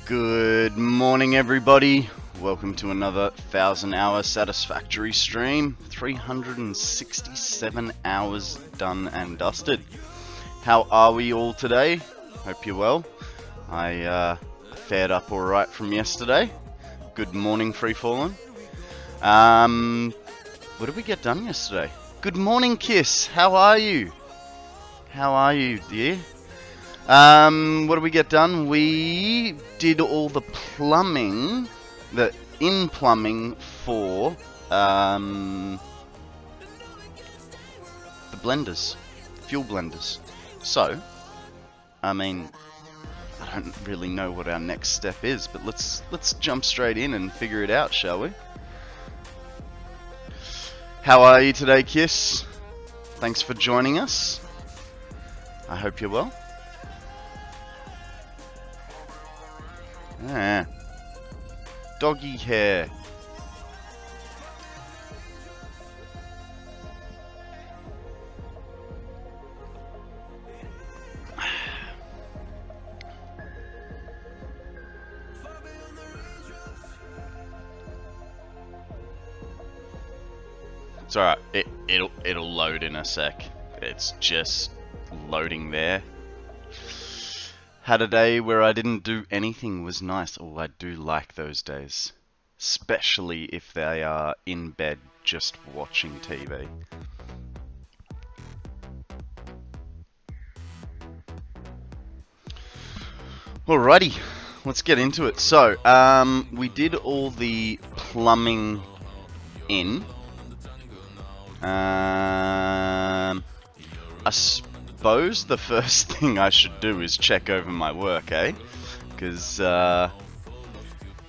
Good morning, everybody. Welcome to another 1,000-hour Satisfactory stream. 367 hours done and dusted. How are we all today? Hope you're well. I fared up alright from yesterday. Good morning, Free Fallen. What did we get done yesterday? Good morning, Kiss. How are you? How are you, dear? What did we get done? We did all the plumbing, the in-plumbing for the blenders, fuel blenders. So, I mean, I don't really know what our next step is, but let's jump straight in and figure it out, shall we? How are you today, Kiss? Thanks for joining us. I hope you're well. Yeah. Doggy hair. It's alright. It'll load in a sec. It's just loading there. Had a day where I didn't do anything, was nice. Oh, I do like those days. Especially if they are in bed just watching TV. Alrighty, let's get into it. So, we did all the plumbing in. I suppose the first thing I should do is check over my work, eh? Because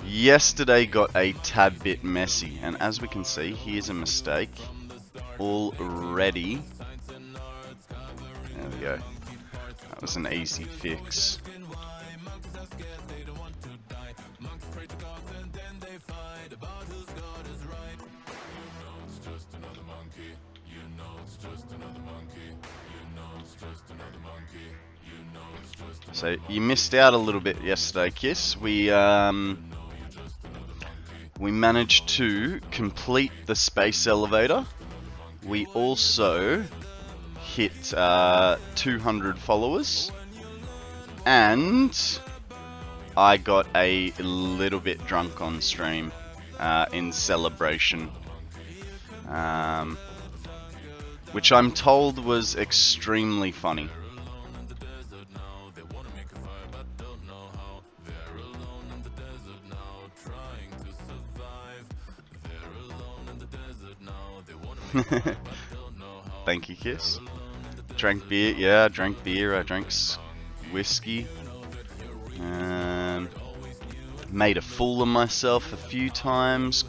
yesterday got a tad bit messy, and as we can see, here's a mistake already. There we go. That was an easy fix. So you missed out a little bit yesterday, Kiss. We managed to complete the space elevator. We also hit 200 followers, and I got a little bit drunk on stream in celebration, which I'm told was extremely funny. Thank you, Kiss. Drank beer, yeah, I drank beer, I drank whiskey. Made a fool of myself a few times.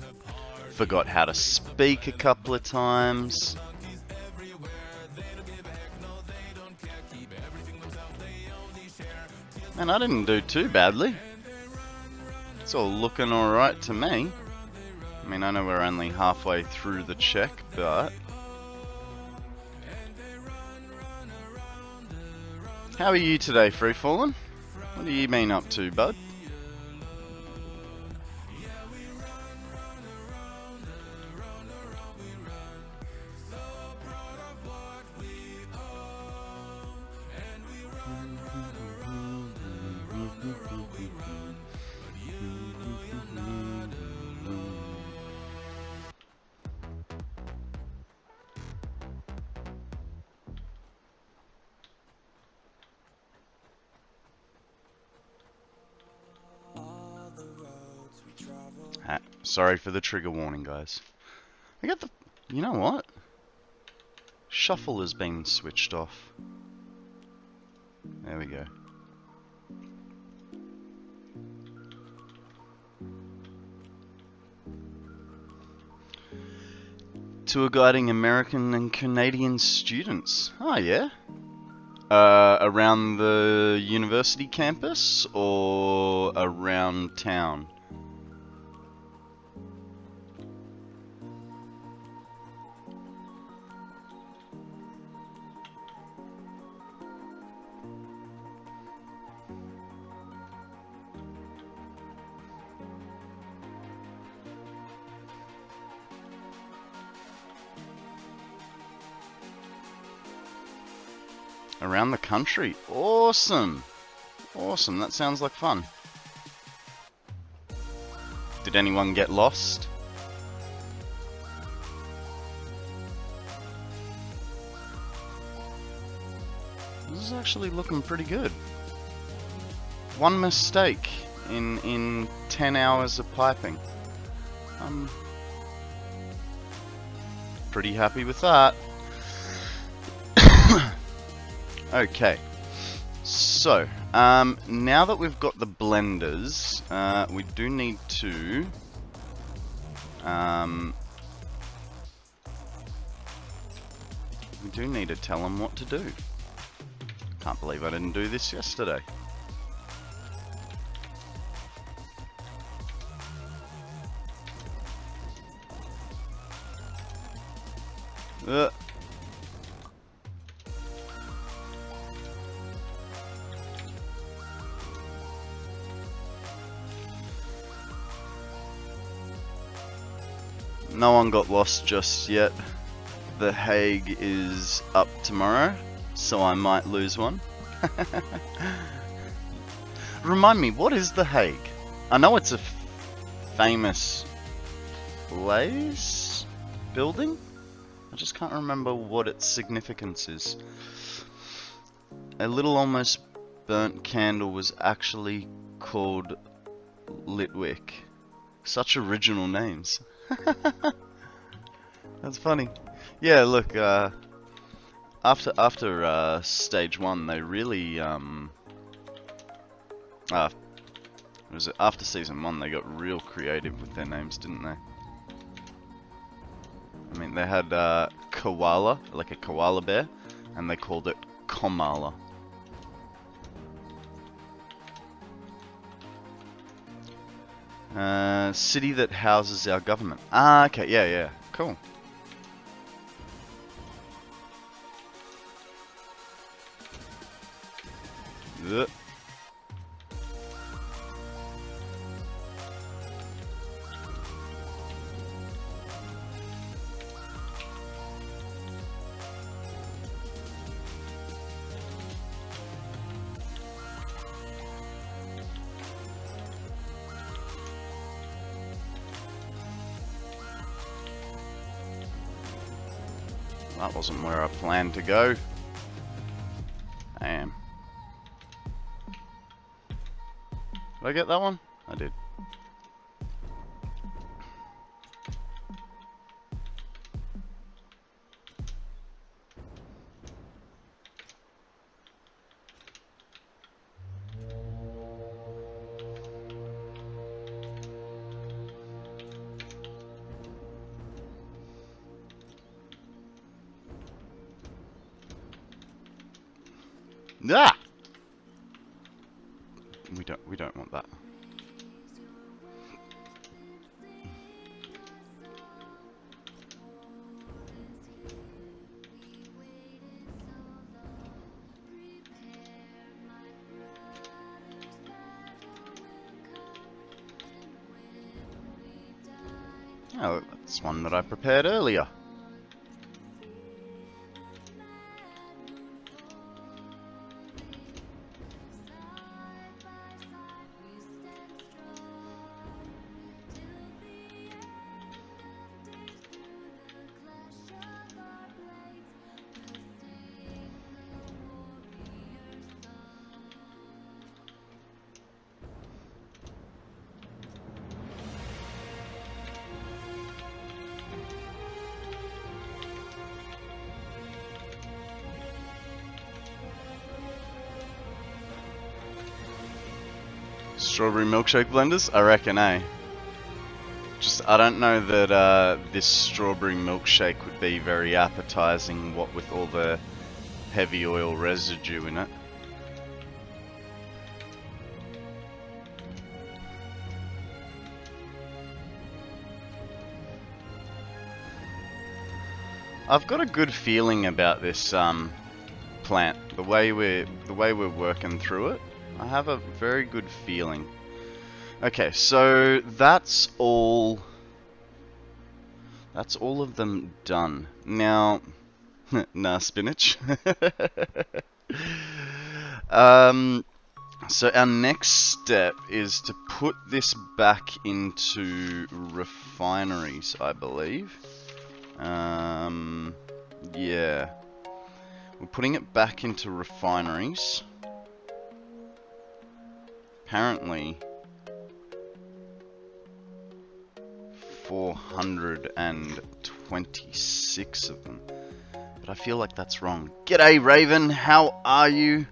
Forgot how to speak a couple of times. Man, I didn't do too badly. It's all looking alright to me. I mean, I know we're only halfway through the check, but... How are you today, Free Fallen? What have you been up to, bud? Sorry for the trigger warning, guys. I got the... You know what? Shuffle has been switched off. There we go. Tour guiding American and Canadian students. Oh, yeah? Around the university campus or around town? Around the country. Awesome. Awesome. That sounds like fun. Did anyone get lost? This is actually looking pretty good. One mistake in 10 hours of piping. I'm pretty happy with that. Okay, so now that we've got the blenders, we do need to tell them what to do. Can't believe I didn't do this yesterday. No one got lost just yet. The Hague is up tomorrow, so I might lose one. Remind me, what is the Hague? I know it's a famous place? Building? I just can't remember what its significance is. A little almost burnt candle was actually called Litwick. Such original names. That's funny. Yeah, look, after stage 1, they really was it after season 1 they got real creative with their names, didn't they? I mean, they had koala, like a koala bear, and they called it Komala. City that houses our government. Ah, okay, yeah, cool. Ugh. That wasn't where I planned to go. Damn. Did I get that one? I did. Ah! We don't want that. Oh, that's one that I prepared earlier. Strawberry milkshake blenders? I reckon, eh? Just, I don't know that this strawberry milkshake would be very appetizing, what with all the heavy oil residue in it. I've got a good feeling about this plant. The way we're working through it, I have a very good feeling. Okay, so that's all of them done. Now, nah, spinach. So our next step is to put this back into refineries, I believe. Yeah. We're putting it back into refineries. Apparently 426 of them. But I feel like that's wrong. G'day Raven, how are you?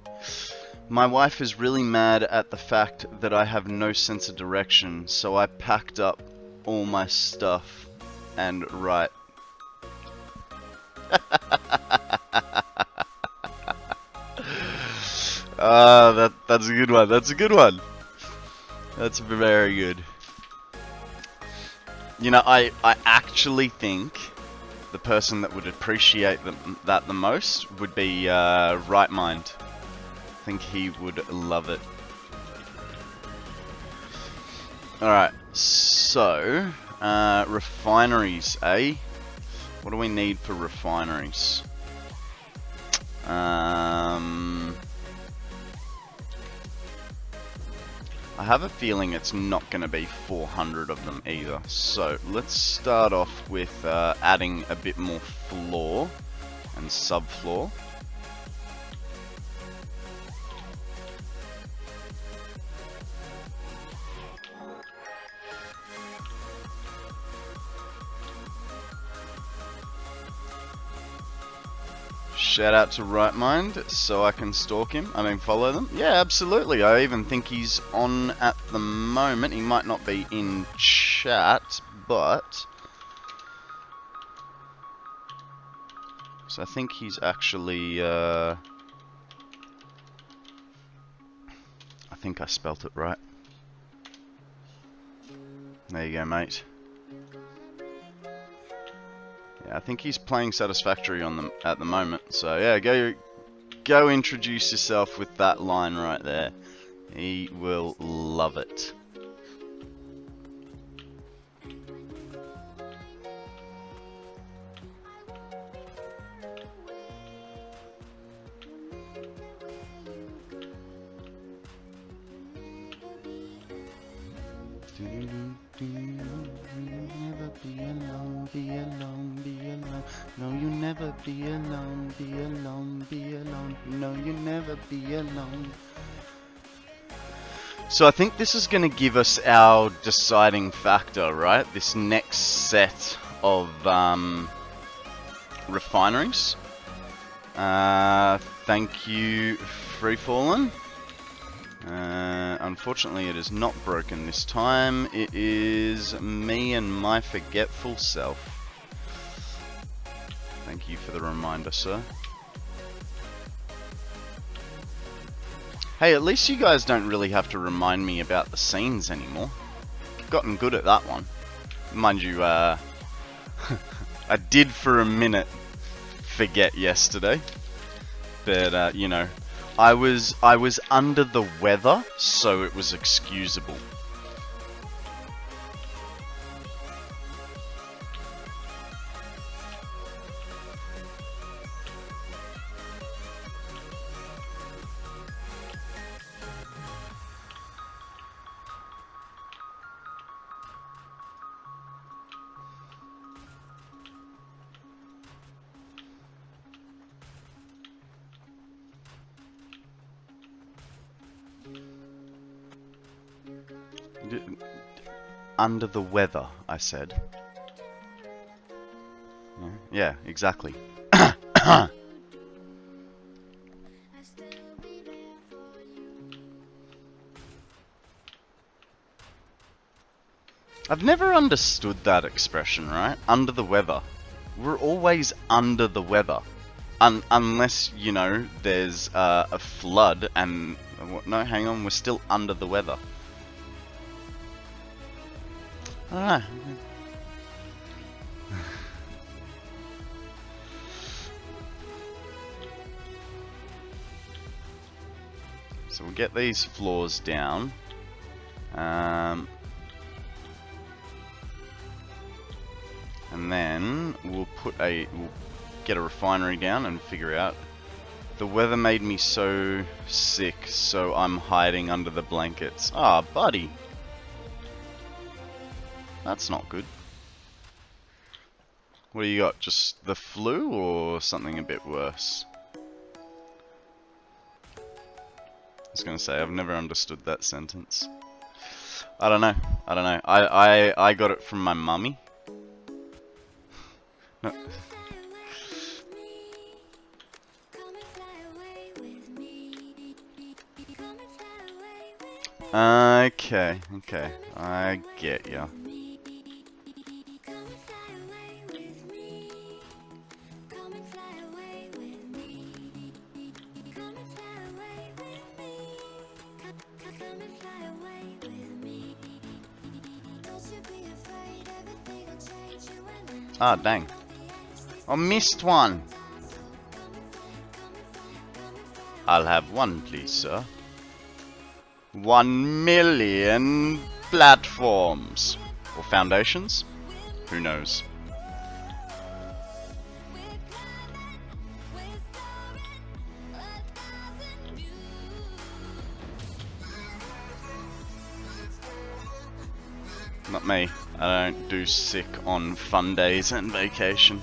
My wife is really mad at the fact that I have no sense of direction, so I packed up all my stuff and right. That's a good one. That's a good one. That's very good. You know, I actually think the person that would appreciate that the most would be Right Mind. I think he would love it. Alright, so refineries, eh? What do we need for refineries? I have a feeling it's not going to be 400 of them either. So let's start off with adding a bit more floor and subfloor. Shout out to Right Mind, so I can stalk him. I mean, follow them. Yeah, absolutely. I even think he's on at the moment. He might not be in chat, but so I think he's actually. I think I spelt it right. There you go, mate. Yeah, I think he's playing Satisfactory on them at the moment. So yeah, go introduce yourself with that line right there. He will love it. Be alone, be alone, be alone. No, you never be alone, be alone, be alone. No, you never be alone. So I think this is going to give us our deciding factor, right? This next set of refineries. Thank you, Freefallen. Unfortunately, it is not broken this time. It is me and my forgetful self. Thank you for the reminder, sir. Hey, at least you guys don't really have to remind me about the scenes anymore. I've gotten good at that one. Mind you, I did for a minute forget yesterday. But, you know, I was under the weather, so it was excusable. Under the weather, I said. Yeah, exactly. I've never understood that expression, right? Under the weather. We're always under the weather. Unless, you know, there's a flood and... No, hang on, we're still under the weather. I don't know. So we'll get these floors down. And then we'll get a refinery down and figure out The weather made me so sick, so I'm hiding under the blankets. Ah, buddy. That's not good. What do you got? Just the flu or something a bit worse? I was gonna say, I've never understood that sentence. I don't know. I got it from my mummy. No. Okay, I get ya. Ah, dang. I missed one. I'll have one, please, sir. 1,000,000 platforms. Or foundations? Who knows? Not me. I don't do sick on fun days and vacation.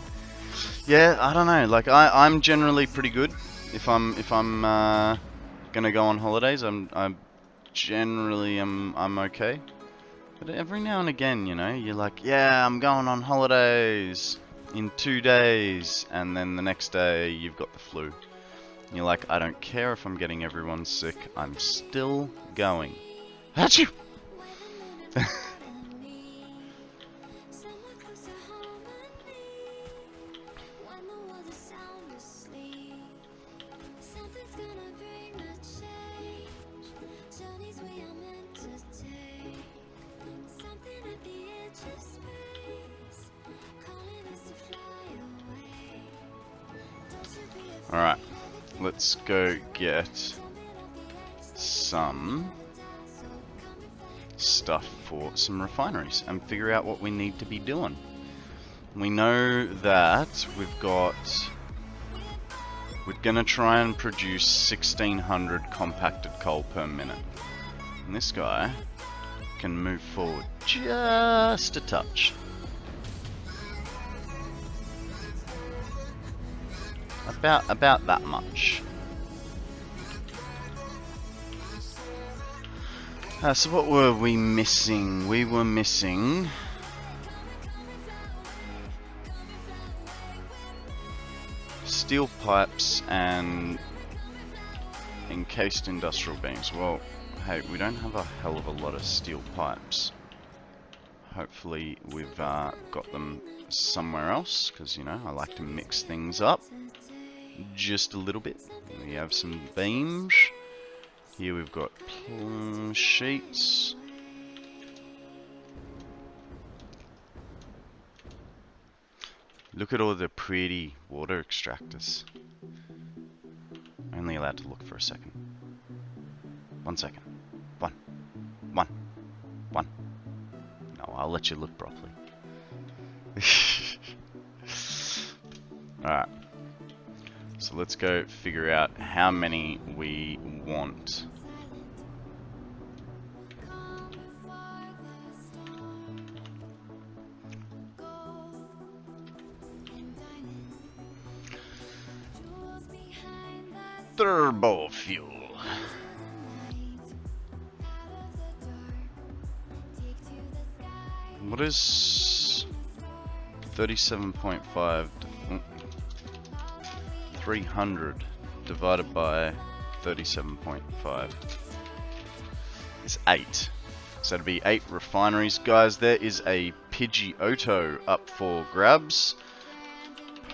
Yeah, I don't know. Like I'm generally pretty good. If I'm gonna go on holidays, I'm generally I'm okay. But every now and again, you know, you're like, yeah, I'm going on holidays in 2 days, and then the next day you've got the flu. And you're like, I don't care if I'm getting everyone sick. I'm still going. Achoo! Alright, let's go get some stuff for some refineries and figure out what we need to be doing. We know that we're gonna try and produce 1600 compacted coal per minute. And this guy can move forward just a touch. About that much. So what were we missing? We were missing steel pipes and encased industrial beams. Well, hey, we don't have a hell of a lot of steel pipes. Hopefully we've got them somewhere else, because, you know, I like to mix things up just a little bit. We have some beams. Here we've got sheets. Look at all the pretty water extractors. Only allowed to look for a second. 1 second. One. No, I'll let you look properly. Alright. So let's go figure out how many we want. Turbo fuel. What is 37.5? 300 divided by 37.5 is 8. So it'd be 8 refineries. Guys, there is a Pidgeotto up for grabs.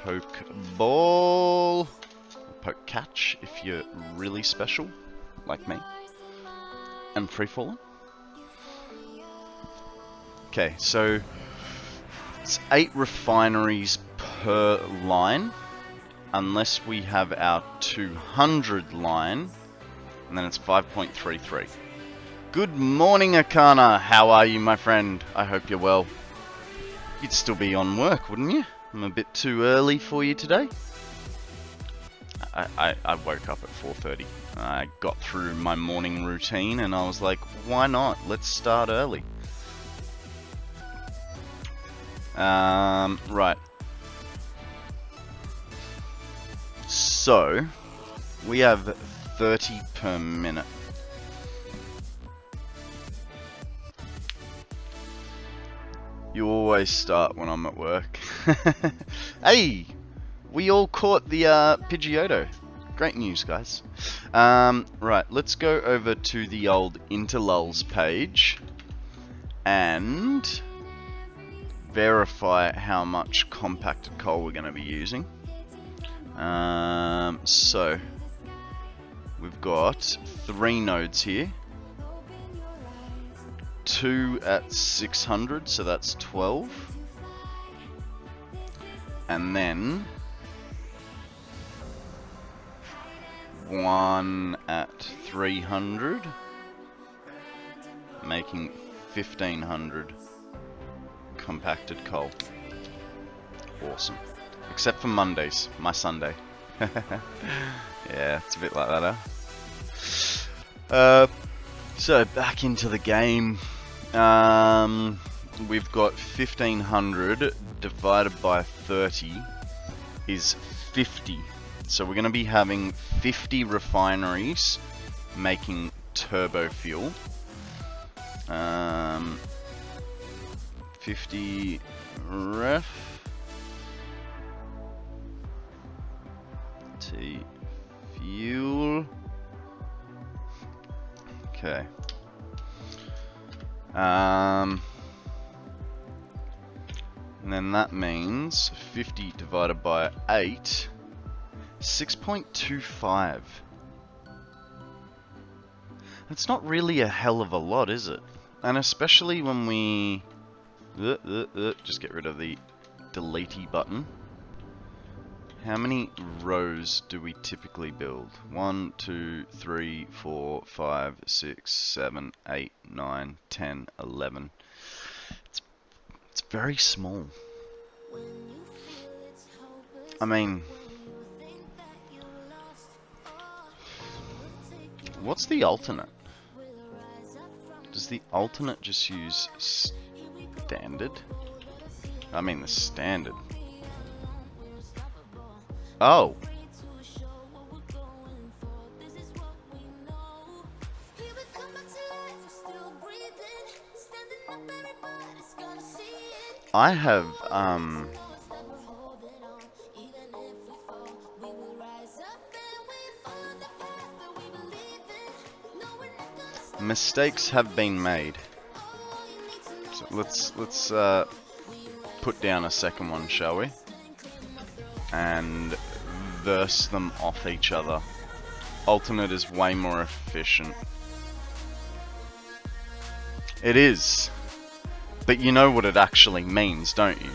Pokeball. Poke catch if you're really special, like me. And free falling. Okay, so it's 8 refineries per line. Unless we have our 200 line, and then it's 5.33. Good morning, Akana. How are you, my friend? I hope you're well. You'd still be on work, wouldn't you? I'm a bit too early for you today. I woke up at 4:30. I got through my morning routine and I was like, why not? Let's start early. Right. So, we have 30 per minute. You always start when I'm at work. Hey! We all caught the Pidgeotto. Great news, guys. Right, let's go over to the old interlulls page and verify how much compacted coal we're going to be using. So, we've got 3 nodes here. 2 at 600, so that's 12. And then 1 at 300, making 1500 compacted coal. Awesome. Except for Mondays, my Sunday. Yeah, it's a bit like that, huh? So back into the game. We've got 1500 divided by 30 is 50. So we're going to be having 50 refineries making turbo fuel. 50 ref T fuel. Okay. And then that means 50 divided by 8, 6.25. That's not really a hell of a lot, is it? And especially when we... just get rid of the delete button. How many rows do we typically build? 1, 2, 3, 4, 5, 6, 7, 8, 9, 10, 11. It's very small. I mean, what's the alternate? Does the alternate just use standard? I mean the standard. Oh. I have, mistakes have been made. So let's put down a second one, shall we? And verse them off each other. Alternate is way more efficient. It is. But you know what it actually means, don't you?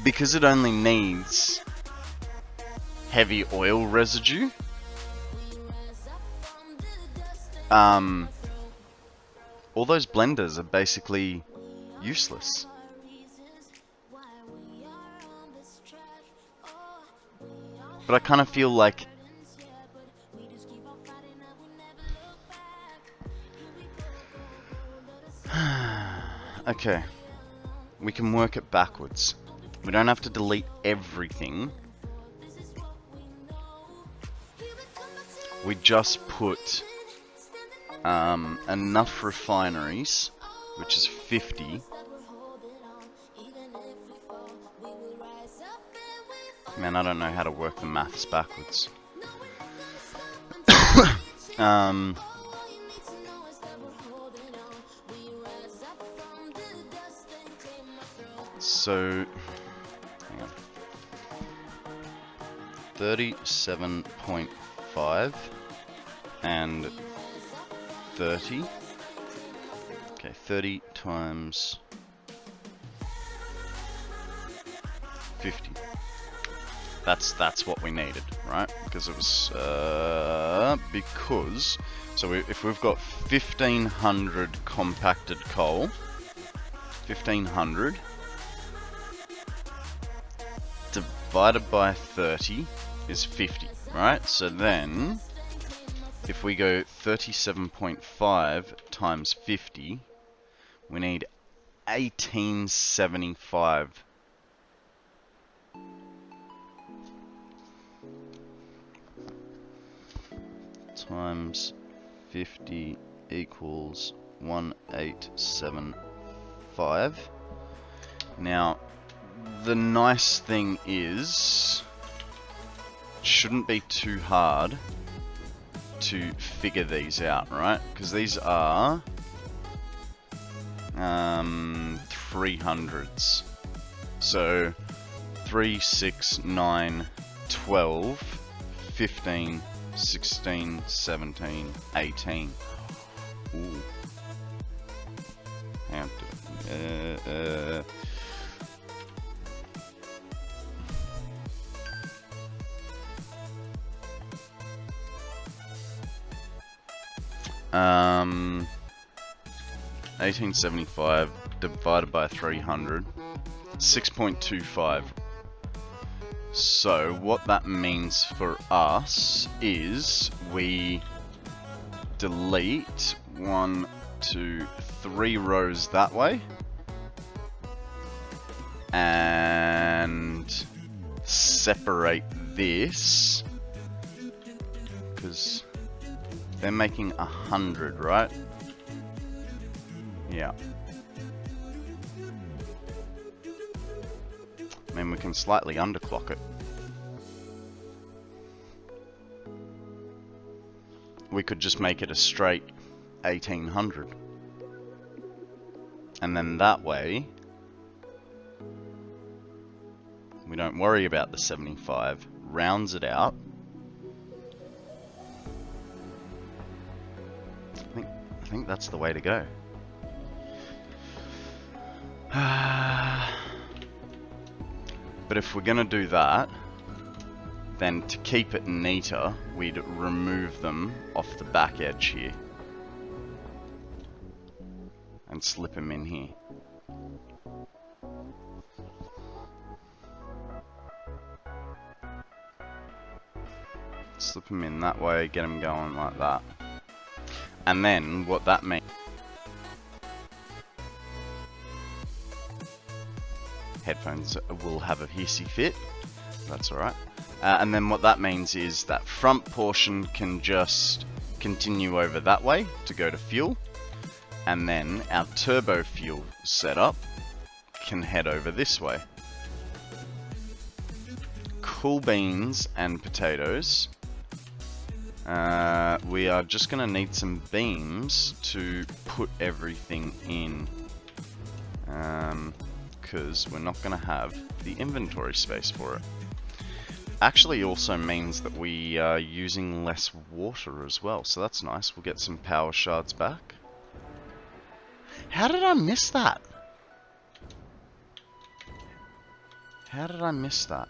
Because it only needs heavy oil residue. All those blenders are basically useless. But I kind of feel like okay, we can work it backwards. We don't have to delete everything. We just put enough refineries, which is 50. Man, I don't know how to work the maths backwards. So, hang on. 37.5 and 30. Okay, 30 times 50. That's what we needed, right? Because it was so if we've got 1500 compacted coal, 1500 divided by 30 is 50, right? So then, if we go 37.5 times 50, we need 1875. Times 50 equals 1875. Now, the nice thing is, it shouldn't be too hard to figure these out, right? Because these are 300s. So 3, 6, 9, 12, 15, 16, 17, 18. Ooh. How to, 1875 divided by 300, 6.25. So what that means for us is we delete 1, 2, 3 rows that way and separate this because they're making 100, right? Yeah. I mean, we can slightly underclock it. We could just make it a straight 1800. And then that way, we don't worry about the 75, rounds it out. I think that's the way to go. But if we're gonna do that, then to keep it neater, we'd remove them off the back edge here. And slip them in here. Slip them in that way, get them going like that. And then what that means, headphones will have a hissy fit, that's alright. And then what that means is that front portion can just continue over that way to go to fuel, and then our turbo fuel setup can head over this way. Cool beans and potatoes. We are just going to need some beams to put everything in, because we're not going to have the inventory space for it. Actually also means that we are using less water as well, so that's nice. We'll get some power shards back. How did I miss that? How did I miss that?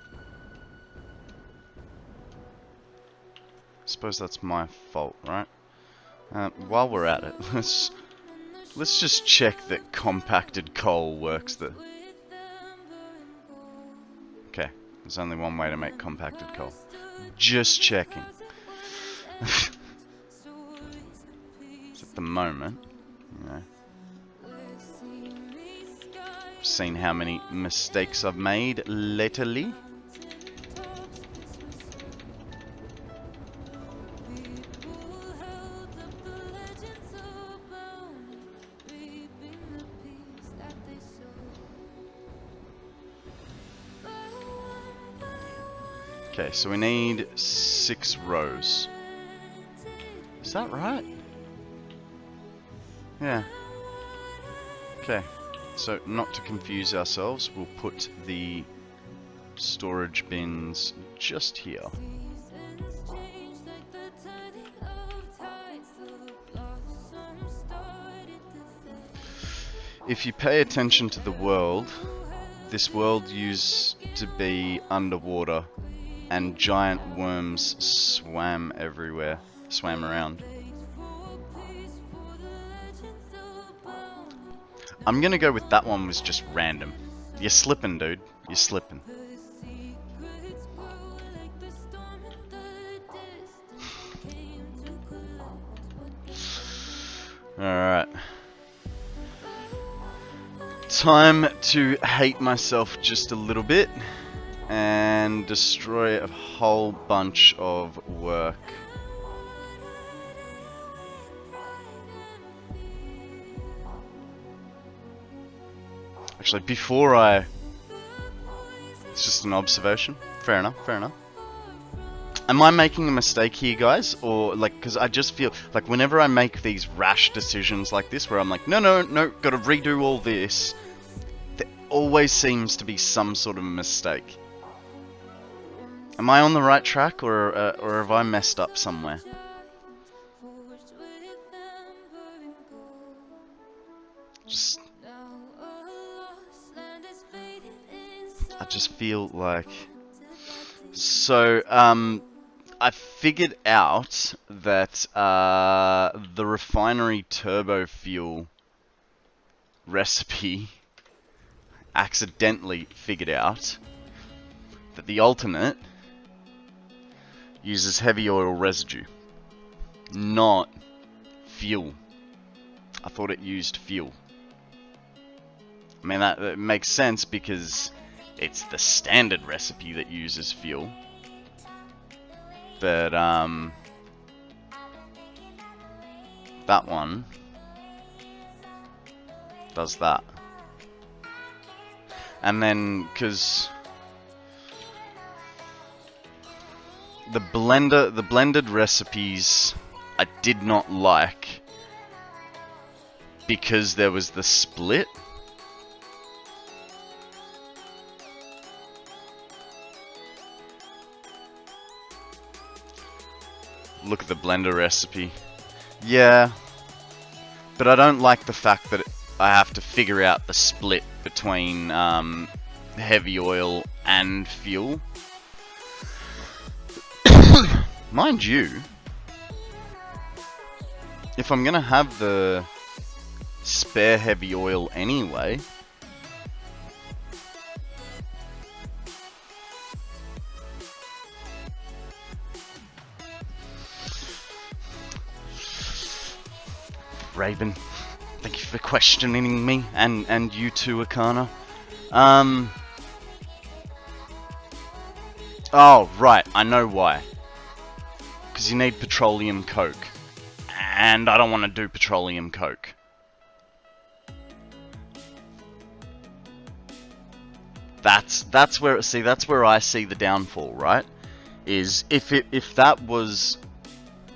I suppose that's my fault, right? While we're at it, let's just check that compacted coal works. Okay, there's only one way to make compacted coal. Just checking. At the moment, you know, I've seen how many mistakes I've made lately. Okay, so we need 6 rows. Is that right? Yeah. Okay, so not to confuse ourselves, we'll put the storage bins just here. If you pay attention to the world, this world used to be underwater and giant worms swam everywhere, swam around. I'm gonna go with that one was just random. You're slipping, dude. You're slipping. Alright. Time to hate myself just a little bit and destroy a whole bunch of work. Actually, before I... It's just an observation. Fair enough, fair enough. Am I making a mistake here, guys? Or, like, because I just feel, like, whenever I make these rash decisions like this, where I'm like, no, gotta redo all this, there always seems to be some sort of mistake. Am I on the right track, or have I messed up somewhere? I just feel like... So, I figured out that the refinery turbo fuel recipe accidentally figured out that the alternate uses heavy oil residue, not fuel. I thought it used fuel. I mean, that makes sense because it's the standard recipe that uses fuel. But, that one does that. And then, because the blended recipes I did not like because there was the split. Look at the blender recipe. Yeah, but I don't like the fact that I have to figure out the split between heavy oil and fuel. Mind you, if I'm gonna have the spare heavy oil anyway, Raven, thank you for questioning me, and you too, Akana. Oh, right, I know why. Because you need petroleum coke. And I don't want to do petroleum coke. That's where I see the downfall, right? Is if that was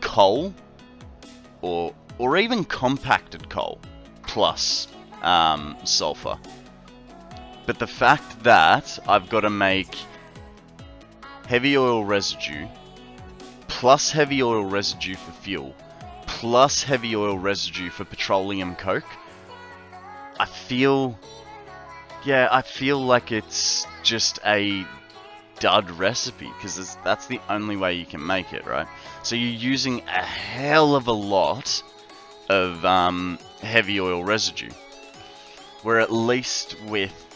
coal or even compacted coal plus sulfur. But the fact that I've got to make heavy oil residue plus heavy oil residue for fuel plus heavy oil residue for petroleum coke, I feel like it's just a dud recipe, because that's the only way you can make it, right? So you're using a hell of a lot of heavy oil residue, where at least with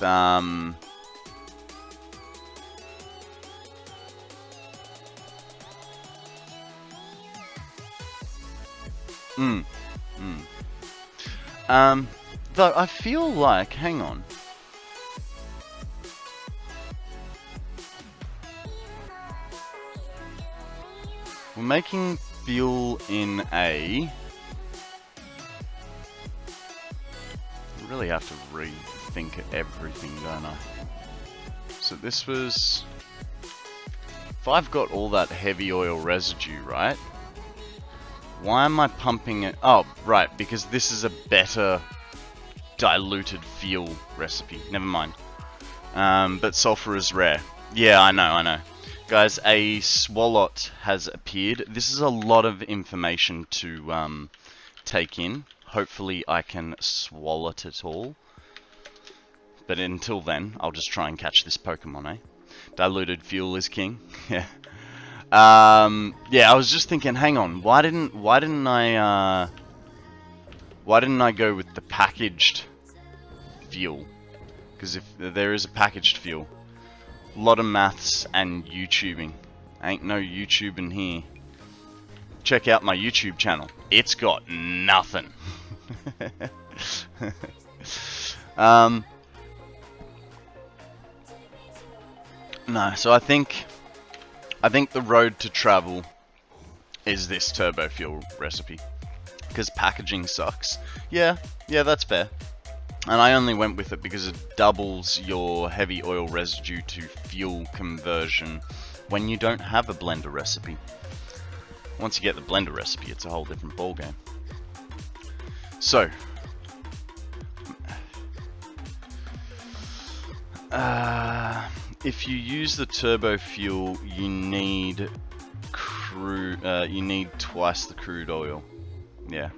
though I feel like, hang on, we're making fuel in a... I really have to rethink everything, don't I? So this was... If I've got all that heavy oil residue, right? Why am I pumping it? Oh, right, because this is a better diluted fuel recipe. Never mind. But sulfur is rare. Yeah, I know. Guys, a swallot has appeared. This is a lot of information to take in. Hopefully I can swallow it all. But until then, I'll just try and catch this Pokemon, eh? Diluted fuel is king. Yeah. Yeah, I was just thinking, hang on, why didn't I go with the packaged fuel? Because if there is a packaged fuel, a lot of maths and YouTubing. Ain't no YouTubing here. Check out my YouTube channel. It's got nothing. No, so I think the road to travel is this turbo fuel recipe, because packaging sucks. Yeah, that's fair. And I only went with it because it doubles your heavy oil residue to fuel conversion when you don't have a blender recipe. Once you get the blender recipe, it's a whole different ballgame. So, if you use the turbo fuel, you need twice the crude oil. Yeah.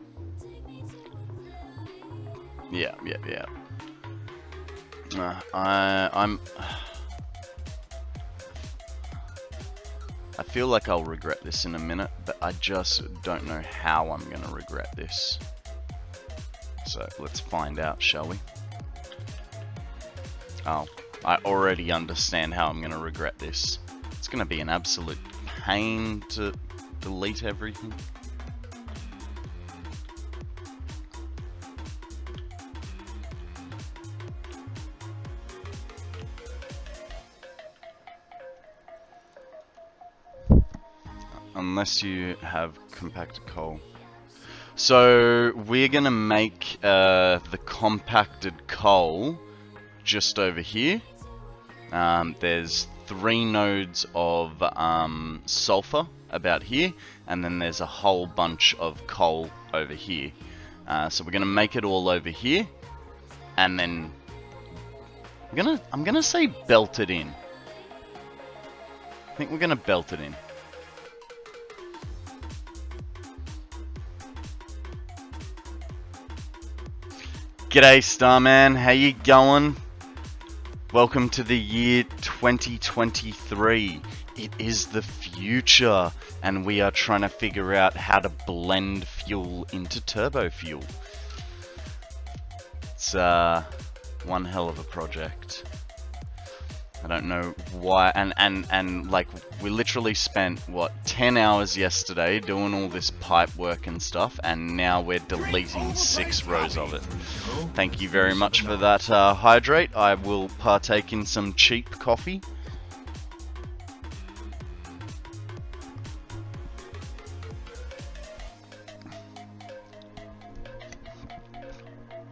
I feel like I'll regret this in a minute, but I just don't know how I'm gonna regret this. So let's find out, shall we? Oh, I already understand how I'm gonna regret this. It's gonna be an absolute pain to delete everything. Unless you have compacted coal. So we're gonna make the compacted coal just over here. There's 3 nodes of sulfur about here, and then there's a whole bunch of coal over here. So we're gonna make it all over here, and then I'm gonna say belt it in. I think we're gonna belt it in. G'day Starman, how you going? Welcome to the year 2023. It is the future, and we are trying to figure out how to blend fuel into turbo fuel. It's one hell of a project. I don't know why, and like, we literally spent, what, 10 hours yesterday doing all this pipe work and stuff, and now we're deleting 6 rows of it. Thank you very much for that, hydrate. I will partake in some cheap coffee.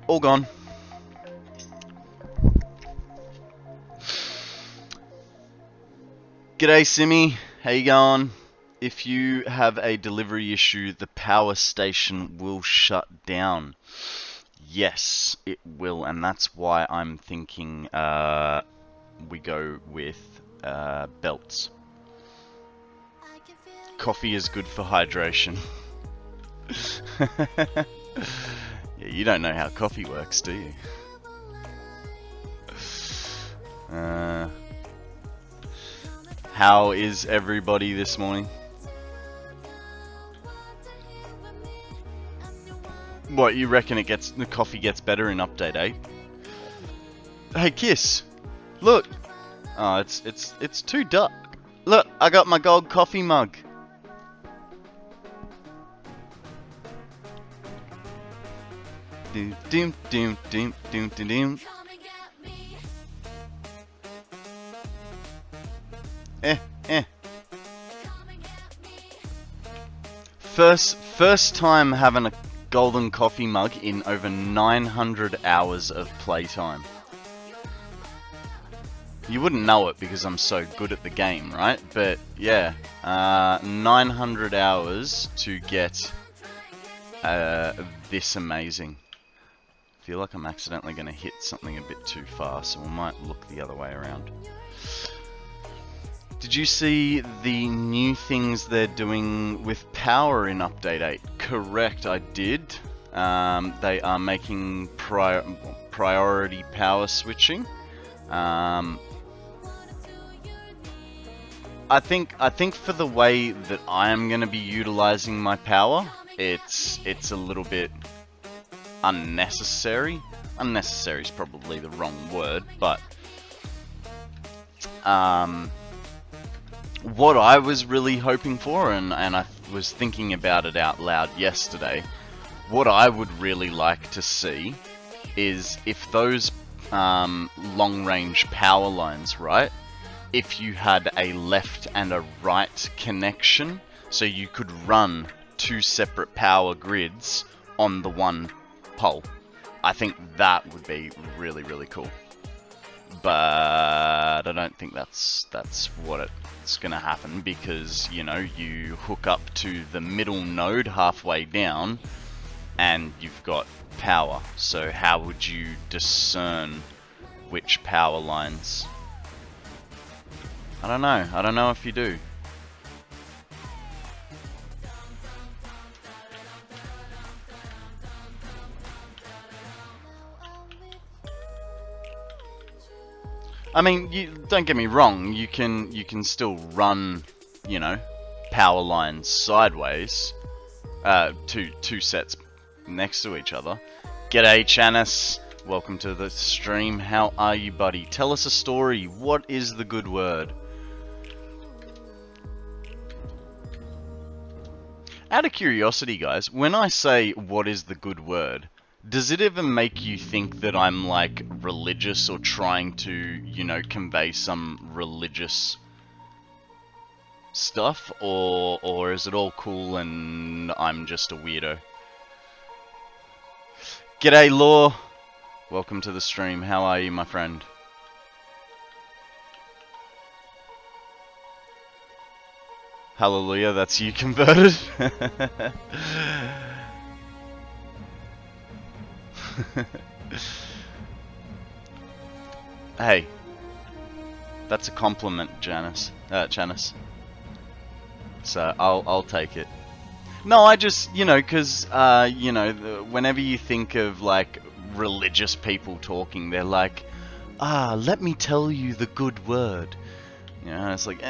All gone. G'day Simi, how you going? If you have a delivery issue, the power station will shut down. Yes, it will, and that's why I'm thinking we go with belts. Coffee is good for hydration. Yeah, you don't know how coffee works, do you? How is everybody this morning? What, you reckon the coffee gets better in update 8? Hey Kiss, look. Oh, it's too dark. Look, I got my gold coffee mug. Doom doom doom doom doom doom doom. First time having a golden coffee mug in over 900 hours of playtime. You wouldn't know it because I'm so good at the game, right? But yeah, 900 hours to get this amazing. I feel like I'm accidentally going to hit something a bit too far, so we might look the other way around. Did you see the new things they're doing with power in Update 8? Correct, I did. They are making priority power switching. I think for the way that I am going to be utilizing my power, it's a little bit unnecessary. Unnecessary is probably the wrong word, but what I was really hoping for, and I was thinking about it out loud yesterday, What I would really like to see is if those long-range power lines, right? If you had a left and a right connection, so you could run 2 separate power grids on the one pole. I think that would be really, really cool. But I don't think that's what it's gonna happen, because, you know, you hook up to the middle node halfway down and you've got power. So how would you discern which power lines? I don't know. I don't know if you do. I mean, don't get me wrong. You can still run, you know, power lines sideways, two sets next to each other. G'day, Janice. Welcome to the stream. How are you, buddy? Tell us a story. What is the good word? Out of curiosity, guys, when I say what is the good word, does it ever make you think that I'm, like, religious or trying to, you know, convey some religious stuff? Or is it all cool and I'm just a weirdo? G'day, Law. Welcome to the stream. How are you, my friend? Hallelujah, that's you converted. Hey, that's a compliment, Janice. So I'll take it. No, I just, you know, because you know, whenever you think of like religious people talking, they're like, let me tell you the good word. You know, it's like,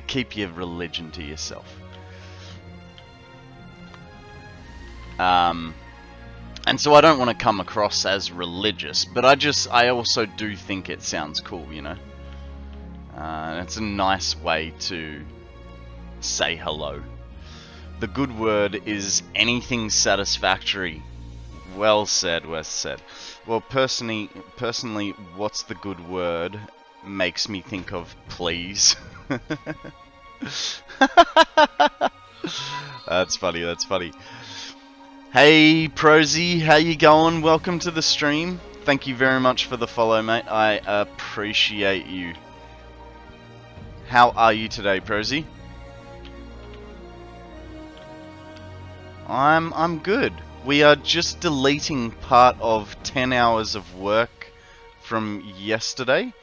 keep your religion to yourself. And so I don't want to come across as religious, but I also do think it sounds cool, you know? It's a nice way to say hello. The good word is anything satisfactory. Well said, well said. Well, personally, what's the good word makes me think of please. That's funny, that's funny. Hey, Prosy, how you going? Welcome to the stream. Thank you very much for the follow, mate. I appreciate you. How are you today, Prosy? I'm good. We are just deleting part of 10 hours of work from yesterday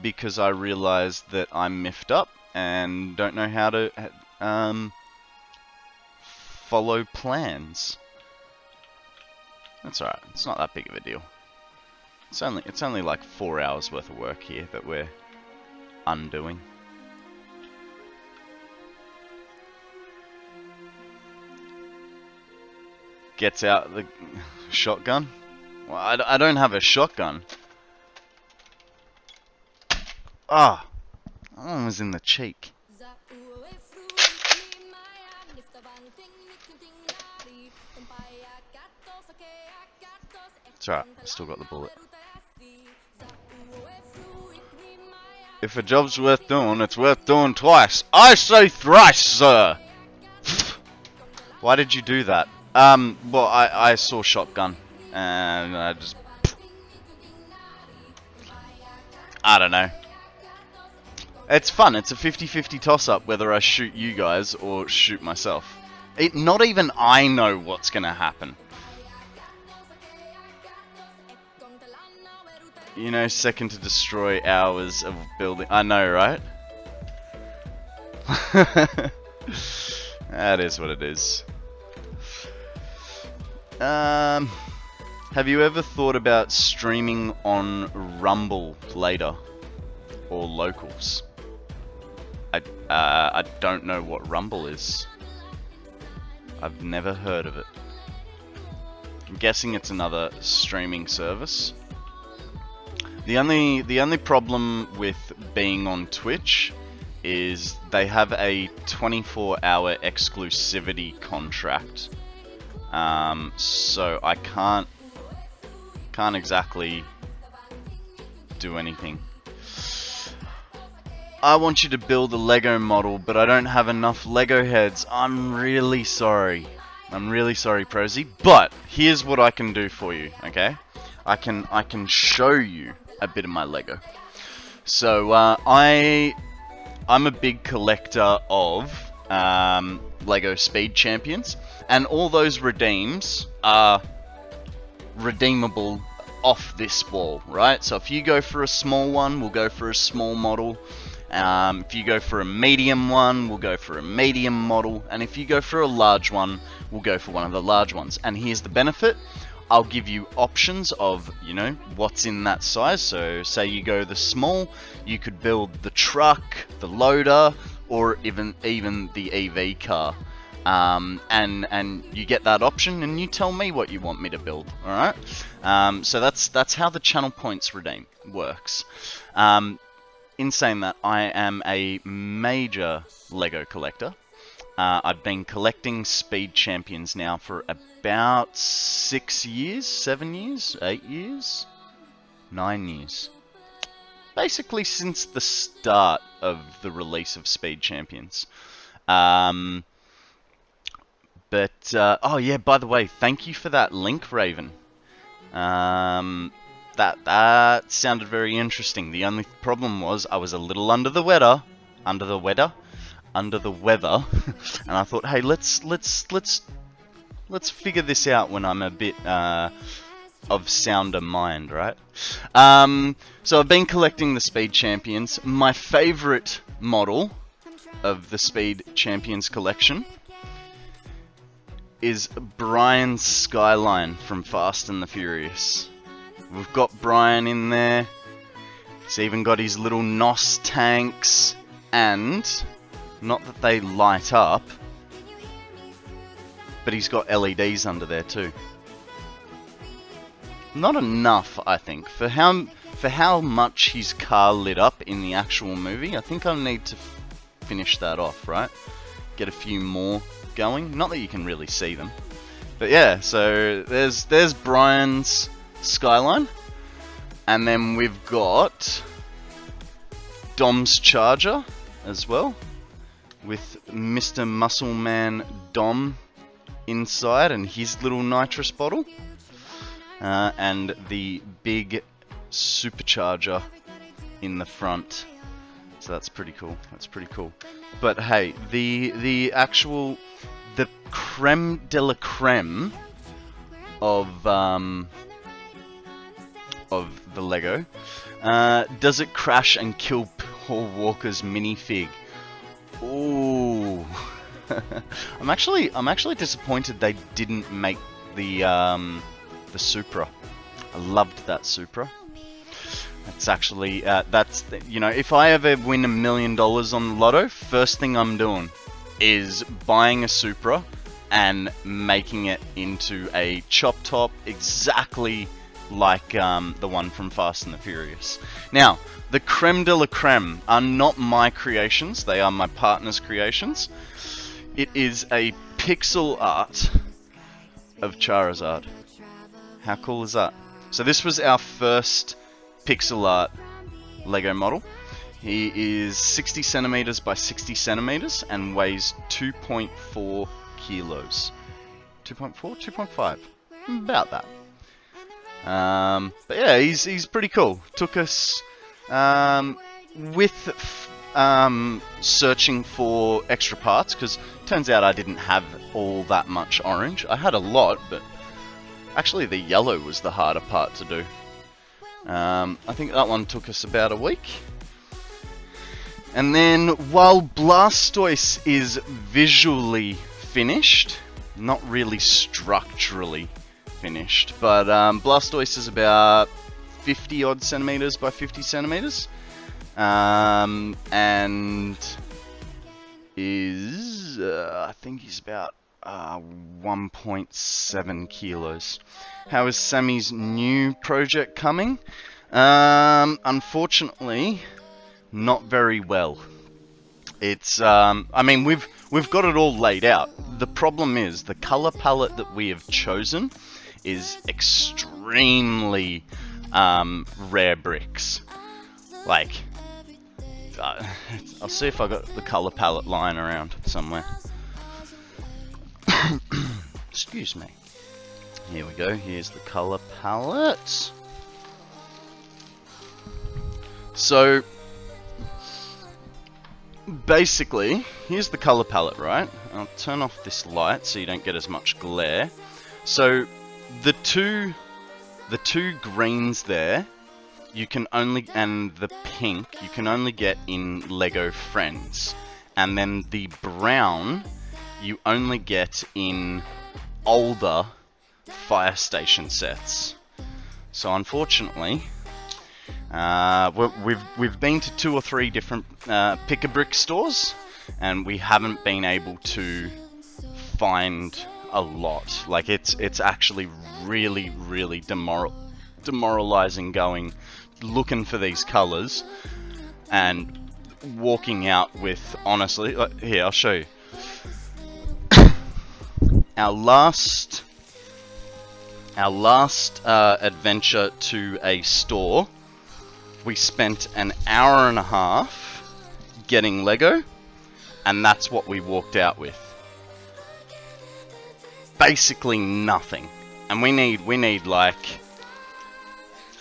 because I realized that I'm miffed up and don't know how to follow plans. That's alright, it's not that big of a deal. It's only like 4 hours worth of work here that we're undoing. Gets out the shotgun? Well, I don't have a shotgun. Ah! That one was in the cheek. It's alright, I still got the bullet. If a job's worth doing, it's worth doing twice. I say thrice, sir! Why did you do that? Well, I saw shotgun, and I just... I don't know. It's fun, it's a 50-50 toss-up whether I shoot you guys or shoot myself. Not even I know what's gonna happen. You know, second to destroy hours of building. I know, right? That is what it is. Have you ever thought about streaming on Rumble later? Or Locals? I don't know what Rumble is. I've never heard of it. I'm guessing it's another streaming service. The only problem with being on Twitch is they have a 24-hour exclusivity contract So I can't exactly do anything. I want you to build a Lego model, but I don't have enough Lego heads. I'm really sorry. I'm really sorry, Prosy. But here's what I can do for you, okay? I can show you a bit of my Lego. So I'm a big collector of Lego Speed Champions, and all those redeems are redeemable off this wall, right? So if you go for a small one, we'll go for a small model. If you go for a medium one, we'll go for a medium model. And if you go for a large one, we'll go for one of the large ones. And here's the benefit. I'll give you options of, you know, what's in that size. So say you go the small, you could build the truck, the loader, or even the EV car. And you get that option, and you tell me what you want me to build. All right. So that's how the channel points redeem works. In saying that, I am a major Lego collector. I've been collecting Speed Champions now for about 6 years, 7 years, 8 years, 9 years. Basically since the start of the release of Speed Champions. Oh yeah, by the way, thank you for that link, Raven. That sounded very interesting. The only problem was I was a little under the weather, and I thought, hey, let's figure this out when I'm a bit of sounder mind, right? So I've been collecting the Speed Champions. My favorite model of the Speed Champions collection is Brian's Skyline from Fast and the Furious. We've got Brian in there. He's even got his little NOS tanks, and not that they light up, but he's got LEDs under there too. Not enough, I think, for how much his car lit up in the actual movie. I think I need to finish that off, right? Get a few more going. Not that you can really see them, but yeah. So there's Brian's Skyline, and then we've got Dom's Charger as well, with Mr. Muscleman Dom inside and his little nitrous bottle, and the big supercharger in the front. So that's pretty cool. That's pretty cool. But hey, the creme de la creme of the Lego. Does it crash and kill Paul Walker's minifig? Ooh. I'm actually disappointed they didn't make the Supra. I loved that Supra. That's actually you know, if I ever win $1 million on the lotto, first thing I'm doing is buying a Supra and making it into a chop top exactly like the one from Fast and the Furious. Now, the creme de la creme are not my creations, they are my partner's creations. It is a pixel art of Charizard. How cool is that? So this was our first pixel art Lego model. He is 60 centimeters by 60 centimeters and weighs 2.4 kilos. 2.4? 2.5? About that. But yeah, he's pretty cool. Took us with searching for extra parts, because turns out I didn't have all that much orange. I had a lot, but actually the yellow was the harder part to do. I think that one took us about a week. And then while Blastoise is visually finished, not really structurally finished, but Blastoise is about 50 odd centimeters by 50 centimeters, and is I think he's about 1.7 kilos. How is Sammy's new project coming? Unfortunately, not very well. It's I mean we've got it all laid out. The problem is the color palette that we have chosen is extremely rare bricks. Like I'll see if I got the color palette lying around somewhere. Excuse me. Here we go. Here's the color palette. So basically, here's the color palette, right? I'll turn off this light so you don't get as much glare. So the two greens there, you can only, and the pink, you can only get in Lego Friends. And then the brown, you only get in older fire station sets. So unfortunately, we've been to 2 or 3 different pick-a-brick stores, and we haven't been able to find a lot. Like it's actually really demoralizing going looking for these colors and walking out with, honestly, here I'll show you. Our last adventure to a store, we spent an hour and a half getting Lego, and that's what we walked out with. Basically nothing. And we need like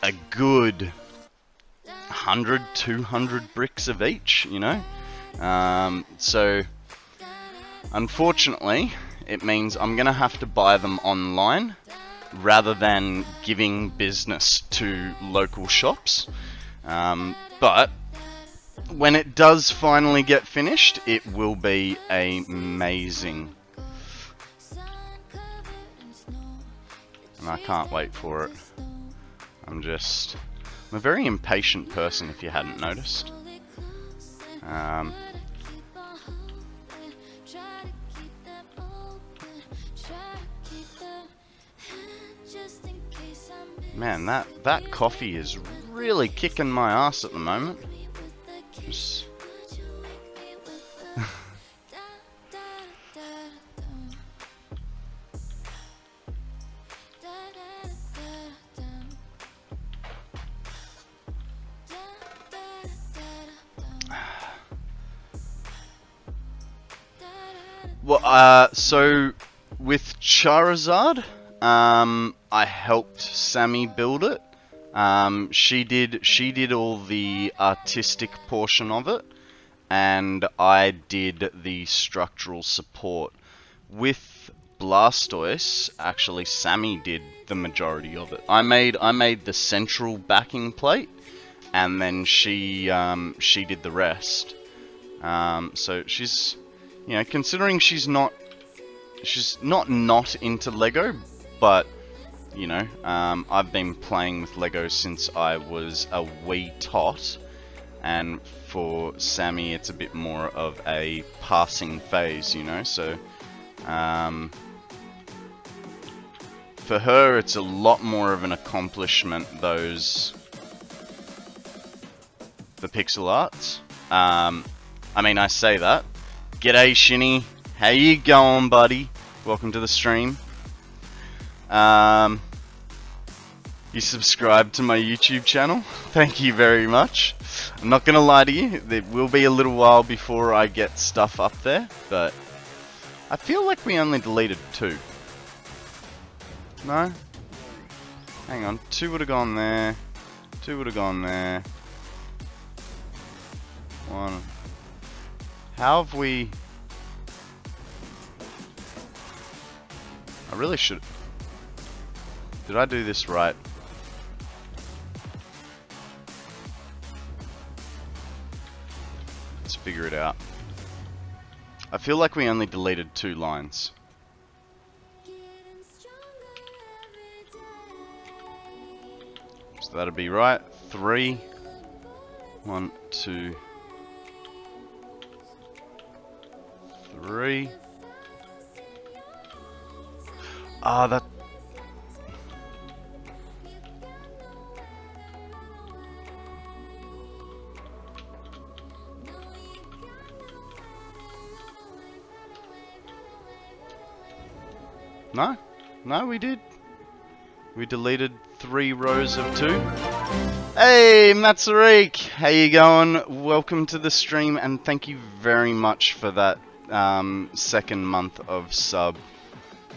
a good 100, 200 bricks of each, you know? So unfortunately, it means I'm gonna have to buy them online rather than giving business to local shops. But when it does finally get finished, it will be amazing. And I can't wait for it. I'm a very impatient person, if you hadn't noticed. Man, that coffee is really kicking my ass at the moment. Just... Well, so with Charizard, I helped Sammy build it. She did all the artistic portion of it, and I did the structural support. With Blastoise, actually Sammy did the majority of it. I made the central backing plate, and then she did the rest. So she's, you know, considering she's not into Lego, but you know, I've been playing with Lego since I was a wee tot, and for Sammy it's a bit more of a passing phase, you know, so for her it's a lot more of an accomplishment, the pixel arts. I mean, I say that. G'day Shinny, how you going, buddy? Welcome to the stream. You subscribed to my YouTube channel. Thank you very much. I'm not gonna lie to you, it will be a little while before I get stuff up there, but I feel like we only deleted 2. No? Hang on, 2 would have gone there, 2 would have gone there. 1. How have we... I really should... Did I do this right? Let's figure it out. I feel like we only deleted 2 lines. So that'll be right. 3. 1, 2, 3. Ah, that... No? No, we did. We deleted 3 rows of 2. Hey, Matsarik! How you going? Welcome to the stream, and thank you very much for that second month of sub.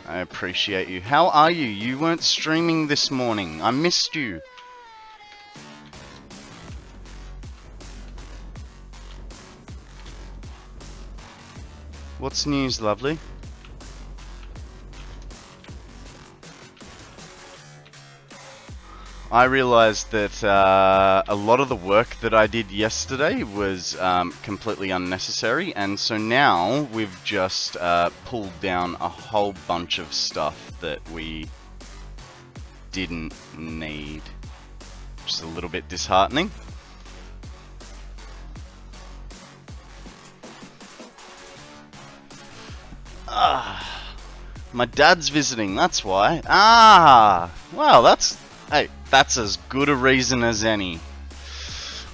I appreciate you. How are you? You weren't streaming this morning. I missed you. What's news, lovely? I realized that a lot of the work that I did yesterday was completely unnecessary, and so now we've just pulled down a whole bunch of stuff that we didn't need, which is a little bit disheartening. My dad's visiting, that's why. Well, hey, that's as good a reason as any.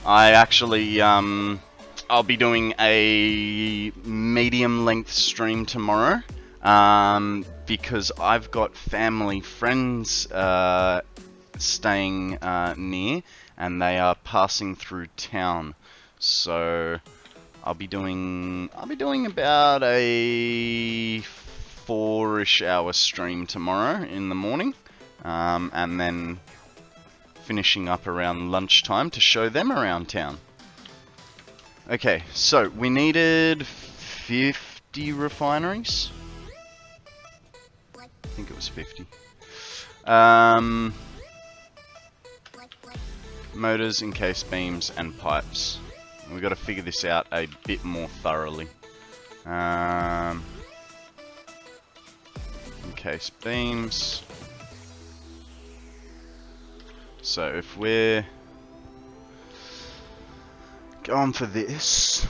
I actually, I'll be doing a medium length stream tomorrow, because I've got family friends staying near, and they are passing through town. So I'll be doing about a 4-ish hour stream tomorrow in the morning, and then finishing up around lunchtime to show them around town. Okay, so we needed 50 refineries. I think it was 50. Motors, encased beams, and pipes. We've got to figure this out a bit more thoroughly. Encased beams. So if we're going for this,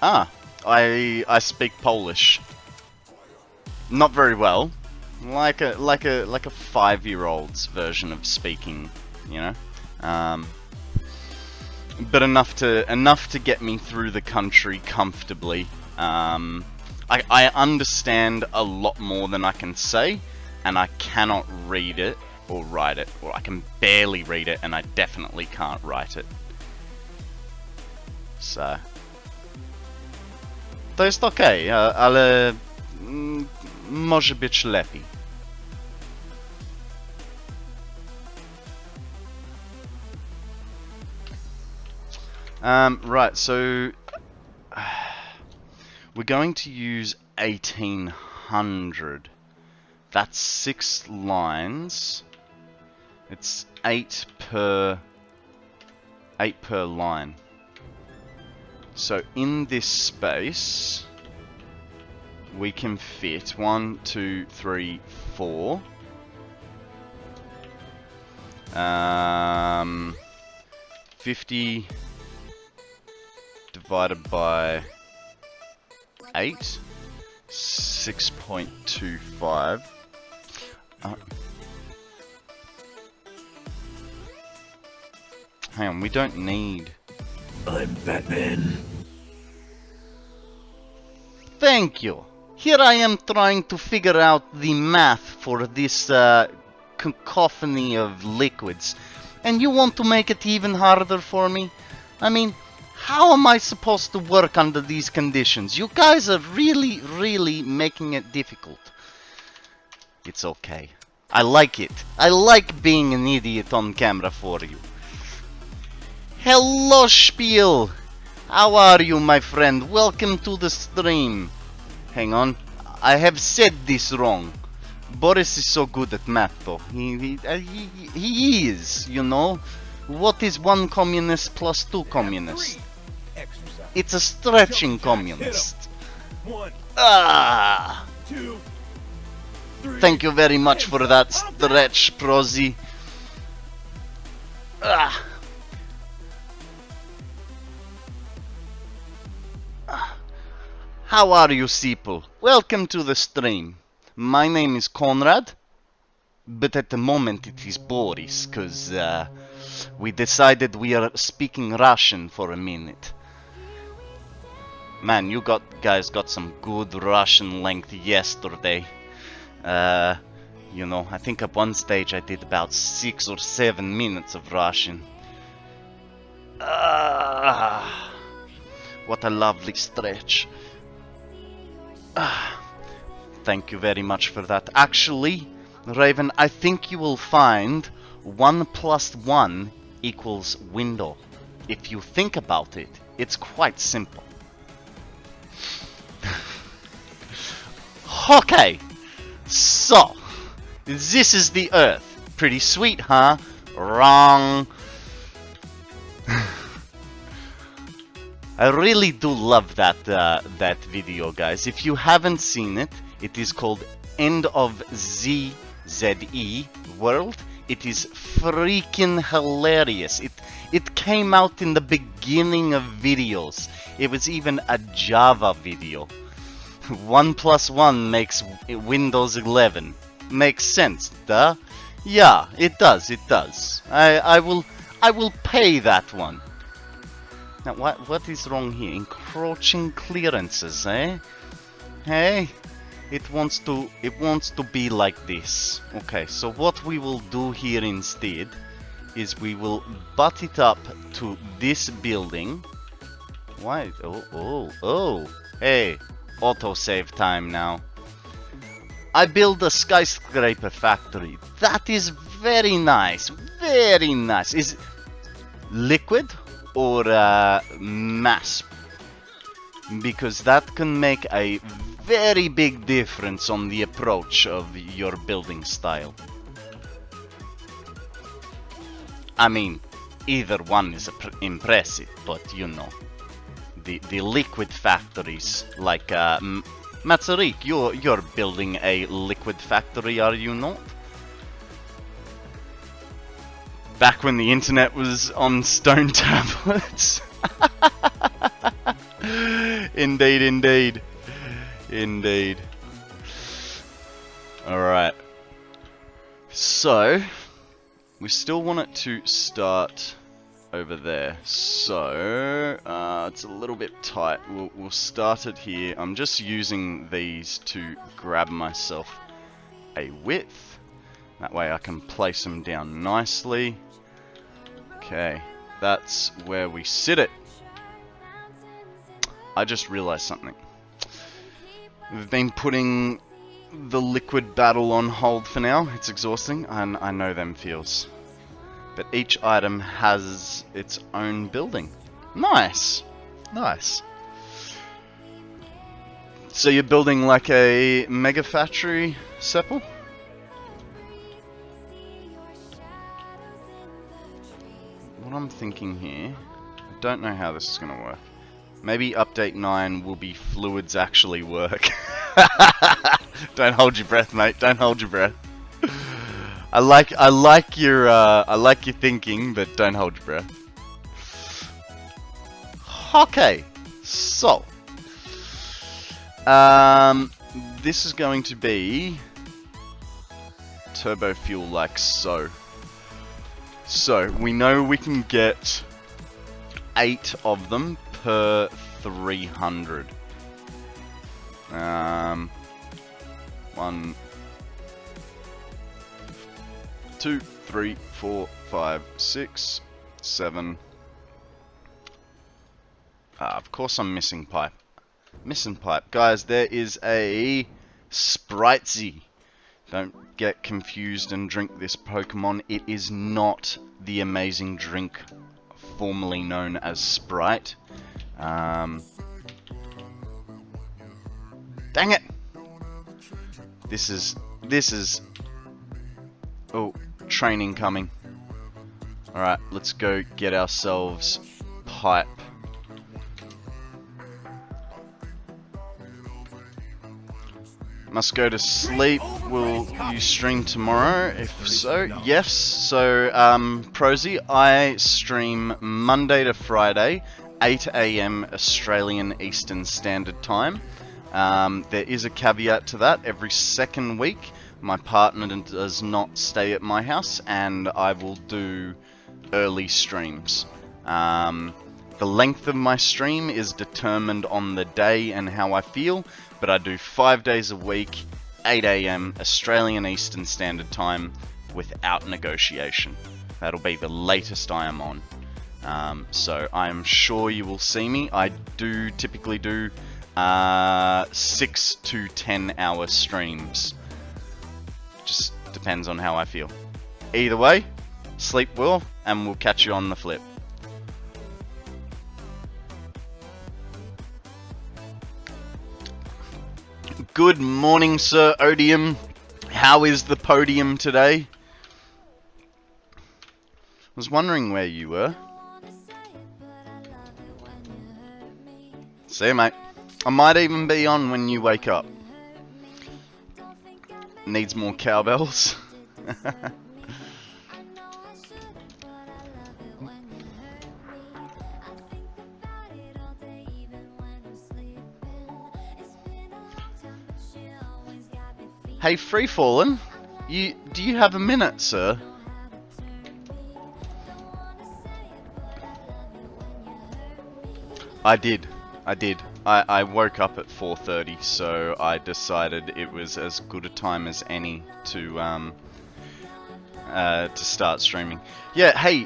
I speak Polish. Not very well, like a 5-year-old's version of speaking, you know. But enough to get me through the country comfortably. I understand a lot more than I can say, and I cannot read it or write it, or I can barely read it, and I definitely can't write it. So to jest okej, ale może być lepiej. Right, so we're going to use 1800. That's 6 lines. It's 8 per line. So in this space, we can fit 1, 2, 3, 4. 50 divided by 8, 6.25. Hang on, we don't need... I'm Batman. Thank you. Here I am trying to figure out the math for this cacophony of liquids, and you want to make it even harder for me? I mean, how am I supposed to work under these conditions? You guys are really making it difficult. It's okay. I like it. I like being an idiot on camera for you. Hello, Spiel! How are you, my friend? Welcome to the stream. Hang on. I have said this wrong. Boris is so good at math, though. He is, you know. What is 1 communist plus 2 communists? It's a stretching communist. 1, Ah! 2, 3. Thank you very much for that stretch, Prozy. Ah! How are you, Seeple? Welcome to the stream. My name is Konrad, but at the moment it is Boris, cause we decided we are speaking Russian for a minute. Man, you guys got some good Russian length yesterday. You know, I think at one stage I did about 6 or 7 minutes of Russian. What a lovely stretch. Thank you very much for that. Actually, Raven, I think you will find 1 plus 1 equals window. If you think about it, it's quite simple. Okay, so this is the Earth. Pretty sweet, huh? Wrong. I really do love that video, guys. If you haven't seen it, it is called End of ZZE World. It is freaking hilarious. It came out in the beginning of videos. It was even a Java video. 1 plus 1 makes Windows 11. Makes sense, duh? Yeah, it does, it does. I will pay that one. Now, what is wrong here? Encroaching clearances, eh? Hey, it wants to be like this. Okay, so what we will do here instead is we will butt it up to this building. Why? Oh, hey, autosave time now. I build a skyscraper factory. That is very nice, very nice. Is it liquid or mass? Because that can make a very big difference on the approach of your building style. I mean, either one is impressive, but you know, the liquid factories like Matsarik, you're building a liquid factory, are you not? Back when the internet was on stone tablets. Indeed, indeed. Indeed. Alright. So, we still want it to start over there. So, it's a little bit tight. We'll start it here. I'm just using these to grab myself a width. That way I can place them down nicely. Okay, that's where we sit it. I just realized something. We've been putting the liquid battle on hold for now. It's exhausting, and I know them feels. But each item has its own building. Nice! Nice. So you're building like a mega factory, Sepple? What I'm thinking here, I don't know how this is going to work. Maybe update 9 will be fluids actually work. Don't hold your breath, mate. Don't hold your breath. I like your thinking, but don't hold your breath. Okay, so this is going to be turbo fuel like so. So we know we can get 8 of them per 300. 1, 2, 3, 4, 5, 6, 7. Of course I'm missing pipe. Missing pipe. Guys, there is a Spritesy. Don't get confused and drink this Pokemon. It is not the amazing drink formerly known as Sprite. Dang it! This is oh, training coming. Alright, let's go get ourselves pipe. Must go to sleep. Will you stream tomorrow? If so, yes. So, Prosy, I stream Monday to Friday, 8 AM Australian Eastern Standard Time. There is a caveat to that. Every second week, my partner does not stay at my house, and I will do early streams. The length of my stream is determined on the day and how I feel, but I do 5 days a week, 8 AM Australian Eastern Standard Time, without negotiation. That'll be the latest I am on. So I am sure you will see me. I do typically do 6 to 10 hour streams. Just depends on how I feel. Either way, sleep well, and we'll catch you on the flip. Good morning, Sir Odium. How is the podium today? I was wondering where you were. See you, mate. I might even be on when you wake up. Needs more cowbells. Hey, Free Fallen, do you have a minute, sir? I did. I woke up at 4:30, so I decided it was as good a time as any to start streaming. Yeah. Hey,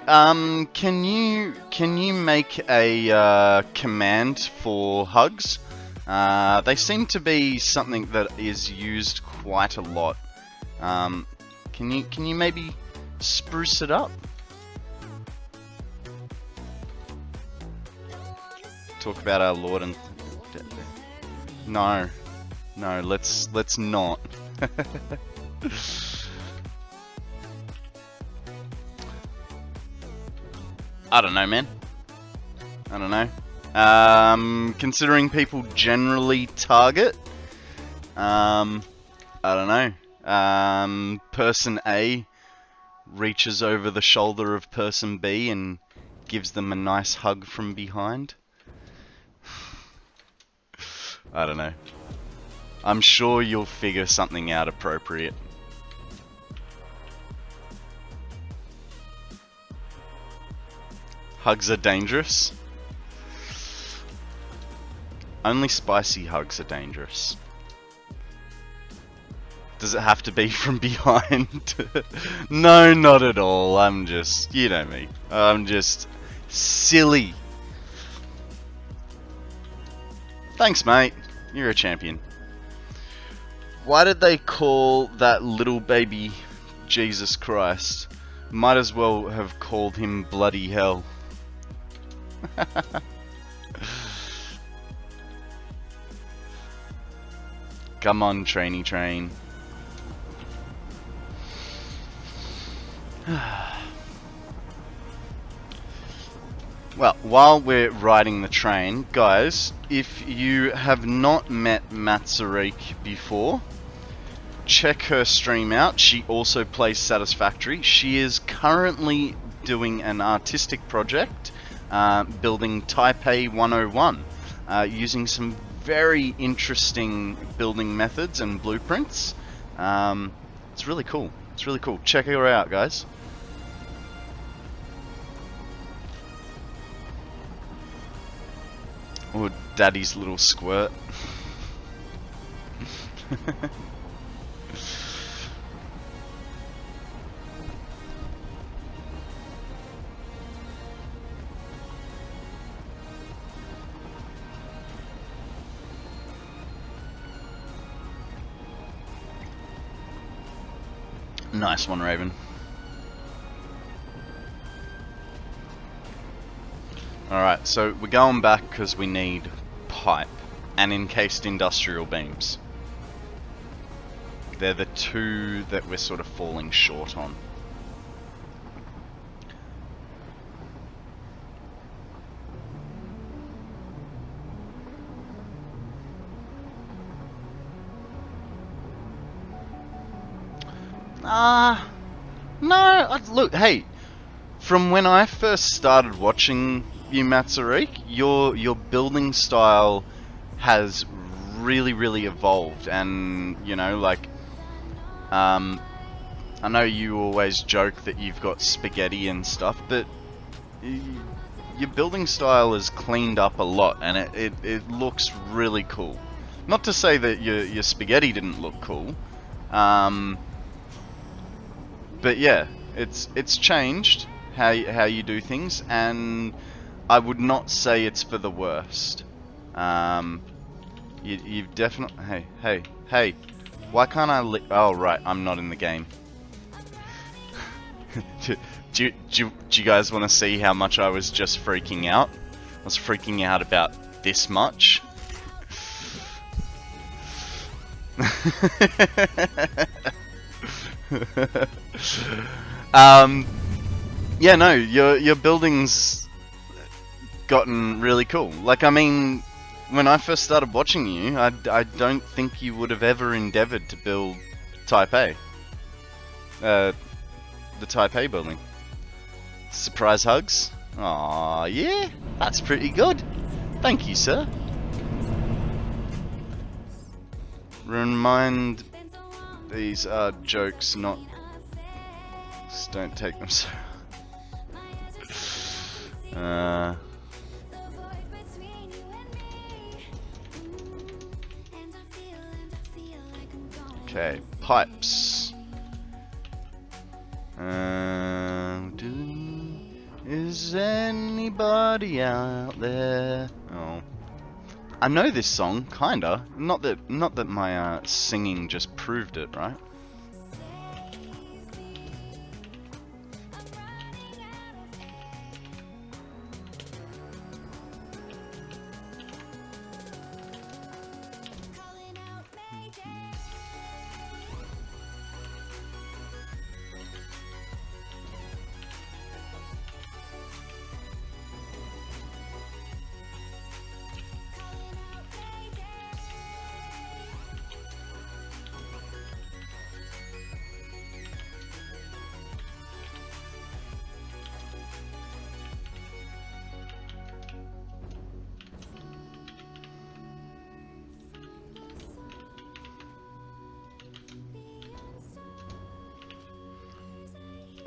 can you make a command for hugs? They seem to be something that is used quite a lot. Can you maybe spruce it up? Talk about our Lord and no, let's not. I don't know, man. I don't know. Considering people generally target, I don't know. Person A reaches over the shoulder of person B and gives them a nice hug from behind. I don't know. I'm sure you'll figure something out appropriate. Hugs are dangerous. Only spicy hugs are dangerous. Does it have to be from behind? No, not at all. I'm just, you know me. I'm just silly. Thanks, mate. You're a champion. Why did they call that little baby Jesus Christ? Might as well have called him bloody hell. Come on, trainy train. Well, while we're riding the train, guys, if you have not met Matzarik before, check her stream out. She also plays Satisfactory. She is currently doing an artistic project, building Taipei 101, using some very interesting building methods and blueprints. It's really cool. It's really cool. Check her out, guys. Or Daddy's little squirt. Nice one, Raven. Alright, so we're going back because we need pipe and encased industrial beams. They're the two that we're sort of falling short on. No, look, hey, from when I first started watching you, Matzarik, your building style has really evolved, and you know, like, I know you always joke that you've got spaghetti and stuff, but your building style is cleaned up a lot, and it looks really cool. Not to say that your spaghetti didn't look cool, but yeah, it's changed how you do things, and I would not say it's for the worst. You've definitely... Hey, why can't I oh, right, I'm not in the game. do you guys want to see how much I was just freaking out? I was freaking out about this much. Yeah, no, your building's gotten really cool. Like, I mean, when I first started watching you, I don't think you would have ever endeavored to build Type A. The Type A building. Surprise hugs? Aw, yeah, that's pretty good. Thank you, sir. Remind these are jokes, not... Just don't take them so... Okay, pipes. Is anybody out there? Oh, I know this song, kinda. Not that my singing just proved it, right?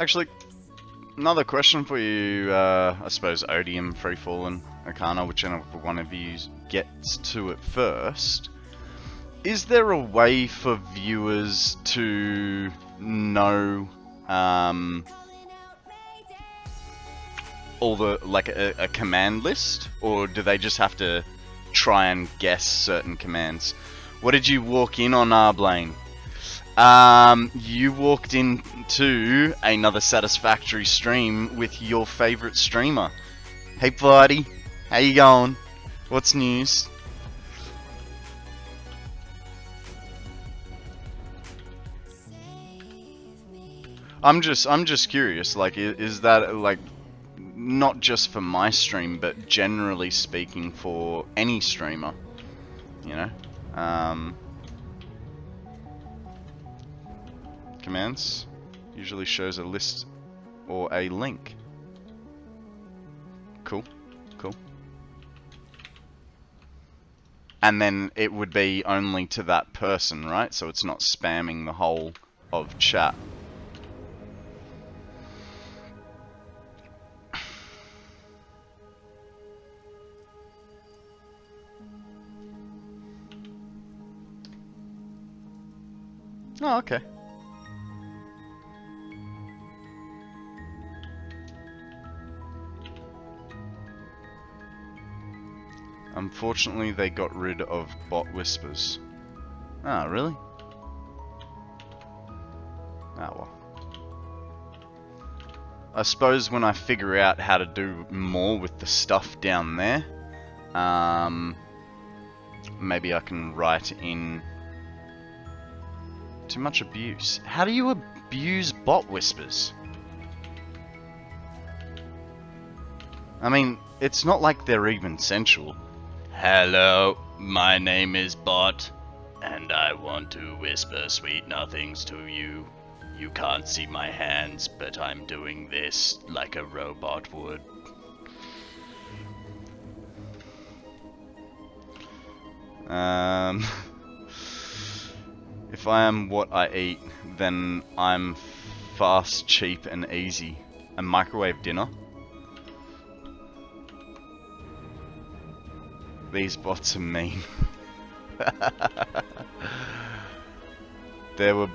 Actually, another question for you, I suppose Odium, Freefall, Arcana, whichever one of you gets to it first. Is there a way for viewers to know all the, like, a command list? Or do they just have to try and guess certain commands? What did you walk in on, Arblane? You walked into another Satisfactory stream with your favorite streamer. Hey buddy, how you going? What's news? I'm just curious, like, is that, like, not just for my stream, but generally speaking for any streamer, you know? Commands usually shows a list or a link. Cool. And then it would be only to that person, right? So it's not spamming the whole of chat. Oh, okay. Unfortunately, they got rid of bot whispers. Ah, really? Ah, well. I suppose when I figure out how to do more with the stuff down there, maybe I can write in... Too much abuse. How do you abuse bot whispers? I mean, it's not like they're even sensual. Hello, my name is Bot, and I want to whisper sweet nothings to you. You can't see my hands, but I'm doing this like a robot would. If I am what I eat, then I'm fast, cheap, and easy. A microwave dinner? These bots are mean. There were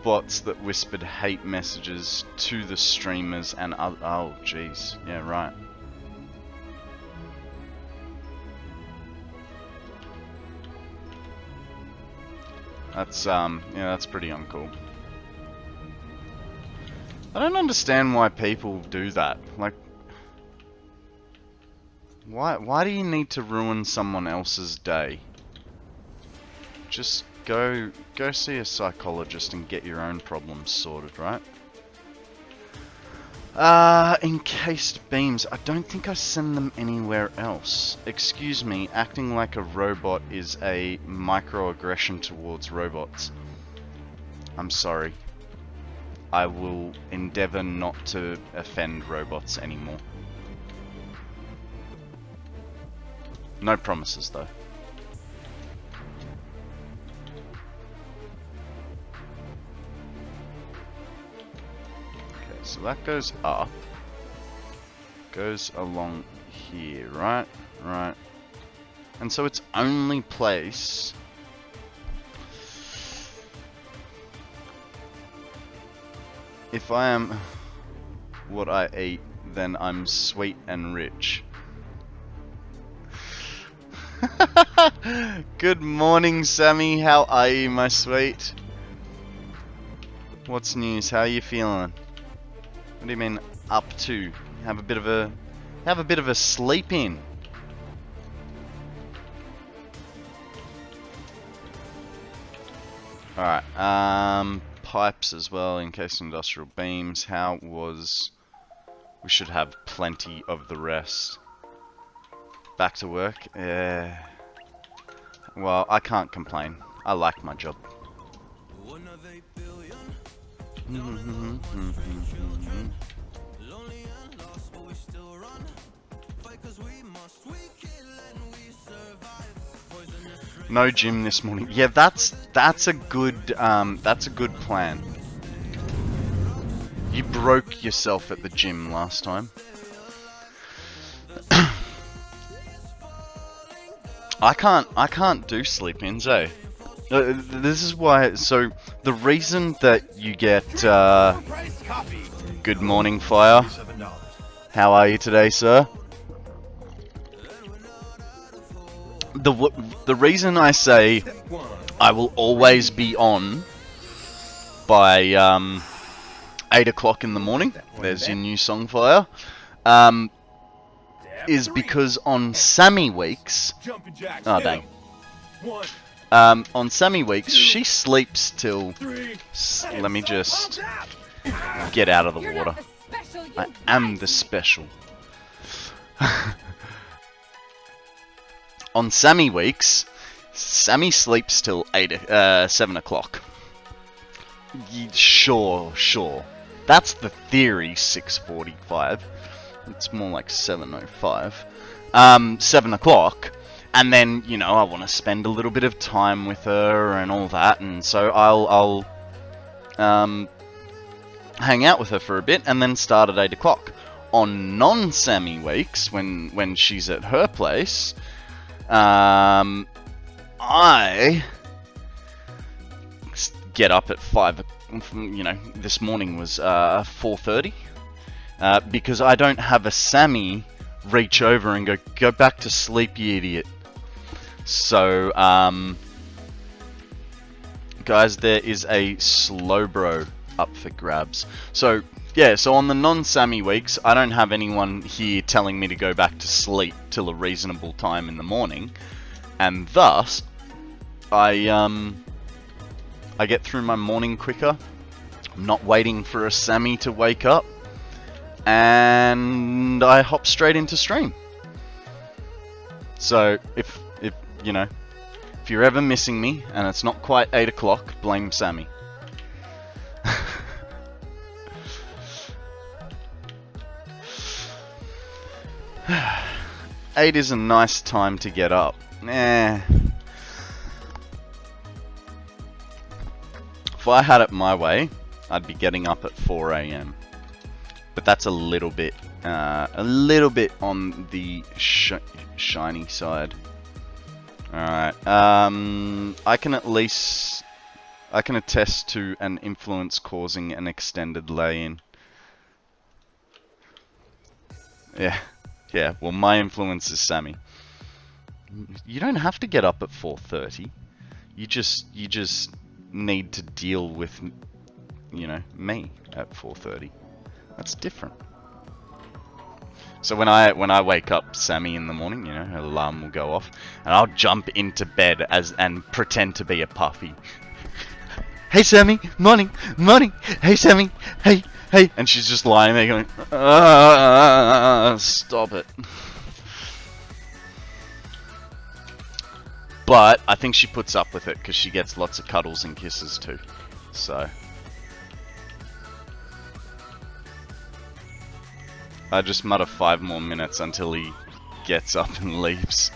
bots that whispered hate messages to the streamers and oh jeez, yeah, right. That's yeah, that's pretty uncool. I don't understand why people do that. Like, why do you need to ruin someone else's day? Just go see a psychologist and get your own problems sorted, right? Encased beams. I don't think I send them anywhere else. Excuse me, acting like a robot is a microaggression towards robots. I'm sorry. I will endeavor not to offend robots anymore. No promises, though. Okay, so that goes up. Goes along here, right? Right. And so its only place... If I am what I eat, then I'm sweet and rich. Good morning, Sammy. How are you, my sweet? What's news? How are you feeling? What do you mean up to? Have a bit of a sleep in. All right. Pipes as well, encased industrial beams. How was... We should have plenty of the rest. Back to work? Well, I can't complain. I like my job. No gym this morning. Yeah, that's a good plan. You broke yourself at the gym last time. I can't do sleep-ins, eh? This is why. So the reason that you get good morning, Fire. How are you today, sir? The reason I say I will always be on by 8 o'clock in the morning, there's your new song, Fire, is because on Sammy weeks, oh dang, on Sammy weeks she sleeps till, let me just get out of the water. I am the special. On Sammy weeks, Sammy sleeps till 7 o'clock. Sure. That's the theory, 6:45. It's more like 7:05. 7 o'clock. And then, you know, I want to spend a little bit of time with her and all that. And so I'll hang out with her for a bit and then start at 8 o'clock. On non-Sammy weeks, when she's at her place... I get up at 5. You know, this morning was 4:30 because I don't have a Sammy reach over and go back to sleep, you idiot. So, guys, there is a slow bro up for grabs. So. Yeah, so on the non-Sammy weeks, I don't have anyone here telling me to go back to sleep till a reasonable time in the morning, and thus, I get through my morning quicker. I'm not waiting for a Sammy to wake up, and I hop straight into stream. So if you know, if you're ever missing me and it's not quite 8 o'clock, blame Sammy. 8 is a nice time to get up. If I had it my way, I'd be getting up at 4 AM. But that's a little bit a little bit on the shiny side. Alright, I can attest to an influence causing an extended lay-in. Yeah, well my influence is Sammy. You don't have to get up at 4:30. You just need to deal with, you know, me at 4:30. That's different. So when I wake up Sammy in the morning, you know, her alarm will go off, and I'll jump into bed and pretend to be a puppy. Hey Sammy, morning, morning. Hey Sammy, hey, and she's just lying there going, stop it. But I think she puts up with it because she gets lots of cuddles and kisses too. So I just mutter 5 more minutes until he gets up and leaves.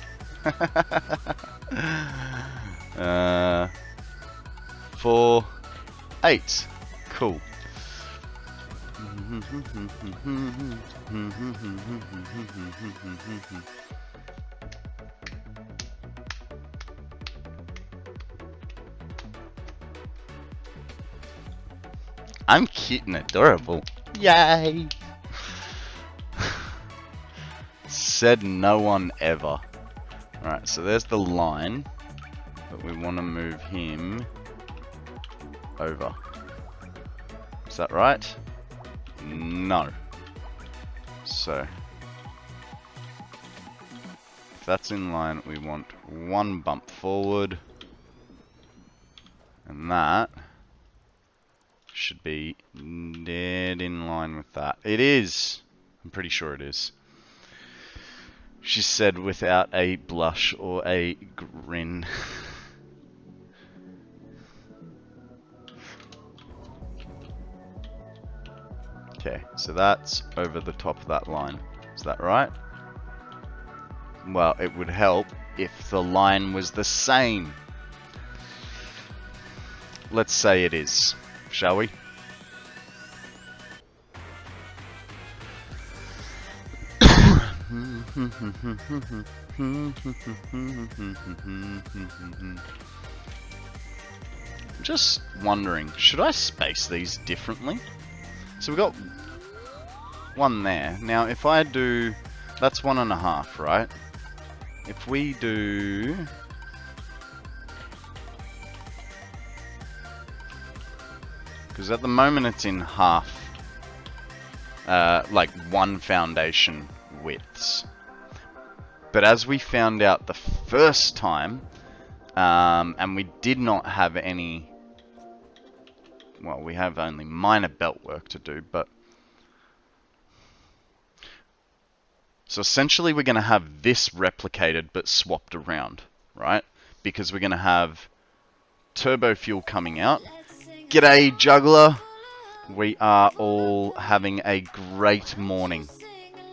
4, 8. Cool. I'm cute and adorable. Yay! Said no one ever. Alright, so there's the line, but we want to move him over. Is that right? No. So, if that's in line, we want 1 bump forward, and that should be dead in line with that. It is! I'm pretty sure it is. She said without a blush or a grin. Okay, so that's over the top of that line. Is that right? Well, it would help if the line was the same. Let's say it is, shall we? Just wondering, should I space these differently? So we've got 1 there. Now if I do, that's 1.5, right? If we do, because at the moment it's in half, like 1 foundation widths. But as we found out the first time, and we did not have any, well, we have only minor belt work to do, but so essentially we're going to have this replicated but swapped around, right? Because we're going to have turbo fuel coming out. G'day, juggler! We are all having a great morning.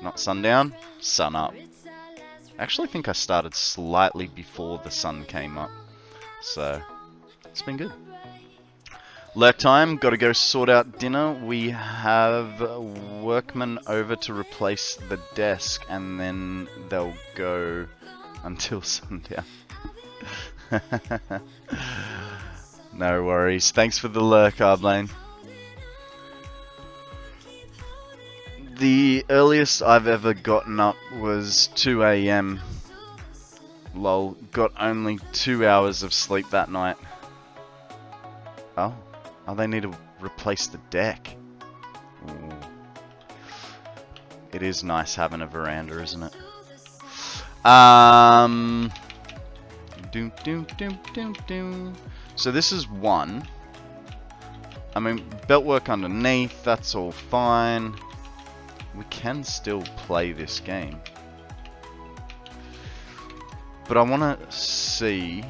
Not sundown, sun up. I actually think I started slightly before the sun came up, so it's been good. Lurk time, gotta go sort out dinner. We have workmen over to replace the desk, and then they'll go until sundown. No worries. Thanks for the lurk, Arblane. The earliest I've ever gotten up was 2 AM. Lol, got only 2 hours of sleep that night. Oh, they need to replace the deck. Ooh. It is nice having a veranda, isn't it? So this is 1. I mean, belt work underneath, that's all fine. We can still play this game. But I want to see,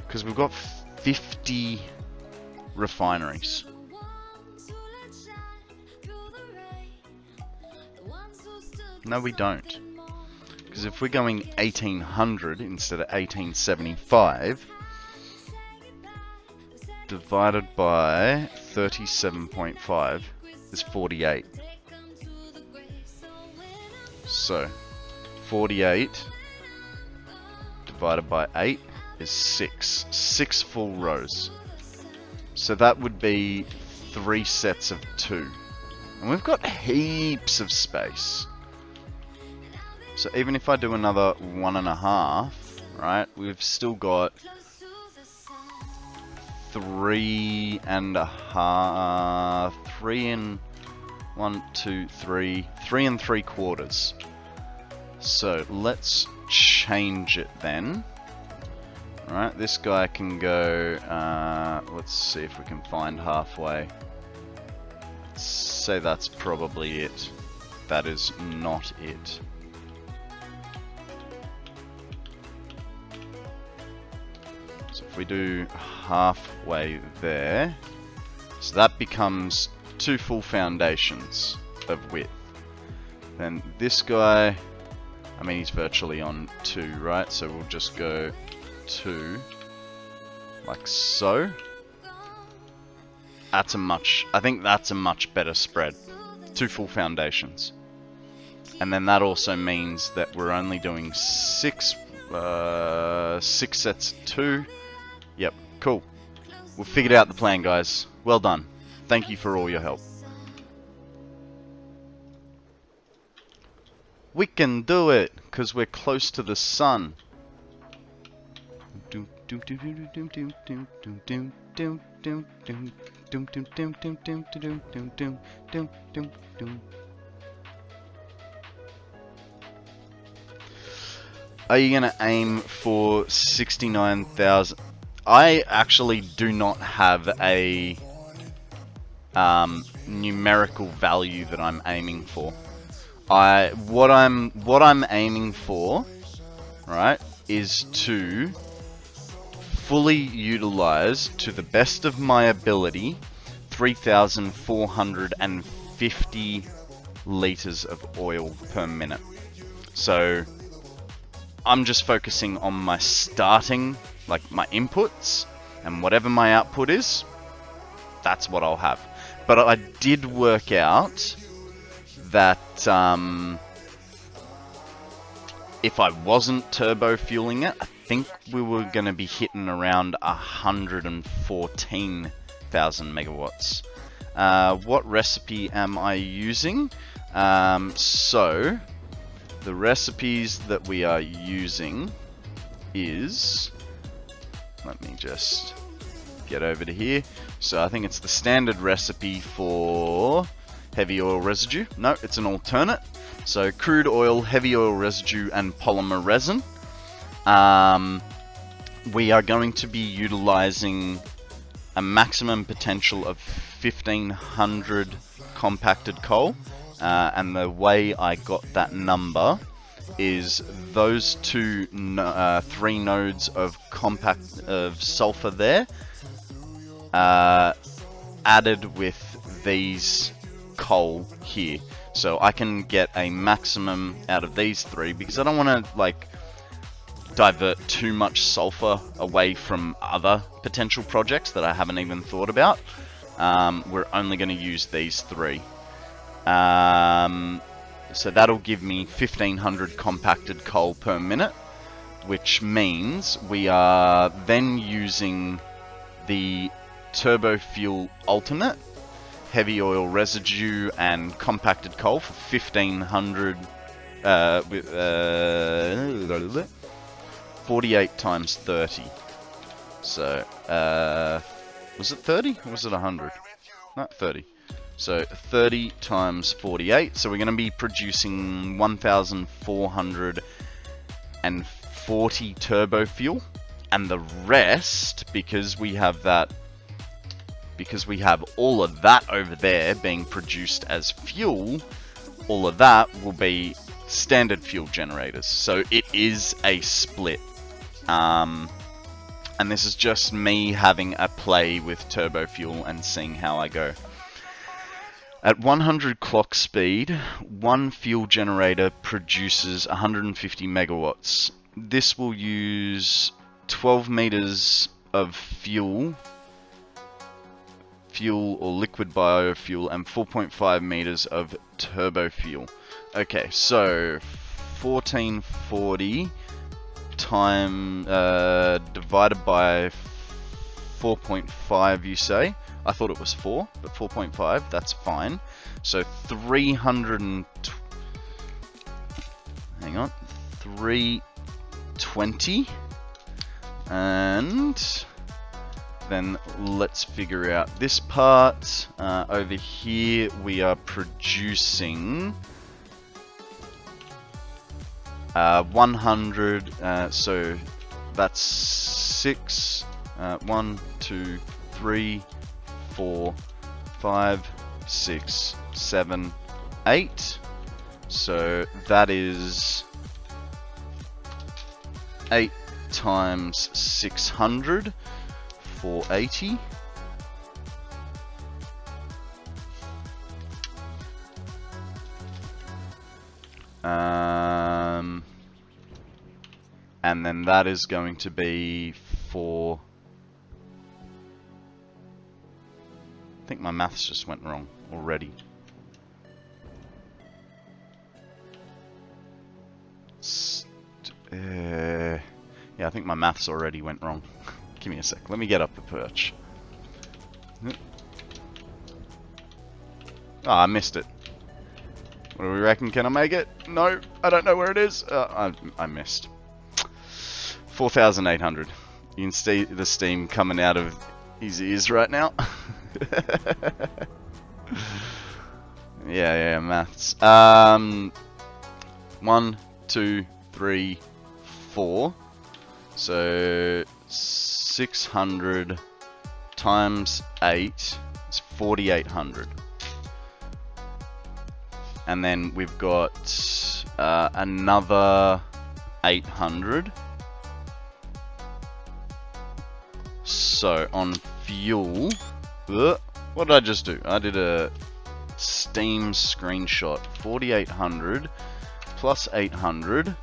because we've got 50 refineries. No, we don't. Because if we're going 1800 instead of 1875, divided by 37.5 is 48. So 48 divided by 8 is 6. 6 full rows. So that would be 3 sets of 2. And we've got heaps of space. So even if I do another 1.5, right, we've still got 3 and 3.75. So let's change it then. Alright, this guy can go, let's see if we can find halfway. Let's say that's probably it. That is not it. So if we do halfway there, so that becomes 2 full foundations of width. Then this guy, I mean he's virtually on 2, right? So we'll just go 2, like so. I think that's a much better spread. 2 full foundations. And then that also means that we're only doing 6 sets of 2. Yep, cool. We've figured out the plan, guys. Well done. Thank you for all your help. We can do it, because we're close to the sun. Are you going to aim for 69,000? I actually do not have a numerical value that I'm aiming for. What I'm aiming for, right, is to fully utilize to the best of my ability 3,450 liters of oil per minute. So I'm just focusing on my starting, like my inputs, and whatever my output is, that's what I'll have. But I did work out that if I wasn't turbo fueling it, I think we were going to be hitting around 114,000 megawatts. What recipe am I using? So the recipes that we are using is, let me just get over to here. So I think it's the standard recipe for heavy oil residue. No, it's an alternate. So crude oil, heavy oil residue, and polymer resin. We are going to be utilizing a maximum potential of 1500 compacted coal. And the way I got that number is those 3 nodes of sulfur there, added with these coal here. So I can get a maximum out of these 3 because I don't want to like divert too much sulfur away from other potential projects that I haven't even thought about. We're only going to use these 3. So that'll give me 1500 compacted coal per minute, which means we are then using the turbo fuel alternate, heavy oil residue, and compacted coal for 1500, 48 times 30. So, was it 30 or was it 100? No, 30. So 30 times 48, so we're going to be producing 1,440 turbo fuel, and the rest, because we have all of that over there being produced as fuel, all of that will be standard fuel generators. So it is a split, and this is just me having a play with turbo fuel and seeing how I go. At 100 clock speed, one fuel generator produces 150 megawatts. This will use 12 meters of fuel or liquid biofuel, and 4.5 meters of turbo fuel. Okay, so 1440 divided by 4.5, you say? I thought it was 4, but 4.5, that's fine. So 320, and then let's figure out this part. Over here we are producing 100, so that's 6, 1, 2, 3, 4, 5, 6, 7, 8. So that is 8 times 600, 480. And then that is going to be for... I think my maths just went wrong already. Yeah, I think my maths already went wrong. Give me a sec. Let me get up the perch. Oh, I missed it. What do we reckon? Can I make it? No, I don't know where it is. I missed. 4,800. You can see the steam coming out of his ears right now. Yeah, maths. 1, 2, 3, 4. So 600 times 8 is 4,800. And then we've got another 800. So on fuel, what did I just do? I did a Steam screenshot. 4,800 plus 800,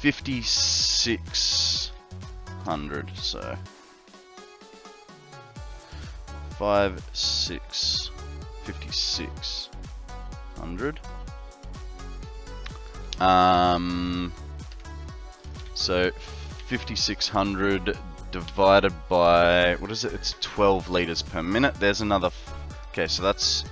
5,600. So 5, 6, 5,600. So 5,600 divided by, what is it? It's 12 liters per minute. There's another. Okay, so that's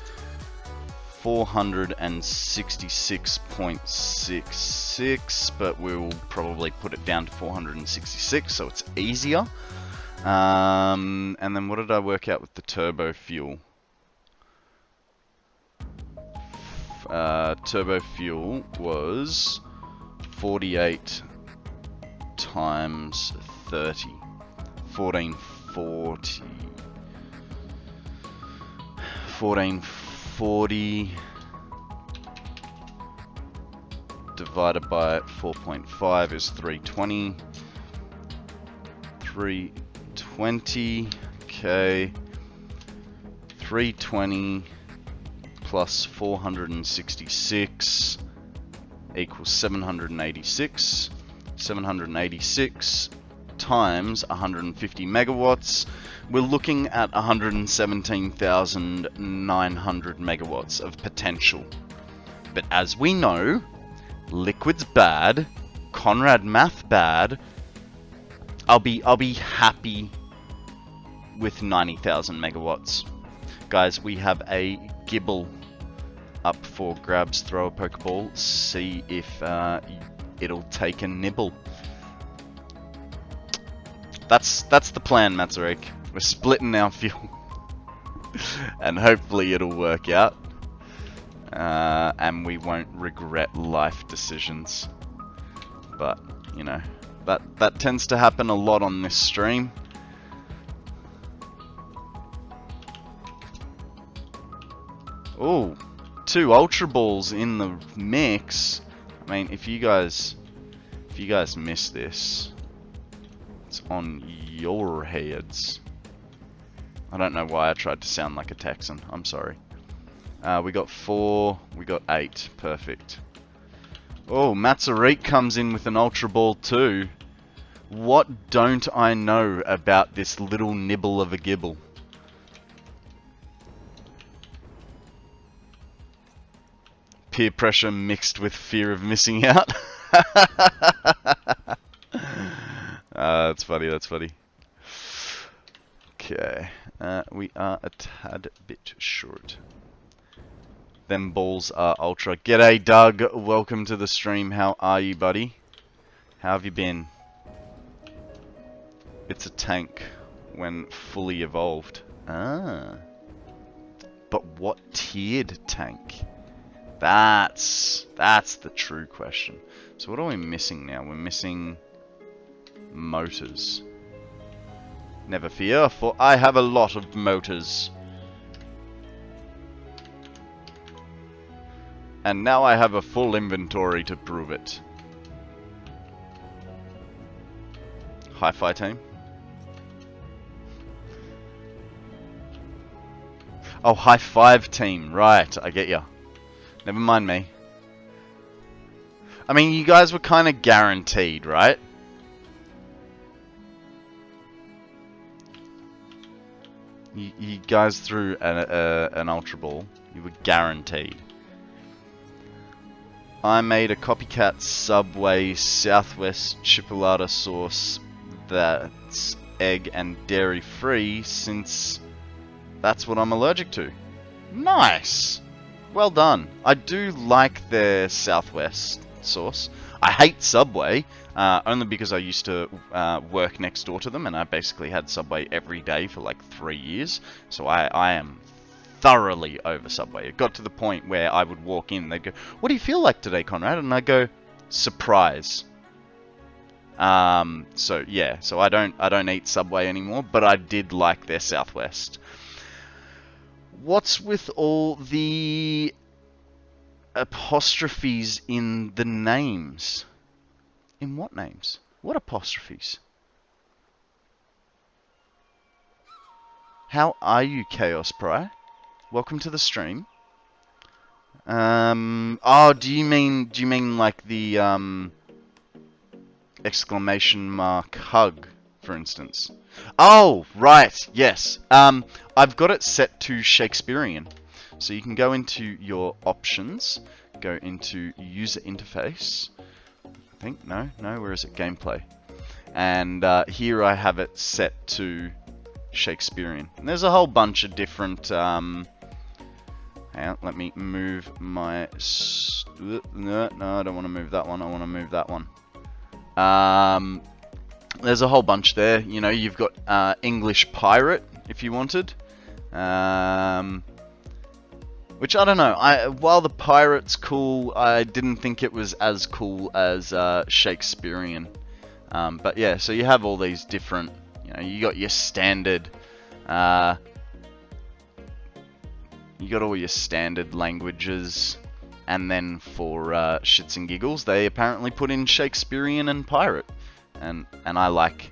466.66, but we'll probably put it down to 466, so it's easier. And then what did I work out with the turbo fuel? Turbo fuel was 48 times 30. 1440. 1440 divided by 4.5 is 320. 320, okay. 320 plus 466 equals 786. 786 times 150 megawatts. We're looking at 117,900 megawatts of potential. But as we know, liquid's bad, Konrad math bad. I'll be happy with 90,000 megawatts. Guys, we have a gibble up for grabs. Throw a Pokeball, see if it'll take a nibble. That's the plan, Mazarek. We're splitting our fuel. And hopefully it'll work out. And we won't regret life decisions. But, you know, that tends to happen a lot on this stream. Oh, 2 Ultra Balls in the mix. I mean, if you guys miss this, it's on your heads. I don't know why I tried to sound like a Texan. I'm sorry. We got 4, we got 8. Perfect. Oh, Mazarek comes in with an Ultra Ball too. What don't I know about this little nibble of a gibble? peer pressure mixed with fear of missing out. That's funny, that's funny. Okay, we are a tad bit short. Them balls are ultra. G'day, Doug. Welcome to the stream. How are you, buddy? How have you been? It's a tank when fully evolved. Ah. But what tiered tank? That's the true question. So what are we missing now? We're missing motors. Never fear, for I have a lot of motors. And now I have a full inventory to prove it. Hi-Fi team. Oh, high five team. Right, I get ya. Never mind me. I mean, you guys were kind of guaranteed, right? You guys threw an Ultra Ball. You were guaranteed. I made a copycat Subway Southwest chipolata sauce that's egg and dairy free, since that's what I'm allergic to. Nice! Well done. I do like their Southwest sauce. I hate Subway, only because I used to work next door to them, and I basically had Subway every day for like 3 years. So I am thoroughly over Subway. It got to the point where I would walk in, they'd go, "What do you feel like today, Konrad?" And I go, "Surprise." So yeah, so I don't eat Subway anymore, but I did like their Southwest. What's with all the apostrophes in the names? In what names? What apostrophes? How are you, Chaos Pry? Welcome to the stream. Oh, do you mean like the exclamation mark hug, for instance? Oh, right, yes. I've got it set to Shakespearean. So you can go into your options, go into user interface. I think, no, where is it? Gameplay. And here I have it set to Shakespearean. And there's a whole bunch of different, hang on, let me move my, no, I don't want to move that one, I want to move that one. There's a whole bunch there, you know, you've got English Pirate, if you wanted. Which, I don't know, while the pirate's cool, I didn't think it was as cool as Shakespearean. But yeah, so you have all these different, you know, you got your standard, you got all your standard languages, and then for shits and giggles, they apparently put in Shakespearean and pirate, and I like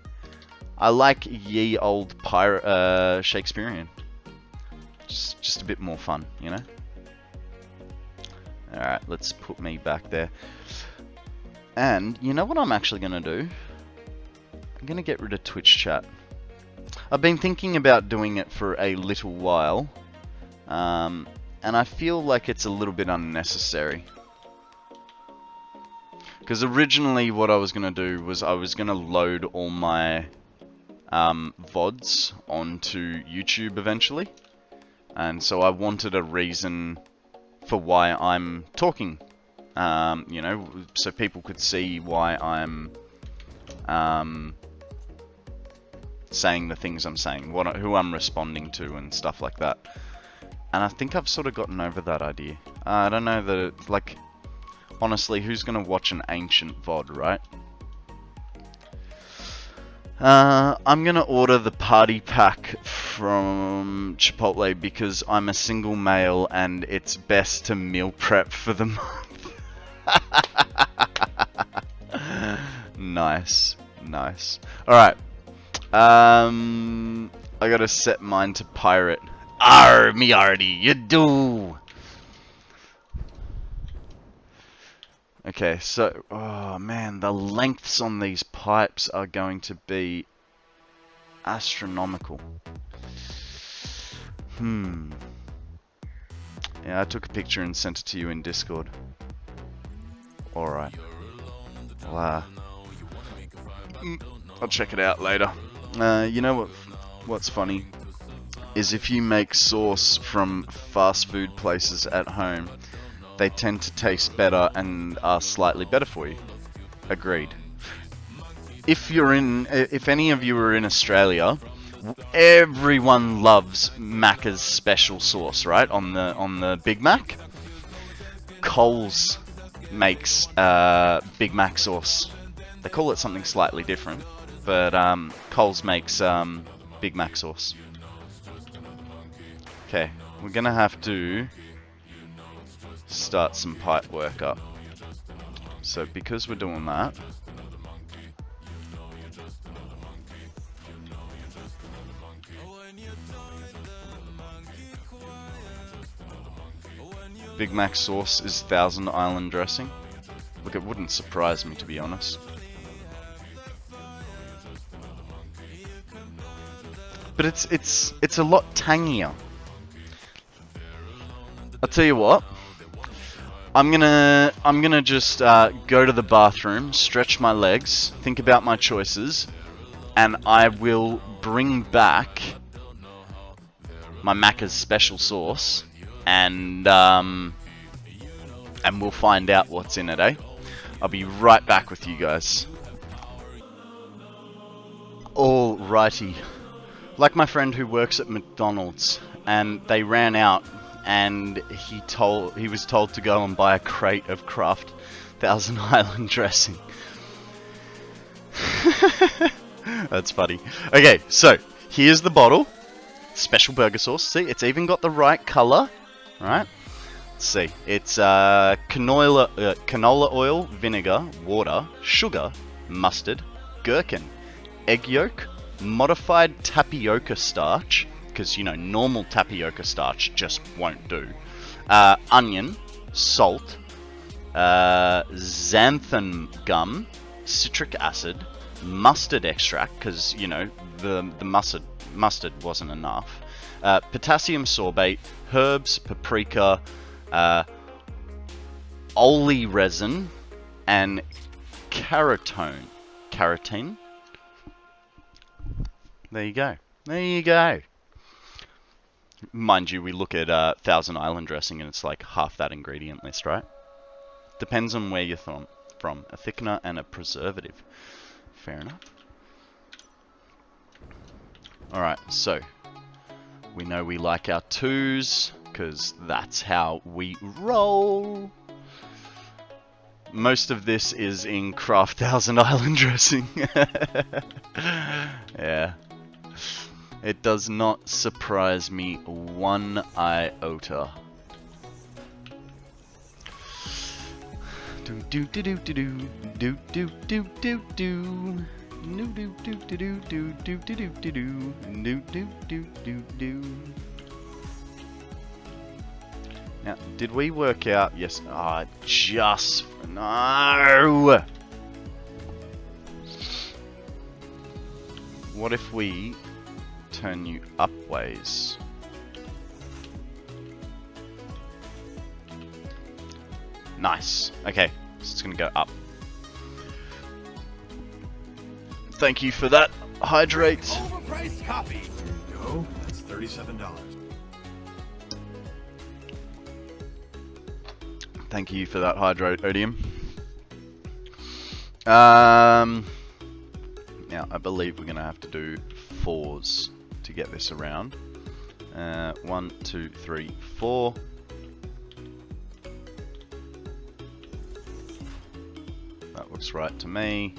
ye old pirate Shakespearean. Just a bit more fun, you know. All right, let's put me back there. And you know what I'm actually gonna do? I'm gonna get rid of Twitch chat. I've been thinking about doing it for a little while. And I feel like it's a little bit unnecessary. Because originally what I was going to do was I was going to load all my VODs onto YouTube eventually. And so I wanted a reason for why I'm talking. You know, so people could see why I'm saying the things I'm saying, who I'm responding to and stuff like that. And I think I've sort of gotten over that idea. I don't know that, like, honestly, who's going to watch an ancient VOD, right? I'm going to order the party pack from Chipotle because I'm a single male and it's best to meal prep for the month. Nice. Alright. I gotta set mine to pirate. Arr, me already, you do! Okay, so, oh man, the lengths on these pipes are going to be astronomical. Yeah, I took a picture and sent it to you in Discord. Alright. Wow. I'll check it out later. You know what's funny? Is if you make sauce from fast food places at home, they tend to taste better and are slightly better for you. Agreed. If any of you are in Australia, everyone loves Macca's special sauce, right? On the Big Mac. Coles makes Big Mac sauce. They call it something slightly different, but Coles makes Big Mac sauce. Okay, we're gonna have to start some pipe work up. So because we're doing that, Big Mac sauce is Thousand Island dressing. Look, it wouldn't surprise me, to be honest. But it's a lot tangier. I'll tell you what. I'm gonna just go to the bathroom, stretch my legs, think about my choices, and I will bring back my Macca's special sauce, and we'll find out what's in it, eh? I'll be right back with you guys. Alrighty. Like my friend who works at McDonald's, and they ran out, and he was told to go and buy a crate of Kraft Thousand Island dressing. That's funny. Okay, so here's the bottle. Special burger sauce. See, it's even got the right color. Right? Let's see. It's canola oil, vinegar, water, sugar, mustard, gherkin, egg yolk, modified tapioca starch, because, you know, normal tapioca starch just won't do, onion, salt, xanthan gum, citric acid, mustard extract, because, you know, the mustard wasn't enough, potassium sorbate, herbs, paprika, ole resin, and keratin. There you go. There you go. Mind you, we look at Thousand Island dressing and it's like half that ingredient list, right? Depends on where you're from. A thickener and a preservative. Fair enough. Alright, so we know we like our twos, because that's how we roll. Most of this is in Kraft Thousand Island dressing. Yeah. It does not surprise me one iota. Do do do do do do do do do do. No do do do do do do do do do do do do do do. Now, did we work out? Yes. Ah, just no. What if we turn you upways? Nice. Okay, so it's gonna go up. Thank you for that. Hydrate. Overpriced copy. There you go. That's $37. Thank you for that hydrate, Odium. Now I believe we're gonna have to do 4s to get this around. 1, 2, 3, 4. That looks right to me.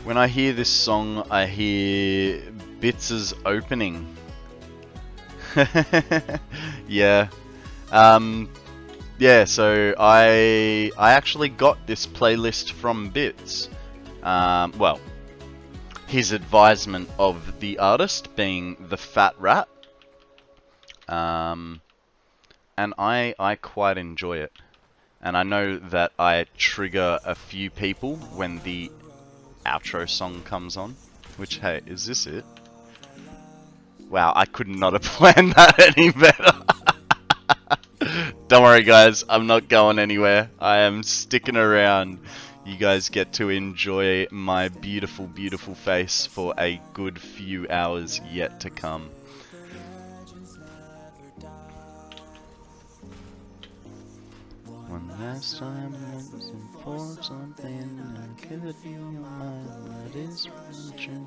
When I hear this song, I hear Bitz's opening. Yeah. Yeah, so I actually got this playlist from Bitz. Well, his advisement of the artist being the FatRat. And I quite enjoy it. And I know that I trigger a few people when the outro song comes on. Which, hey, is this it? Wow, I could not have planned that any better. Don't worry guys, I'm not going anywhere. I am sticking around. You guys get to enjoy my beautiful, beautiful face for a good few hours yet to come. One last time I'm looking for something, I'll give it to you, my word is religion.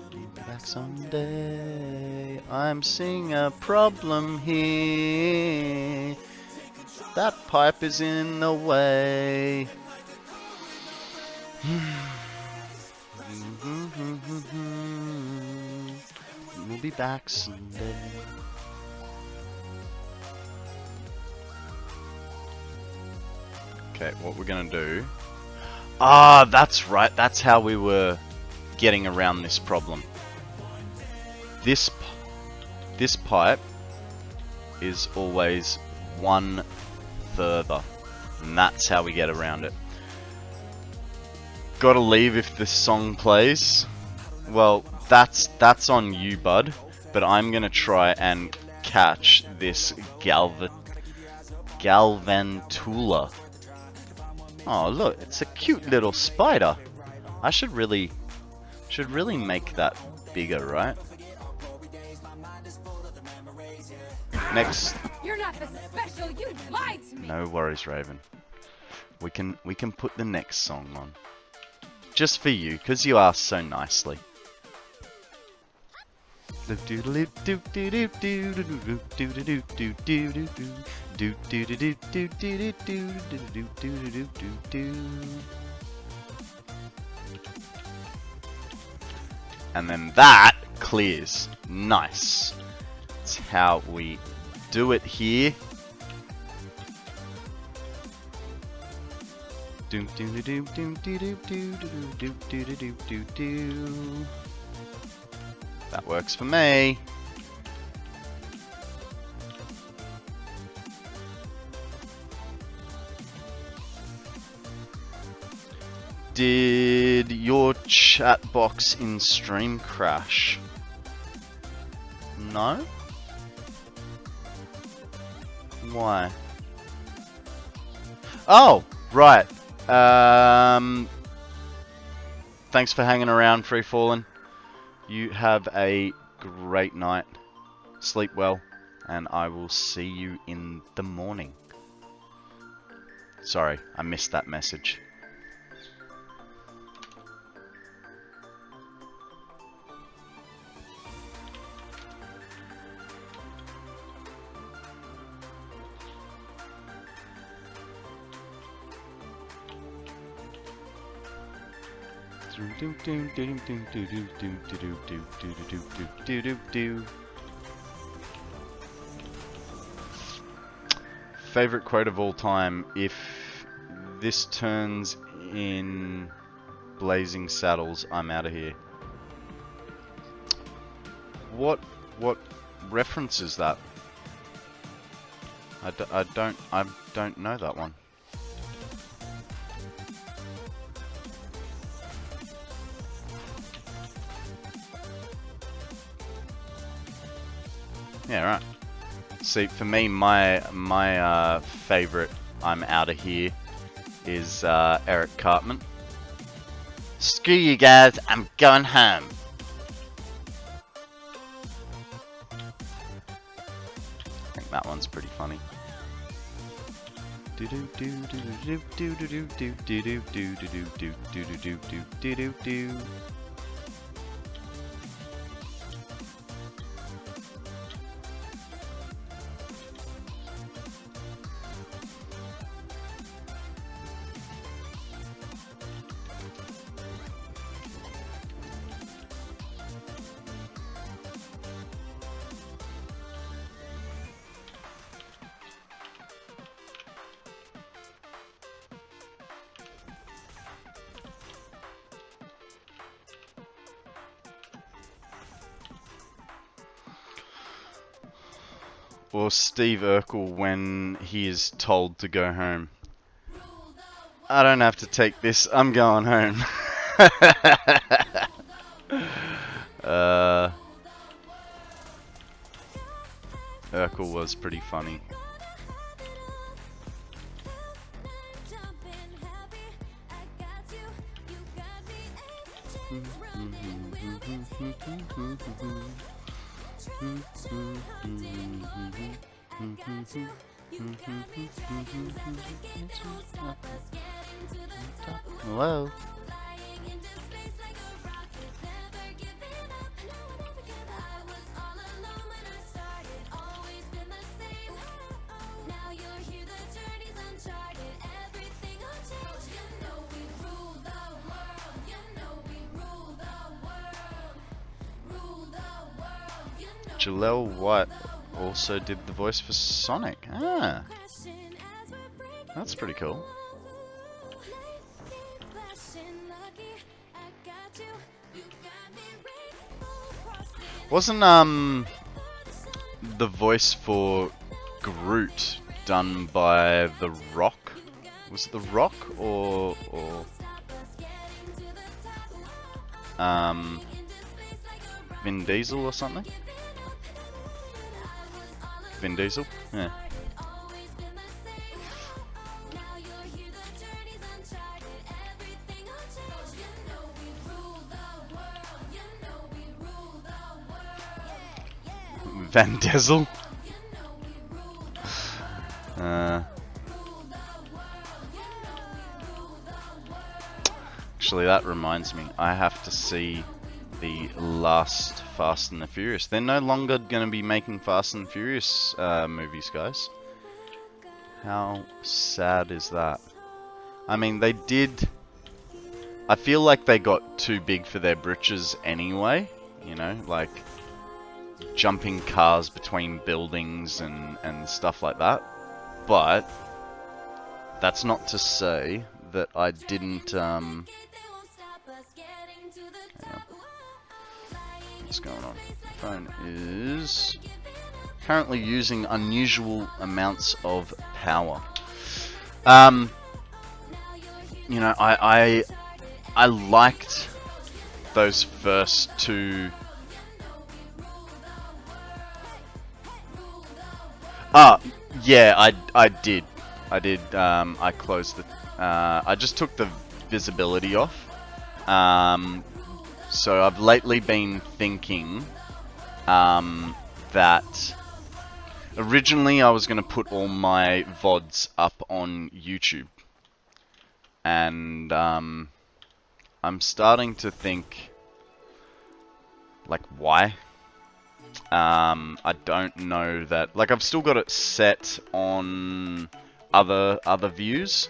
Be back someday. I'm seeing a problem here. That pipe is in the way. We'll be back someday. Okay, what we're gonna do... Ah, that's right. That's how we were getting around this problem. This pipe is always one further, and that's how we get around it. Gotta leave if this song plays. Well, that's on you, bud. But I'm gonna try and catch this Galvantula. Oh look, it's a cute little spider. I should really make that bigger, right? Next. You're not the special. You lied to me. No worries, Raven. We can put the next song on. Just for you, because you asked so nicely. And then that clears. Nice. That's how we do it here. That works for me. Did your chat box in stream crash? No? Why? Oh, right. Thanks for hanging around, Free Fallen. You have a great night. Sleep well, and I will see you in the morning. Sorry, I missed that message. Favorite quote of all time: if this turns in blazing saddles, I'm out of here. What reference is that? I don't know that one. Yeah, right. See, for me, my favorite "I'm out of here" is Eric Cartman. Screw you guys, I'm going home. I think that one's pretty funny. Or Steve Urkel when he is told to go home. I don't have to take this, I'm going home. Urkel was pretty funny. Hello. Jaleel White also did the voice for Sonic. Ah, that's pretty cool. Wasn't the voice for Groot done by The Rock? Was it The Rock or Vin Diesel or something? Vin Diesel? Yeah. Van Diesel? Actually, that reminds me. I have to see the last Fast and the Furious. They're no longer going to be making Fast and Furious movies, guys. How sad is that? I mean, they did... I feel like they got too big for their britches anyway. You know, like jumping cars between buildings and stuff like that. But that's not to say that I didn't... What's going on? The phone is currently using unusual amounts of power. You know, I liked those first two. Yeah, I did. I closed the. I just took the visibility off. So I've lately been thinking that originally I was going to put all my VODs up on YouTube. And I'm starting to think, like, why? I don't know that... Like, I've still got it set on other views.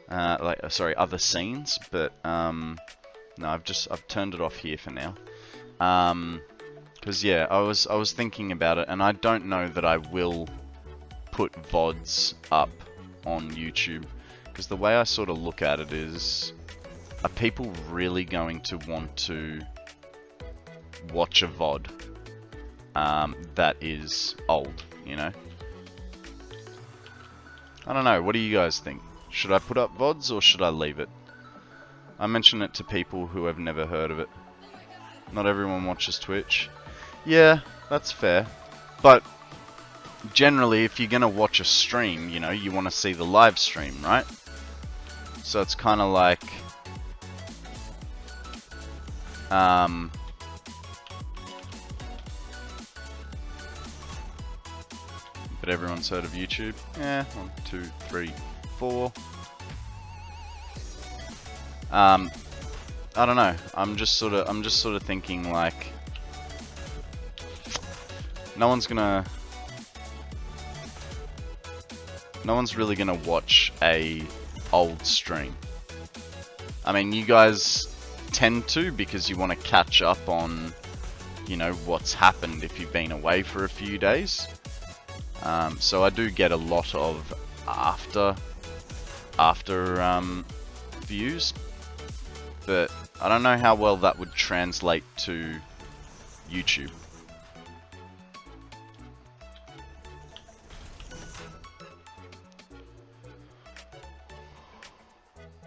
Other scenes, but... No, I've turned it off here for now. Because yeah, I was thinking about it, and I don't know that I will put VODs up on YouTube. Because the way I sort of look at it is, are people really going to want to watch a VOD that is old, you know? I don't know, what do you guys think? Should I put up VODs or should I leave it? I mention it to people who have never heard of it. Not everyone watches Twitch. Yeah, that's fair. But generally, if you're going to watch a stream, you know, you want to see the live stream, right? So it's kind of like... but everyone's heard of YouTube. Yeah, 1, 2, 3, 4. I don't know. I'm just sort of thinking like, no one's really gonna watch a old stream. I mean, you guys tend to because you want to catch up on, you know, what's happened if you've been away for a few days. So I do get a lot of after views. But I don't know how well that would translate to YouTube.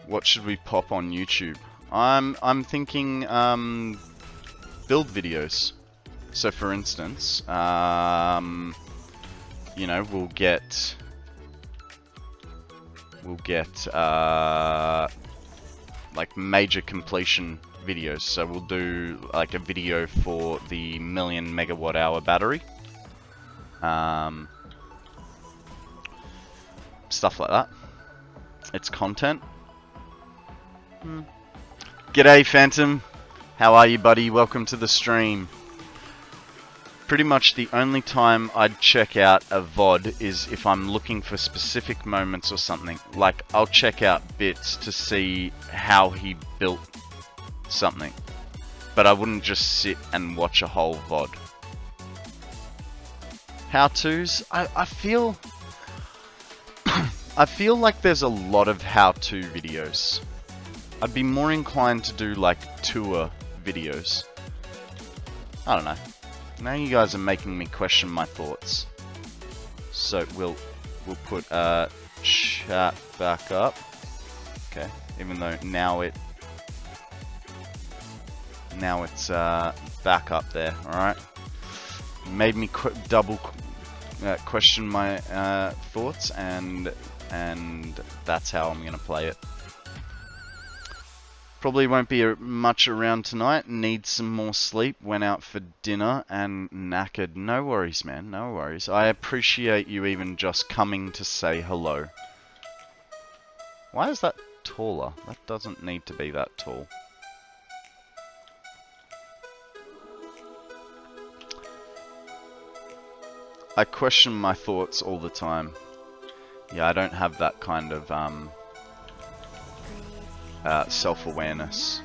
What should we pop on YouTube? I'm thinking build videos. So for instance, you know, we'll get like major completion videos. So we'll do like a video for the 1,000,000 megawatt hour battery, stuff like that. It's content. G'day Phantom, how are you, buddy? Welcome to the stream. Pretty much the only time I'd check out a VOD is if I'm looking for specific moments or something. Like, I'll check out Bitz to see how he built something. But I wouldn't just sit and watch a whole VOD. How-tos? I feel... I feel like there's a lot of how-to videos. I'd be more inclined to do, like, tour videos. I don't know. Now you guys are making me question my thoughts. So we'll put Chap back up. Okay, even though now it's back up there. All right, made me double question my thoughts, and that's how I'm gonna play it. Probably won't be much around tonight. Need some more sleep. Went out for dinner and knackered. No worries, man. No worries. I appreciate you even just coming to say hello. Why is that taller? That doesn't need to be that tall. I question my thoughts all the time. Yeah, I don't have that kind of self-awareness.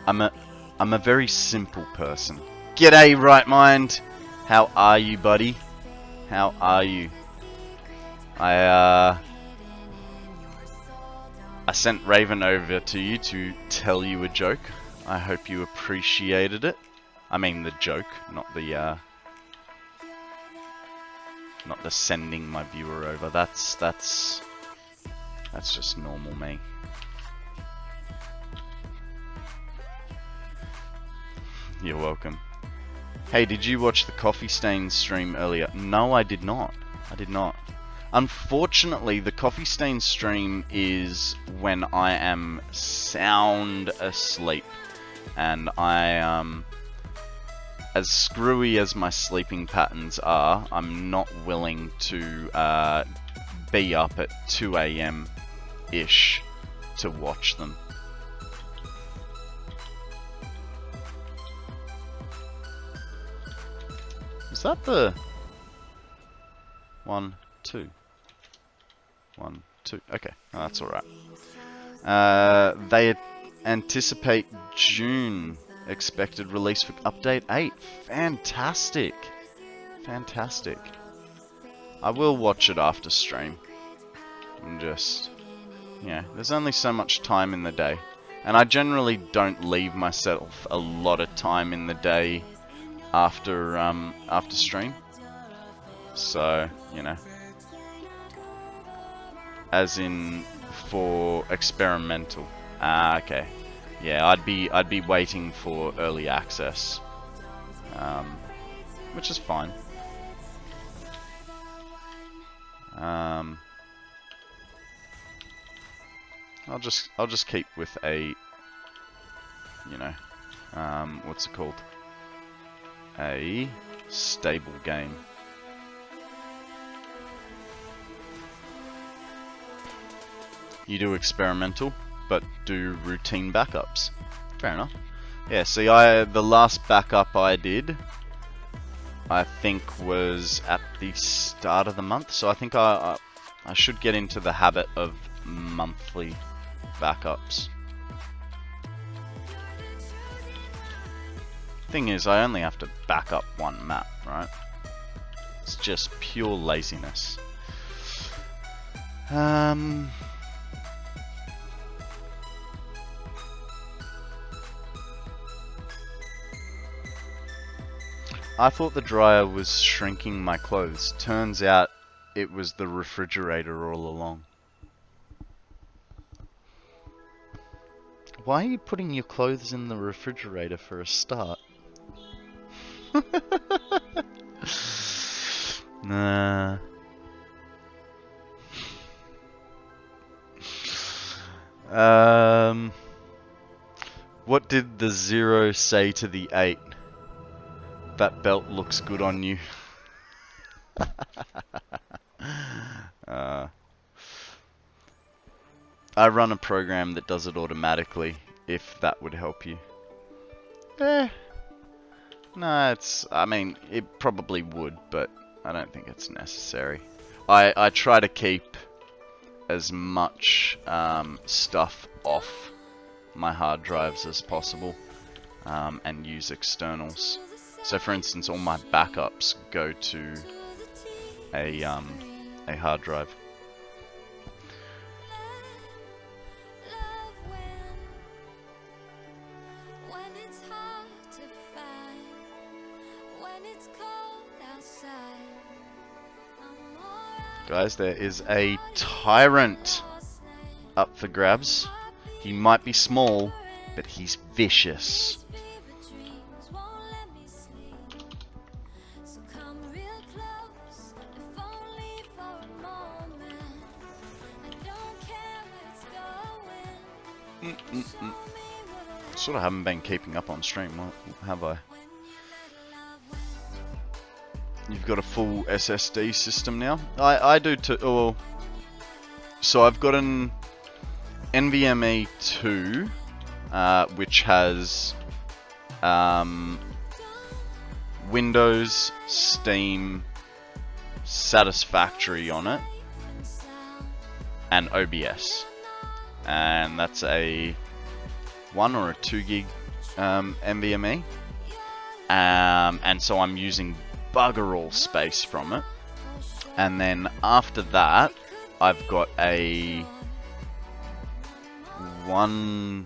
I'm a very simple person. G'day, Right Mind. How are you, buddy? How are you? I sent Raven over to you to tell you a joke. I hope you appreciated it. I mean the joke, not the sending my viewer over. That's just normal me. You're welcome. Hey, did you watch the Coffee Stain stream earlier? No, I did not. I did not. Unfortunately, the Coffee Stain stream is when I am sound asleep. And as screwy as my sleeping patterns are, I'm not willing to be up at 2 AM-ish to watch them. Is that the 1, 2? 1, 2. Okay, oh, that's alright. They anticipate June expected release for update 8. Fantastic. Fantastic. I will watch it after stream. And just, yeah, there's only so much time in the day. And I generally don't leave myself a lot of time in the day after stream. So, you know, as in for experimental. Ah, okay. Yeah, I'd be waiting for early access, which is fine. I'll just keep with a, you know, what's it called? A stable game. You do experimental, but do routine backups. Fair enough. Yeah, see, the last backup I did, I think, was at the start of the month. So I think I should get into the habit of monthly backups. Thing is, I only have to back up one map, right? It's just pure laziness. I thought the dryer was shrinking my clothes. Turns out it was the refrigerator all along. Why are you putting your clothes in the refrigerator for a start? Nah. What did the 0 say to the 8? That belt looks good on you. I run a program that does it automatically, if that would help you. No, I mean, it probably would, but I don't think it's necessary. I try to keep as much stuff off my hard drives as possible, and use externals. So for instance, all my backups go to a hard drive. Guys, there is a tyrant up for grabs. He might be small, but he's vicious. Sort of haven't been keeping up on stream, have I? You've got a full SSD system now? I do too. Oh, so I've got an NVMe 2, which has Windows, Steam, Satisfactory on it, and OBS. And that's a 1 or a 2 gig NVMe. And so I'm using bugger all space from it. And then after that, I've got a I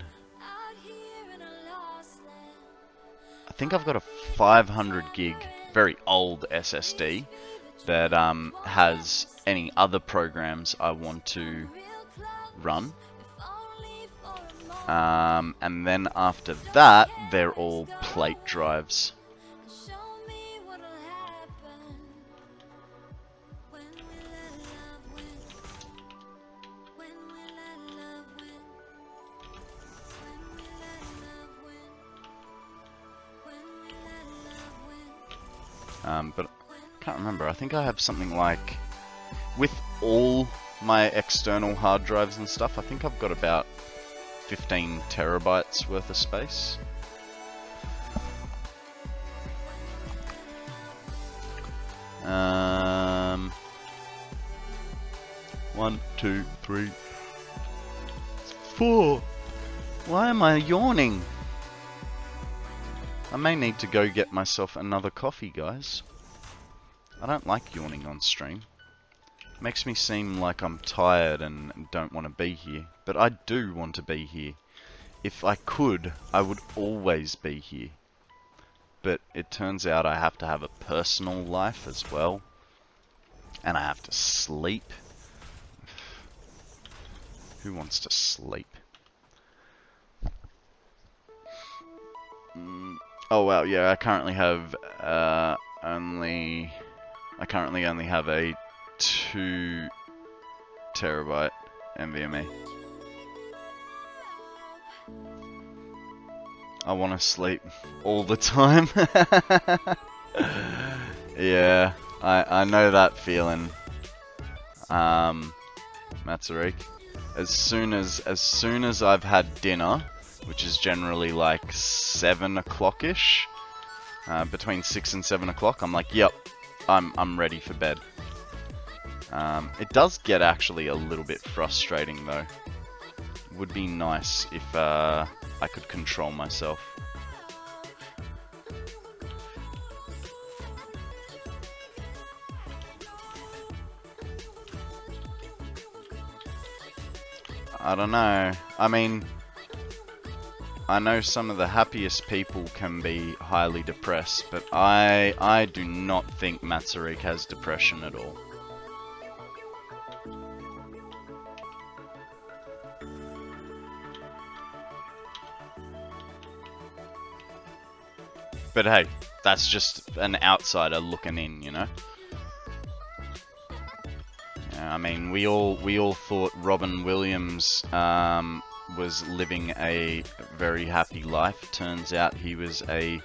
think I've got a 500 gig, very old SSD that has any other programs I want to run. And then after that, they're all plate drives. But I can't remember. I think I have something like, with all my external hard drives and stuff, I think I've got about 15 terabytes worth of space. One, two, three, 4. Why am I yawning? I may need to go get myself another coffee, guys. I don't like yawning on stream. It makes me seem like I'm tired and don't want to be here. But I do want to be here. If I could, I would always be here. But it turns out I have to have a personal life as well. And I have to sleep. Who wants to sleep? Oh wow, yeah, I currently only have a 2 terabyte NVMe. I want to sleep all the time. Yeah, I know that feeling. Matsurik. As soon as I've had dinner, which is generally like 7 o'clock-ish, between 6 and 7 o'clock, I'm like, yep, I'm ready for bed. It does get actually a little bit frustrating though. Would be nice if I could control myself. I don't know. I mean, I know some of the happiest people can be highly depressed, but I do not think Matsurik has depression at all. But hey, that's just an outsider looking in, you know? Yeah, I mean, we all thought Robin Williams was living a very happy life. Turns out he was a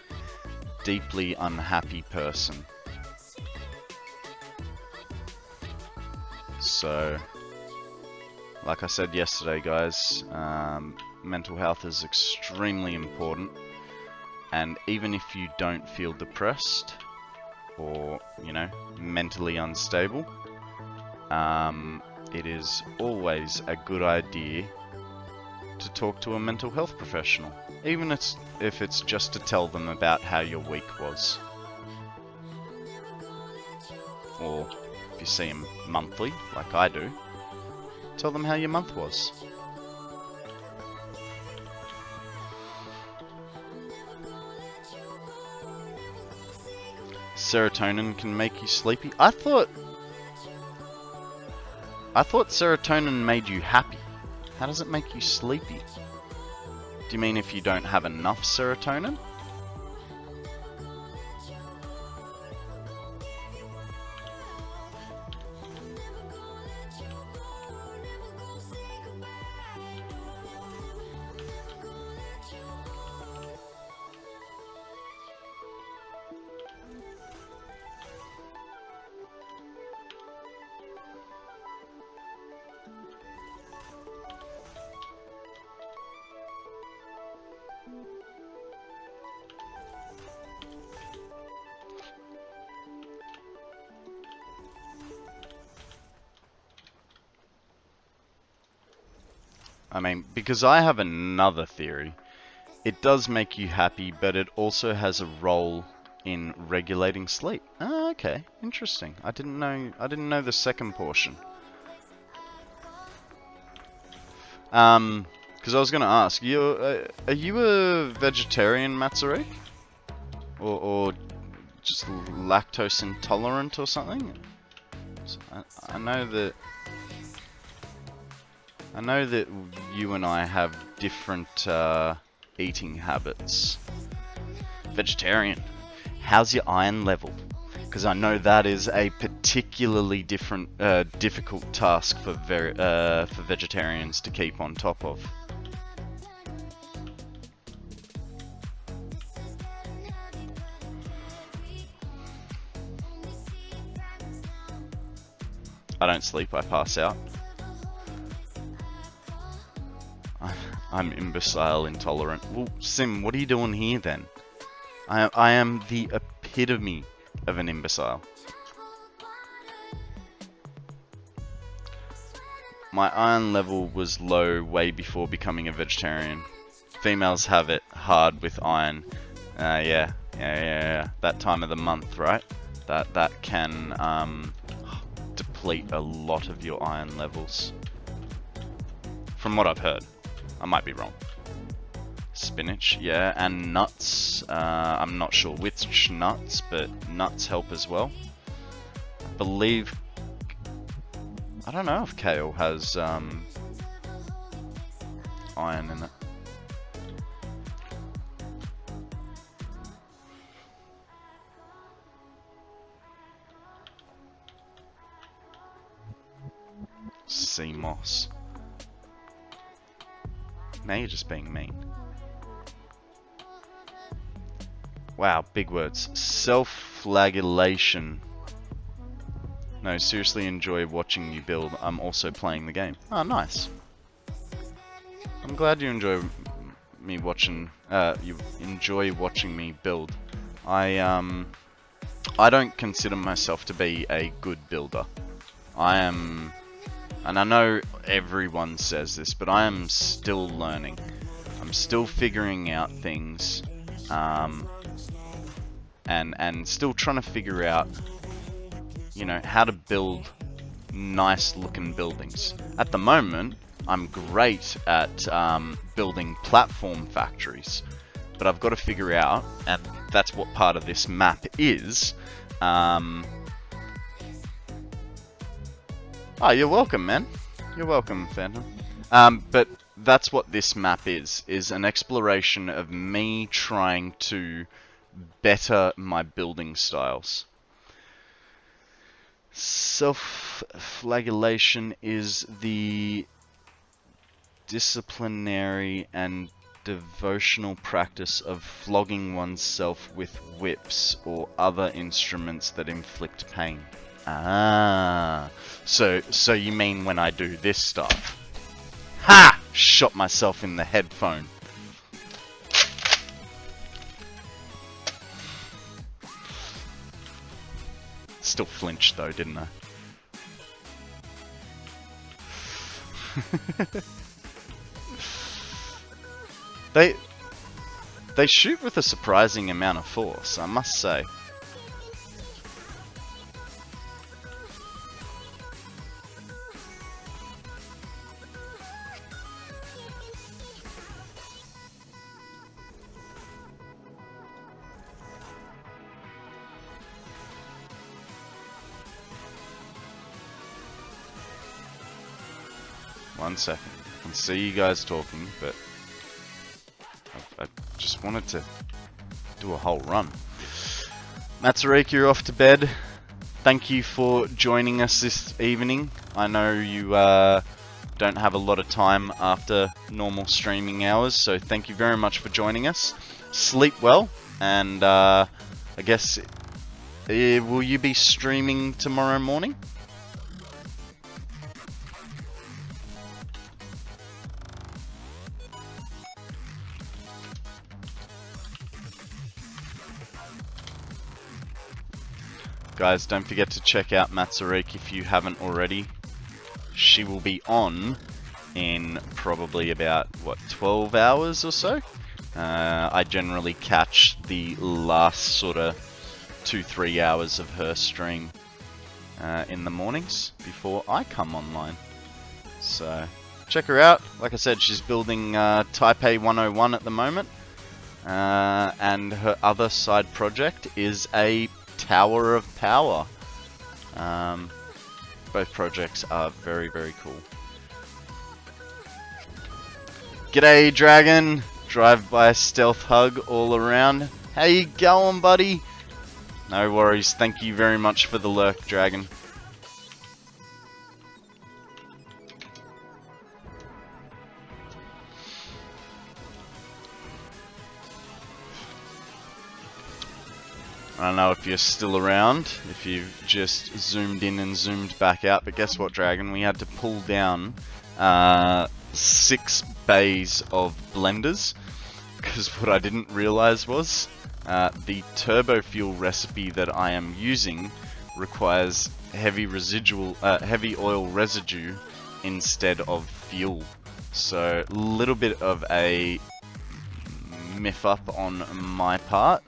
deeply unhappy person. So, like I said yesterday, guys, mental health is extremely important. And even if you don't feel depressed or, you know, mentally unstable, it is always a good idea to talk to a mental health professional, even if it's just to tell them about how your week was. Or if you see them monthly, like I do, tell them how your month was. Serotonin can make you sleepy. I thought serotonin made you happy. How does it make you sleepy? Do you mean if you don't have enough serotonin? I mean, because I have another theory. It does make you happy, but it also has a role in regulating sleep. Ah, okay, interesting. I didn't know the second portion. Because I was gonna ask you, are you a vegetarian, Matsuri? Or just lactose intolerant or something? I know that you and I have different eating habits. Vegetarian. How's your iron level? Because I know that is a particularly difficult task for vegetarians to keep on top of. I don't sleep, I pass out. I'm imbecile intolerant. Well, Sim, what are you doing here then? I am the epitome of an imbecile. My iron level was low way before becoming a vegetarian. Females have it hard with iron. Yeah. That time of the month, right? That can deplete a lot of your iron levels. From what I've heard. I might be wrong. Spinach, yeah, and nuts. I'm not sure which nuts, but nuts help as well. I believe... I don't know if kale has iron in it. Sea moss. Now you're just being mean. Wow, big words. Self-flagellation. No, seriously enjoy watching you build. I'm also playing the game. Oh, nice. I'm glad you enjoy me watching. You enjoy watching me build. I don't consider myself to be a good builder. I am. And I know everyone says this, but I am still learning. I'm still figuring out things, and still trying to figure out, you know, how to build nice looking buildings. At the moment, I'm great at building platform factories, but I've got to figure out, and that's what part of this map is. Oh, you're welcome, man. You're welcome, Phantom. But that's what this map is an exploration of me trying to better my building styles. Self-flagellation is the disciplinary and devotional practice of flogging oneself with whips or other instruments that inflict pain. Ah, so you mean when I do this stuff? Ha! Shot myself in the headphone. Still flinched though, didn't I? They shoot with a surprising amount of force, I must say. One second. I can see you guys talking, but I just wanted to do a whole run. Matsurik, you're off to bed. Thank you for joining us this evening. I know you don't have a lot of time after normal streaming hours, so thank you very much for joining us. Sleep well, and I guess, will you be streaming tomorrow morning? Guys, don't forget to check out Matsurik if you haven't already. She will be on in probably about, what, 12 hours or so? I generally catch the last sort of 2-3 hours of her stream in the mornings before I come online. So, check her out. Like I said, she's building Taipei 101 at the moment. And her other side project is a Tower of Power. Both projects are very, very cool. G'day, Dragon. Drive-by stealth hug all around. How you going, buddy? No worries. Thank you very much for the lurk, Dragon. I don't know if you're still around, if you've just zoomed in and zoomed back out, but guess what, Dragon? We had to pull down 6 bays of blenders, because what I didn't realize was the turbo fuel recipe that I am using requires heavy oil residue instead of fuel. So, a little bit of a miff up on my part.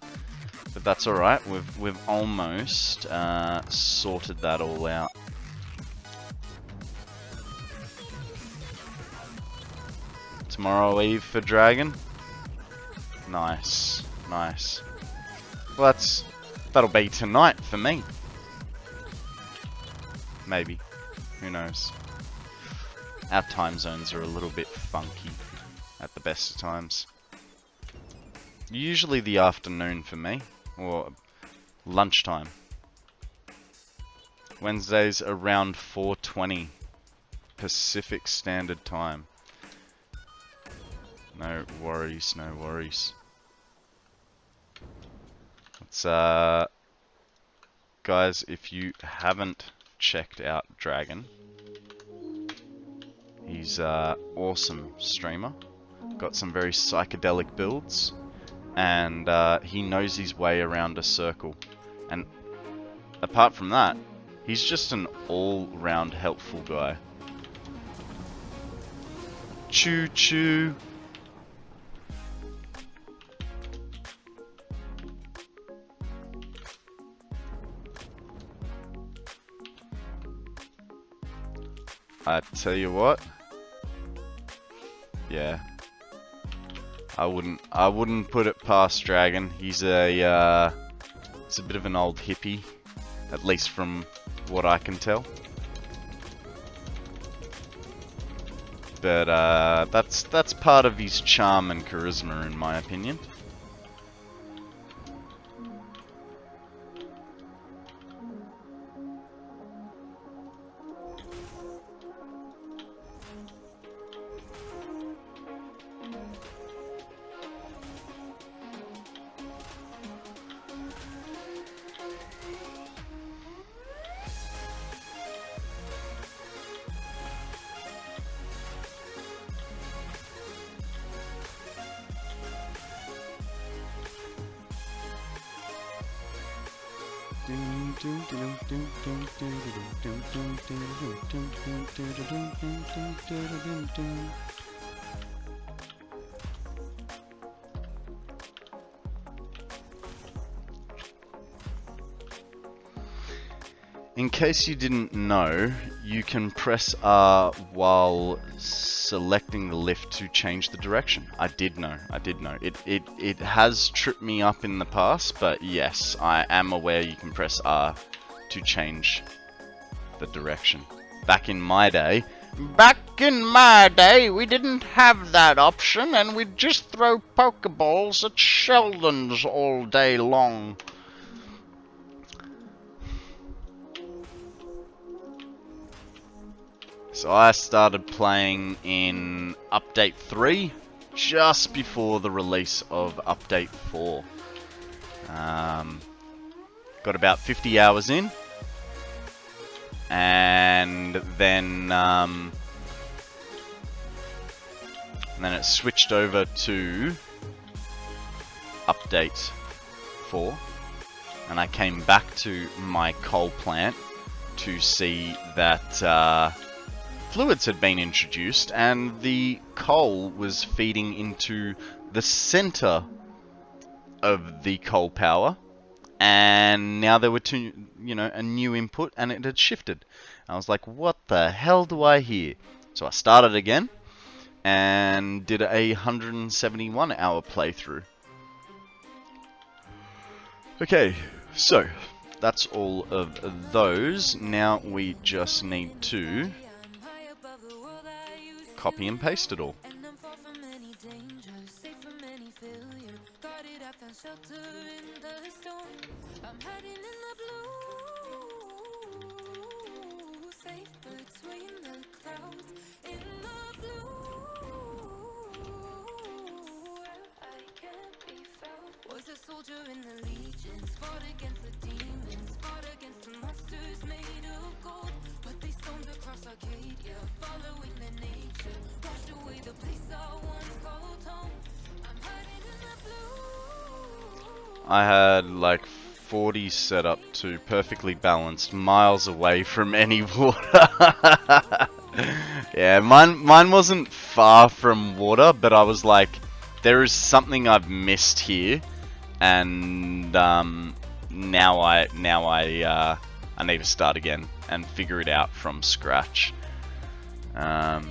But that's alright, we've almost sorted that all out. Tomorrow Eve for Dragon? Nice, nice. Well, that'll be tonight for me. Maybe. Who knows? Our time zones are a little bit funky at the best of times. Usually the afternoon for me. Or lunchtime. Wednesdays around 4:20 Pacific Standard Time. No worries, no worries. Let's guys, if you haven't checked out Dragon, he's an awesome streamer. Got some very psychedelic builds. And he knows his way around a circle. And apart from that, he's just an all-round helpful guy. Choo choo. I tell you what. Yeah. I wouldn't put it past Dragon. He's a bit of an old hippie, at least from what I can tell. But that's part of his charm and charisma, in my opinion. In case you didn't know, you can press R while selecting the lift to change the direction. I did know. It has tripped me up in the past, but yes, I am aware you can press R to change the direction. Back in my day, we didn't have that option, and we'd just throw Pokeballs at Sheldons all day long. So I started playing in Update 3, just before the release of Update 4. Got about 50 hours in, and then it switched over to Update 4, and I came back to my coal plant to see that fluids had been introduced, and the coal was feeding into the center of the coal power, and now there were a new input, and it had shifted. I was like, what the hell do I hear? So I started again and did a 171 hour playthrough. Okay, so that's all of those. Now we just need to copy and paste it all. Soldier in the legions, fought against the demons, fought against the monsters made of gold, but they stormed across Arcadia, following their nature, washed away the place I once called home. I'm hiding in the blue. I had like 40 set up to perfectly balanced, miles away from any water. Yeah, mine wasn't far from water, but I was like, there is something I've missed here. And now I need to start again and figure it out from scratch. At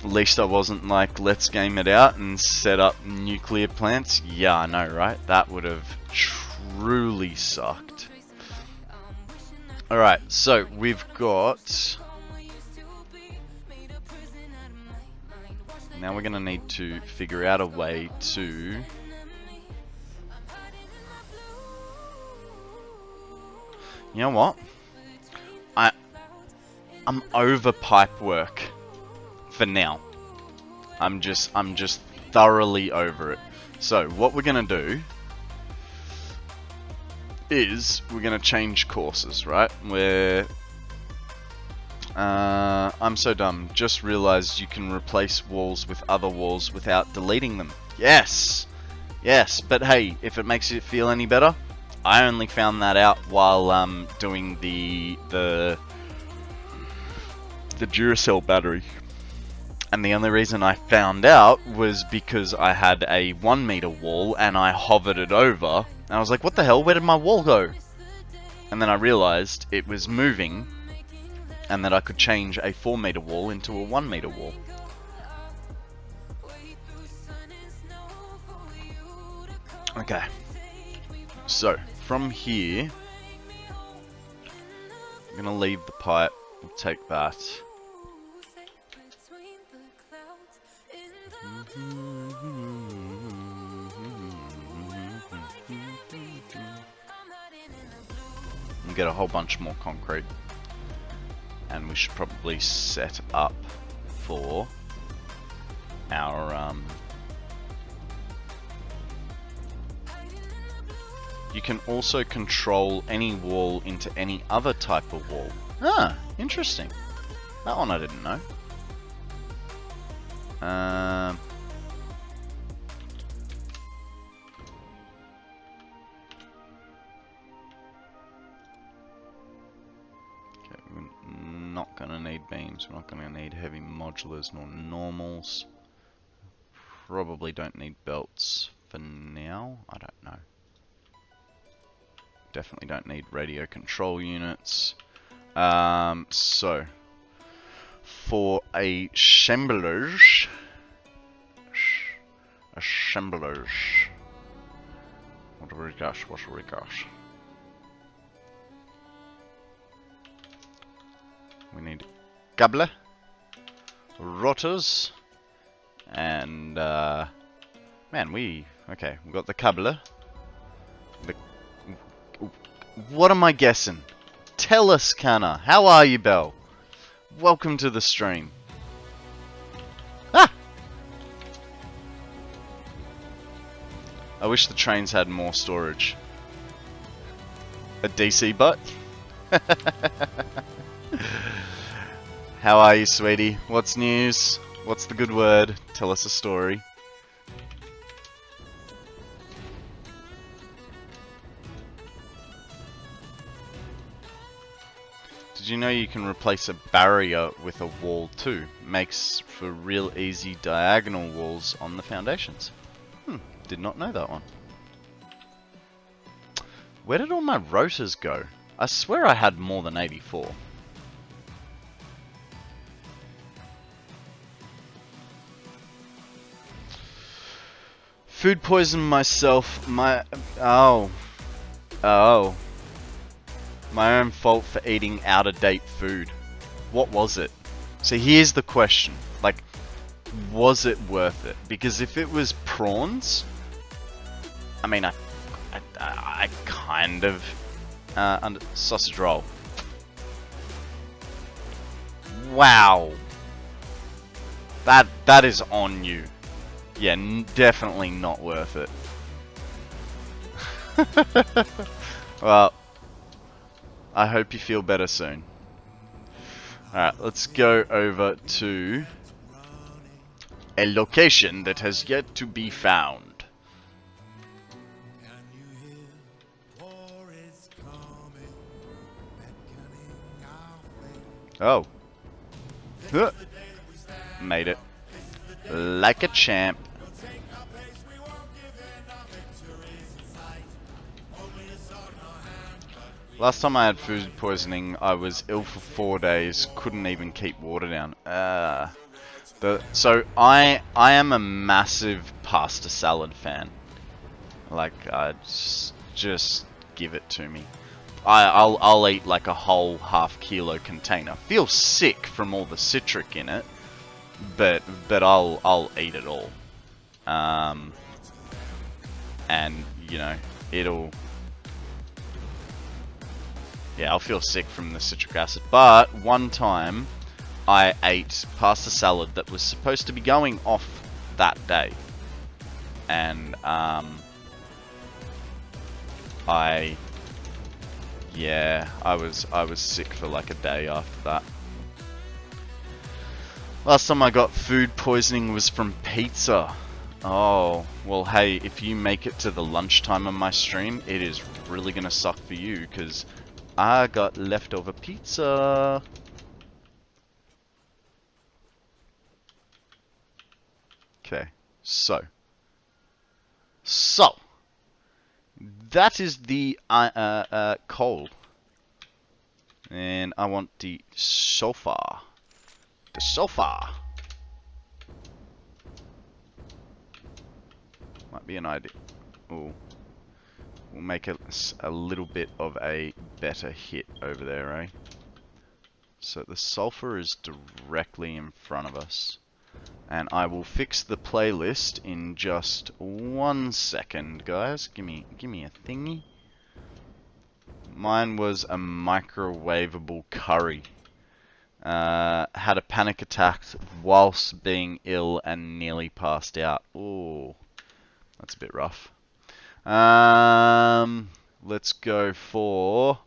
least I wasn't like, let's game it out and set up nuclear plants. Yeah, I know, right? That would have truly sucked. Alright, so we've got... Now we're going to need to figure out a way to... You know what? I'm over pipe work for now. I'm just thoroughly over it. So what we're going to do is we're going to change courses, right? I'm so dumb. Just realized you can replace walls with other walls without deleting them. Yes! Yes, but hey, if it makes it feel any better, I only found that out while doing the Duracell battery. And the only reason I found out was because I had a 1 meter wall and I hovered it over. And I was like, what the hell? Where did my wall go? And then I realized it was moving, and that I could change a 4 meter wall into a 1 meter wall. Okay, so from here, I'm gonna leave the pipe. We'll take that. And get a whole bunch more concrete. And we should probably set up for our you can also control any wall into any other type of wall. Ah, interesting. That one I didn't know. not going to need beams. We're not going to need heavy modulars nor normals. Probably don't need belts for now. I don't know. Definitely don't need radio control units. So, for assemblers, what do we got? What do we got? We need gabler, rotors, and man, we got the cobbler. What am I guessing? Tell us, Canna. How are you, Belle? Welcome to the stream. Ah! I wish the trains had more storage. A DC butt? How are you, sweetie? What's news? What's the good word? Tell us a story. Did you know you can replace a barrier with a wall too? Makes for real easy diagonal walls on the foundations. Did not know that one. Where did all my rotors go? I swear I had more than 84. Food poisoned myself. Oh. My own fault for eating out-of-date food. What was it? So here's the question. Like, was it worth it? Because if it was prawns, I mean, I kind of sausage roll. Wow. That is on you. Yeah, definitely not worth it. Well, I hope you feel better soon. Alright, let's go over to a location that has yet to be found. Oh. Huh. Made it. Like a champ. Last time I had food poisoning, I was ill for 4 days, couldn't even keep water down. So I am a massive pasta salad fan. Like, just give it to me. I'll eat like a whole half-kilo container. Feel sick from all the citric in it, but I'll eat it all. And you know, yeah, I'll feel sick from the citric acid. But one time, I ate pasta salad that was supposed to be going off that day, and I was sick for like a day after that. Last time I got food poisoning was from pizza. Oh, well hey, if you make it to the lunchtime of my stream, it is really gonna suck for you, because I got leftover pizza. Okay, so that is the coal, and I want the sulfur. The sulfur might be an idea. Ooh. We'll make a little bit of a better hit over there, eh? So the sulfur is directly in front of us. And I will fix the playlist in just 1 second, guys. Give me a thingy. Mine was a microwavable curry. Had a panic attack whilst being ill and nearly passed out. Ooh, that's a bit rough. Let's go for,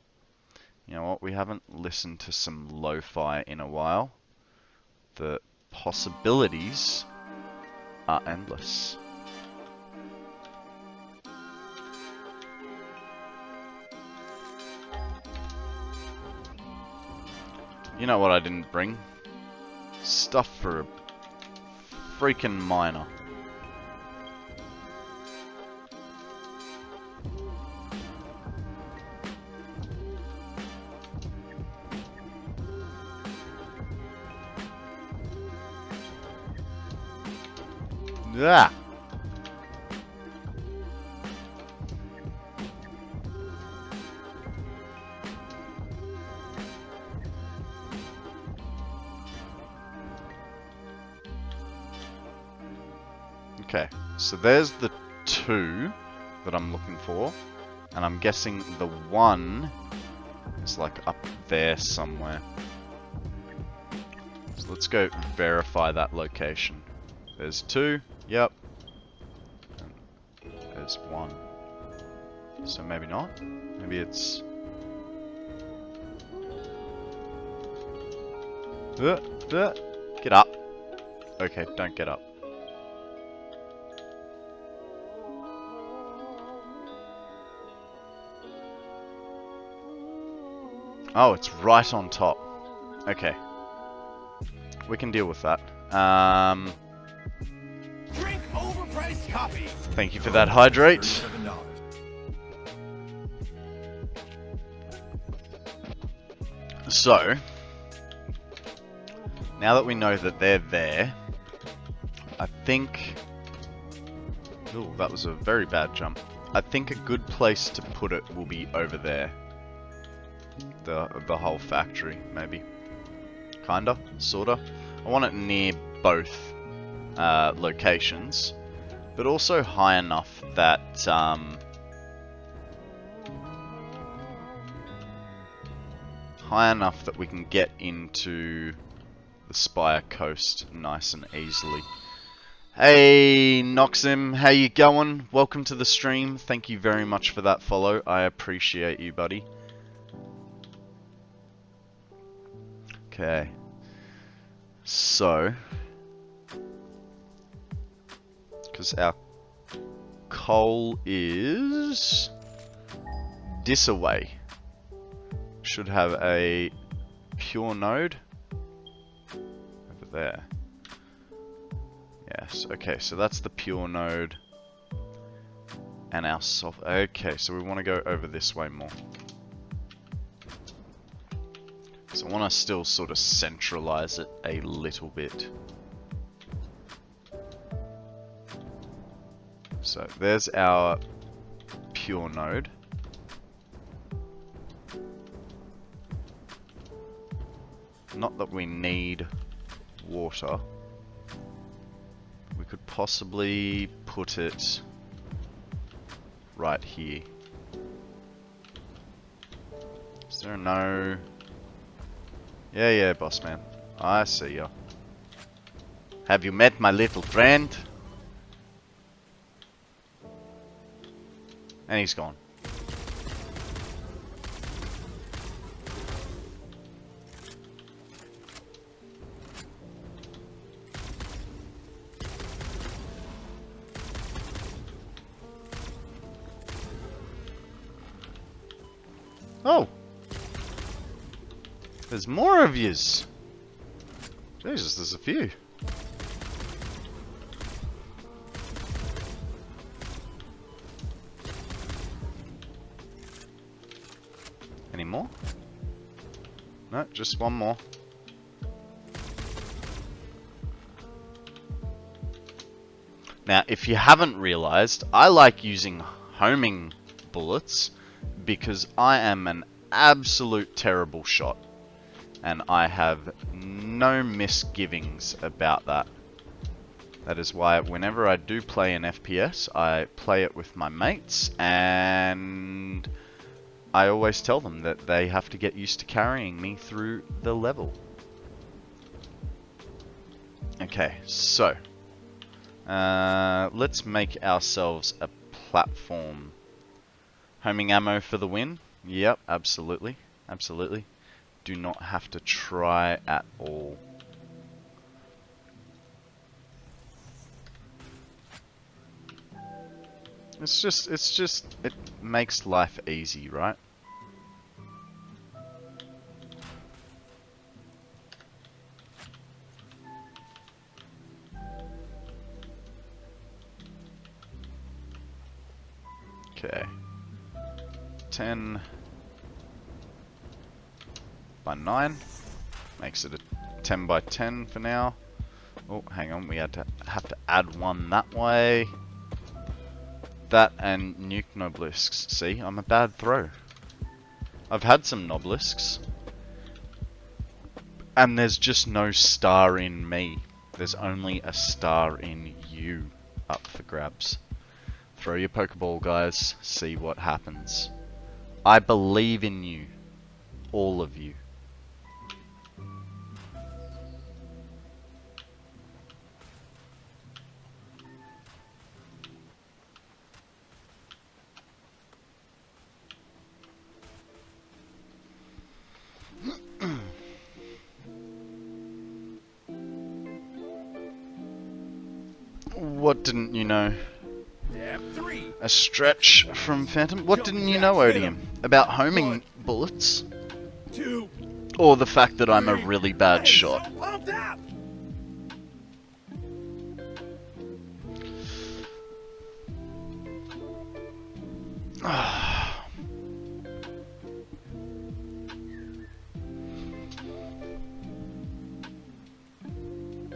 you know what, we haven't listened to some lo-fi in a while. The possibilities are endless. You know what I didn't bring? Stuff for a freaking miner. Yeah. Okay, so there's the 2 that I'm looking for, and I'm guessing the 1 is like up there somewhere. So let's go verify that location. There's 2, yep. And there's 1. So maybe not. Maybe it's... Get up. Okay, don't get up. Oh, it's right on top. Okay. We can deal with that. Drink overpriced coffee. Thank you for that hydrate. $37. So, now that we know that they're there, I think... Ooh, that was a very bad jump. I think a good place to put it will be over there. The whole factory, maybe. Kinda, sorta. I want it near both locations, but also high enough that we can get into the Spire Coast nice and easily. Hey Noxim, how you going? Welcome to the stream. Thank you very much for that follow. I appreciate you, buddy. Okay. So, because our coal is this away, should have a pure node over there. Yes, okay, so that's the pure node and our soft. Okay, so we want to go over this way more. So I want to still sort of centralize it a little bit. So there's our pure node. Not that we need water. We could possibly put it right here. Is there no... Yeah, boss man. I see ya. Have you met my little friend? And he's gone. Oh! There's more of yous! Jesus, there's a few. Any more? No, just one more. Now, if you haven't realized, I like using homing bullets because I am an absolute terrible shot. And I have no misgivings about that. That is why whenever I do play an FPS, I play it with my mates, and I always tell them that they have to get used to carrying me through the level. Okay, so let's make ourselves a platform. Homing ammo for the win? Yep, absolutely. Absolutely. Do not have to try at all. It's just, it makes life easy, right? Okay. 10 by 9. Makes it a 10 by 10 for now. Oh, hang on, we have to add one that way. That and nuke nobelisks. See, I'm a bad throw. I've had some nobelisks. And there's just no star in me. There's only a star in you up for grabs. Throw your Pokeball, guys. See what happens. I believe in you. All of you. What didn't you know? A stretch from Phantom? What didn't you know, Odium? About homing bullets? Or the fact that I'm a really bad shot?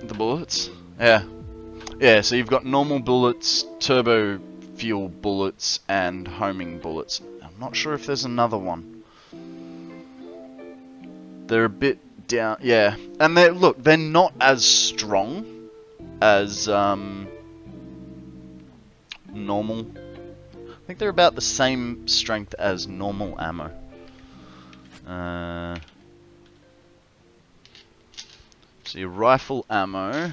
The bullets? Yeah. Yeah, so you've got normal bullets, turbo fuel bullets, and homing bullets. I'm not sure if there's another one. They're a bit down, yeah. And they're not as strong as normal. I think they're about the same strength as normal ammo. So your rifle ammo.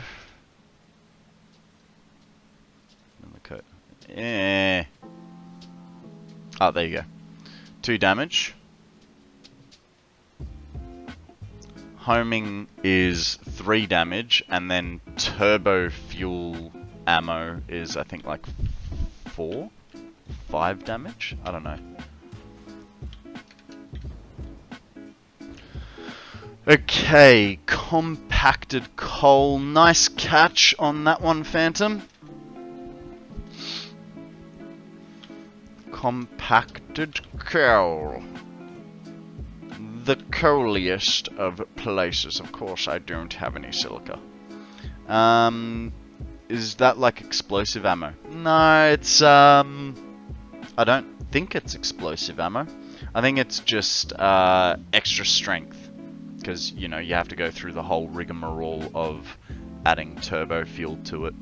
Yeah. Oh, there you go. 2 damage. Homing is 3 damage, and then turbo fuel ammo is, I think, like 5 damage? I don't know. Okay, compacted coal. Nice catch on that one, Phantom. Compacted coal. The coaliest of places. Of course, I don't have any silica. Is that like explosive ammo? No, it's I don't think it's explosive ammo. I think it's just extra strength. Because, you know, you have to go through the whole rigmarole of adding turbo fuel to it.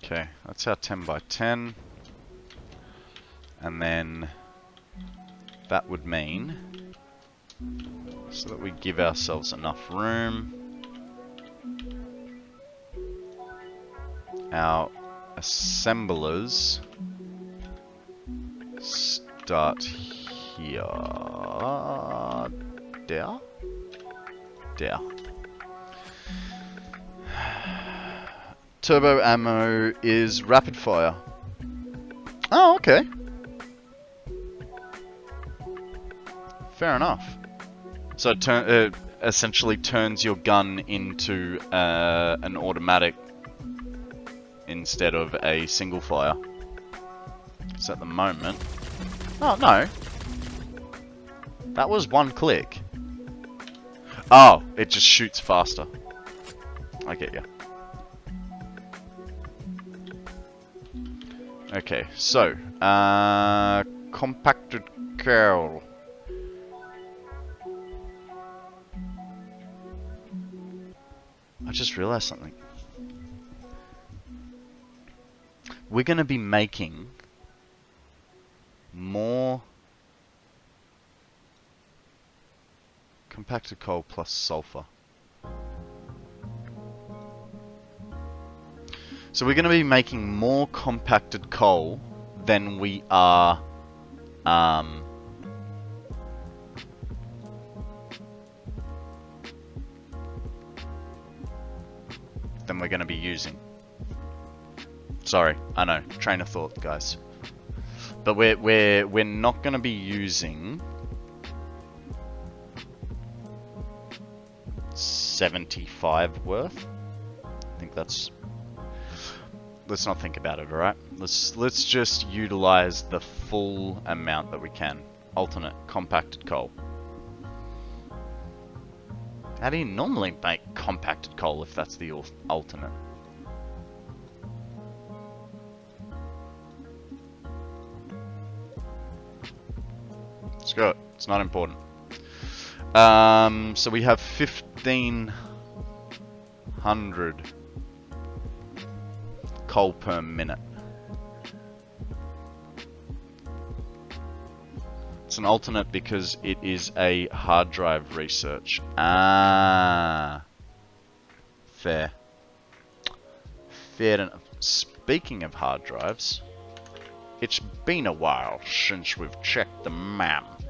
Okay, that's our 10 by 10. And then that would mean, so that we give ourselves enough room, our assemblers start here. There? There. Turbo ammo is rapid fire. Oh, okay. Fair enough. So it essentially turns your gun into an automatic instead of a single fire. So at the moment... Oh, no. That was one click. Oh, it just shoots faster. I get ya. Okay, so, compacted coal. I just realized something. We're going to be making more compacted coal plus sulfur. So we're going to be making more compacted coal than we are than we're going to be using. Sorry, I know, train of thought, guys. But we're not gonna be using 75 worth. I think that's. Let's not think about it, alright? Let's just utilize the full amount that we can. Alternate compacted coal. How do you normally make compacted coal if that's the alternate? Screw it. It's not important. So we have 1500 coal per minute. It's an alternate because it is a hard drive research. Ah. Fair. Fair enough. Speaking of hard drives, it's been a while since we've checked the map.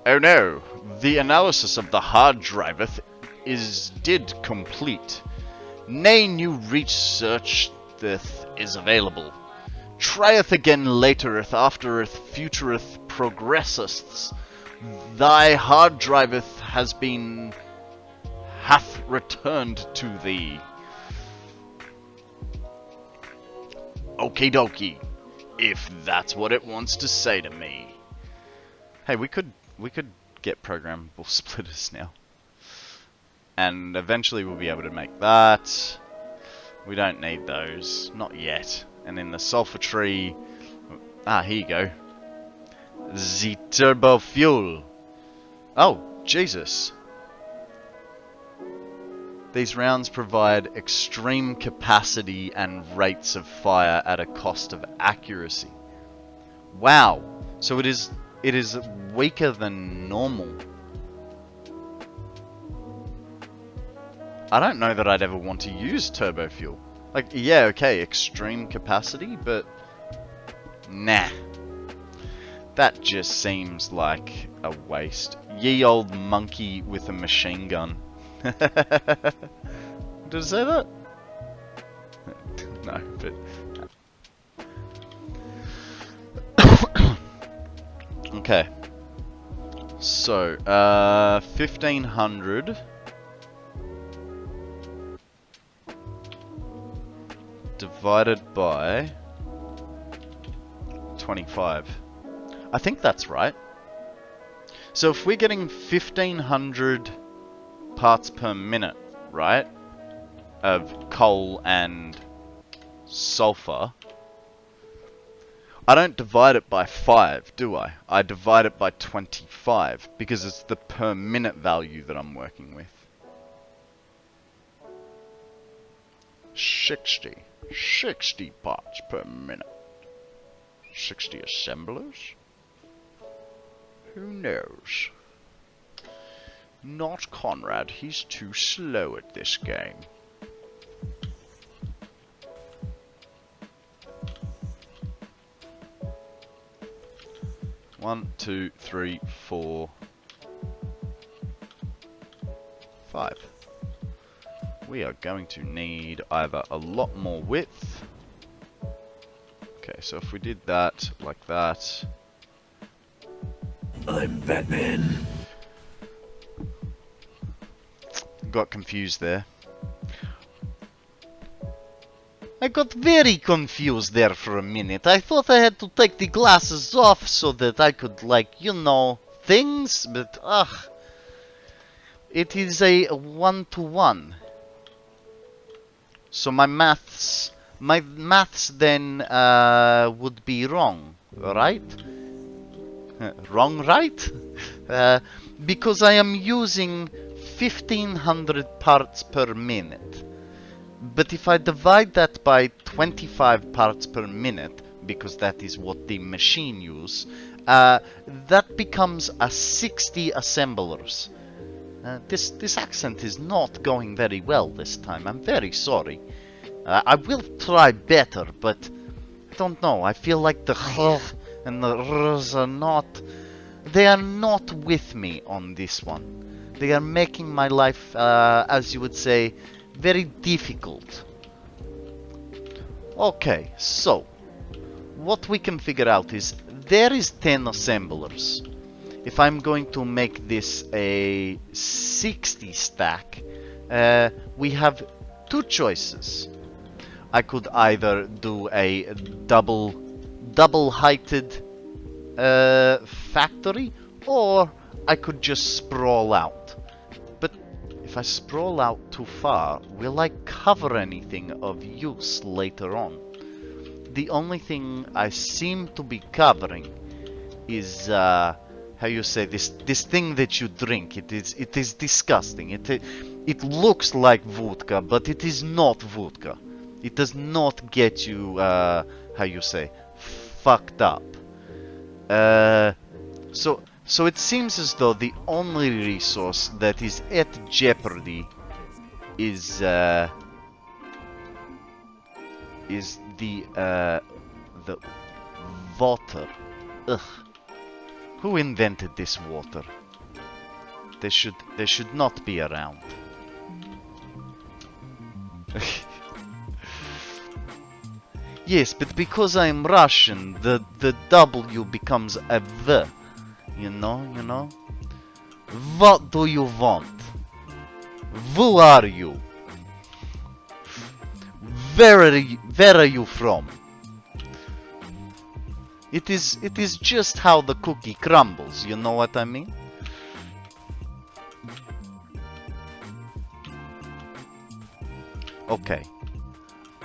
Oh no, the analysis of the hard driveth did complete. Nay, new research is available. Trieth again latereth, aftereth, futureth, progresseth. Thy hard driveth hath returned to thee. Okie dokie, if that's what it wants to say to me. Hey, we could get programmable splitters now. And eventually we'll be able to make that. We don't need those. Not yet. And in the sulfur tree... Ah, here you go. The turbo fuel. Oh, Jesus. These rounds provide extreme capacity and rates of fire at a cost of accuracy. Wow. So it is weaker than normal. I don't know that I'd ever want to use turbo fuel. Like, yeah, okay, extreme capacity, but nah. That just seems like a waste. Ye old monkey with a machine gun. Did it say that? No, but... Okay. So, 1500... divided by 25. I think that's right. So if we're getting 1500 parts per minute, right, of coal and sulfur, I don't divide it by 5, do I? I divide it by 25 because it's the per minute value that I'm working with. 60 parts per minute. 60 assemblers? Who knows? Not Konrad, he's too slow at this game. One, two, three, 4, 5. We are going to need either a lot more width. Okay, so if we did that like that. I'm Batman. Got confused there. I got very confused there for a minute. I thought I had to take the glasses off so that I could, like, you know, things, but it is a 1-to-1. So my maths then would be wrong, right? Wrong, right? Because I am using 1500 parts per minute. But if I divide that by 25 parts per minute, because that is what the machine uses, that becomes a 60 assemblers. This accent is not going very well this time. I'm very sorry. I will try better, but I don't know. I feel like the h and the r's are not... They are not with me on this one. They are making my life, as you would say, very difficult. Okay, so what we can figure out is there is 10 assemblers. If I'm going to make this a 60 stack, we have two choices. I could either do a double heighted factory, or I could just sprawl out. But if I sprawl out too far, will I cover anything of use later on? The only thing I seem to be covering is how you say this thing that you drink. It is disgusting. It looks like vodka, but it is not vodka. It does not get you how you say fucked up. So it seems as though the only resource that is at jeopardy is the water. Ugh. Who invented this water? They should not be around. Yes, but because I'm Russian, the W becomes a V. You know? What do you want? Who are you? Where are you from? It is just how the cookie crumbles, you know what I mean? Okay.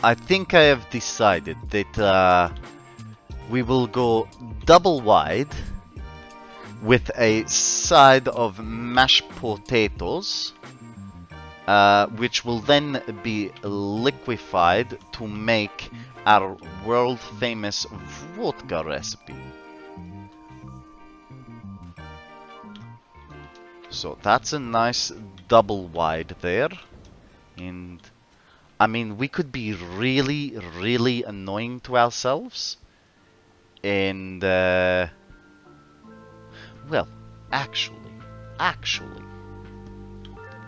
I think I have decided that we will go double wide with a side of mashed potatoes, which will then be liquefied to make our world famous vodka recipe. So that's a nice double wide there, and I mean, we could be really, really annoying to ourselves. And, well, actually,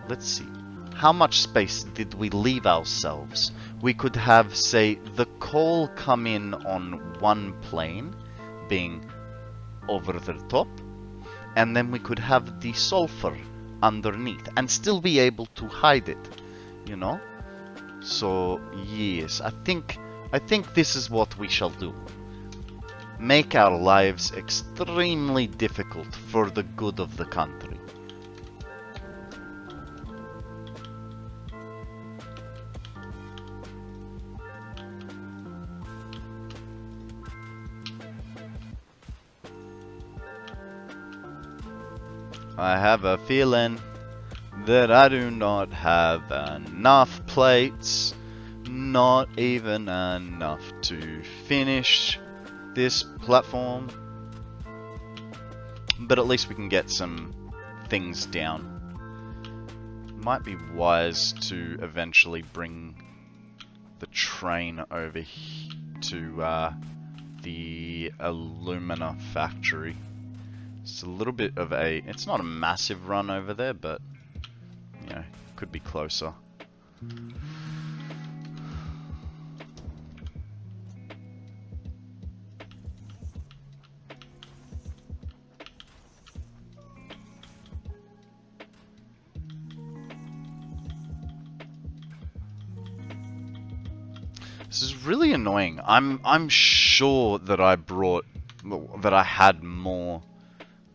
let's see. How much space did we leave ourselves? We could have, say, the coal come in on one plane, being over the top, and then we could have the sulfur underneath, and still be able to hide it, you know? So, yes, I think this is what we shall do. Make our lives extremely difficult for the good of the country. I have a feeling that I do not have enough plates, not even enough to finish this platform, but at least we can get some things down. Might be wise to eventually bring the train over to the alumina factory. It's a little bit of it's not a massive run over there, but you know, could be closer. This is really annoying. I'm sure that I had more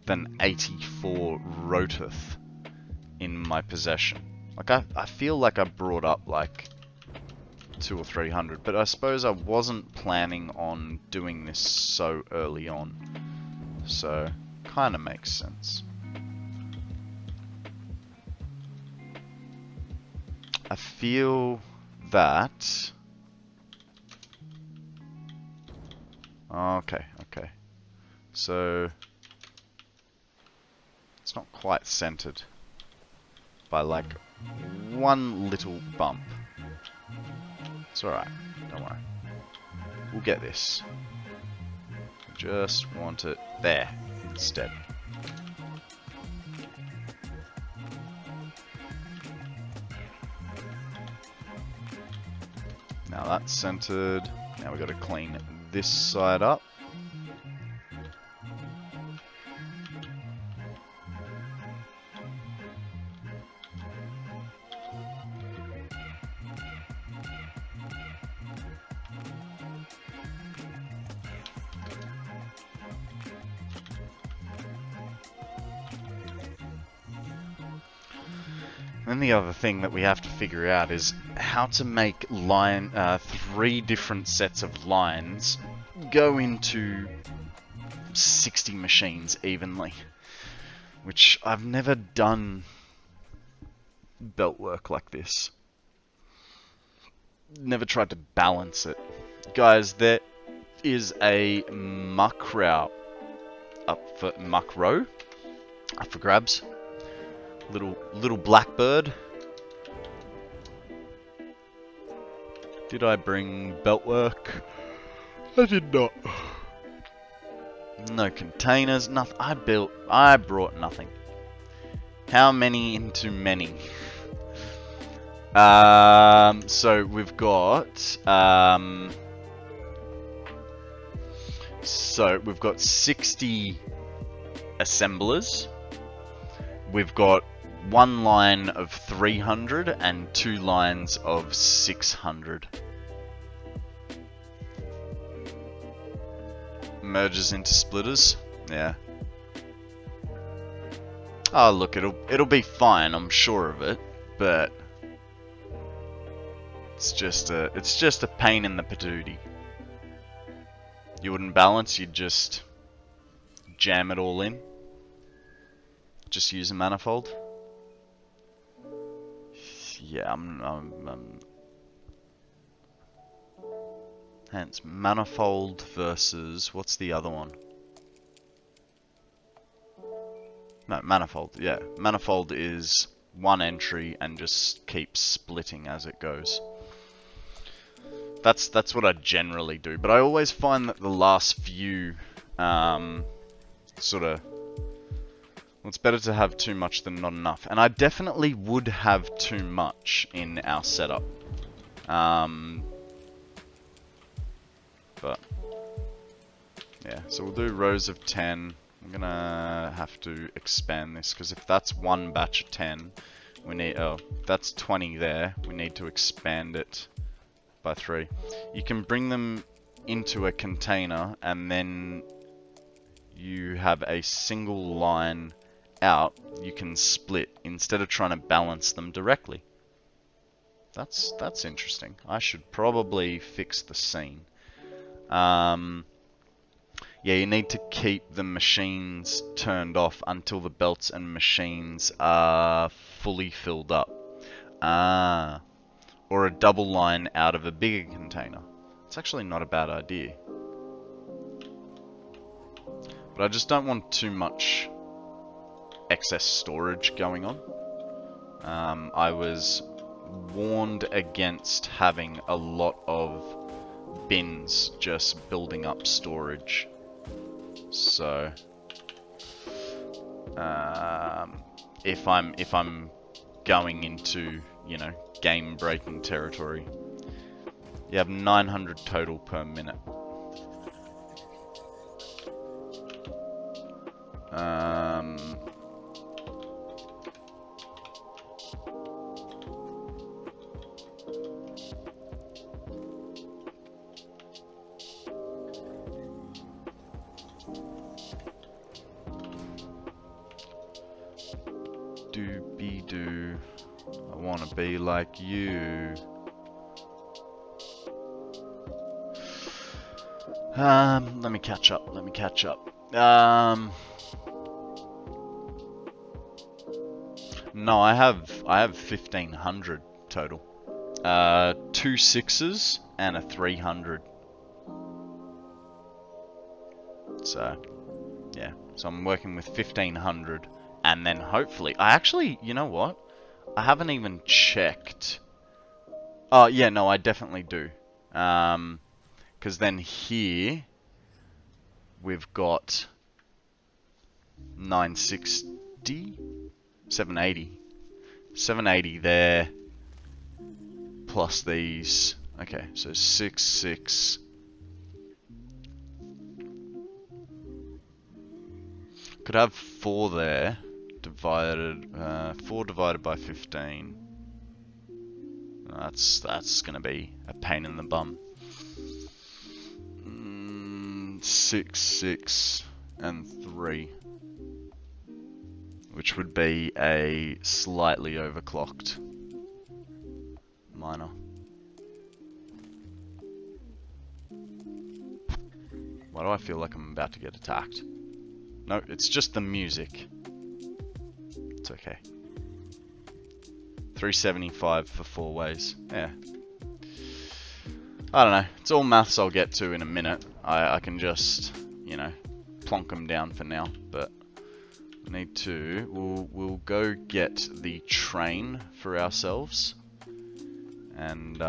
than 84 Rotith in my possession. Like I feel like I brought up like 200 or 300, but I suppose I wasn't planning on doing this so early on. So kind of makes sense. I feel that okay. So it's not quite centered by like one little bump. It's alright, don't worry. We'll get this. Just want it there instead. Now that's centered. Now we've got to clean this side up. Then the other thing that we have to figure out is how to make 3 different sets of lines go into 60 machines evenly, which I've never done belt work like this. Never tried to balance it. Guys, there is a muck row up for grabs. Little blackbird. Did I bring belt work? I did not. No containers, nothing. I brought nothing. How many into many? So we've got 60 assemblers. We've got 1 line of 300 and 2 lines of 600. Merges into splitters. Yeah. Oh look, it'll be fine, I'm sure of it, but it's just a pain in the patootie. You wouldn't balance, you'd just jam it all in. Just use a manifold. Yeah, hence manifold versus what's the other one? No, manifold. Yeah, manifold is 1 entry and just keeps splitting as it goes. That's what I generally do, but I always find that the last few sort of. Well, it's better to have too much than not enough. And I definitely would have too much in our setup. But, yeah. So we'll do rows of 10. I'm going to have to expand this, because if that's 1 batch of 10, we need... Oh, that's 20 there. We need to expand it by 3. You can bring them into a container, and then you have a single line out, you can split instead of trying to balance them directly. That's interesting. I should probably fix the scene. Yeah, you need to keep the machines turned off until the belts and machines are fully filled up. Or a double line out of a bigger container. It's actually not a bad idea. But I just don't want too much excess storage going on. I was warned against having a lot of bins just building up storage. So if I'm going into, you know, game breaking territory, you have 900 total per minute. Doobie-doo, I wanna be like you. Let me catch up. No, I have 1500 total. 2 6s and a 300. So, yeah. So I'm working with 1500, and then hopefully, you know what? I haven't even checked. Oh, yeah, no, I definitely do. Because then here, we've got 960, 780. 780 there, plus these. Okay, so 6, 6, could have 4 there, divided 4 divided by 15. That's gonna be a pain in the bum. 6, 6, and 3, which would be a slightly overclocked miner. Why do I feel like I'm about to get attacked? No, it's just the music. It's okay. 375 for 4 ways. Yeah. I don't know. It's all maths I'll get to in a minute. I can just, you know, plonk them down for now. But I need to. We'll go get the train for ourselves. And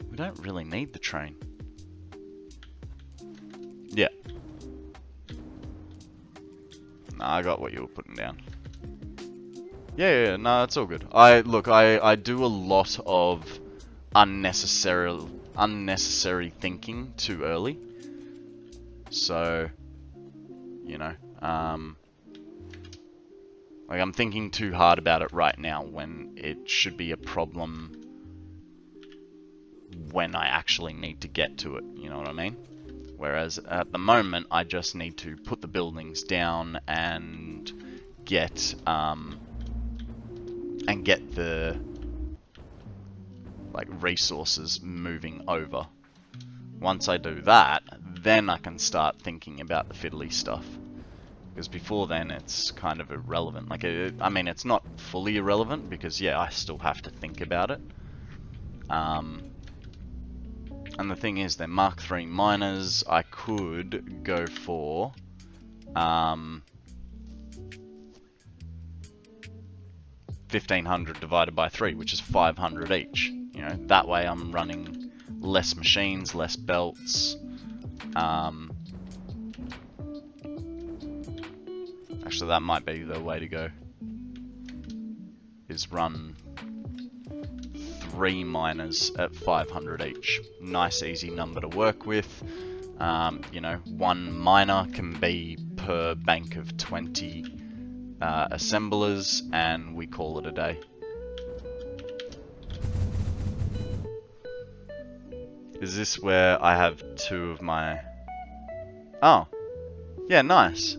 we don't really need the train. Yeah. Nah, I got what you were putting down. Yeah, no, it's all good. I do a lot of unnecessary thinking too early. So, you know, like I'm thinking too hard about it right now when it should be a problem when I actually need to get to it, you know what I mean? Whereas at the moment, I just need to put the buildings down and get the like resources moving over. Once I do that, then I can start thinking about the fiddly stuff. Because before then, it's kind of irrelevant. Like, I mean, it's not fully irrelevant because yeah, I still have to think about it. And the thing is, they're Mark III miners. I could go for 1500 divided by 3, which is 500 each. You know, that way I'm running less machines, less belts. Actually, that might be the way to go. Is run 3 miners at 500 each. Nice, easy number to work with. You know, 1 miner can be per bank of 20 assemblers, and we call it a day. Is this where I have 2 of my... Oh. Yeah, nice.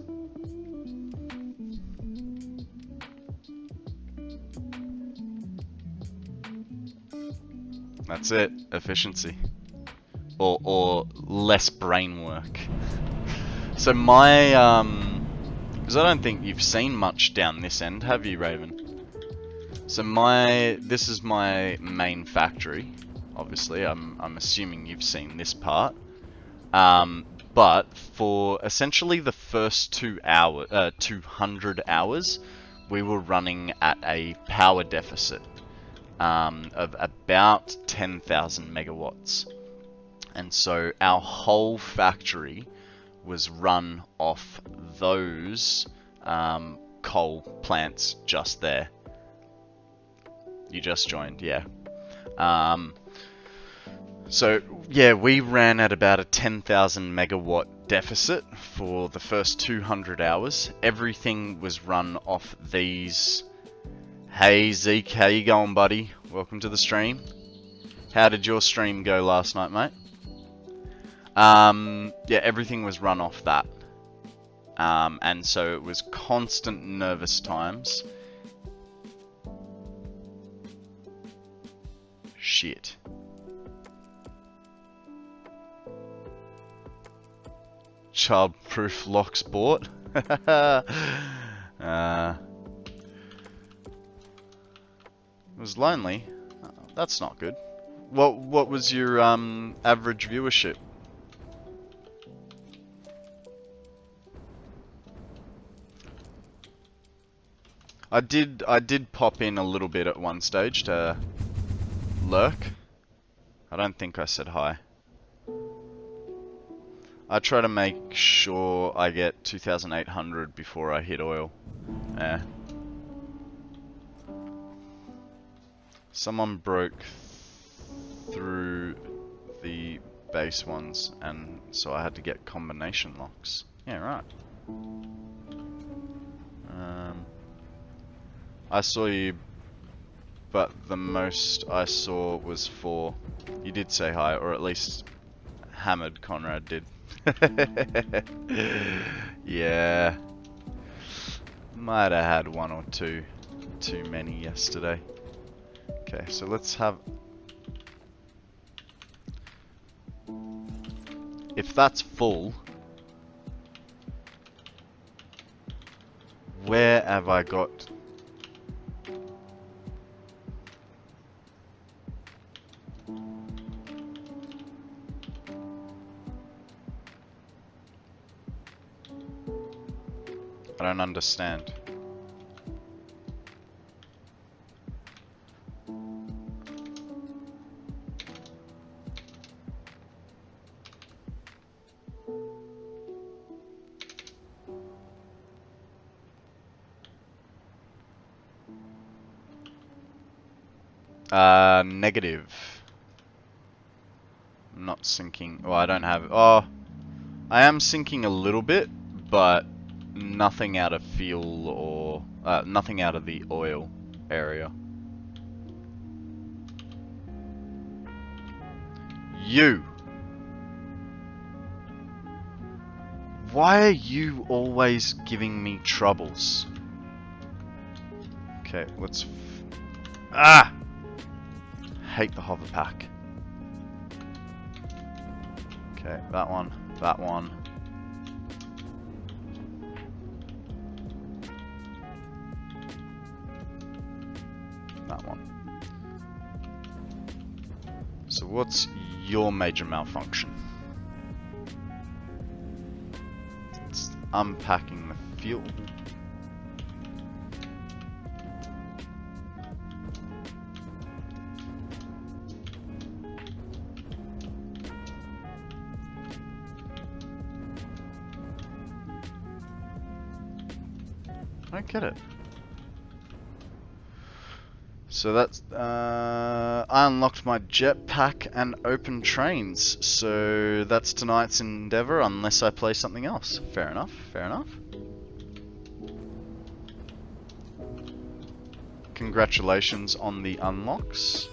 That's it. Efficiency. Or less brain work. So my... because I don't think you've seen much down this end, have you, Raven? So this is my main factory. Obviously, I'm assuming you've seen this part. But for essentially the first 200 hours, we were running at a power deficit of about 10,000 megawatts. And so our whole factory was run off those coal plants just there. You just joined, yeah. So, yeah, we ran at about a 10,000 megawatt deficit for the first 200 hours. Everything was run off these. Hey Zeke, how you going, buddy? Welcome to the stream. How did your stream go last night, mate? Yeah, everything was run off that. And so it was constant nervous times. Shit. Childproof locks bought. It was lonely. That's not good. What was your average viewership? I did pop in a little bit at one stage to lurk. I don't think I said hi. I try to make sure I get 2,800 before I hit oil. Yeah. Someone broke through the base ones, and so I had to get combination locks. Yeah, right. I saw you, but the most I saw was 4. You did say hi, or at least hammered Konrad did. Yeah. Might have had 1 or 2 too many yesterday. Okay, so let's have... If that's full, where have I got... I don't understand. Negative. I'm not syncing. Well, I don't have... Oh, I am syncing a little bit, but nothing out of fuel or... nothing out of the oil area. You! Why are you always giving me troubles? Okay, let's... Ah! Hate the hover pack. Okay, that one, that one. That one. So what's your major malfunction? It's unpacking the fuel. I don't get it. So that's I unlocked my jetpack and open trains. So that's tonight's endeavor, unless I play something else. Fair enough. Fair enough. Congratulations on the unlocks.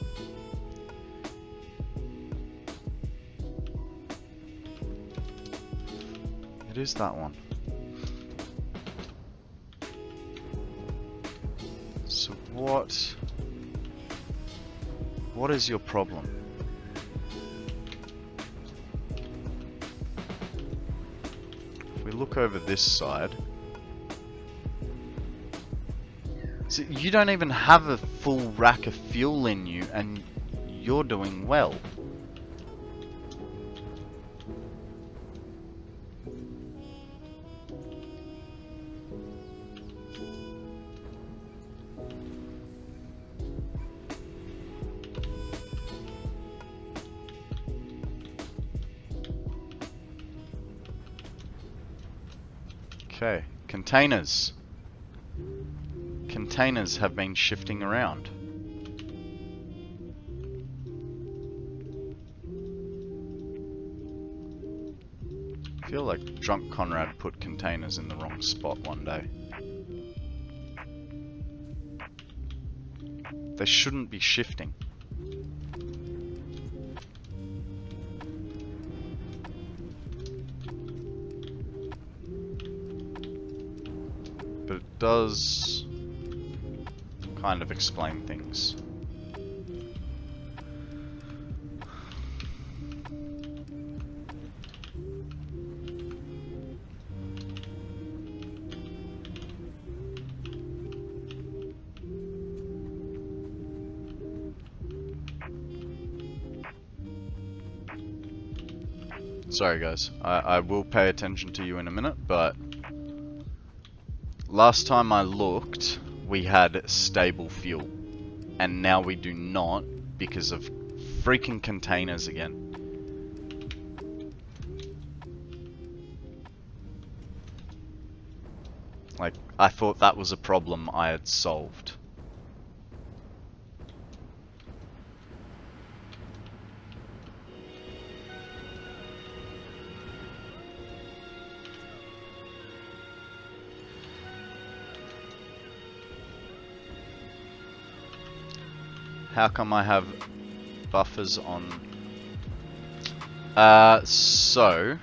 It is that one. So what is your problem? If we look over this side, see, you don't even have a full rack of fuel in you, and you're doing well. Okay, containers. Containers have been shifting around. I feel like drunk Konrad put containers in the wrong spot one day. They shouldn't be shifting. But it does kind of explain things. Sorry guys, I will pay attention to you in a minute, but last time I looked, we had stable fuel, and now we do not because of freaking containers again. Like, I thought that was a problem I had solved. How come I have buffers on? So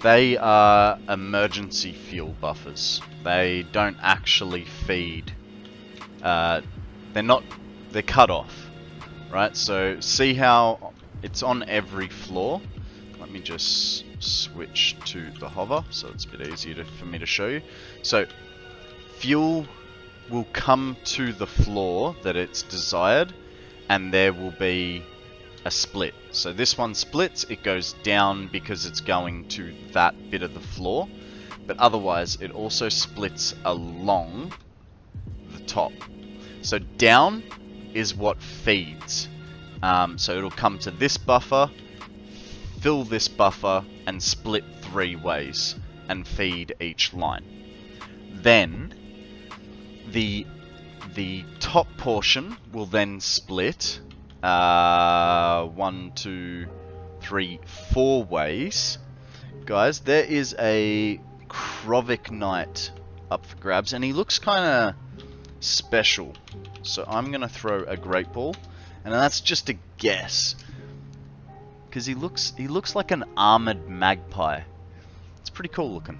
they are emergency fuel buffers. They don't actually feed. They're cut off, right? So see how it's on every floor. Let me just switch to the hover so it's a bit easier for me to show you. So fuel will come to the floor that it's desired, and there will be a split. So this one splits, it goes down because it's going to that bit of the floor, but otherwise it also splits along the top. So down is what feeds. So it'll come to this buffer, fill this buffer, and split 3 ways and feed each line. Then the top portion will then split 1, 2, 3, 4 ways. Guys, there is a Krovic Knight up for grabs, and he looks kind of special. So I'm going to throw a Great Ball, and that's just a guess, because he looks like an armored magpie. It's pretty cool looking.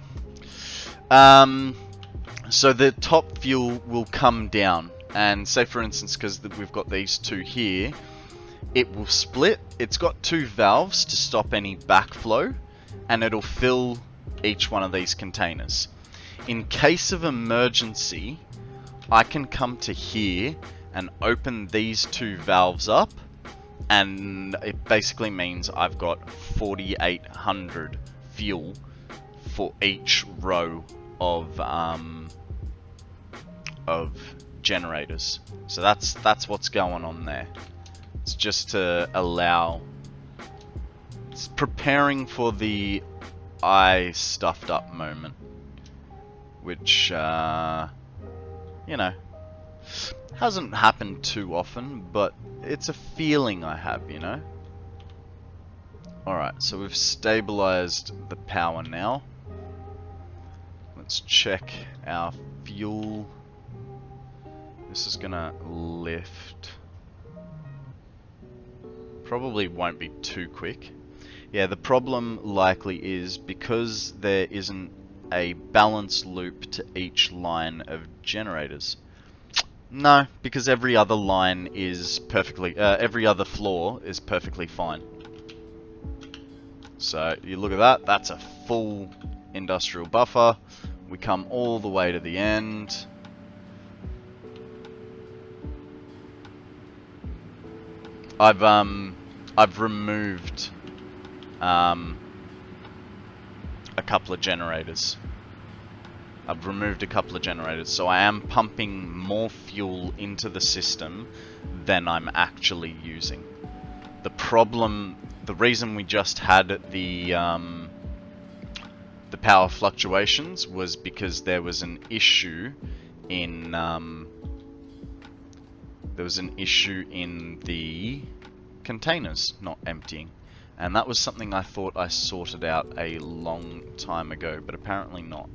So the top fuel will come down, and say for instance, because we've got these 2 here, it will split. It's got 2 valves to stop any backflow, and it'll fill each one of these containers. In case of emergency, I can come to here and open these 2 valves up, and it basically means I've got 4,800 fuel for each row of generators. So that's what's going on there. It's just to allow, it's preparing for the I stuffed up moment, which you know, hasn't happened too often, but it's a feeling I have, you know. Alright, so we've stabilized the power now. Let's check our fuel. This is gonna lift. Probably won't be too quick. Yeah, the problem likely is because there isn't a balance loop to each line of generators. No, because every other line is perfectly, every other floor is perfectly fine. So you look at that, that's a full industrial buffer. We come all the way to the end. I've removed a couple of generators. So I am pumping more fuel into the system than I'm actually using. The reason we just had the power fluctuations was because there was an issue in the containers not emptying, and that was something I thought I sorted out a long time ago, but apparently not.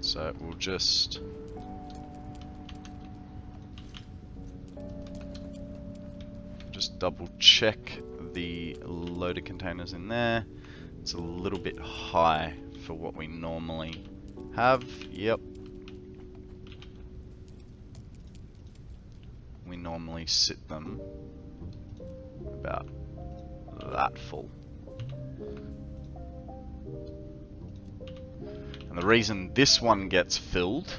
So we'll just double check the loaded containers in there. It's a little bit high for what we normally have. Yep. We normally sit them about that full. And the reason this one gets filled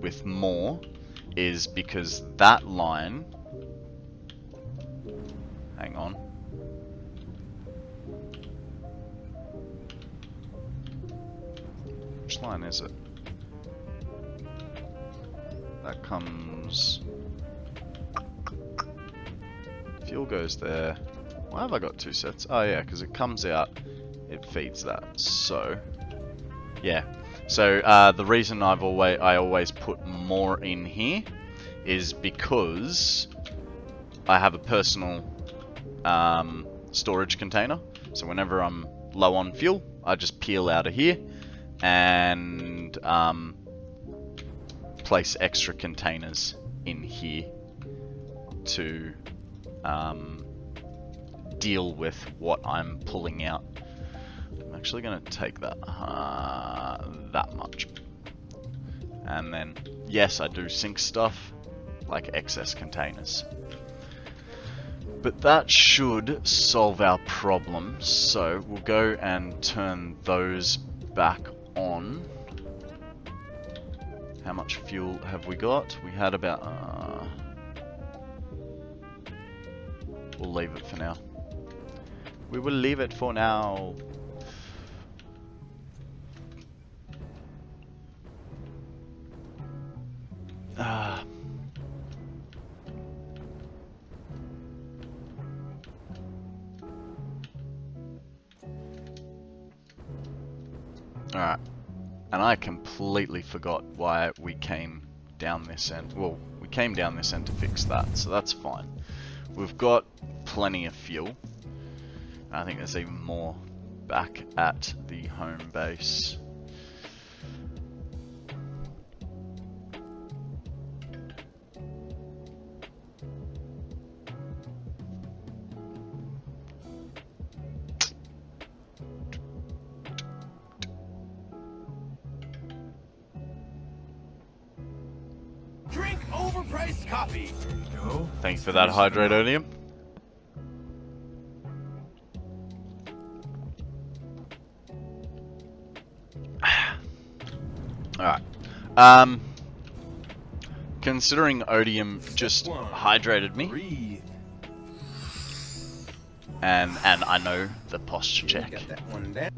with more is because that line, hang on, which line is it? That comes, fuel goes there. Why have I got 2 sets? Oh yeah, because it comes out, it feeds that. So yeah, so the reason I always put more in here is because I have a personal storage container. So whenever I'm low on fuel, I just peel out of here and place extra containers in here to deal with what I'm pulling out. I'm actually going to take that that much. And then, yes, I do sink stuff, like excess containers. But that should solve our problem. So we'll go and turn those back on. How much fuel have we got? We had about... we'll leave it for now. We will leave it for now. Alright, and I completely forgot why we came down this end. Well, we came down this end to fix that, so that's fine. We've got plenty of fuel. I think there's even more back at the home base. Drink overpriced coffee. There you go. Thanks for that hydratonium. Alright. Considering Odium just hydrated me, Breathe. and I know the posture check. Got that one down.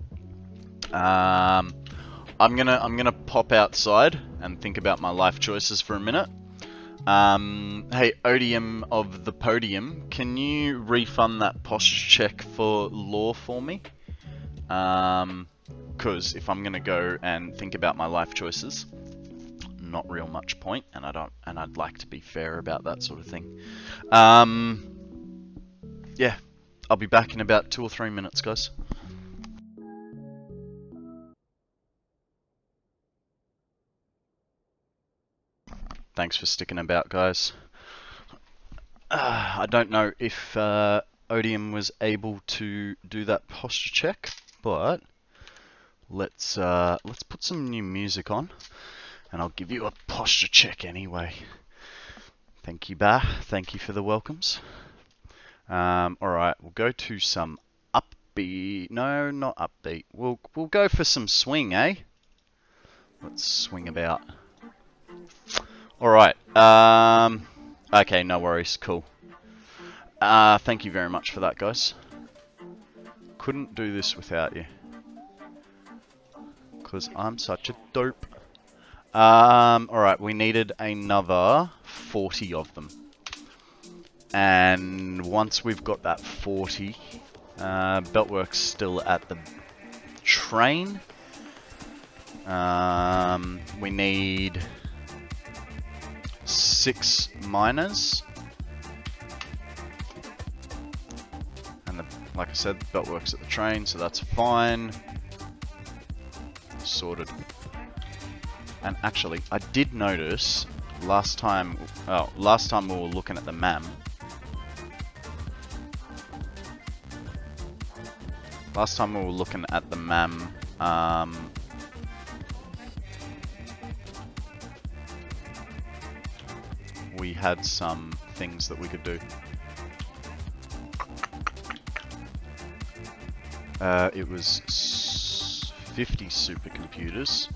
I'm gonna pop outside and think about my life choices for a minute. Hey, Odium of the podium, can you refund that posture check for law for me? Because if I'm gonna go and think about my life choices, not real much point, and I'd like to be fair about that sort of thing. Yeah, I'll be back in about 2 or 3 minutes, guys. Thanks for sticking about, guys. I don't know if Odium was able to do that posture check, but let's put some new music on, and I'll give you a posture check anyway. Thank you, Bah. Thank you for the welcomes. Alright, we'll go to some upbeat. No, not upbeat. We'll go for some swing, eh? Let's swing about. Alright. Okay, no worries. Cool. Thank you very much for that, guys. Couldn't do this without you. Because I'm such a dope. Alright, we needed another 40 of them. And once we've got that 40, Beltwork's still at the train. We need 6 miners. And like I said, Beltwork's at the train, so that's fine. Sorted. And actually, I did notice last time we were looking at the MAM. Last time we were looking at the MAM, we had some things that we could do. It was 50 supercomputers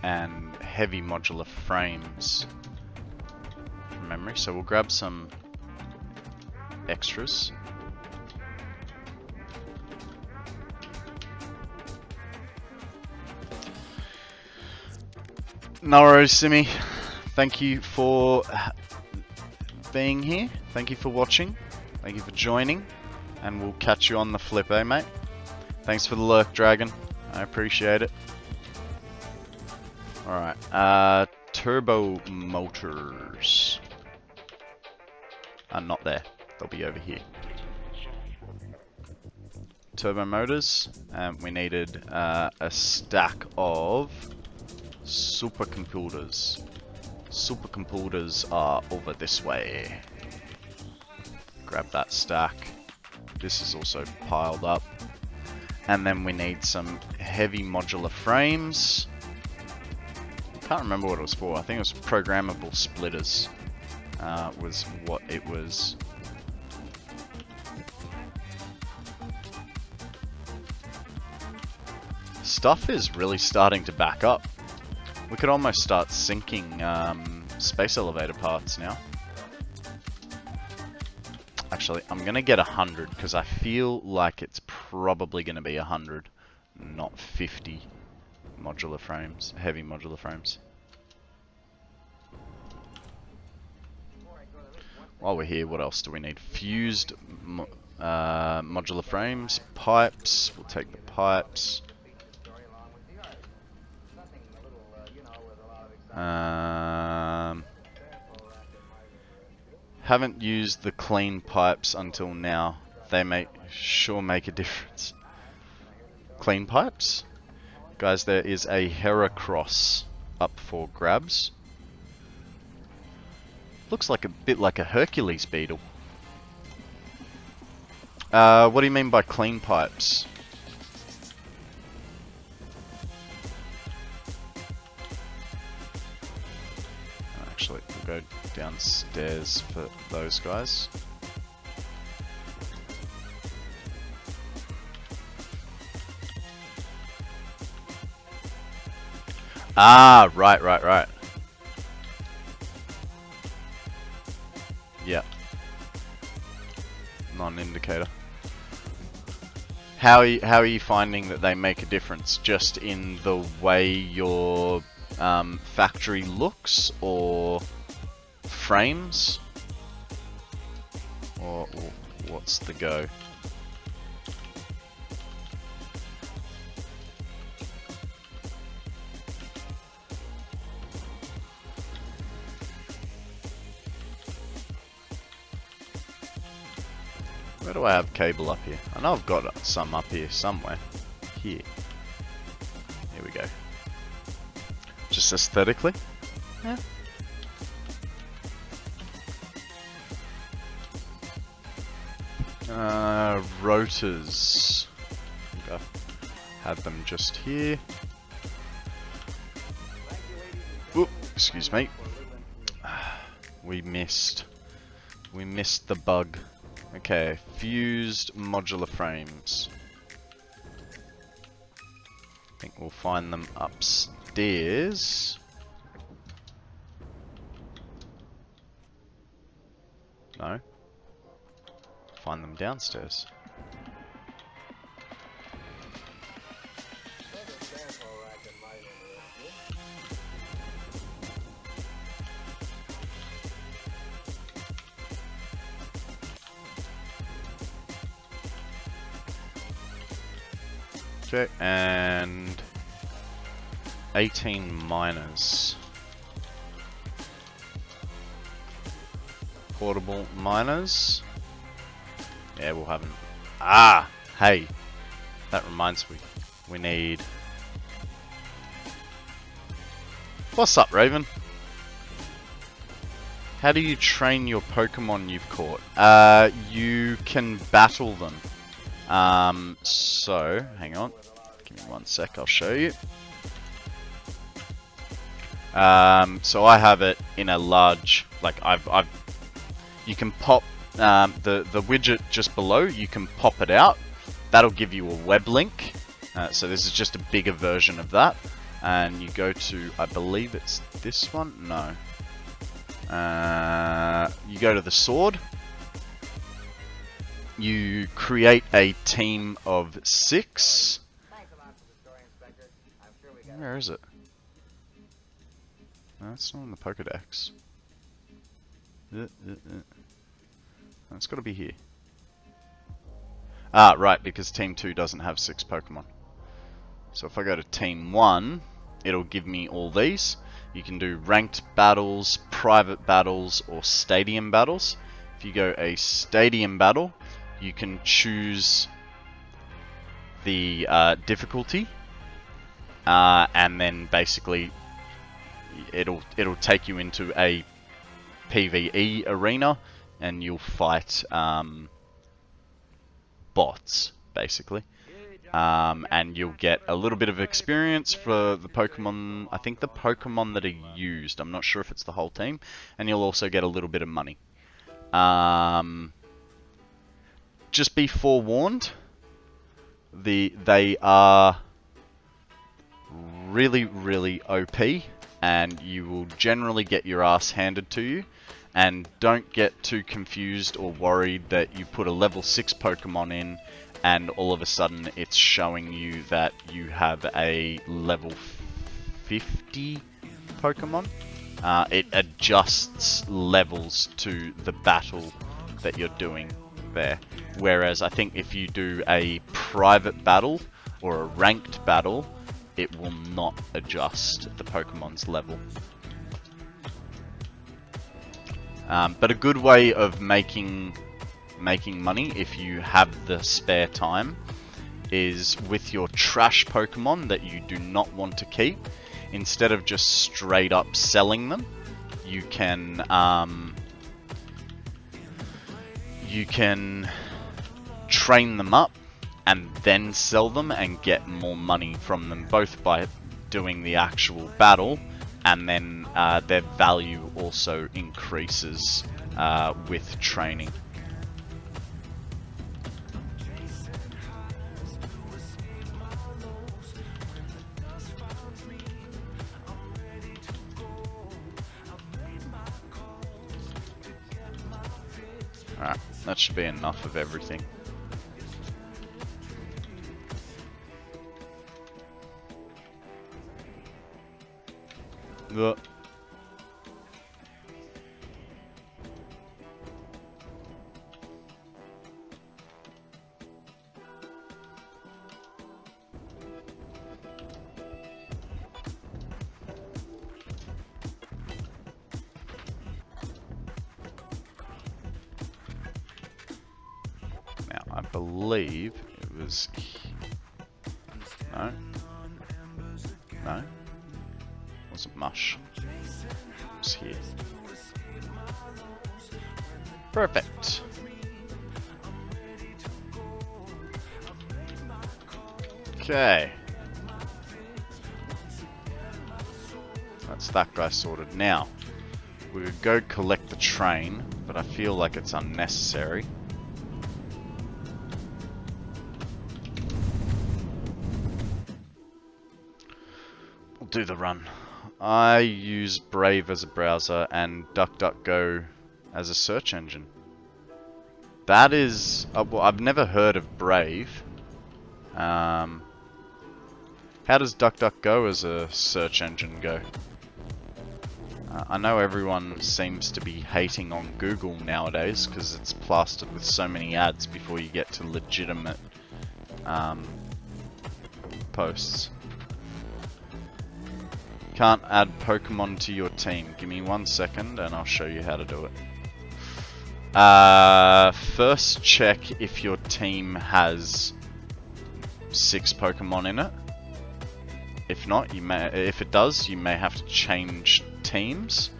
and heavy modular frames from memory. So we'll grab some extras. Naro Simi, thank you for being here. Thank you for watching. Thank you for joining. And we'll catch you on the flip, eh, mate? Thanks for the lurk, Dragon. I appreciate it. Alright, turbo motors are not there. They'll be over here. Turbo motors. We needed a stack of supercomputers. Supercomputers are over this way. Grab that stack. This is also piled up. And then we need some heavy modular frames. Can't remember what it was for. I think it was programmable splitters. Was what it was. Stuff is really starting to back up. We could almost start sinking space elevator parts now. Actually, I'm gonna get 100 because I feel like it's probably gonna be 100, not 50 modular frames, heavy modular frames. While we're here, what else do we need? Fused modular frames, pipes. We'll take the pipes. Haven't used the clean pipes until now. They sure make a difference. Clean pipes? Guys, there is a Heracross up for grabs. Looks like a bit like a Hercules beetle. What do you mean by clean pipes? Actually, we'll go downstairs for those guys. Ah, right. Yeah. Non-indicator. How are you finding that they make a difference? Just in the way your factory looks, or frames, or what's the go? Where do I have cable up here? I know I've got some up here somewhere. Here. Here we go. Just aesthetically? Yeah. Rotors. I think I had them just here. Oop, excuse me. We missed the bug. Okay, fused modular frames. I think we'll find them upstairs. No. Find them downstairs. Okay, and 18 miners. Portable miners. Yeah, we'll have them. Ah! Hey! That reminds me. We need... What's up, Raven? How do you train your Pokemon you've caught? You can battle them. So, hang on. Give me 1 sec, I'll show you. So I have it in a large, like you can pop the widget just below. You can pop it out. That'll give you a web link. So this is just a bigger version of that. And you go to, I believe it's this one. No. You go to the sword. You create a team of 6. Where is it? No, it's not in the Pokedex. It's got to be here. Ah, right, because Team 2 doesn't have 6 Pokemon. So if I go to Team 1, it'll give me all these. You can do ranked battles, private battles, or stadium battles. If you go a stadium battle, you can choose the difficulty, and then basically it'll take you into a PvE arena, and you'll fight bots basically. And you'll get a little bit of experience for the Pokemon, I think the Pokemon that are used. I'm not sure if it's the whole team. And you'll also get a little bit of money. Just be forewarned, they are really, really OP, and you will generally get your ass handed to you. And don't get too confused or worried that you put a level 6 Pokemon in and all of a sudden it's showing you that you have a level 50 Pokemon. It adjusts levels to the battle that you're doing there. Whereas I think if you do a private battle or a ranked battle, it will not adjust the Pokemon's level. But a good way of making money, if you have the spare time, is with your trash Pokemon that you do not want to keep. Instead of just straight up selling them, you can train them up and then sell them and get more money from them, both by doing the actual battle, and then their value also increases with training. Alright, that should be enough of everything. Ugh. Now, I believe it was... No. No. Wasn't mush. It was here. Perfect. Okay. That's that guy sorted. Now, we would go collect the train, but I feel like it's unnecessary. We'll do the run. I use Brave as a browser and DuckDuckGo as a search engine. That is... well, I've never heard of Brave. How does DuckDuckGo as a search engine go? I know everyone seems to be hating on Google nowadays because it's plastered with so many ads before you get to legitimate posts. Can't add Pokemon to your team. Give me 1 second and I'll show you how to do it. First check if your team has 6 Pokemon in it. If not, if it does, you may have to change teams.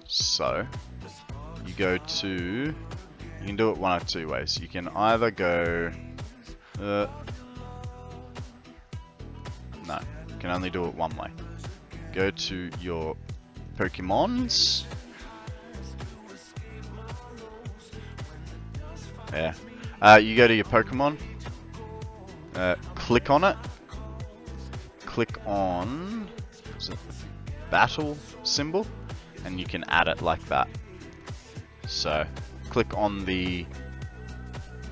So, you go to... You can do it one of two ways. You can either go... no, you can only do it one way. Go to your Pokemons. Yeah. You go to your Pokemon. Click on it. Click on the battle symbol, and you can add it like that. So, click on the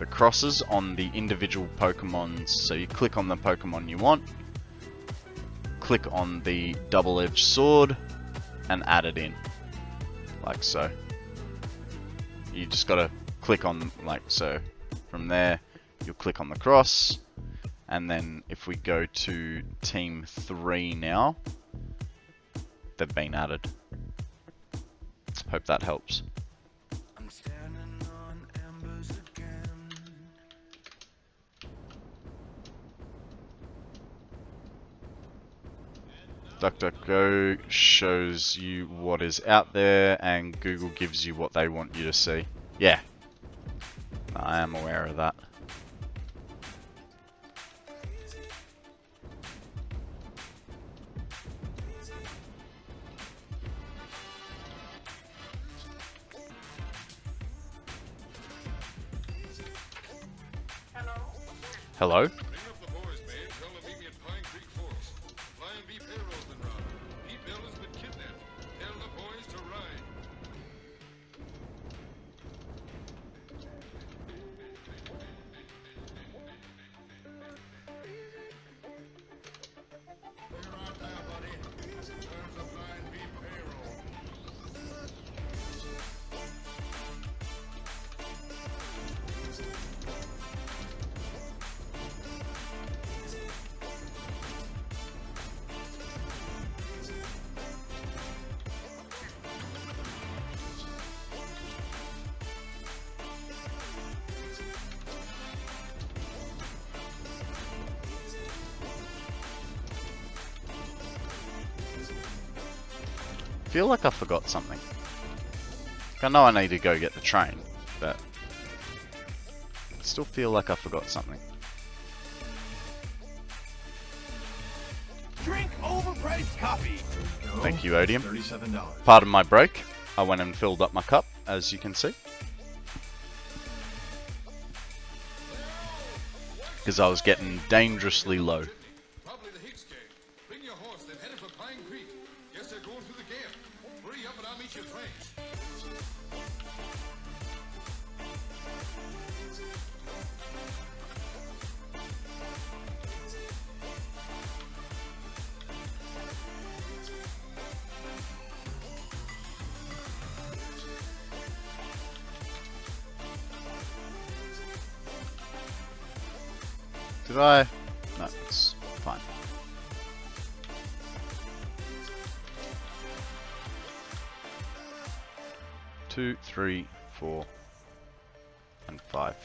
crosses on the individual Pokemons. So you click on the Pokemon you want, click on the double-edged sword, and add it in, like so. You just gotta click on, like so. From there, you'll click on the cross, and then if we go to Team 3 now, they've been added. Hope that helps. DuckDuckGo shows you what is out there, and Google gives you what they want you to see. Yeah, I am aware of that. Hello? Bring up the boys, man. Tell them meet me at Pine Creek Forks. Flying V payroll's been robbed. Pete Bill has been kidnapped. Tell the boys to ride. Where art thou, buddy? Where's the Flying V payroll? Feel like I forgot something. I know I need to go get the train, but I still feel like I forgot something. Drink overpriced coffee. Go. Thank you, Odium. $37. Pardon my break. I went and filled up my cup, as you can see. Because I was getting dangerously low. Probably the Hicks gang. Bring your horse. They're headed for Pine Creek. Guess they're going through the camp. Hurry up and I'll meet your trains. Did I? No, it's fine. Two, 3, 4, and 5.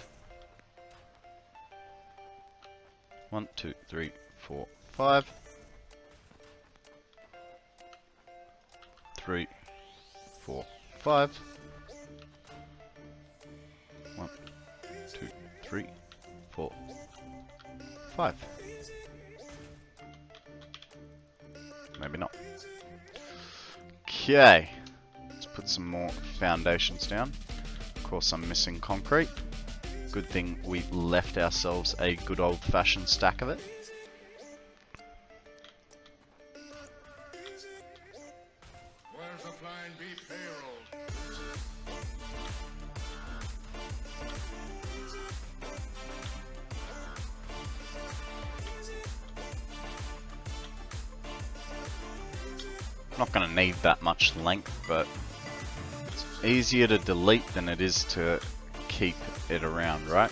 1, 2, 3, 4, 5. 3, 4, 5. 1, 2, 3, 4, 5. Maybe not. Okay. Let's put some more foundations down. Of course, I'm missing concrete. Good thing we left ourselves a good old-fashioned stack of it. Where's the Flying V payroll? Not going to need that much length, but it's easier to delete than it is to keep it around, right?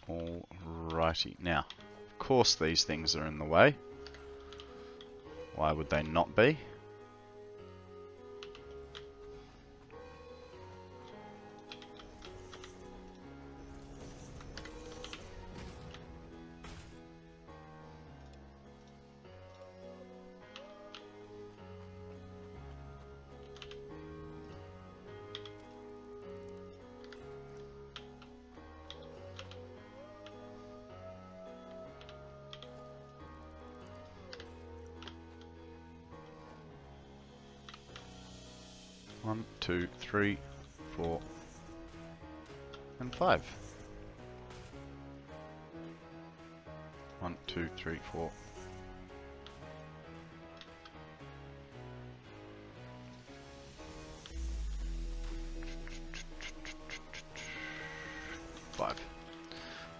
Alrighty, now, of course these things are in the way. Why would they not be? One, 2, 3, 4, and 5. 1, 2, 3, 4.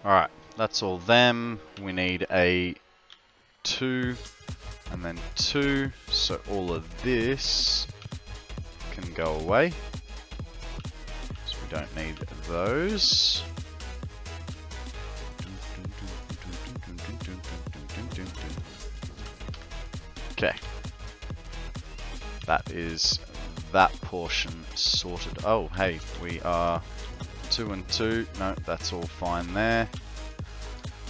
Alright, that's all them. We need a 2, and then 2, so all of this can go away. So we don't need those. Okay. That is that portion sorted. Oh, hey, we are 2 and 2. No, that's all fine there.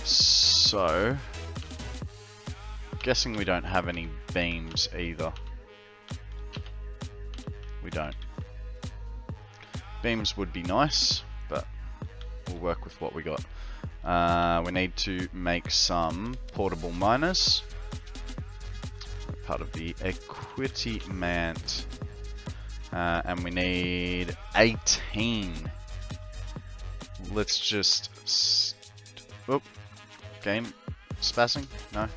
So, guessing we don't have any beams either. We don't. Beams would be nice, but we'll work with what we got. We need to make some portable miners. Part of the equipment. And we need 18. Let's just... Oop. Game spazzing? No.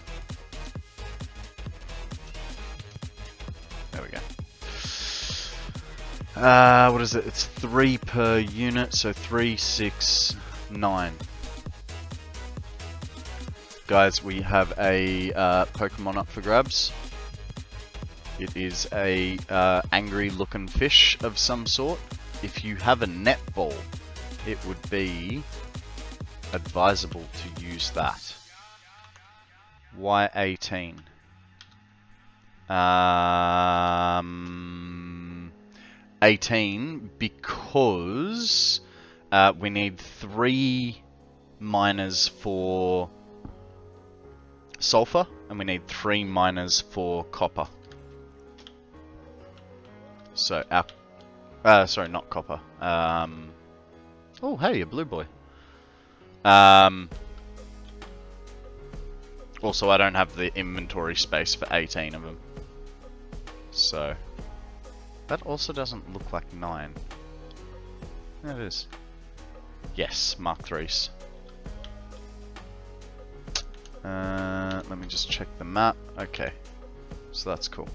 There we go. What is it? It's 3 per unit, so 3, 6, 9. Guys, we have a Pokemon up for grabs. It is a angry looking fish of some sort. If you have a netball, it would be advisable to use that. Why 18? 18 because we need 3 miners for sulfur and we need 3 miners for copper. So our sorry, not copper. Oh, hey, a blue boy. Also, I don't have the inventory space for 18 of them. So, that also doesn't look like 9. There it is. Yes, Mark 3s. Let me just check the map. Okay, so that's cool.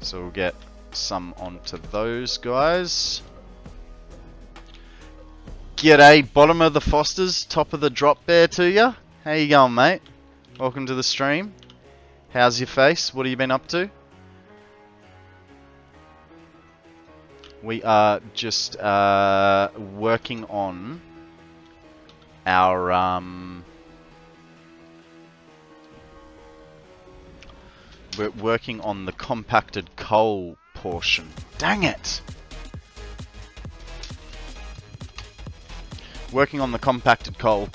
So we'll get some onto those guys. G'day, bottom of the Fosters, top of the drop bear to ya. How you going, mate? Welcome to the stream. How's your face? What have you been up to? We are just working on our we're working on the compacted coal portion. Dang it! Working on the compacted coal.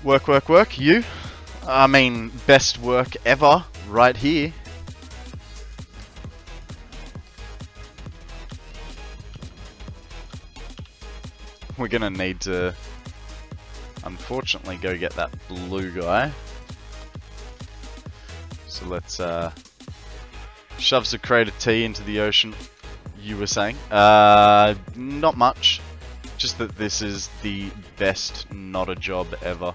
Work, work, work. You? I mean, best work ever, right here. We're gonna need to, unfortunately, go get that blue guy. So let's, shoves a crate of tea into the ocean, you were saying. Not much. Just that this is the best not a job ever.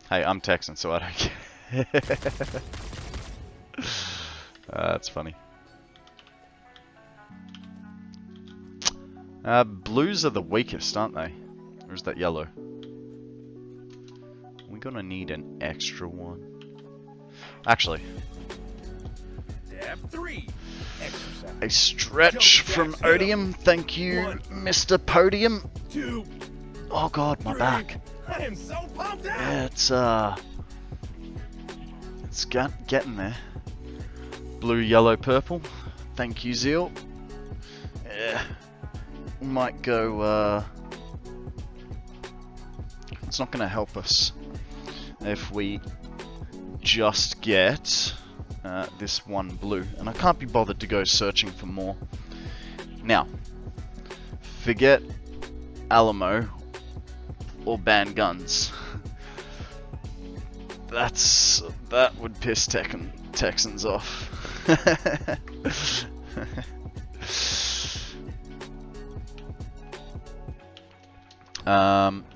Hey, I'm Texan, so I don't care. That's funny. Blues are the weakest, aren't they? Or is that yellow? We're gonna need an extra one. Actually. Step 3. Exercise. A stretch from Odium. Thank you, 1, Mr. Podium. 2. Oh god, my 3. back. I am so pumped out. Yeah, it's getting there. Blue, yellow, purple. Thank you, Zeal. Yeah. Might go, it's not gonna help us if we just get this one blue, and I can't be bothered to go searching for more. Now, forget Alamo or ban guns. That would piss Texans off.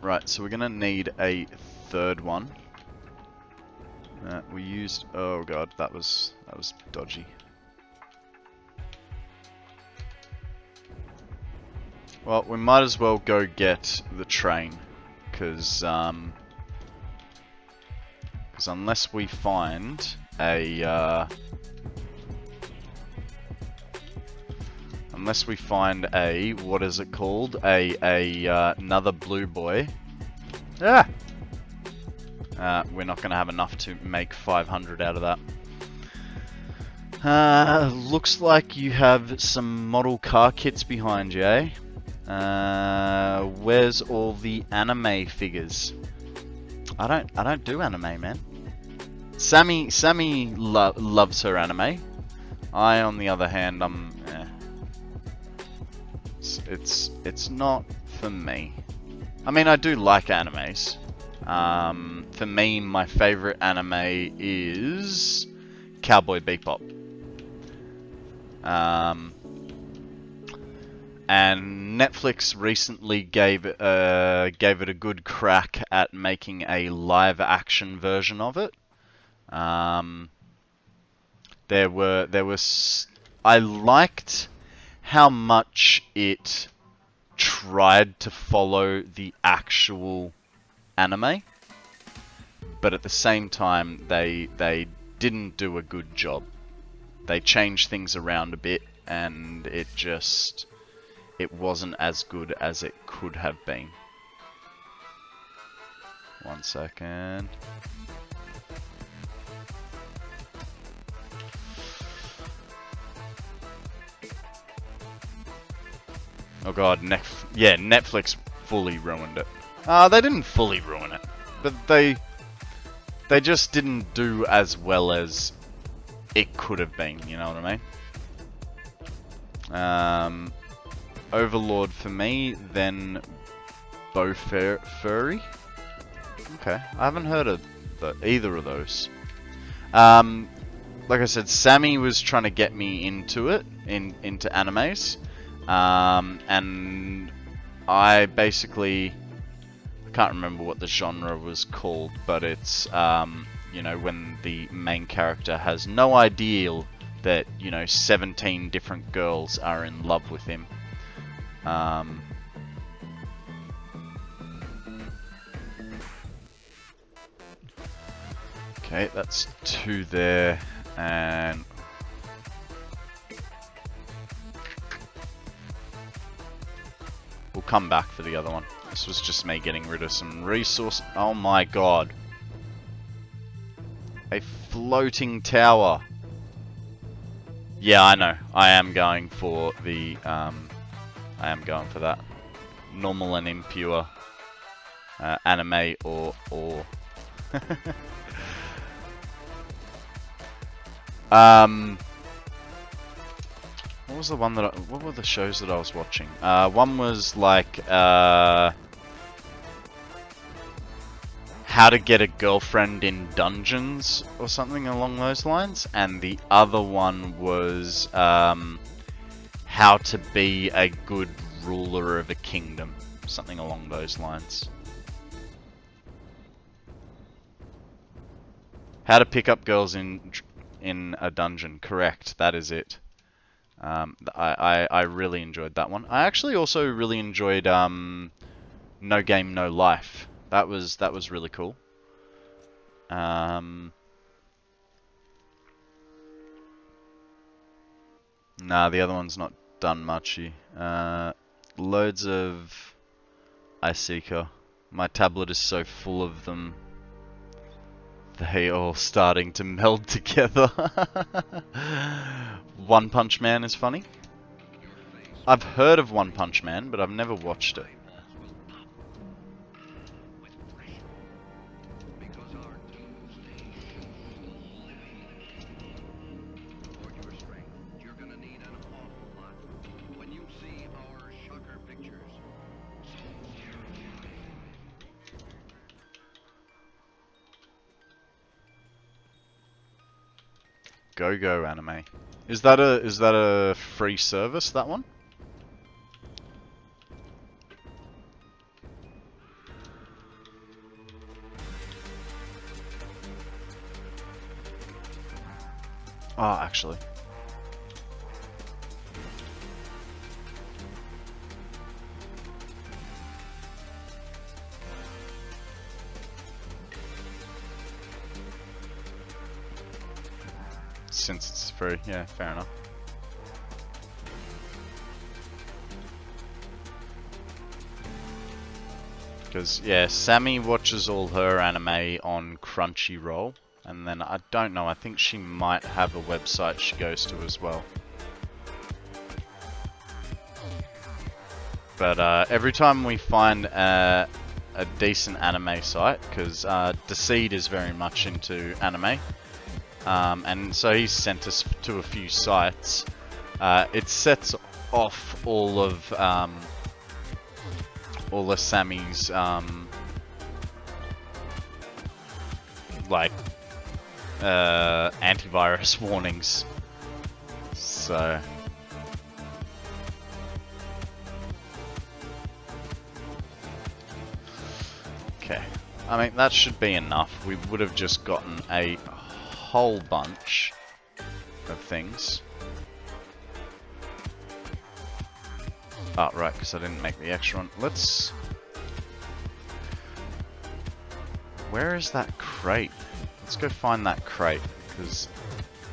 Right, so we're gonna need a third one. We used, oh god, that was dodgy. Well, we might as well go get the train, because unless we find a what is it called? Another blue boy. Ah! We're not going to have enough to make 500 out of that. Looks like you have some model car kits behind you, eh? Where's all the anime figures? I don't do anime, man. Sammy loves her anime. I, on the other hand, it's not for me. I mean, I do like animes. For me, my favorite anime is Cowboy Bebop. And Netflix recently gave it a good crack at making a live action version of it. I liked how much it tried to follow the actual anime, but at the same time they didn't do a good job. They changed things around a bit, and it wasn't as good as it could have been. 1 second. Oh god, Netflix fully ruined it. They didn't fully ruin it, but they just didn't do as well as it could have been, you know what I mean? Overlord for me, then Bow Furry. Okay, I haven't heard of either of those. Like I said, Sammy was trying to get me into it, into animes, and I basically, I can't remember what the genre was called, but it's you know, when the main character has no idea that, you know, 17 different girls are in love with him. Okay, that's 2 there, and we'll come back for the other one. This was just me getting rid of some resource. Oh my god. A floating tower. Yeah, I know. I am going for the, I am going for that. Normal and impure. Anime or... What was the one that what were the shows that I was watching? One was like, How to Get a Girlfriend in Dungeons, or something along those lines. And the other one was, How to Be a Good Ruler of a Kingdom. Something along those lines. How to Pick Up Girls in a Dungeon. Correct, that is it. I really enjoyed that one. I actually also really enjoyed No Game No Life. That was really cool. Nah, the other one's not done muchy. Loads of Iseeker. My tablet is so full of them. They all starting to meld together. One Punch Man is funny. I've heard of One Punch Man, but I've never watched it. Go Anime. Is that a free service, that one? Oh, actually. since it's free. Yeah, fair enough. Because, yeah, Sammy watches all her anime on Crunchyroll. And then, I don't know, I think she might have a website she goes to as well. But every time we find a decent anime site, because Deceit is very much into anime, and so he's sent us to a few sites, it sets off all of Sammy's like antivirus warnings. So okay, I mean that should be enough. We would have just gotten a whole bunch of things. Oh, right, because I didn't make the extra one. Let's... Where is that crate? Let's go find that crate, because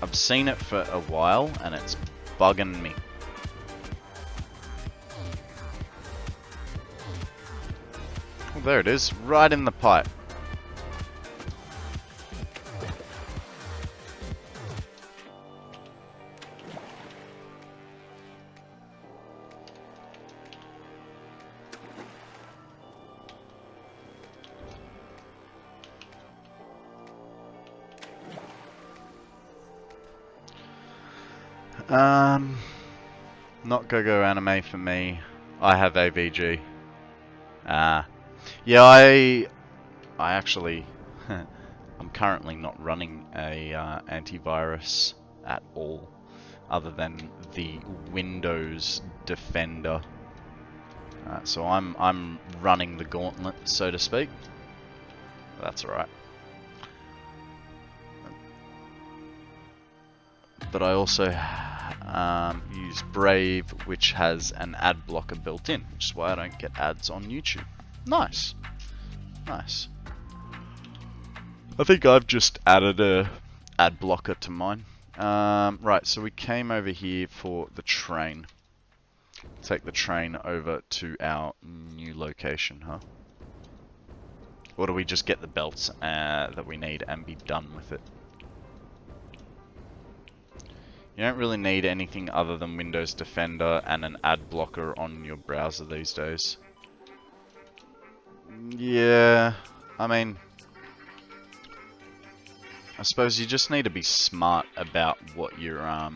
I've seen it for a while, and it's bugging me. Well, there it is, right in the pipe. Not Go-Go Anime for me. I have AVG. Yeah, I actually, I'm currently not running a antivirus at all, other than the Windows Defender. So I'm running the gauntlet, so to speak. That's alright. But I also use Brave, which has an ad blocker built in, which is why I don't get ads on YouTube. Nice. Nice. I think I've just added a ad blocker to mine. Right, so we came over here for the train. Take the train over to our new location, huh? Or do we just get the belts that we need and be done with it? You don't really need anything other than Windows Defender and an ad blocker on your browser these days. Yeah, I mean, I suppose you just need to be smart about what you're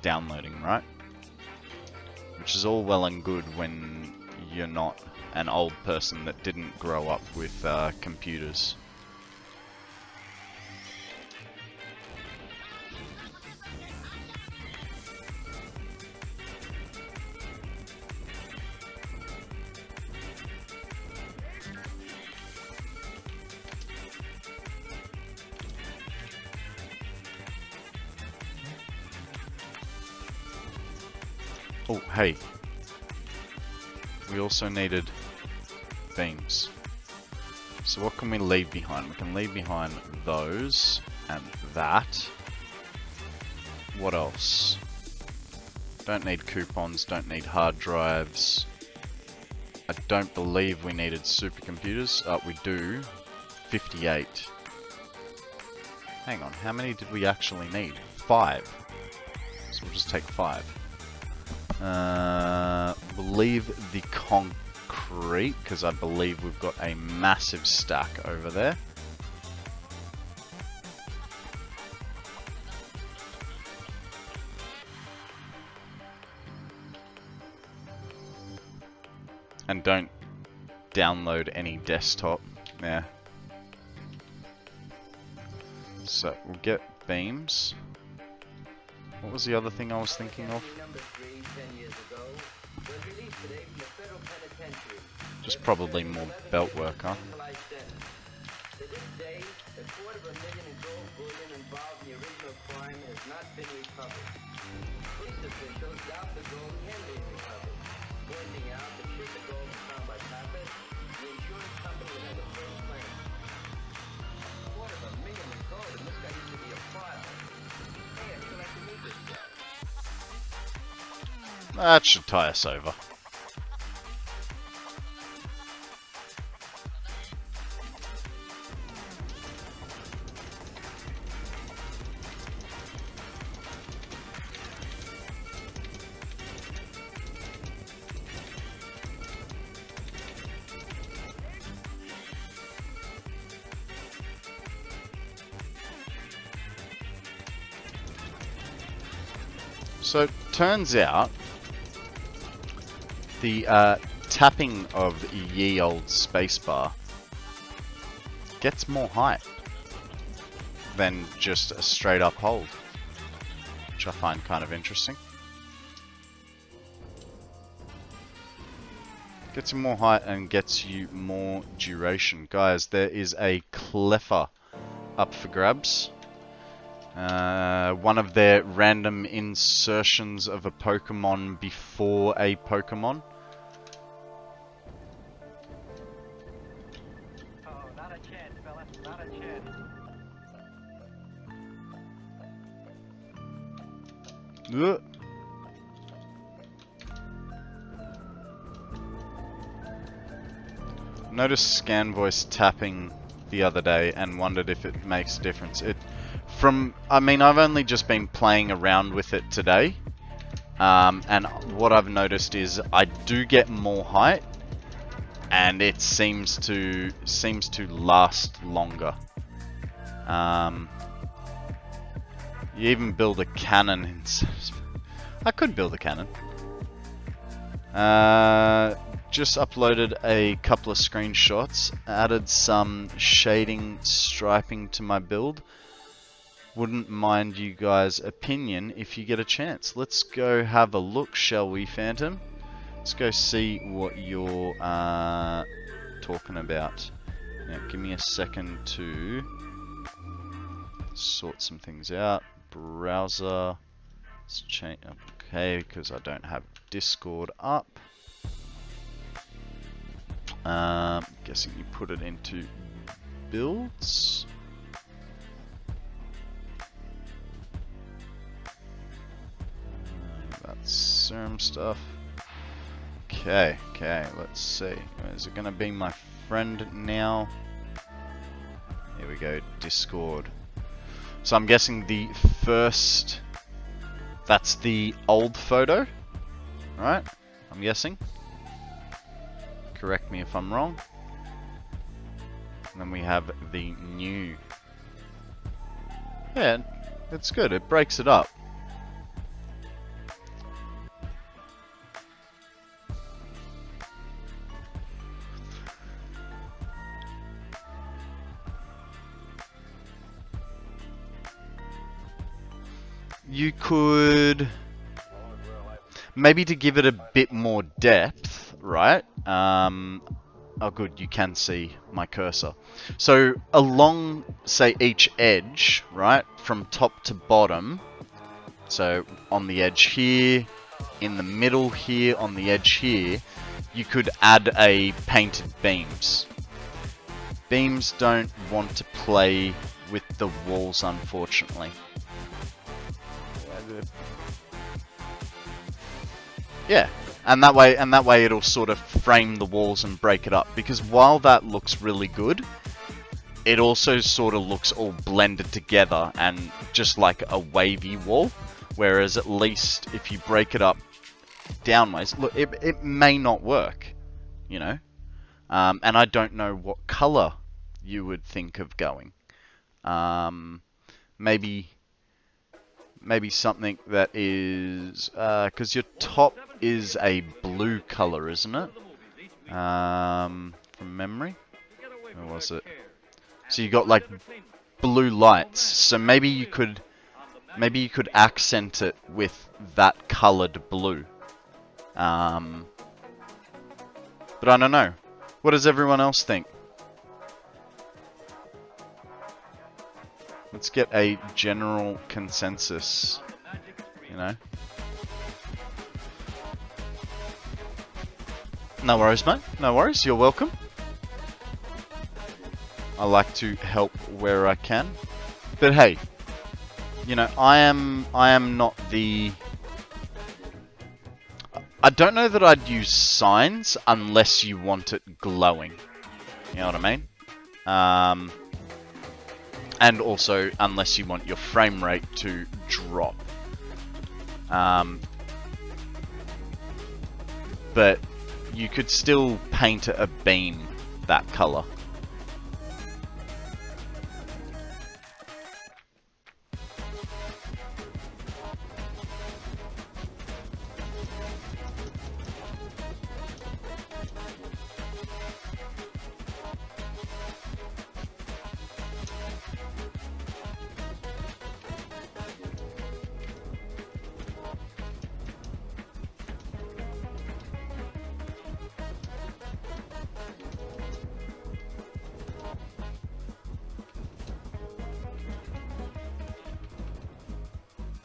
downloading, right? Which is all well and good when you're not an old person that didn't grow up with computers. Oh, hey. We also needed themes. So what can we leave behind? We can leave behind those and that. What else? Don't need coupons, don't need hard drives. I don't believe we needed supercomputers. We do. 58. Hang on, how many did we actually need? 5. So we'll just take 5. We'll leave the concrete, because I believe we've got a massive stack over there. And don't download any desktop. Yeah. So we'll get beams. What was the other thing I was thinking of? Just probably more belt work, huh? That should tie us over. So it turns out the tapping of ye old spacebar gets more height than just a straight up hold, which I find kind of interesting. Gets you more height and gets you more duration. Guys, there is a cleffer up for grabs. One of their random insertions of a Pokemon before a Pokemon. Oh, not a chance, fella. Not a chance. Ugh. Noticed Scan Voice tapping the other day and wondered if it makes a difference. I mean, I've only just been playing around with it today, and what I've noticed is I do get more height, and it seems to last longer. You even build a cannon in I could build a cannon. Just uploaded a couple of screenshots, added some shading, striping to my build. Wouldn't mind you guys' opinion if you get a chance. Let's go have a look, shall we, Phantom? Let's go see what you're talking about. Now, give me a second to sort some things out. Browser. Let's change. Okay, because I don't have Discord up. Guessing you put it into builds. That's serum stuff. Okay, let's see. Is it gonna be my friend now? Here we go, Discord. So I'm guessing the first, that's the old photo, right? I'm guessing. Correct me if I'm wrong. And then we have the new. Yeah, it's good. It breaks it up. You could maybe, to give it a bit more depth, right? Oh good, you can see my cursor. So along, say, each edge, right, from top to bottom, so on the edge here, in the middle here, on the edge here, you could add a painted beams. Beams don't want to play with the walls, unfortunately. Yeah, and that way it'll sort of frame the walls and break it up, because while that looks really good, it also sort of looks all blended together and just like a wavy wall, whereas at least if you break it up downways, look, it may not work, you know, and I don't know what color you would think of going. Maybe something that is, because your top is a blue color, isn't it? From memory, or was it? So you got like blue lights. So maybe you could accent it with that colored blue. But I don't know. What does everyone else think? Let's get a general consensus, you know? No worries, mate. No worries. You're welcome. I like to help where I can. But hey, you know, I am not the... I don't know that I'd use signs unless you want it glowing. You know what I mean? And also unless you want your frame rate to drop. But you could still paint a beam that color.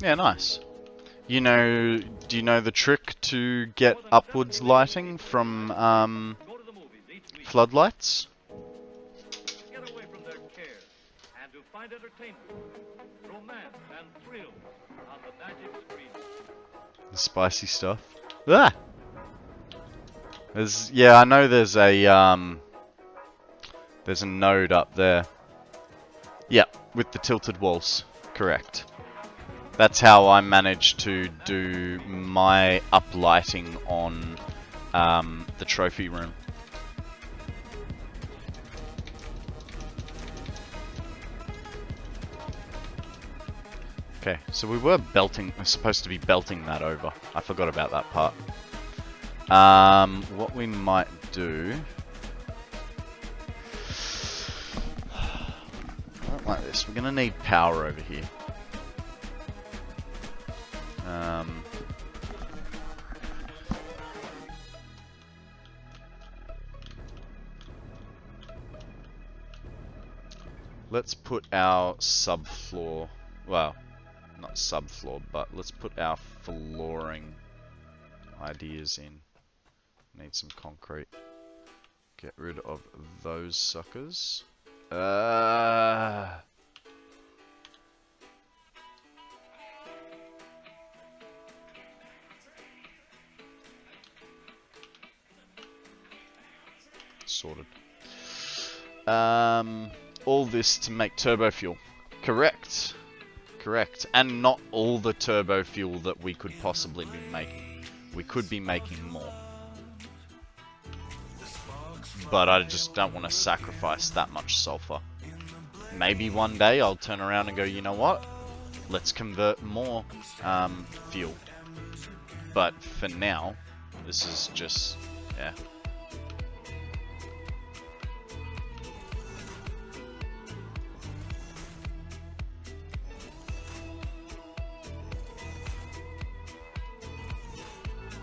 Yeah, nice. You know, do you know the trick to get upwards lighting from floodlights? Get away from their cares and to find entertainment, romance, and thrill on the magic screen. The spicy stuff. Ah! Yeah, I know there's a node up there. Yeah, with the tilted walls. Correct. That's how I managed to do my uplighting on the trophy room. Okay, so we're supposed to be belting that over. I forgot about that part. What we might do... I don't like this. We're gonna need power over here. Let's put our subfloor, well, not subfloor, but let's put our flooring ideas in. Need some concrete. Get rid of those suckers. Sorted. All this to make turbo fuel. Correct. Correct. And not all the turbo fuel that we could possibly be making. We could be making more. But I just don't want to sacrifice that much sulfur. Maybe one day I'll turn around and go, you know what? Let's convert more fuel. But for now, this is just, yeah.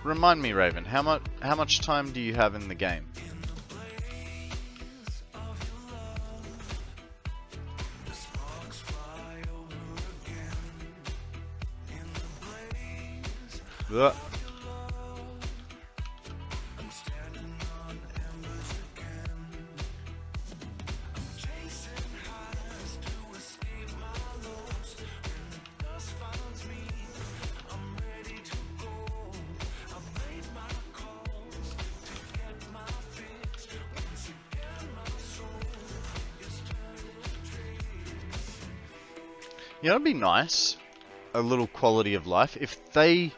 Remind me, Raven, how much time do you have in the game? Ugh. You know, it'd be nice, a little quality of life, if they,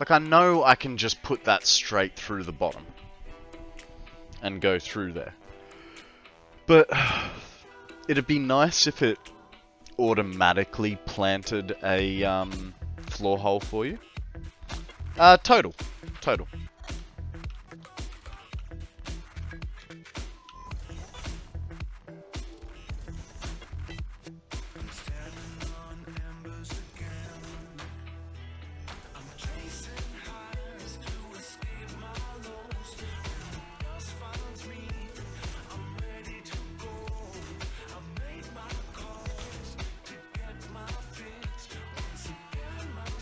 like, I know I can just put that straight through the bottom and go through there, but it'd be nice if it automatically planted a floor hole for you. Total.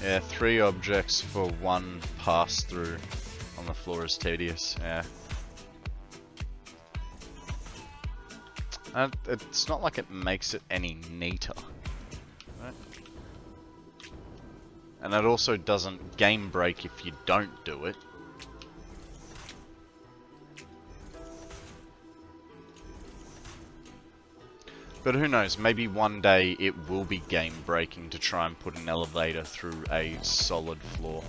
Yeah, 3 objects for 1 pass through on the floor is tedious, yeah. And it's not like it makes it any neater. And it also doesn't game break if you don't do it. But who knows, maybe one day it will be game breaking to try and put an elevator through a solid floor.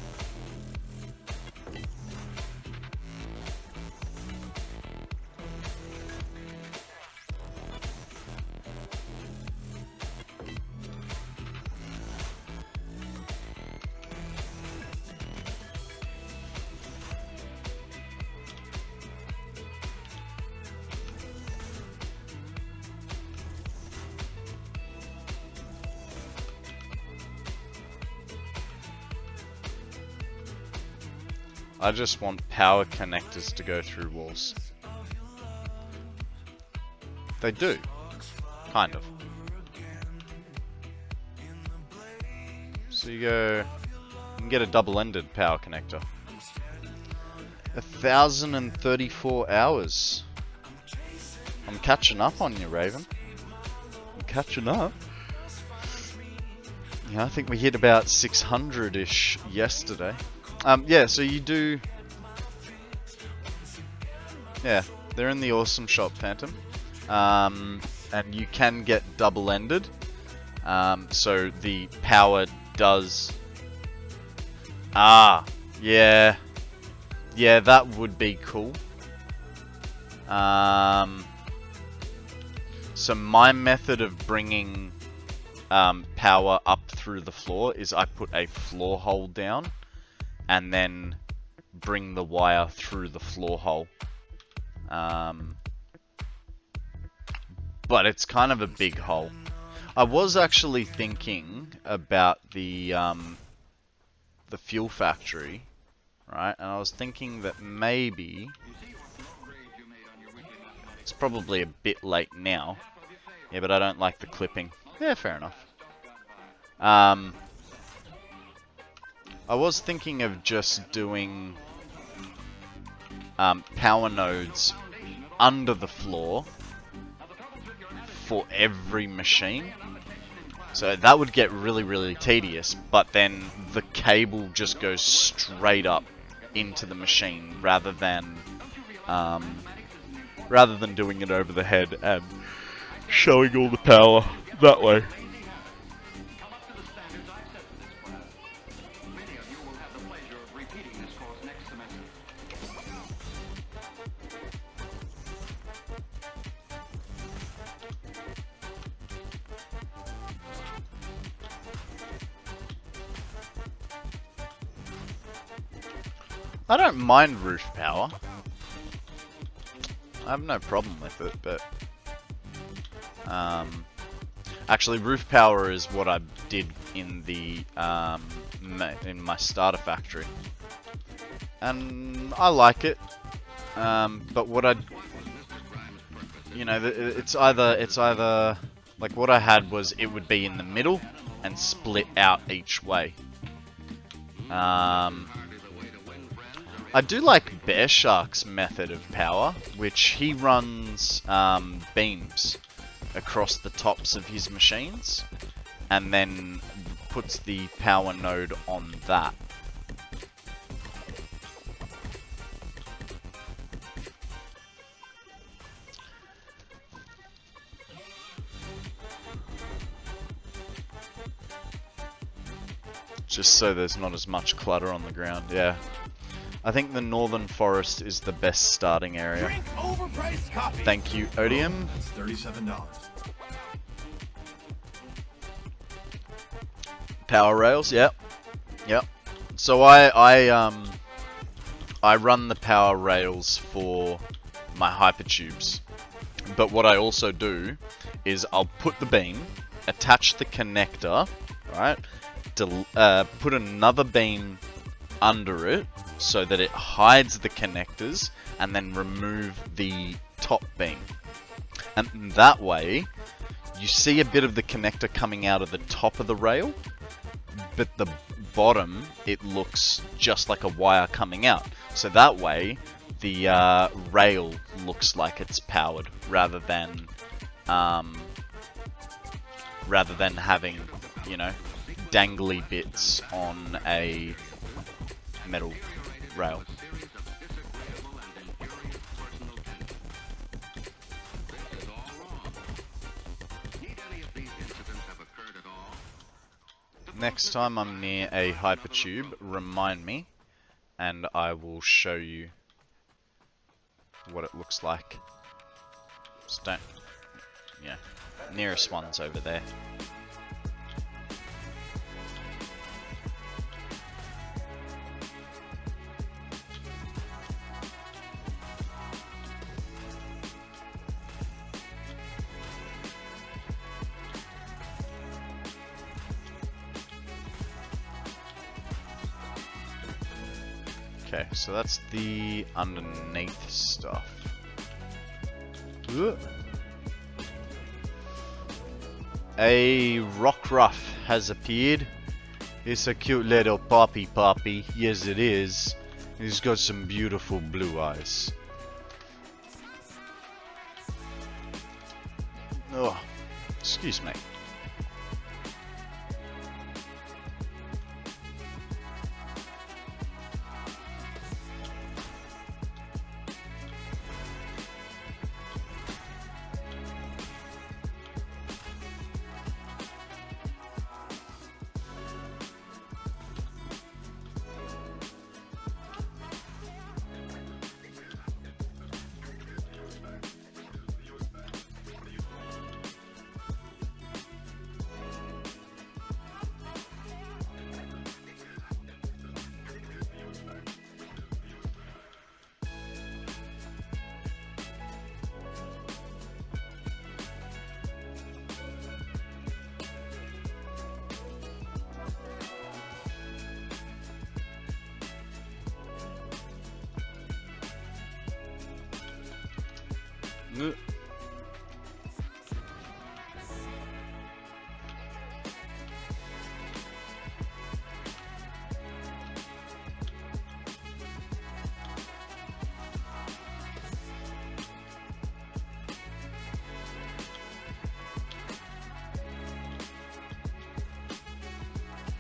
I just want power connectors to go through walls. They do. Kind of. So you can get a double-ended power connector. 1,034 hours. I'm catching up on you, Raven. I'm catching up. Yeah, I think we hit about 600-ish yesterday. Yeah, so you do... Yeah, they're in the awesome shop, Phantom. And you can get double-ended. So the power does... Ah, yeah. Yeah, that would be cool. So my method of bringing power up through the floor is I put a floor hole down and then bring the wire through the floor hole. But it's kind of a big hole. I was actually thinking about the fuel factory, right? And I was thinking that maybe it's probably a bit late now. Yeah, but I don't like the clipping. Yeah, fair enough. I was thinking of just doing power nodes under the floor for every machine. So that would get really, really tedious, but then the cable just goes straight up into the machine rather than doing it over the head and showing all the power that way. I don't mind roof power. I have no problem with it, but actually roof power is what I did in the in my starter factory, and I like it. But what I, you know, it's either like what I had was it would be in the middle and split out each way. I do like Bear Shark's method of power, which he runs beams across the tops of his machines and then puts the power node on that. Just so there's not as much clutter on the ground, yeah. I think the Northern Forest is the best starting area. Drink overpriced coffee. Thank you, Odium. That's $37. Power rails, yep. Yep. So I run the power rails for my hypertubes. But what I also do is I'll put the beam, attach the connector, right? Put another beam under it so that it hides the connectors and then remove the top beam. And that way you see a bit of the connector coming out of the top of the rail, but the bottom it looks just like a wire coming out. So that way the rail looks like it's powered rather than having, you know, dangly bits on a metal rail. Next time I'm near a hypertube, remind me, and I will show you what it looks like. Just don't, yeah, nearest one's over there. Okay, so that's the underneath stuff. Ugh. A rock ruff has appeared. It's a cute little poppy. Yes, it is. He's got some beautiful blue eyes. Oh, excuse me.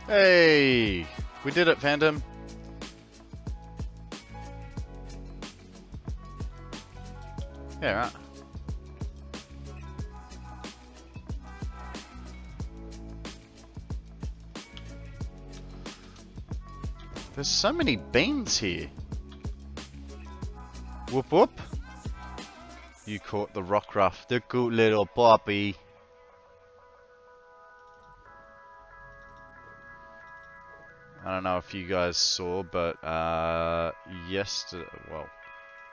Hey, we did it, Phantom. Yeah, right. There's so many beans here. Whoop whoop. You caught the rock ruff, the good little puppy. I don't know if you guys saw, but yesterday, well,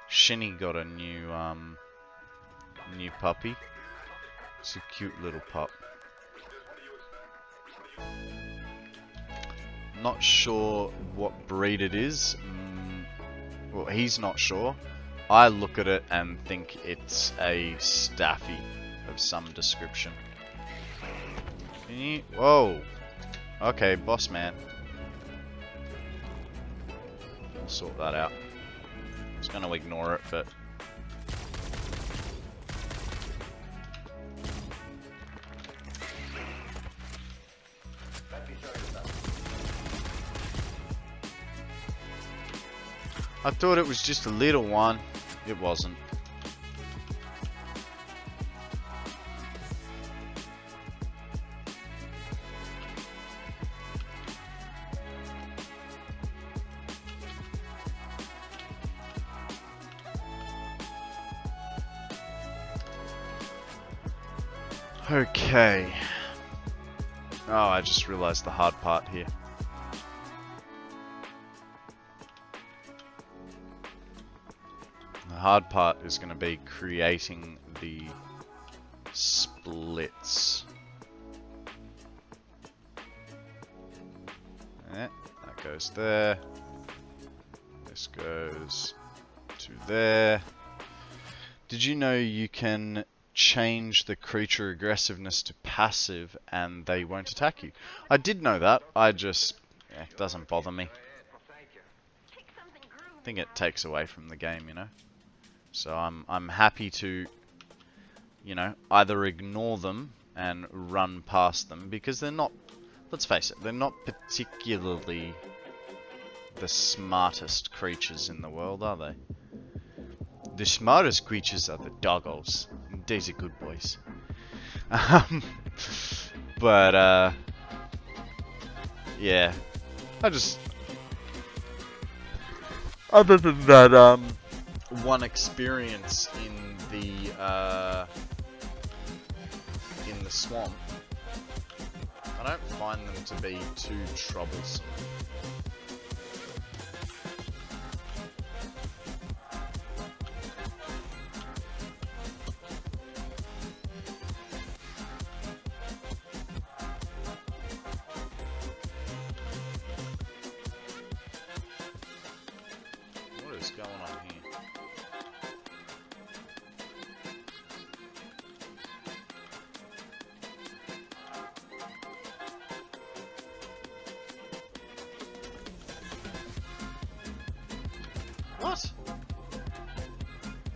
Shinny got a new puppy. It's a cute little pup. Not sure what breed it is. Well, he's not sure. I look at it and think it's a staffy of some description. Whoa. Okay, boss man. I'll sort that out. I was going to ignore it, but... I thought it was just a little one. It wasn't. Okay. Oh, I just realized the hard part here. The hard part is going to be creating the splits. Yeah, that goes there. This goes to there. Did you know you can change the creature aggressiveness to passive and they won't attack you? I did know that. I just, yeah, it doesn't bother me. I think it takes away from the game, you know. So I'm happy to, you know, either ignore them and run past them because they're not let's face it, they're not particularly the smartest creatures in the world, are they? The smartest creatures are the doggos. These are good boys. But, yeah. Other than that, one experience in the swamp, I don't find them to be too troublesome. What is going on here? What?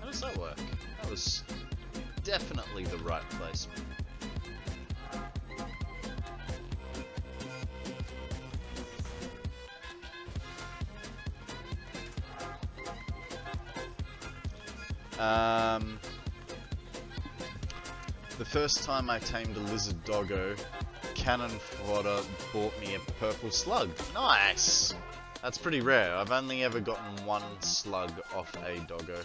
How does that work? That was definitely the right placement. The first time I tamed a lizard doggo, Cannon Fodder bought me a purple slug. Nice! That's pretty rare. I've only ever gotten one slug off a doggo.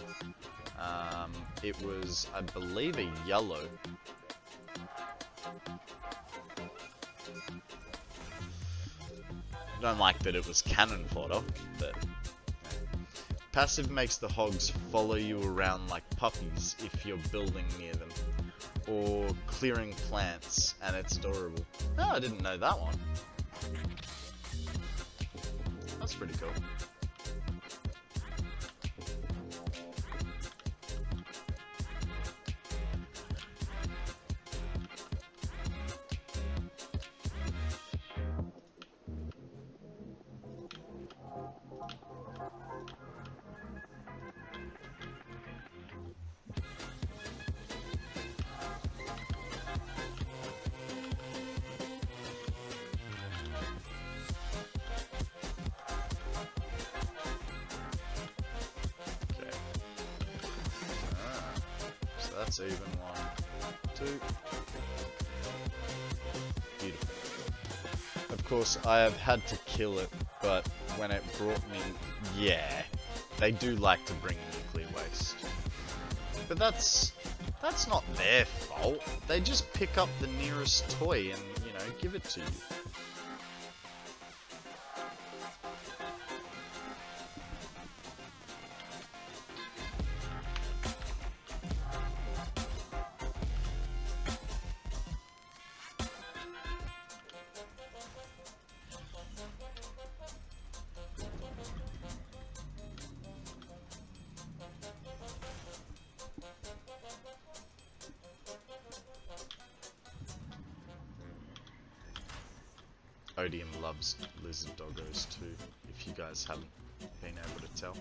It was, I believe, a yellow. I don't like that it was cannon fodder, but... Passive makes the hogs follow you around like puppies if you're building near them. Or clearing plants, and it's adorable. Oh, I didn't know that one. That's pretty cool. That's even 1, 2. Beautiful. Of course, I have had to kill it, but when it brought me... Yeah, they do like to bring nuclear waste. But that's not their fault. They just pick up the nearest toy and, you know, give it to you. Odium loves lizard doggos too, if you guys haven't been able to tell.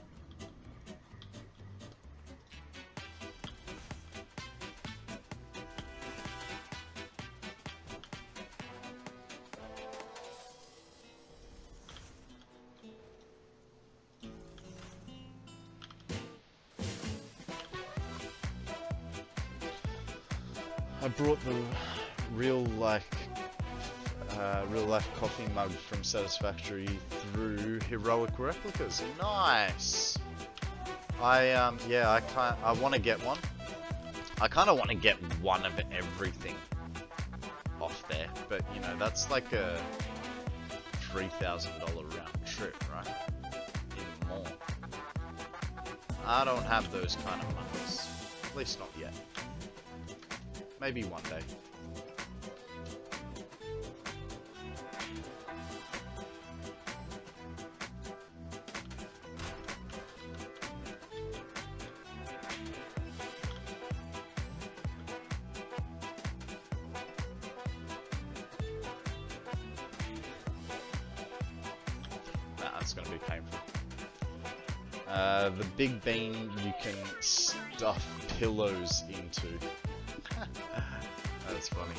I brought the real life coffee mug from Satisfactory through heroic replicas. Nice. I want to get one. I kind of want to get one of everything off there, but you know that's like a $3,000 round trip, right? Even more. I don't have those kind of mugs, at least not yet. Maybe one day. That's going to be painful. The big bean you can stuff pillows into. That's funny.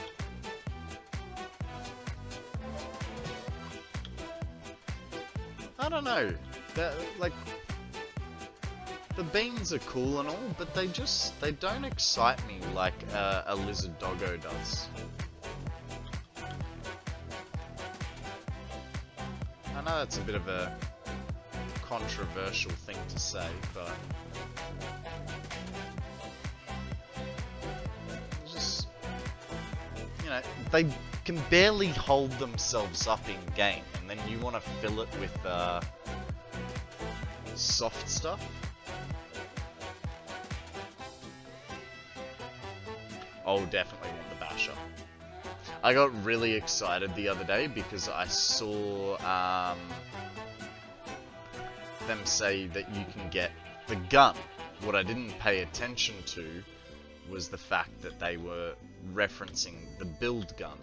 I don't know. Like, the beans are cool and all, but they don't excite me like a lizard doggo does. I know that's a bit of a controversial thing to say, but just, you know, they can barely hold themselves up in game, and then you want to fill it with soft stuff. Oh, definitely want the basher. I got really excited the other day because I saw them say that you can get the gun. What I didn't pay attention to was the fact that they were referencing the build gun.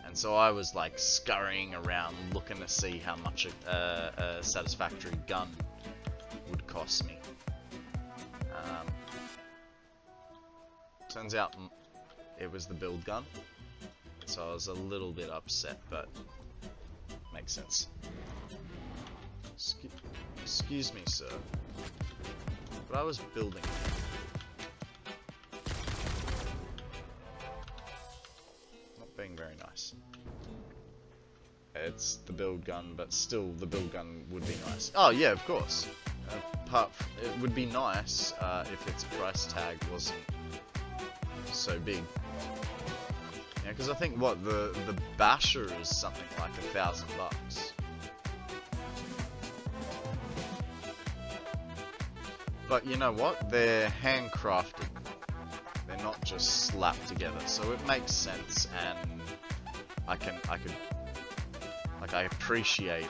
And so I was like scurrying around looking to see how much a Satisfactory gun would cost me. Turns out it was the build gun. So I was a little bit upset, but makes sense. Excuse me, sir. But I was building. Not being very nice. It's the build gun, but still the build gun would be nice. Oh yeah, of course. It would be nice if its price tag wasn't so big. Yeah, because I think what the basher is something like $1,000. But you know what? They're handcrafted. They're not just slapped together, so it makes sense, and I appreciate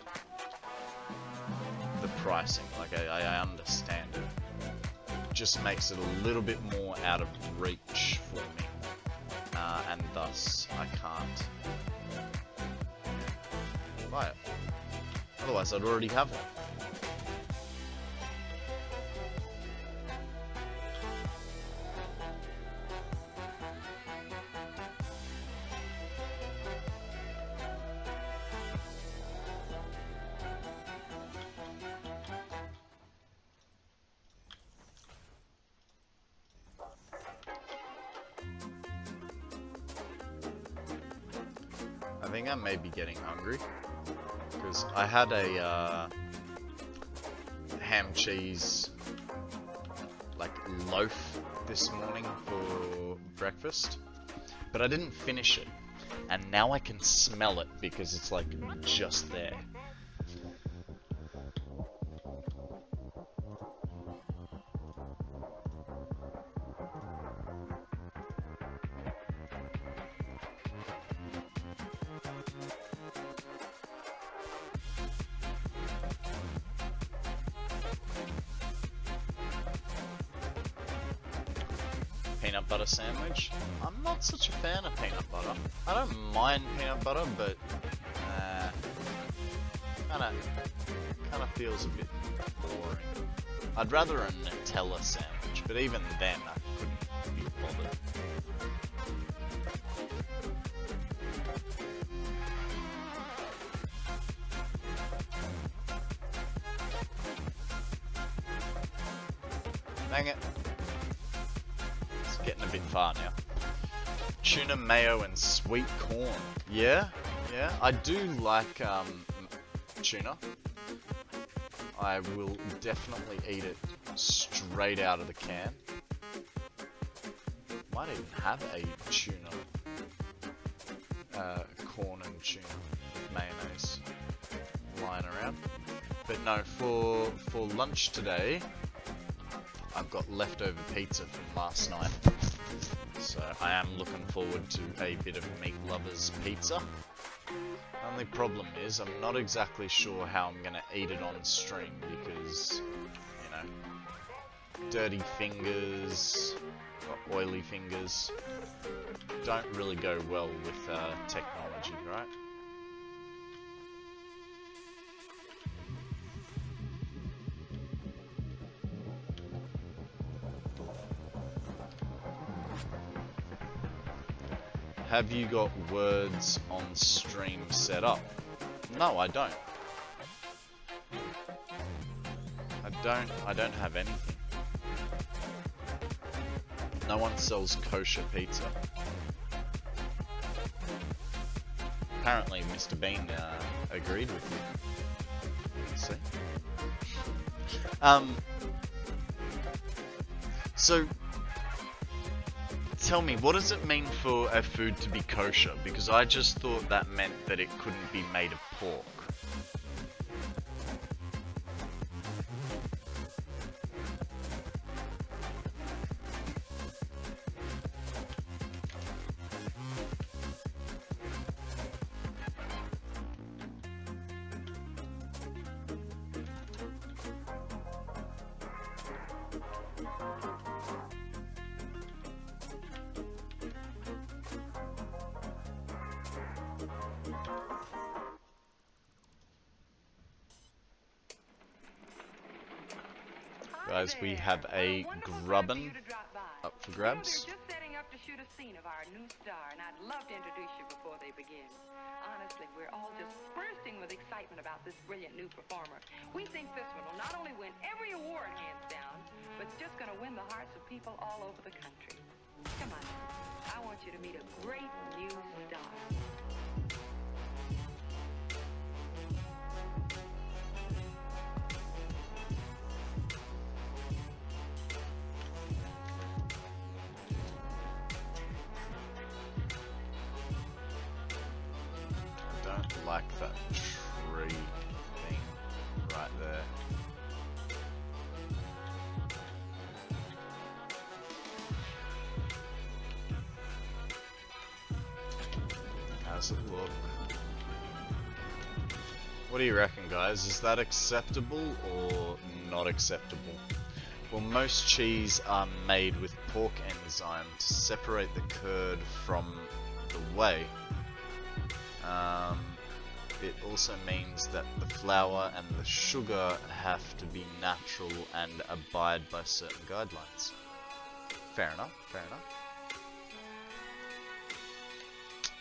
the pricing. Like I understand it. It just makes it a little bit more out of reach for me. And thus I can't buy it. Otherwise I'd already have one. I think I may be getting hungry because I had a ham cheese like loaf this morning for breakfast, but I didn't finish it, and now I can smell it because it's like just there. Peanut butter sandwich. I'm not such a fan of peanut butter. I don't mind peanut butter, but kind of feels a bit boring. I'd rather a Nutella sandwich, but even then I couldn't be bothered. Dang it. Getting a bit far now. Tuna mayo and sweet corn. Yeah, I do like tuna. I will definitely eat it straight out of the can. Might even have a tuna, corn and tuna with mayonnaise lying around. But no, for lunch today, I've got leftover pizza from last night, so I am looking forward to a bit of Meat Lovers pizza. Only problem is I'm not exactly sure how I'm going to eat it on stream because, you know, dirty fingers, or oily fingers, don't really go well with technology, right? Have you got words on stream set up? No, I don't. I don't have anything. No one sells kosher pizza. Apparently, Mr. Bean agreed with you. See? So, tell me, what does it mean for a food to be kosher? Because I just thought that meant that it couldn't be made of pork. Guys, we have a grubbin up for grabs. They're just setting up to shoot a scene of our new star, and I'd love to introduce you before they begin. Honestly, we're all just bursting with excitement about this brilliant new performer. We think this one will not only win every award hands down, but it's just going to win the hearts of people all over the country. Come on, I want you to meet a great new star. Like that tree thing right there. How's it look? What do you reckon, guys? Is that acceptable or not acceptable? Well, most cheese are made with pork enzyme to separate the curd from the whey. It also means that the flour and the sugar have to be natural and abide by certain guidelines. Fair enough, fair enough.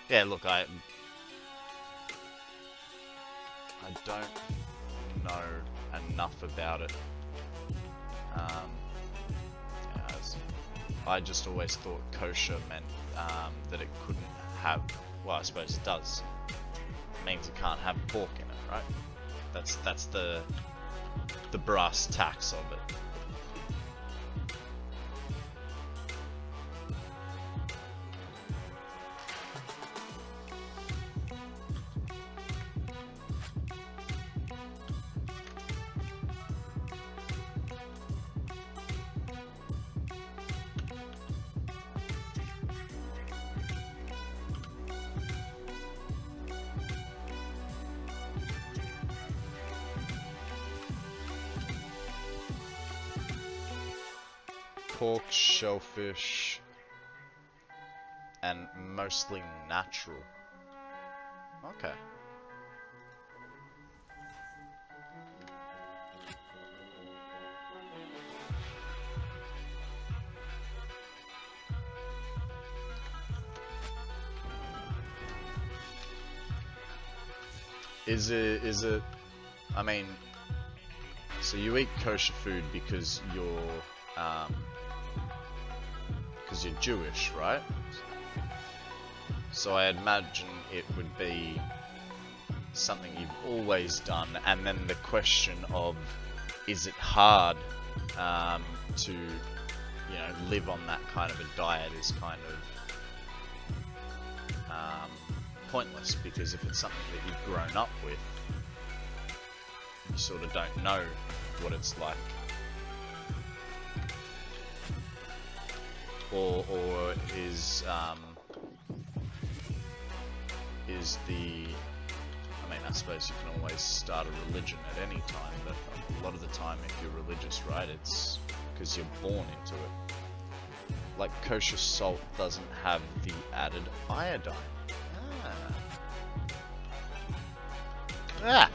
Yeah, look, I don't know enough about it. I just always thought kosher meant that it couldn't have, well, I suppose it does. Means it can't have pork in it, right? That's the brass tacks of it. Pork, shellfish, and mostly natural. Okay. Is it, I mean, so you eat kosher food because you're Jewish, right? So I imagine it would be something you've always done, and then the question of, is it hard to, live on that kind of a diet is kind of pointless, because if it's something that you've grown up with, you sort of don't know what it's like. Or is the, I mean, I suppose you can always start a religion at any time, but a lot of the time if you're religious, right, it's because you're born into it. Like kosher salt doesn't have the added iodine. Ah!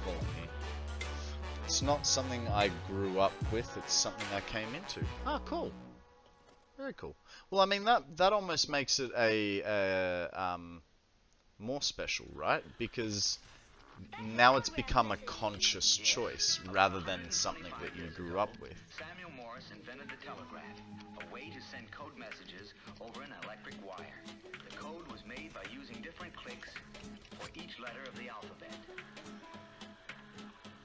Follow me. It's not something I grew up with, it's something I came into. Ah, cool. Very cool. Well, I mean, that almost makes it a more special, right? Because now it's become a conscious choice rather than something that you grew up with. Samuel Morse invented the telegraph, a way to send code messages over an electric wire. The code was made by using different clicks for each letter of the alphabet.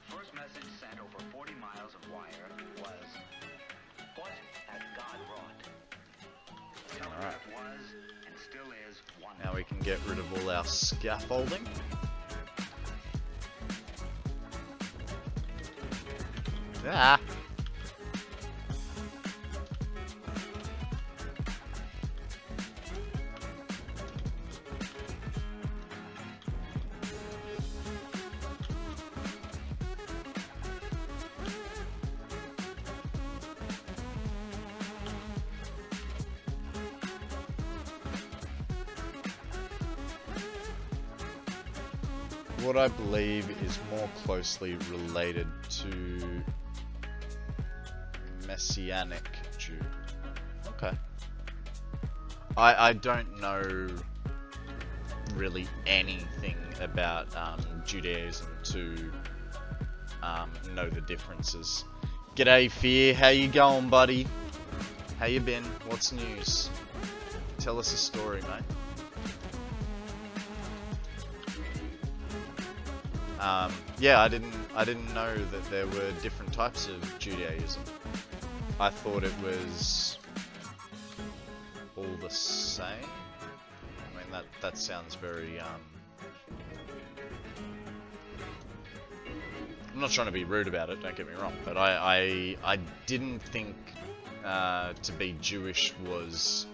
First message sent over 40 miles of wire was, "What has God wrought?" The telegraph was, and still is, one. Now we can get rid of all our scaffolding. Ah! What I believe is more closely related to Messianic Jew. Okay. I don't know really anything about Judaism to know the differences. G'day Fear, how you going, buddy? How you been? What's news? Tell us a story, mate. Yeah, I didn't know that there were different types of Judaism. I thought it was all the same. I mean, that sounds very I'm not trying to be rude about it, don't get me wrong, but I didn't think to be Jewish was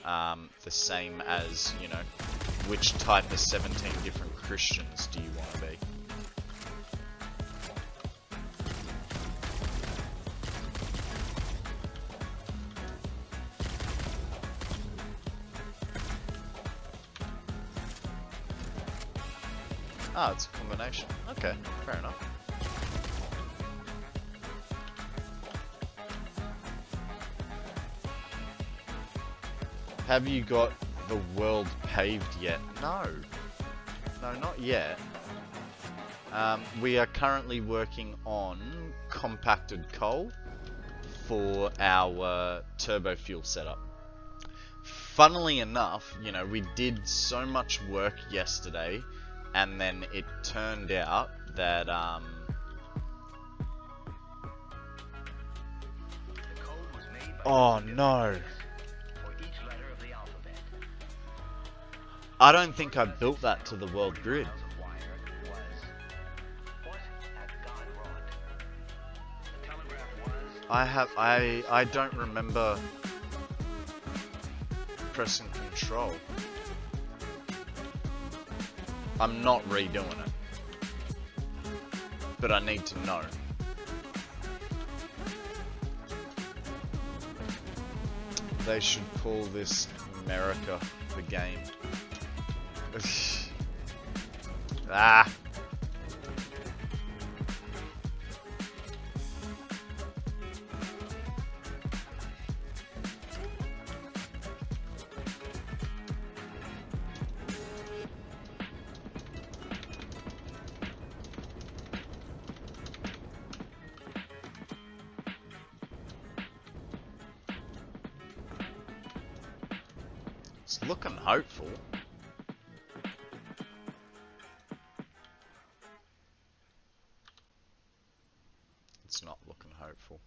the same as, you know, which type of 17 different Christians do you want to be? Ah, it's a combination. Okay, fair enough. Have you got the world paved yet? No. No, not yet. We are currently working on compacted coal for our turbo fuel setup. Funnily enough, you know, we did so much work yesterday, and then it turned out that oh no. I don't think I built that to the world grid. I don't remember pressing control. I'm not redoing it, but I need to know. They should call this America the game. Ah. It's looking hopeful. It's not looking hopeful.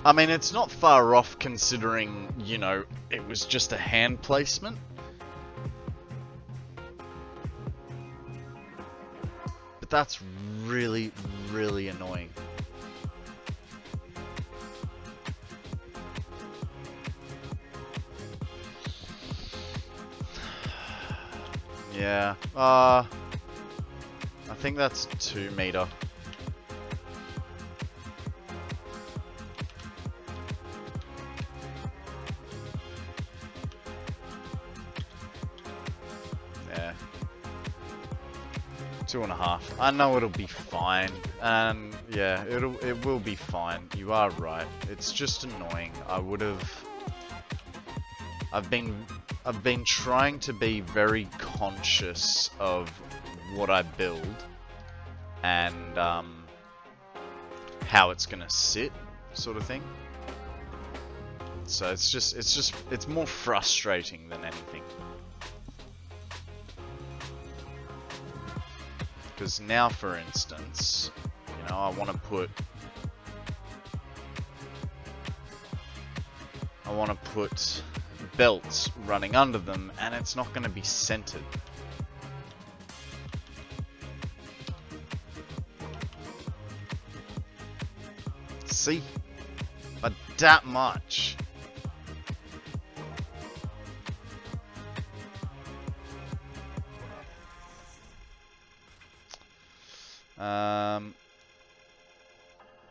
I mean, it's not far off considering, you know, it was just a hand placement. But that's really, really annoying. Yeah, I think that's 2 meter. Yeah. 2 2.5. I know it'll be fine. And yeah, it will be fine. You are right. It's just annoying. I've been trying to be very conscious of what I build and how it's gonna sit, sort of thing. So it's more frustrating than anything. Because now, for instance, you know, I want to put belts running under them, and it's not going to be centered. See? But that much.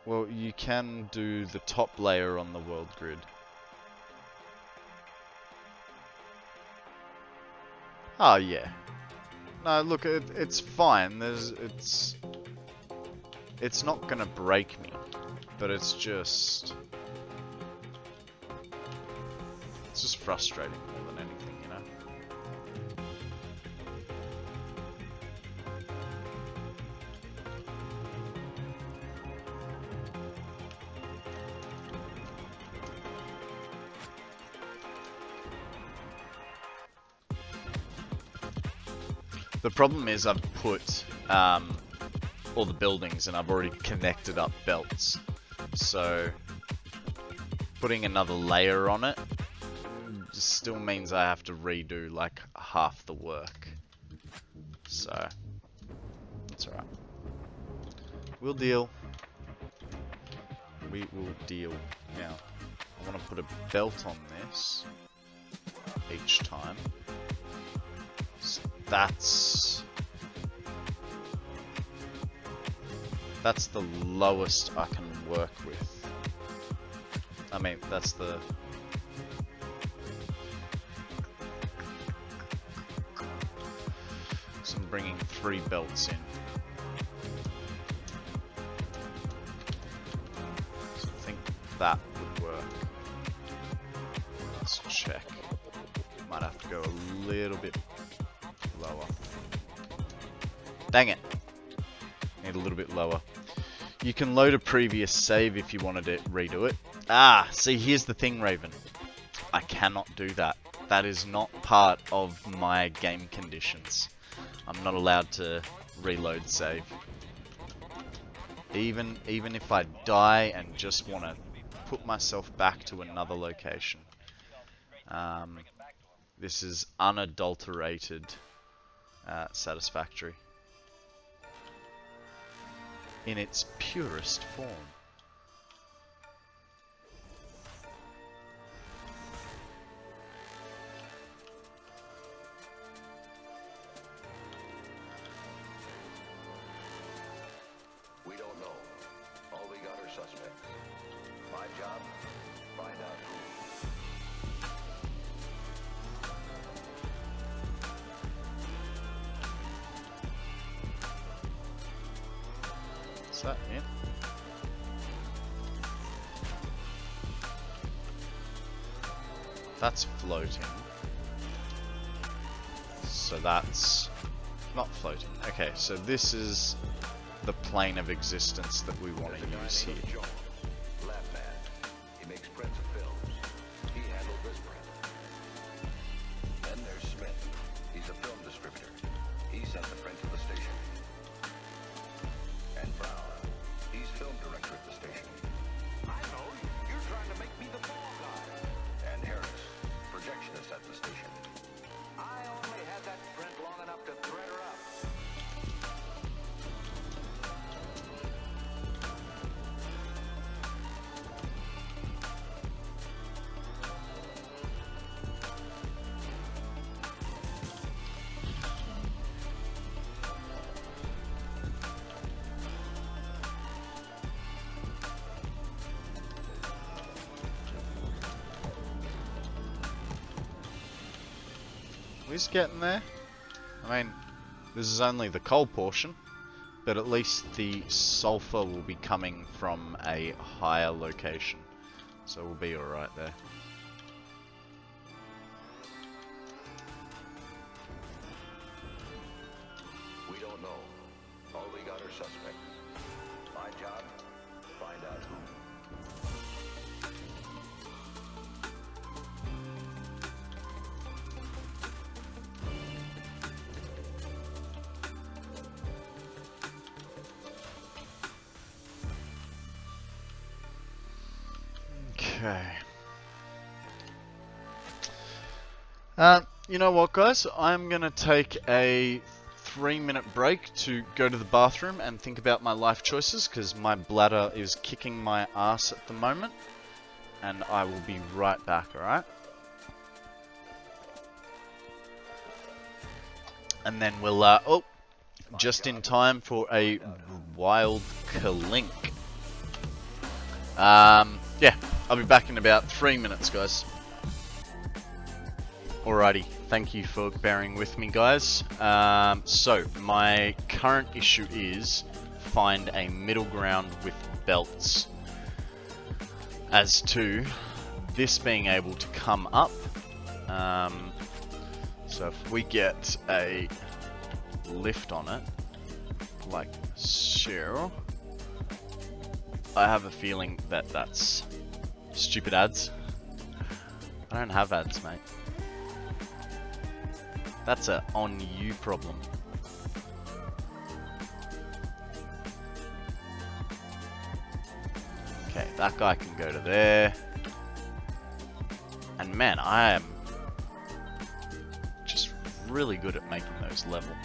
Well, you can do the top layer on the world grid. Oh yeah. No, look, it's fine. It's not gonna break me, but it's just frustrating more than anything, you know. The problem is I've put all the buildings and I've already connected up belts. So putting another layer on it still means I have to redo like half the work. So that's alright. We'll deal. We will deal. Now, I want to put a belt on this each time. So that's the lowest I can work with. I mean, that's the... So I'm bringing 3 belts in. So I think that would work. Let's check. Might have to go a little bit lower. Dang it. Need a little bit lower. You can load a previous save if you wanted to redo it. Ah, see, here's the thing, Raven. I cannot do that. That is not part of my game conditions. I'm not allowed to reload save. Even if I die and just want to put myself back to another location. This is unadulterated Satisfactory. In its purest form. We don't know. All we got are suspects. My job, find out who. What's that, man? That's floating. So that's not floating. Okay, so this is the plane of existence that we want to use here. Lab man. He makes prints of films. He handled this print. Then there's Smith. He's a film distributor. He sent the print to the station. And Brown. He's film director at the station. I know. You're trying to make me the fall guy. And Harris, projectionist at the station. I only had that print long enough to thread her up. We're just getting there. I mean, This is only the coal portion, but at least the sulfur will be coming from a higher location. So we'll be alright there. We don't know. All we got are suspects. My job, find out who. Okay. You know what, guys? I'm gonna take a 3-minute break to go to the bathroom and think about my life choices, because my bladder is kicking my ass at the moment. And I will be right back, alright? And then we'll, oh, just in time for a wild Kalink. Yeah, I'll be back in about 3 minutes, guys. Alrighty, thank you for bearing with me, guys. So, my current issue is find a middle ground with belts. As to this being able to come up. So if we get a lift on it, like so, I have a feeling that that's stupid ads. I don't have ads, mate. That's a on you problem. Okay, that guy can go to there. And man, I am just really good at making those level.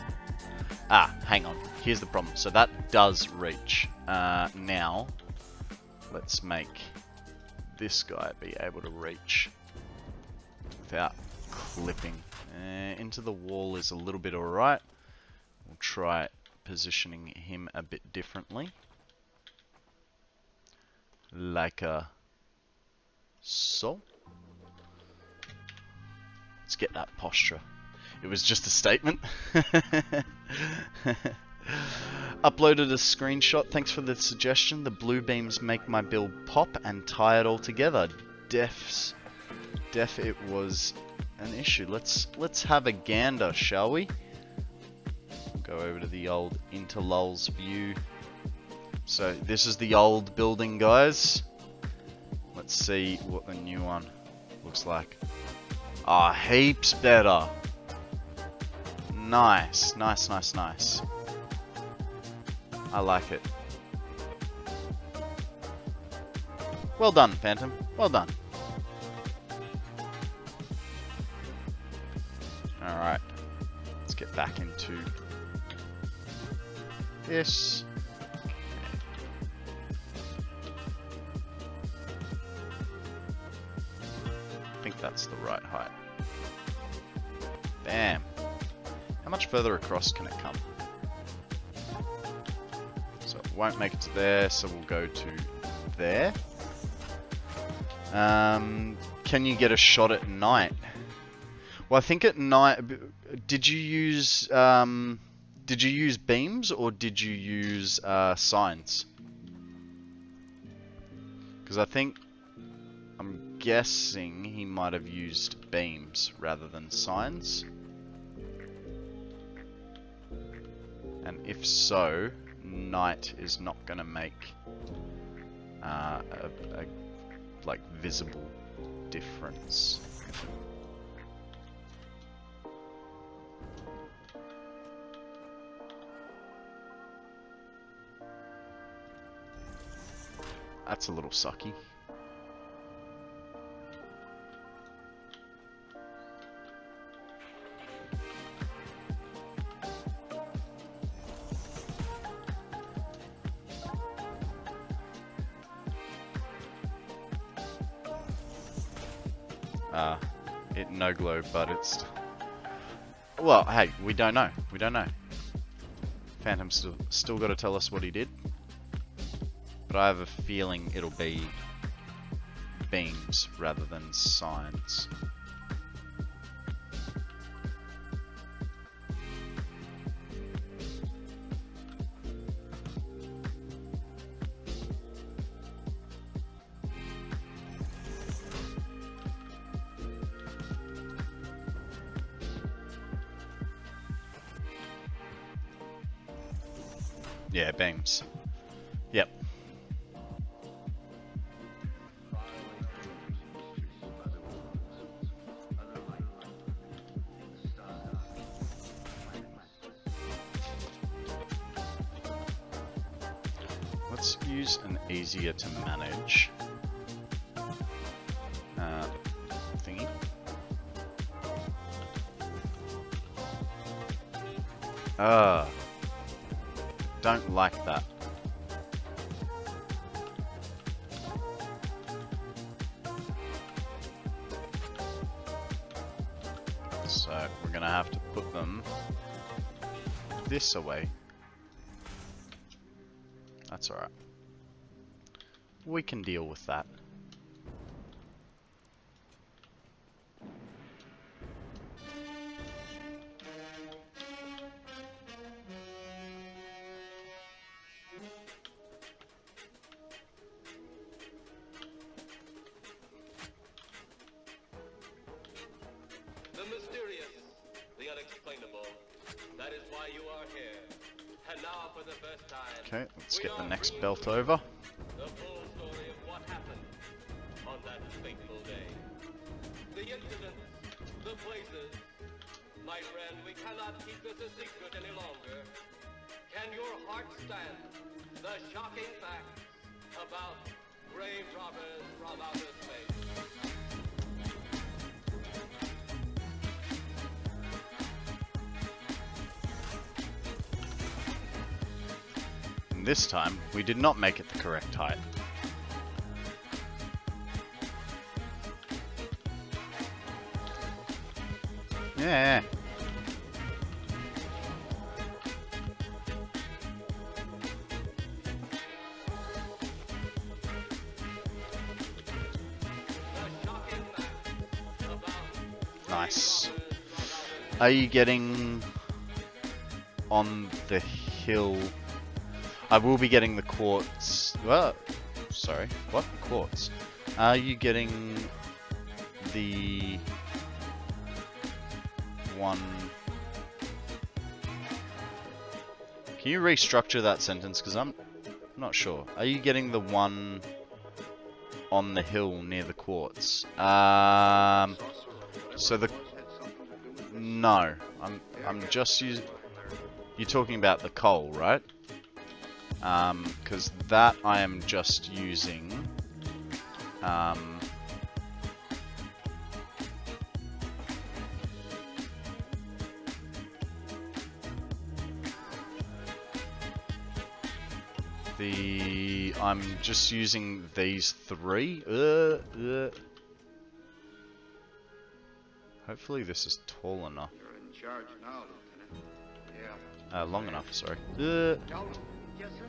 Ah, hang on. Here's the problem. So that does reach. Now, let's make this guy be able to reach without clipping. Into the wall is a little bit alright. We'll try positioning him a bit differently. Like so. Let's get that posture. It was just a statement. Uploaded a screenshot. Thanks for the suggestion. The blue beams make my build pop and tie it all together. Def it was an issue. Let's have a gander, shall we? Go over to the old interlulz view. So this is the old building, guys. Let's see what the new one looks like. Ah, heaps better. Nice, nice, nice, nice. I like it. Well done, Phantom. Well done. Alright. Let's get back into this. I think that's the right height. Bam. How much further across can it come? So it won't make it to there, so we'll go to there. Can you get a shot at night? Well, I think at night, did you use beams or did you use signs? Because I'm guessing he might have used beams rather than signs. And if so, night is not going to make a like visible difference. That's a little sucky. It no glow, but it's... Well, hey, we don't know. We don't know. Phantom's still got to tell us what he did. But I have a feeling it'll be beams rather than signs. Yeah, beams. Yep. Let's use an easier to manage thingy. Don't like that. So we're gonna have to put them this away. That's alright. We can deal with that. The mysterious, the unexplainable. That is why you are here. And now for the first time. Okay, let's get the next belt over. The full story of what happened on that fateful day. The incidents, the places. My friend, we cannot keep this a secret any longer. Can your heart stand the shocking facts about grave robbers from outer space? And this time, we did not make it the correct height. Yeah. Nice. Are you getting on the hill? I will be getting the quartz. Sorry, what? Quartz. Are you getting the one? Can you restructure that sentence? Because I'm not sure. Are you getting the one on the hill near the quartz? So the no, I'm just using. You're talking about the coal, right? Because that I am just using. I'm just using these three. Hopefully this is tall enough. You're in charge now, Lieutenant. Yeah. Long enough, sorry. Yes, sir.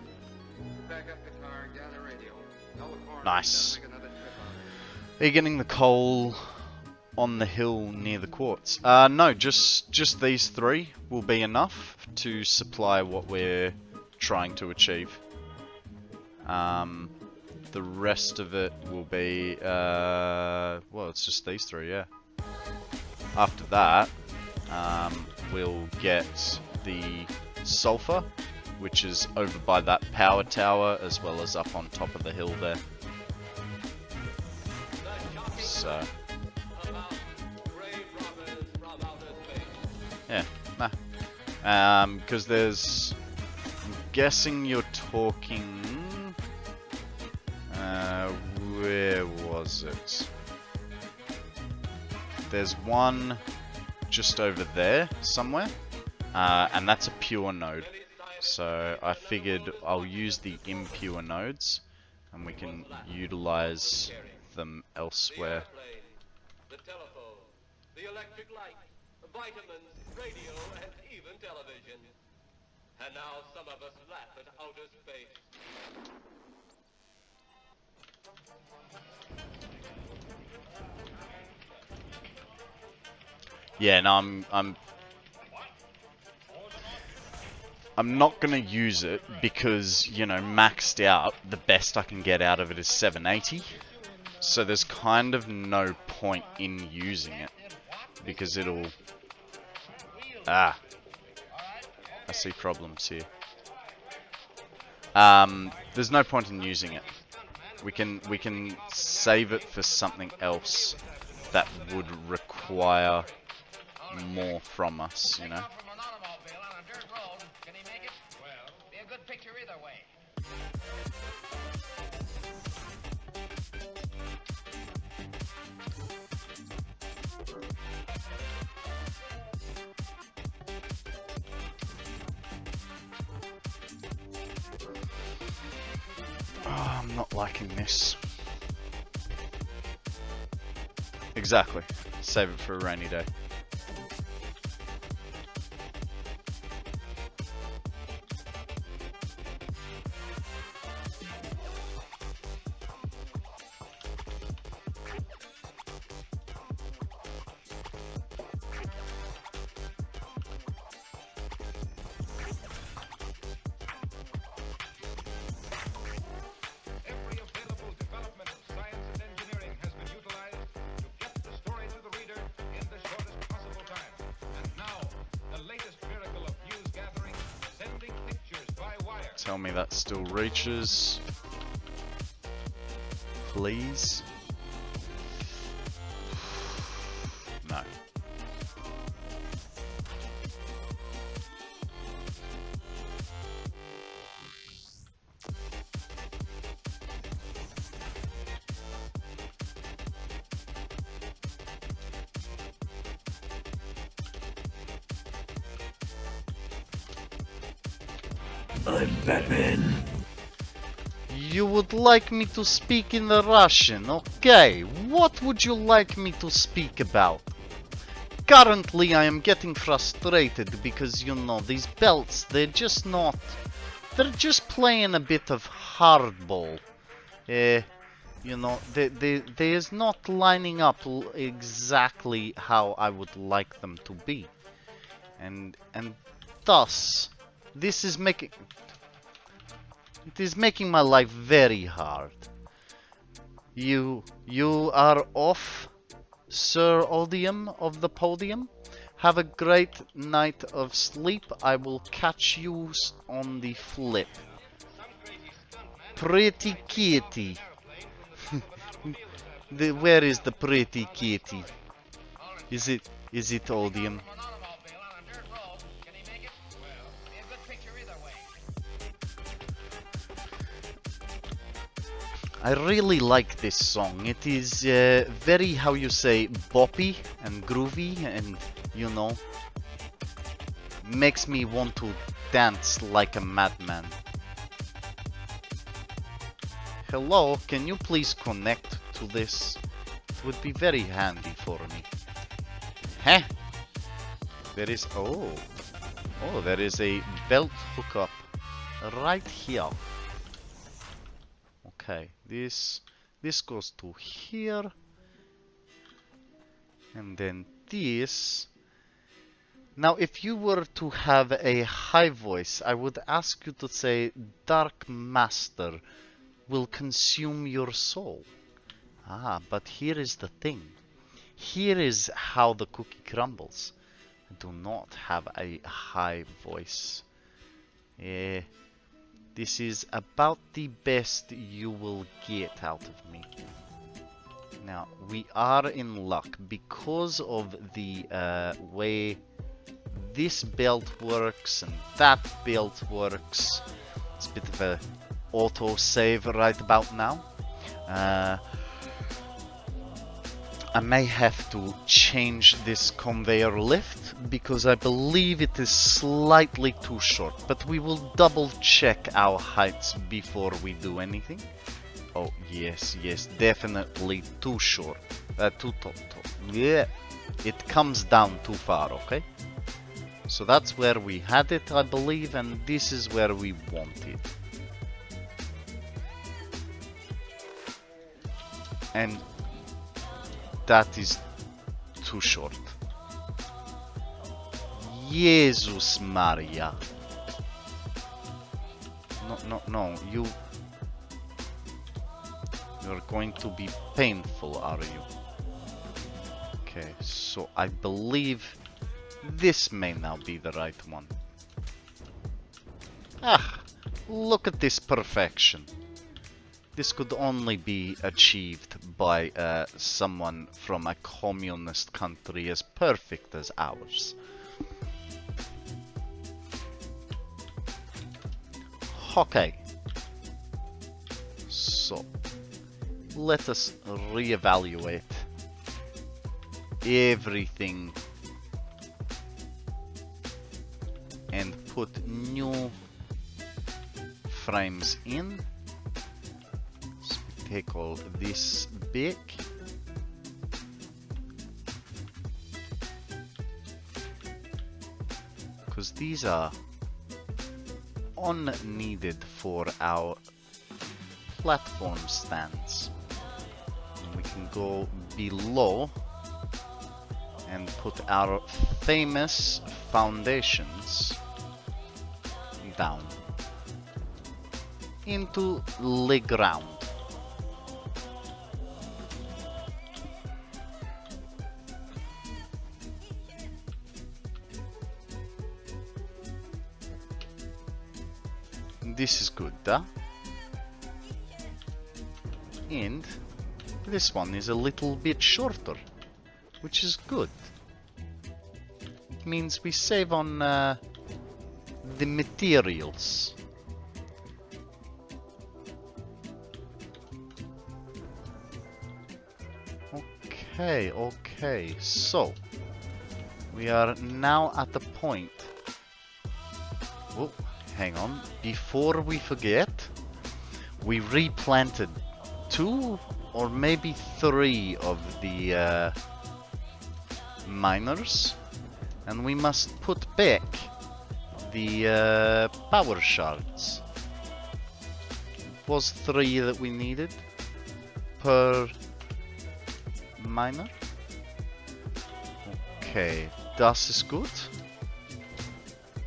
Back up the car and gather radio. Tell the coroner Nice. to make another trip on it. Are you getting the coal on the hill near the quartz? No, just these three will be enough to supply what we're trying to achieve. The rest of it will be, well, it's just these three, yeah. After that, we'll get the sulfur, which is over by that power tower, as well as up on top of the hill there. So, yeah, nah. Because there's, I'm guessing you're talking, where was it? There's one just over there somewhere, and that's a pure node. So I figured I'll use the impure nodes, and we can utilize them elsewhere. The telephone, the electric light, vitamins, radio, and even television. And now some of us laugh at outer space. Yeah, no, I'm not gonna use it because, you know, maxed out, the best I can get out of it is 780. So there's kind of no point in using it because it'll... I see problems here. There's no point in using it. We can save it for something else that would require more from us, you know. Oh, I'm not liking this. Exactly. Save it for a rainy day. Every available development of science and engineering has been utilized to get the story to the reader in the shortest possible time. And now, the latest miracle of news gathering, sending pictures by wire. Tell me that still reaches. Please. No. I'm Batman. You would like me to speak in the Russian, okay? What would you like me to speak about? Currently I am getting frustrated because, you know, these belts, they're just just playing a bit of hardball. You know, they is not lining up exactly how I would like them to be. And thus, this is making... It is making my life very hard. You are off, Sir Odium of the podium. Have a great night of sleep. I will catch you on the flip. Pretty kitty. Where is the pretty kitty? Is it Odium? I really like this song. It is very, how you say, boppy and groovy, and, you know, makes me want to dance like a madman. Hello, can you please connect to this? It would be very handy for me. Huh? There is, oh, there is a belt hookup right here. Okay, this goes to here, and then this. Now, if you were to have a high voice, I would ask you to say, Dark Master will consume your soul. Ah, but here is the thing. Here is how the cookie crumbles. I do not have a high voice. This is about the best you will get out of me. Now, we are in luck because of the way this belt works and that belt works. It's a bit of a auto save right about now. I may have to change this conveyor lift because I believe it is slightly too short, but we will double check our heights before we do anything. Oh, yes, definitely too short. Too tall. Yeah, it comes down too far, okay? So that's where we had it, I believe, and this is where we want it. And that is too short. Jesus Maria. No, you're going to be painful, are you? Okay, so I believe this may now be the right one. Ah, Look at this perfection. This could only be achieved by someone from a communist country as perfect as ours. Okay. So, let us reevaluate everything and put new frames in. So we take all this big. Because these are unneeded for our platform stands. And we can go below and put our famous foundations down into the ground. This is good, huh? And this one is a little bit shorter, which is good. It means we save on the materials. Okay, so we are now at the point. Oh, hang on, before we forget, we replanted 2 or maybe 3 of the miners, and we must put back the power shards. It was 3 that we needed per miner. Okay, das is good.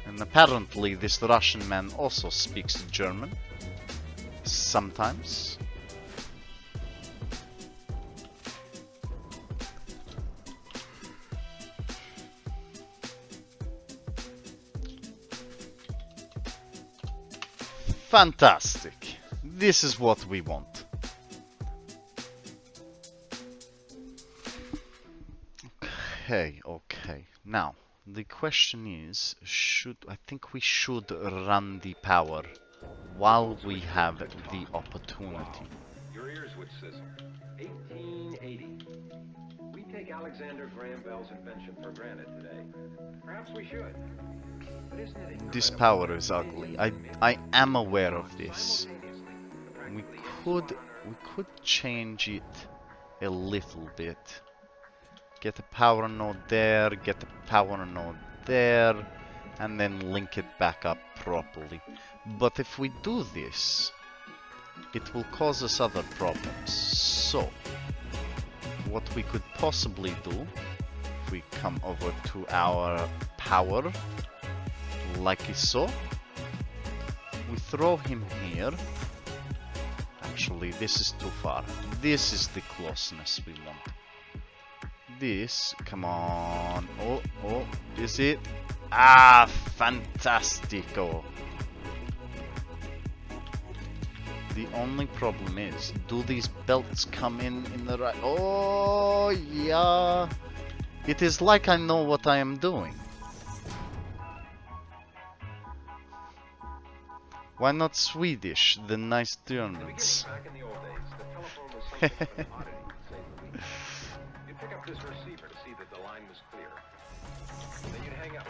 And apparently this Russian man also speaks German. Sometimes. Fantastic. This is what we want. Okay. Now, the question is, I think we should run the power while we have the opportunity. Your ears would sizzle. 1880. We take Alexander Graham Bell's invention for granted today. Perhaps we should. But isn't it incredible? This power is ugly. I am aware of this. We could change it a little bit. Get a power node there, get a power node there, and then link it back up properly. But if we do this, it will cause us other problems. So, what we could possibly do, if we come over to our power, like so, we throw him here. Actually, this is too far. This is the closeness we want. This, come on. Oh, is it? Ah, fantastico. The only problem is, do these belts come in the right? Oh, yeah. It is like I know what I am doing. Why not Swedish, the nice Germans? Back in the old days, the telephone was something of an oddity, to say the least. You'd pick up this receiver to see that the line was clear. Then you'd hang up.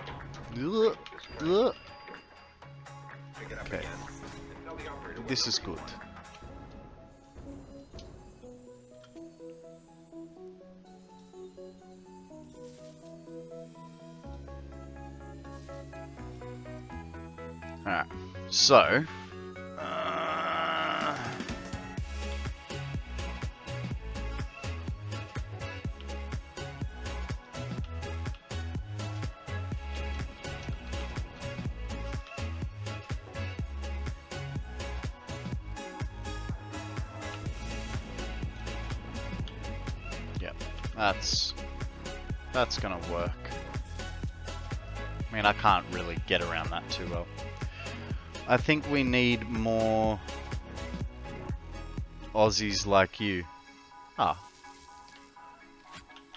Pick it up Okay. again, and tell the operator This is good. Alright, so yeah, that's gonna work. I mean, I can't really get around that too well. I think we need more Aussies like you. Ah.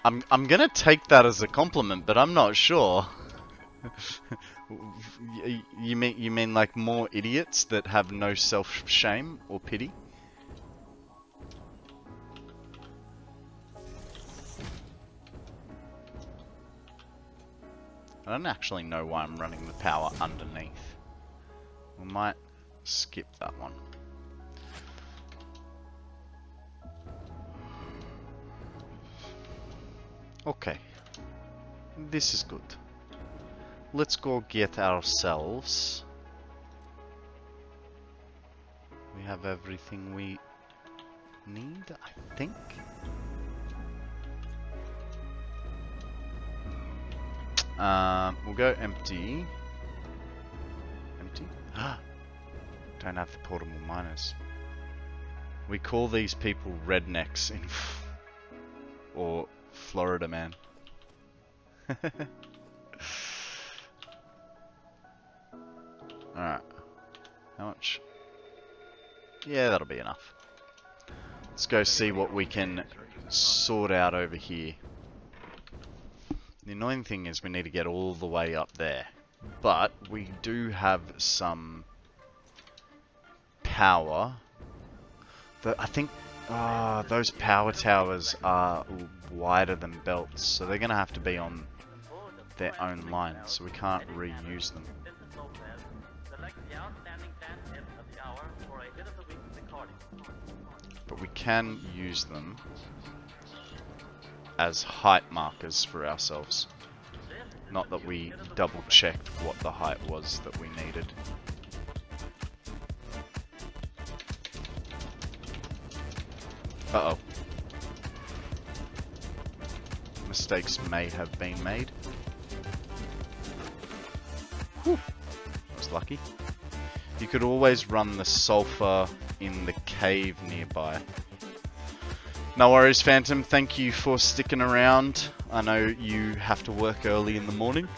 I'm gonna take that as a compliment, but I'm not sure. You mean like more idiots that have no self-shame or pity? I don't actually know why I'm running the power underneath. We might skip that one. Okay. This is good. Let's go get ourselves. We have everything we need, I think. We'll go empty. Empty? Don't have the portable miners. We call these people rednecks in or Florida man. Alright. How much? Yeah, that'll be enough. Let's go see what we can sort out over here. The annoying thing is we need to get all the way up there. But we do have some power. I think those power towers are wider than belts, so they're going to have to be on their own line, so we can't reuse them. But we can use them as height markers for ourselves. Not that we double checked what the height was that we needed. Uh-oh. Mistakes may have been made. Whew. I was lucky. You could always run the sulfur in the cave nearby. No worries, Phantom. Thank you for sticking around. I know you have to work early in the morning,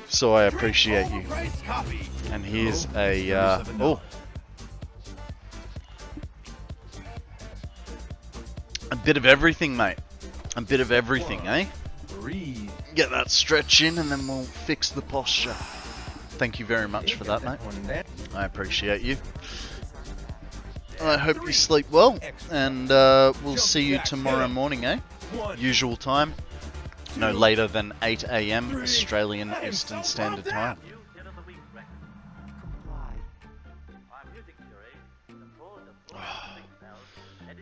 so I appreciate you. And here's a a bit of everything, mate. A bit of everything, eh? Get that stretch in, and then we'll fix the posture. Thank you very much for that, mate. I appreciate you. I hope you sleep well, and we'll see you tomorrow morning, eh? Usual time, no later than 8 AM Australian Eastern Standard Time.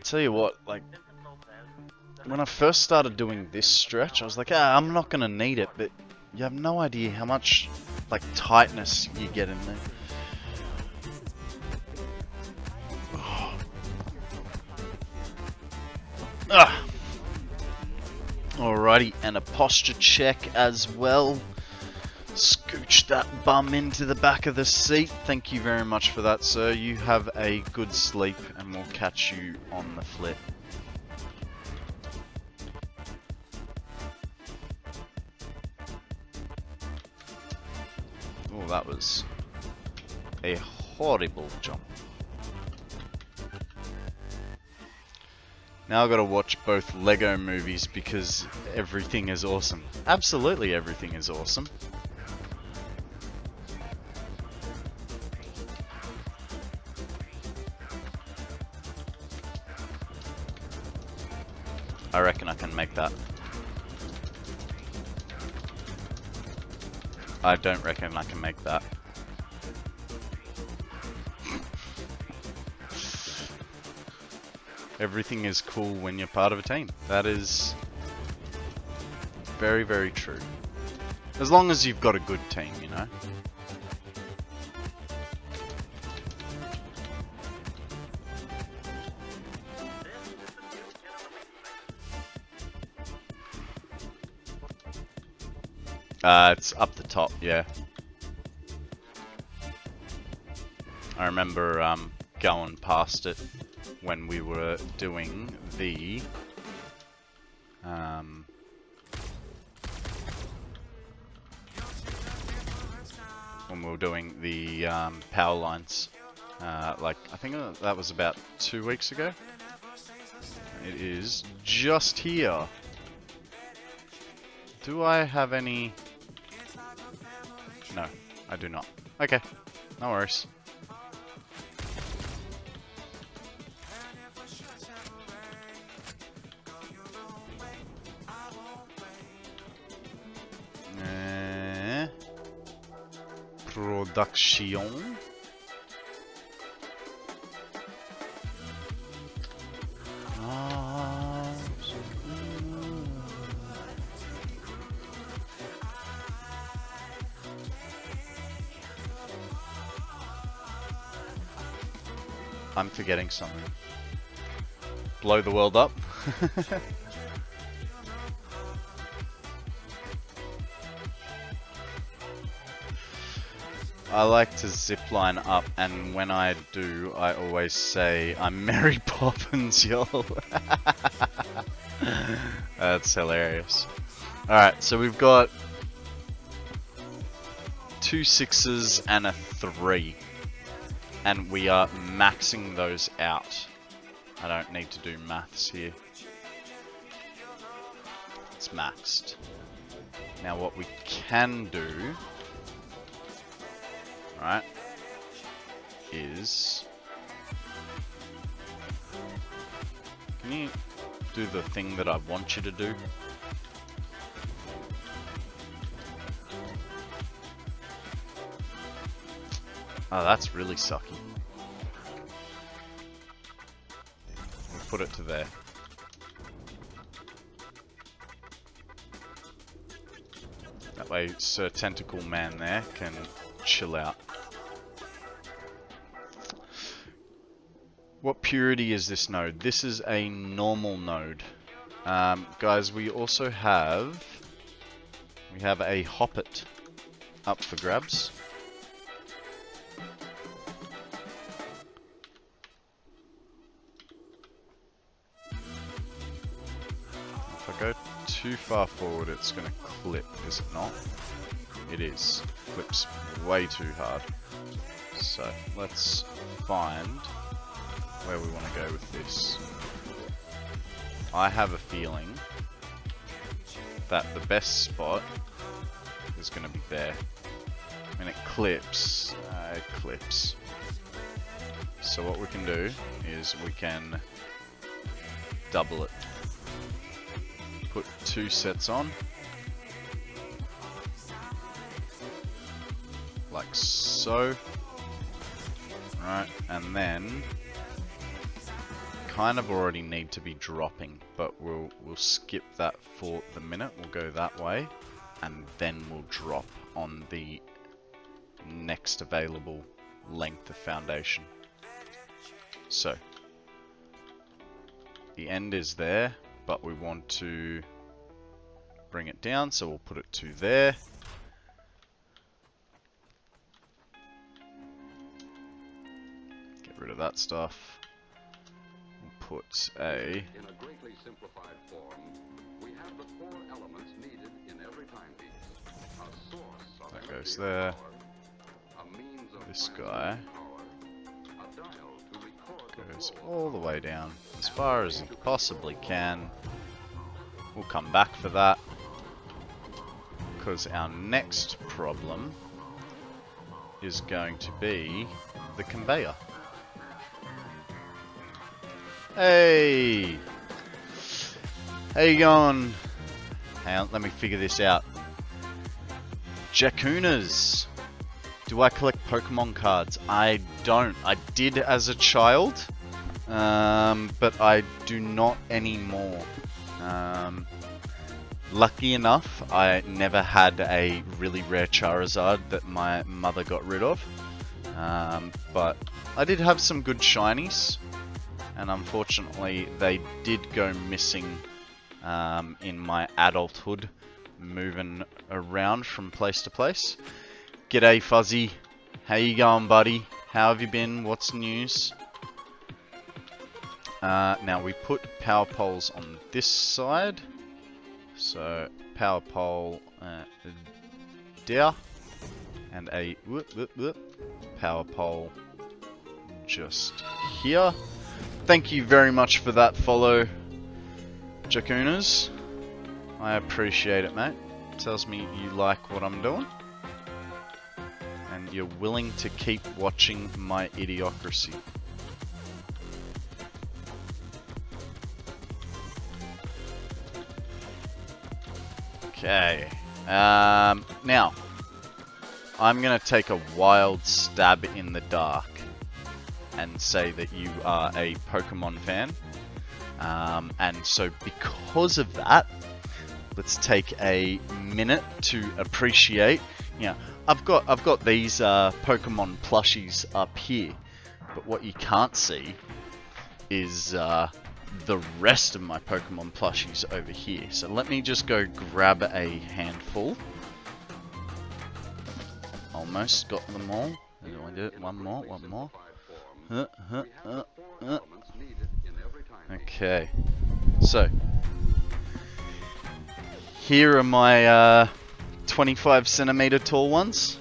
Tell you what, like, when I first started doing this stretch, I was like, I'm not gonna need it, but you have no idea how much, like, tightness you get in there. Alrighty, and a posture check as well. Scooch that bum into the back of the seat. Thank you very much for that, sir. You have a good sleep, and we'll catch you on the flip. Oh, that was a horrible jump. Now I've got to watch both Lego movies because everything is awesome. Absolutely everything is awesome. I reckon I can make that. I don't reckon I can make that. Everything is cool when you're part of a team. That is very, very true. As long as you've got a good team, you know. It's up the top, yeah. I remember going past it when we were doing the when we were doing the power lines. Like, I think that was about 2 weeks ago. It is just here. Do I have any... No, I do not. Okay, no worries. Production. I'm forgetting something. Blow the world up. I like to zipline up, and when I do, I always say, I'm Mary Poppins, yo. That's hilarious. Alright, so we've got 2 6s and a 3. And we are maxing those out. I don't need to do maths here. It's maxed. Now what we can do, right, is... Can you do the thing that I want you to do? Oh, that's really sucky. We'll put it to there. That way Sir Tentacle Man there can chill out. What purity is this node? This is a normal node. Guys, we also have... We have a Hoppet up for grabs. If I go too far forward, it's going to clip, is it not? It is. Clips way too hard. So, let's find where we want to go with this. I have a feeling that the best spot is going to be there. When it clips, it clips. So what we can do is we can double it. Put 2 sets on. Like so. Right, and then kind of already need to be dropping, but we'll skip that for the minute. We'll go that way, and then we'll drop on the next available length of foundation. So the end is there, but we want to bring it down, so we'll put it to there. Get rid of that stuff. We'll put a... In a greatly simplified form, we have the 4 elements needed in every timepiece. A source of That energy goes there. Power, a means of This guy power, a dial to record goes the all the way down, as far as it possibly can. We'll come back for that, because our next problem is going to be the conveyor. Hey! How you going? Hang on, let me figure this out. Jakunas! Do I collect Pokemon cards? I don't. I did as a child, but I do not anymore. Lucky enough, I never had a really rare Charizard that my mother got rid of. But I did have some good shinies, and unfortunately they did go missing in my adulthood, moving around from place to place. G'day Fuzzy, how you going buddy? How have you been? What's news? Now we put power poles on this side. So power pole there. And a power pole just here. Thank you very much for that follow, Jakunas. I appreciate it, mate. Tells me you like what I'm doing. And you're willing to keep watching my idiocracy. Okay. Now, I'm going to take a wild stab in the dark and say that you are a Pokemon fan. And so because of that, let's take a minute to appreciate. You know, I've got these Pokemon plushies up here, but what you can't see is the rest of my Pokemon plushies over here. So let me just go grab a handful. Almost got them all. I do it. One more. Okay. So here are my 25 centimeter tall ones.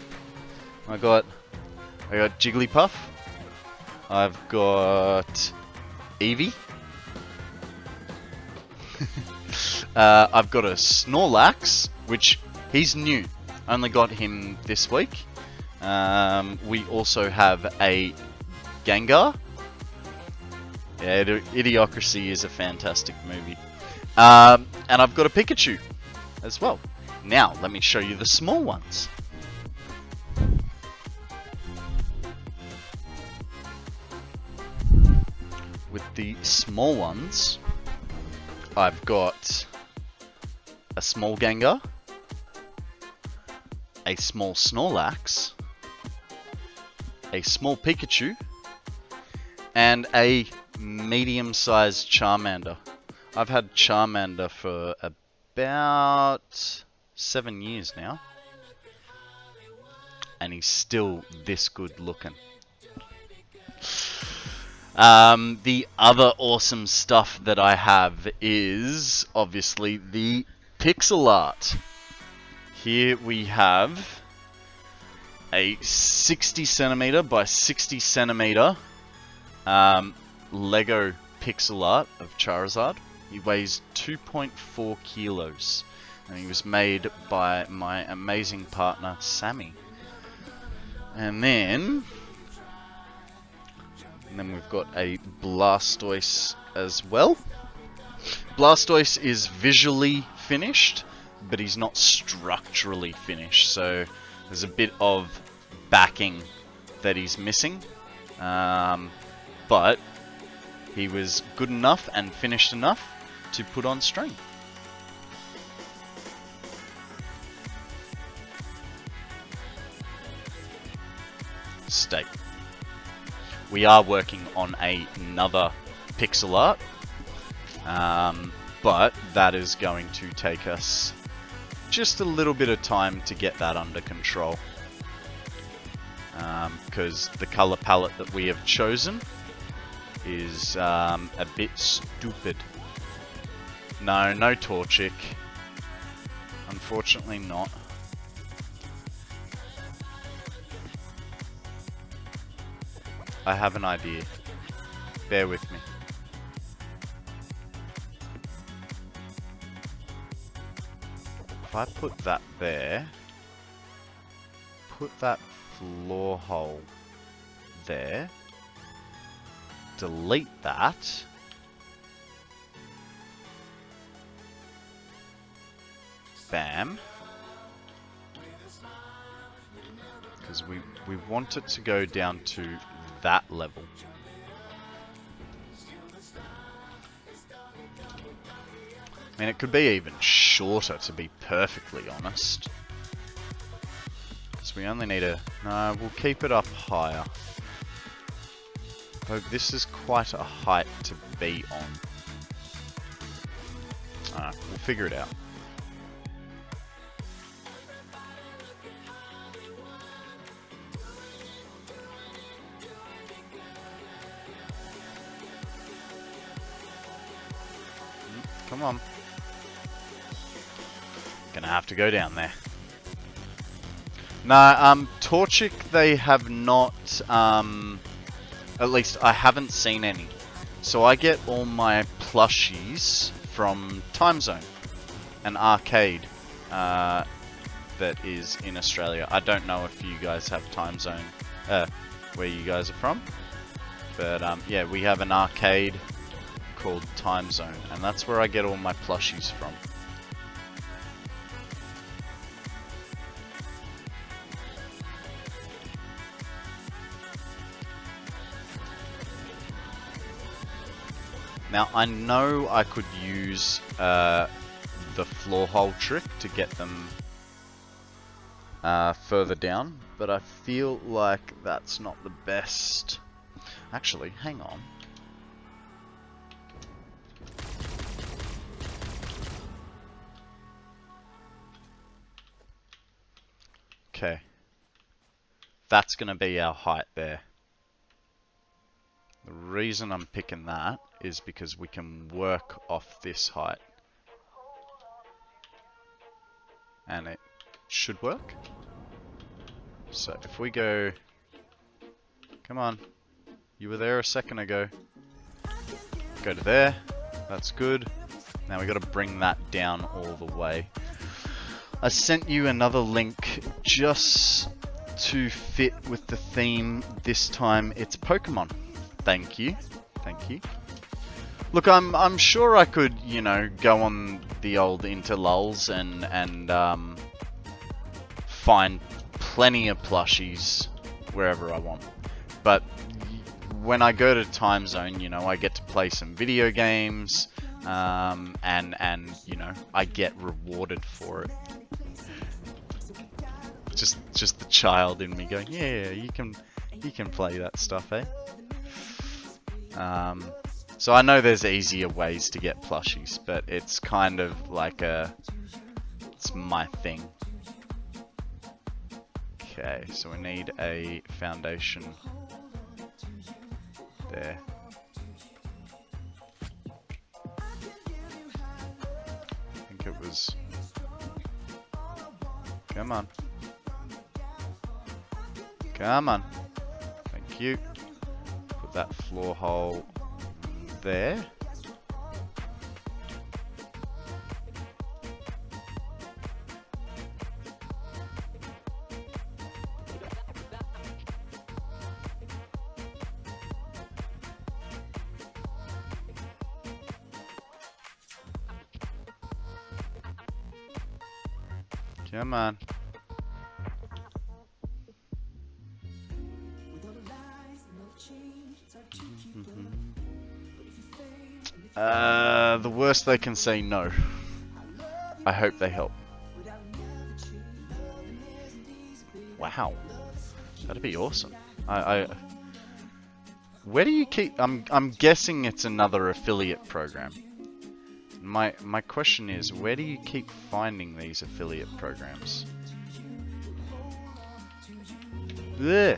I got Jigglypuff. I've got Eevee. I've got a Snorlax, which he's new. Only got him this week. We also have a Gengar. Yeah, Idiocracy is a fantastic movie. And I've got a Pikachu as well. Now, let me show you the small ones. With the small ones, I've got a small Gengar, a small Snorlax, a small Pikachu, and a medium-sized Charmander. I've had Charmander for about 7 years now, and he's still this good looking. The other awesome stuff that I have is obviously the pixel art. Here we have a 60 centimeter by 60 centimeter Lego pixel art of Charizard. He weighs 2.4 kilos, and he was made by my amazing partner Sammy. And then we've got a Blastoise as well. Blastoise is visually finished, but he's not structurally finished, so there's a bit of backing that he's missing. But he was good enough and finished enough to put on stream. State. We are working on another pixel art, but that is going to take us just a little bit of time to get that under control, because the color palette that we have chosen is a bit stupid. No Torchic. Unfortunately not. I have an idea. Bear with me. If I put that there, put that floor hole there, delete that, bam, because we want it to go down to that level. I mean, it could be even shorter, to be perfectly honest. So we only need a... No, we'll keep it up higher. Oh, this is quite a height to be on. Alright, we'll figure it out. Come on. Gonna have to go down there. No, Torchic, they have not, at least I haven't seen any. So I get all my plushies from Time Zone, an arcade that is in Australia. I don't know if you guys have Time Zone, where you guys are from. But yeah, we have an arcade called Time Zone, and that's where I get all my plushies from. Now, I know I could use the floor hole trick to get them further down, but I feel like that's not the best. Actually, hang on. Okay. That's going to be our height there. The reason I'm picking that is because we can work off this height. And it should work. So if we go... Come on. You were there a second ago. Go to there. That's good. Now we got to bring that down all the way. I sent you another link just to fit with the theme. This time it's Pokemon. Thank you. Thank you. Look, I'm sure I could, you know, go on the old interlulls and find plenty of plushies wherever I want. But when I go to Time Zone, you know, I get to play some video games, and you know, I get rewarded for it. Just the child in me going, yeah, you can play that stuff, eh? So I know there's easier ways to get plushies, but it's kind of like it's my thing. Okay, so we need a foundation there. I think it was... Come on. Come on. Thank you. Put that floor hole there. Come on. The worst they can say no. I hope they help. Wow. That'd be awesome. Where do you keep... I'm guessing it's another affiliate program. My question is, where do you keep finding these affiliate programs? Ugh.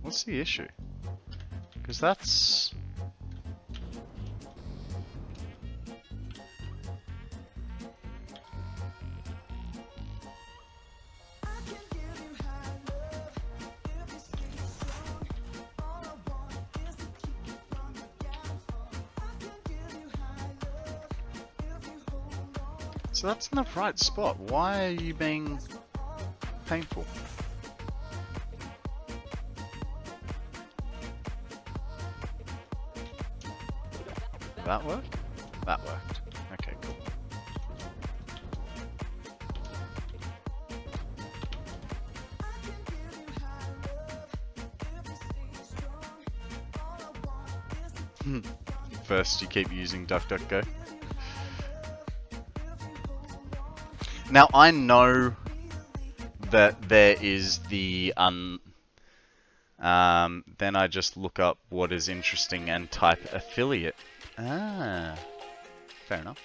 What's the issue? Because that's... So that's in the right spot. Why are you being painful? Did that work? That worked. Okay, cool. First, you keep using DuckDuckGo. Now, I know that there is the then I just look up what is interesting and type affiliate. Ah, fair enough.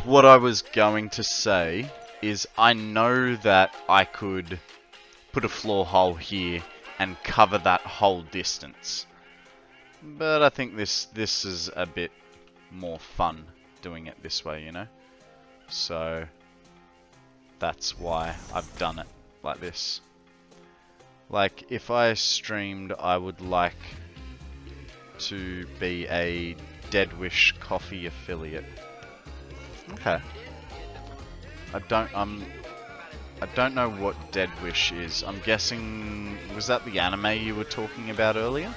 What I was going to say is I know that I could put a floor hole here and cover that whole distance. But I think this is a bit more fun doing it this way, you know? So that's why I've done it like this. Like, if I streamed, I would like to be a Dead Wish Coffee affiliate. Okay. I don't know what Dead Wish is. I'm guessing, was that the anime you were talking about earlier?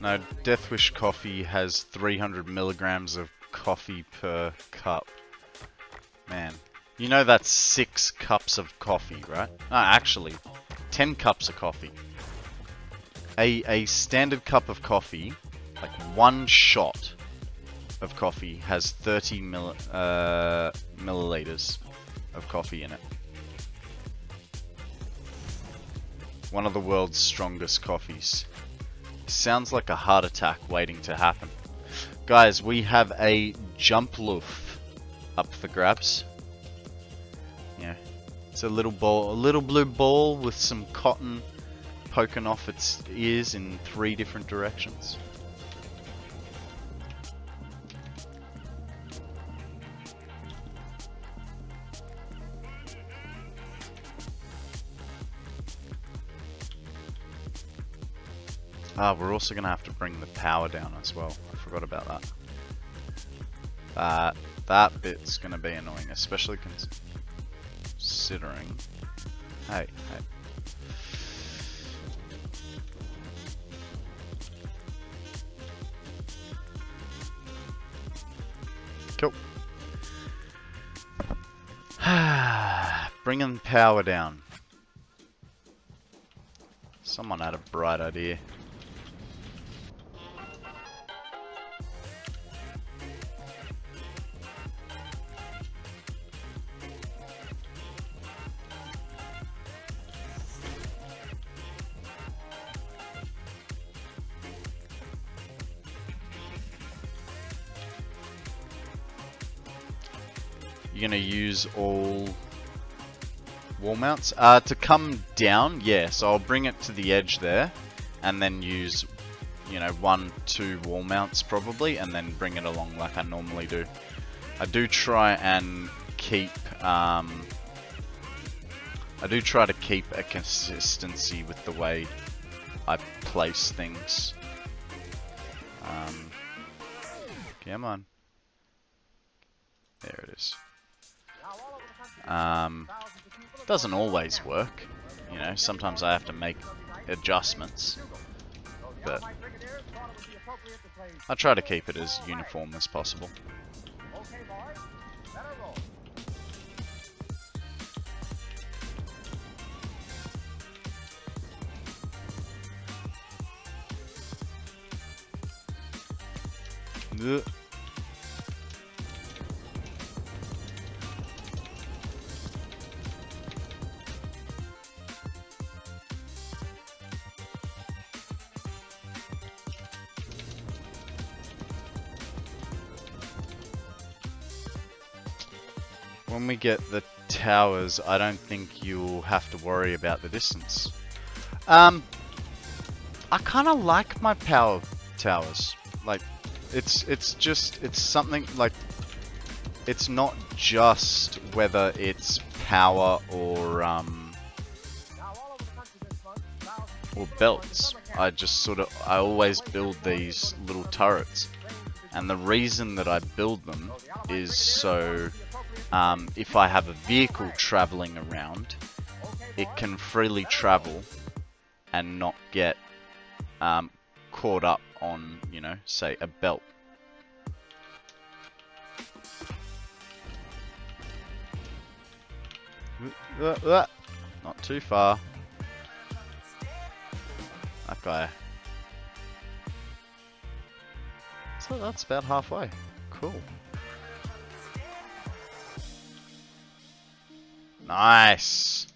No, Death Wish Coffee has 300 milligrams of coffee per cup. Man, you know that's 6 cups of coffee, right? No, actually, 10 cups of coffee. A standard cup of coffee, like one shot of coffee, has 30 milliliters of coffee in it. One of the world's strongest coffees. Sounds like a heart attack waiting to happen. Guys, we have a jump loof up for grabs. Yeah, it's a little ball, a little blue ball with some cotton poking off its ears in 3 different directions. Ah, we're also going to have to bring the power down as well. I forgot about that. That bit's going to be annoying, especially considering... Hey. Cool. Bringing power down. Someone had a bright idea. You're gonna use all wall mounts? To come down, yeah, so I'll bring it to the edge there and then use, you know, 1, 2 wall mounts probably, and then bring it along like I normally do. I do try and keep I do try to keep a consistency with the way I place things. Come on. There it is. Doesn't always work, you know, sometimes I have to make adjustments, but I try to keep it as uniform as possible. Ugh. When we get the towers, I don't think you'll have to worry about the distance. I kind of like my power towers. Like, it's something like, it's not just whether it's power or belts. I always build these little turrets. And the reason that I build them is so if I have a vehicle traveling around, it can freely travel and not get caught up on, you know, say a belt. Not too far. That guy. So that's about halfway. Cool. Nice.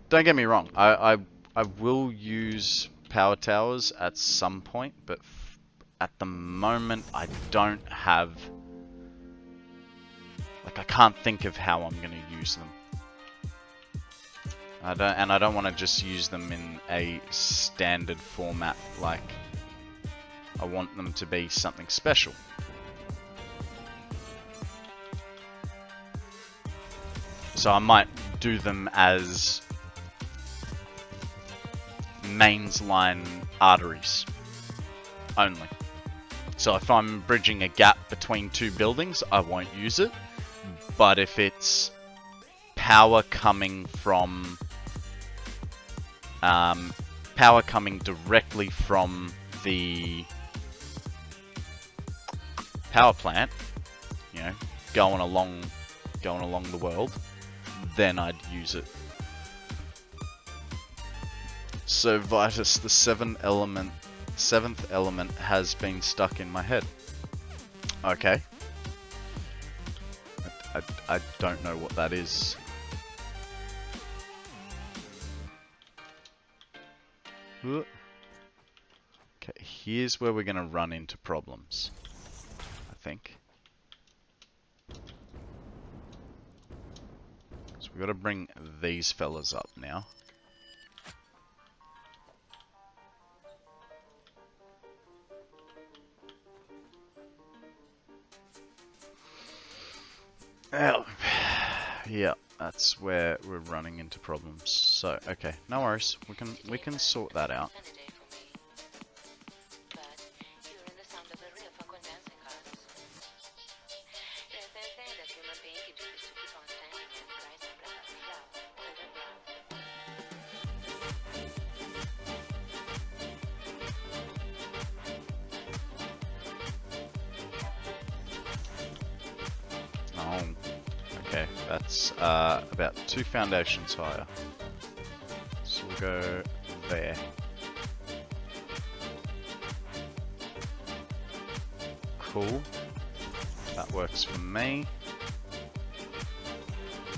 Don't get me wrong. I will use power towers at some point, but at the moment I don't have. Like, I can't think of how I'm going to use them. I don't want to just use them in a standard format. Like, I want them to be something special. So I might do them as mains line arteries only. So if I'm bridging a gap between two buildings, I won't use it. But if it's power coming from power coming directly from the power plant, you know, going along the world, then I'd use it. So Vitus, the seventh element has been stuck in my head. Okay. I don't know what that is. Okay, here's where we're gonna run into problems, I think. So we gotta bring these fellas up now. Oh, yeah, that's where we're running into problems. So, okay, no worries. We can sort that out. Okay, that's about 2 foundations higher. So we'll go there. Cool. That works for me.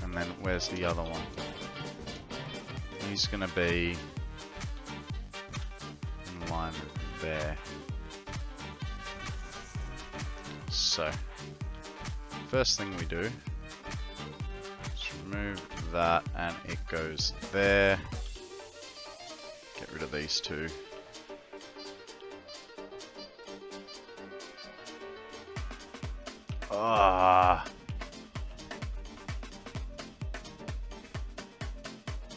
And then where's the other one? He's gonna be in line there. So, first thing we do, remove that and it goes there. Get rid of these two. Ah.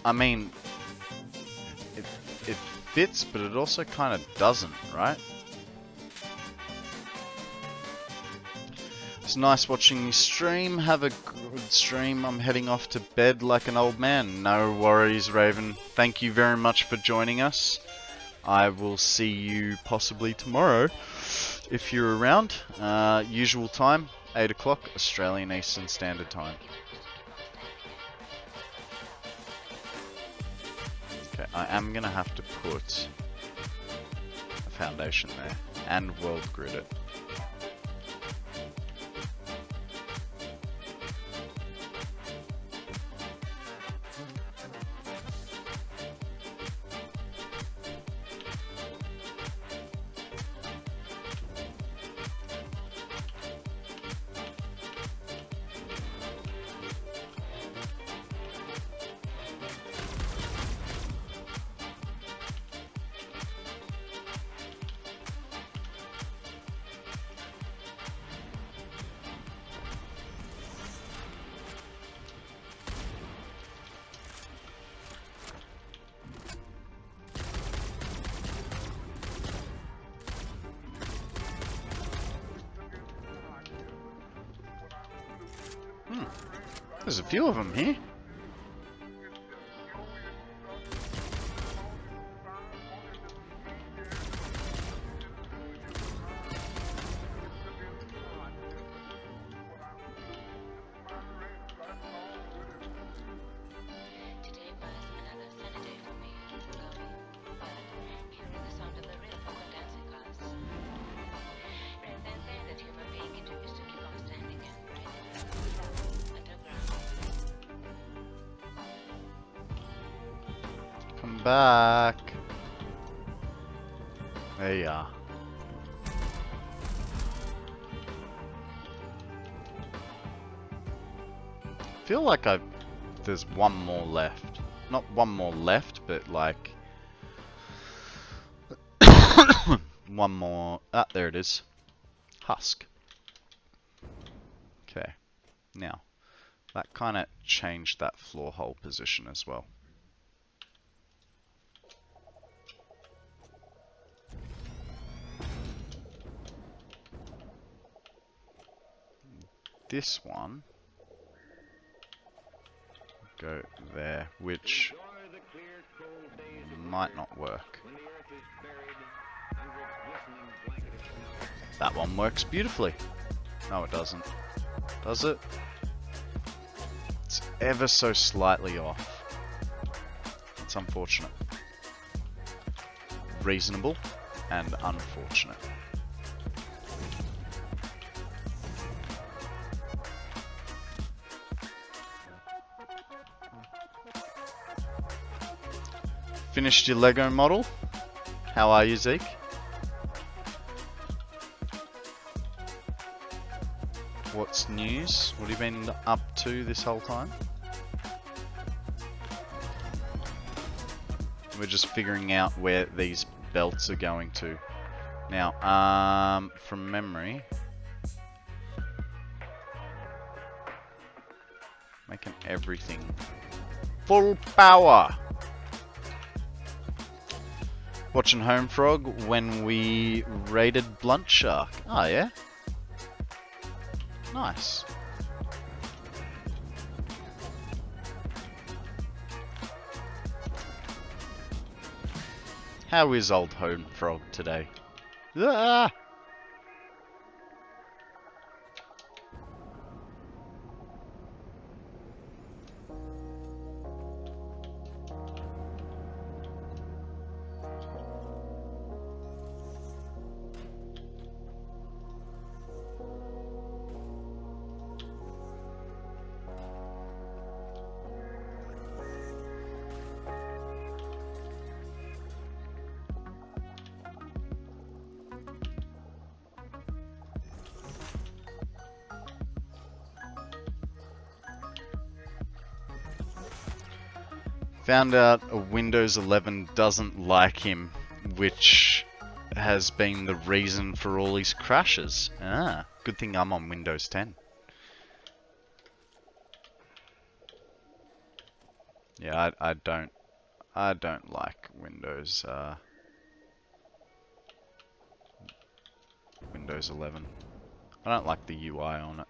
I mean, it fits, but it also kind of doesn't, right? It's nice watching you stream. Have a good stream. I'm heading off to bed like an old man. No worries, Raven. Thank you very much for joining us. I will see you possibly tomorrow if you're around. Usual time, 8 o'clock, Australian Eastern Standard Time. Okay, I am going to have to put a foundation there and world grid it. There's a few of them here. Today was another sunny day for me, Chloe. But hearing the sound of the real polka dancing class, rather than saying that human being continues to keep on standing and breathing underground. Come back. There you are. Feel like there's one more left. Not one more left, but like one more. Ah, there it is. Husk. Okay. Now, that kind of changed that floor hole position as well. This one go there, which might not work. That one works beautifully. No, it doesn't. Does it? It's ever so slightly off. It's unfortunate. Reasonable and unfortunate. Finished your Lego model? How are you, Zeke? What's news? What have you been up to this whole time? We're just figuring out where these belts are going to. Now, from memory, making everything full power. Watching Home Frog when we raided Blunt Shark. Oh yeah? Nice. How is old Home Frog today? Ah! Found out a Windows 11 doesn't like him, which has been the reason for all his crashes. Ah, good thing I'm on Windows 10. Yeah, I don't like Windows Windows 11. I don't like the UI on it.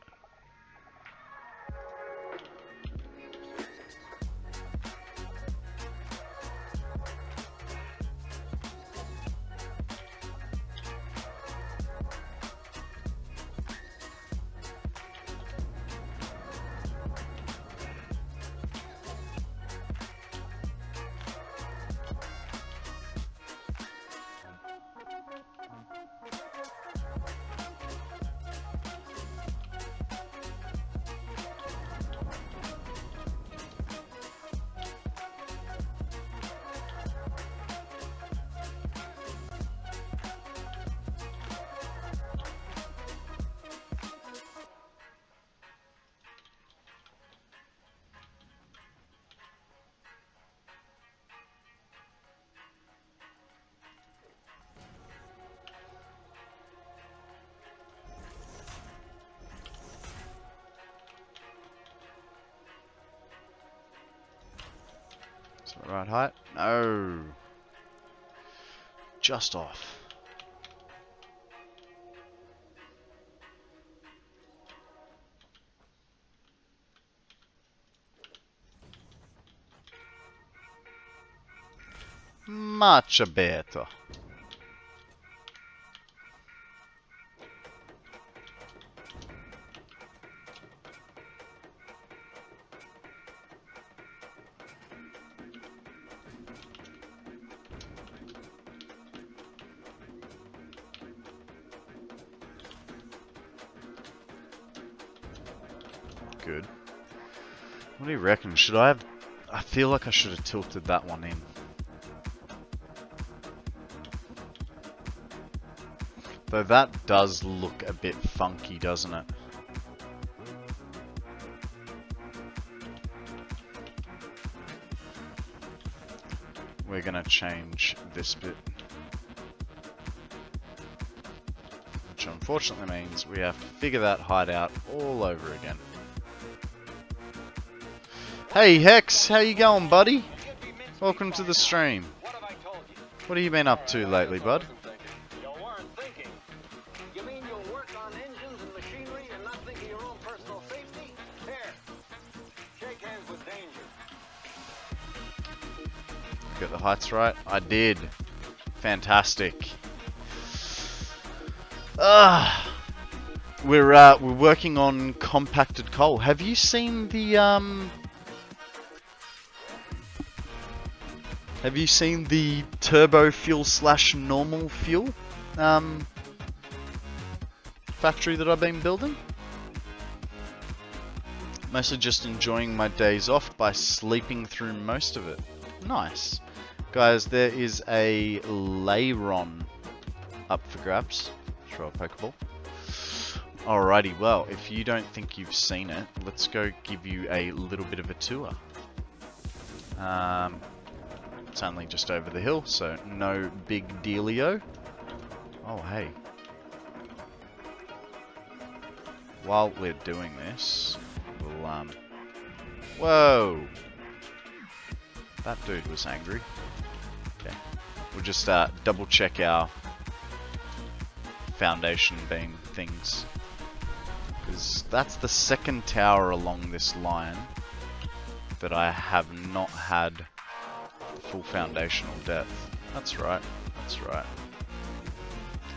Is that the right height? No. Just off. Much better. Good. What do you reckon? Should I have... I feel like I should have tilted that one in. Though that does look a bit funky, doesn't it? We're gonna change this bit. Which unfortunately means we have to figure that height out all over again. Hey Hex, how you going, buddy? Welcome to the stream. What have you been up to lately, bud? You weren't thinking. You mean you'll work on engines and machinery and not think of your own personal safety? Here, shake hands with danger. Got the heights right? I did. Fantastic. We're working on compacted coal. Have you seen the Have you seen the turbo fuel / normal fuel factory that I've been building? Mostly just enjoying my days off by sleeping through most of it. Nice. Guys, there is a Leyron up for grabs. Throw a Pokeball. Alrighty, well, if you don't think you've seen it, let's go give you a little bit of a tour. It's only just over the hill, so no big dealio. Oh, hey. While we're doing this, we'll, whoa! That dude was angry. Okay. We'll just, double check our foundation beam things. Because that's the second tower along this line that I have not had full foundational depth. That's right, that's right.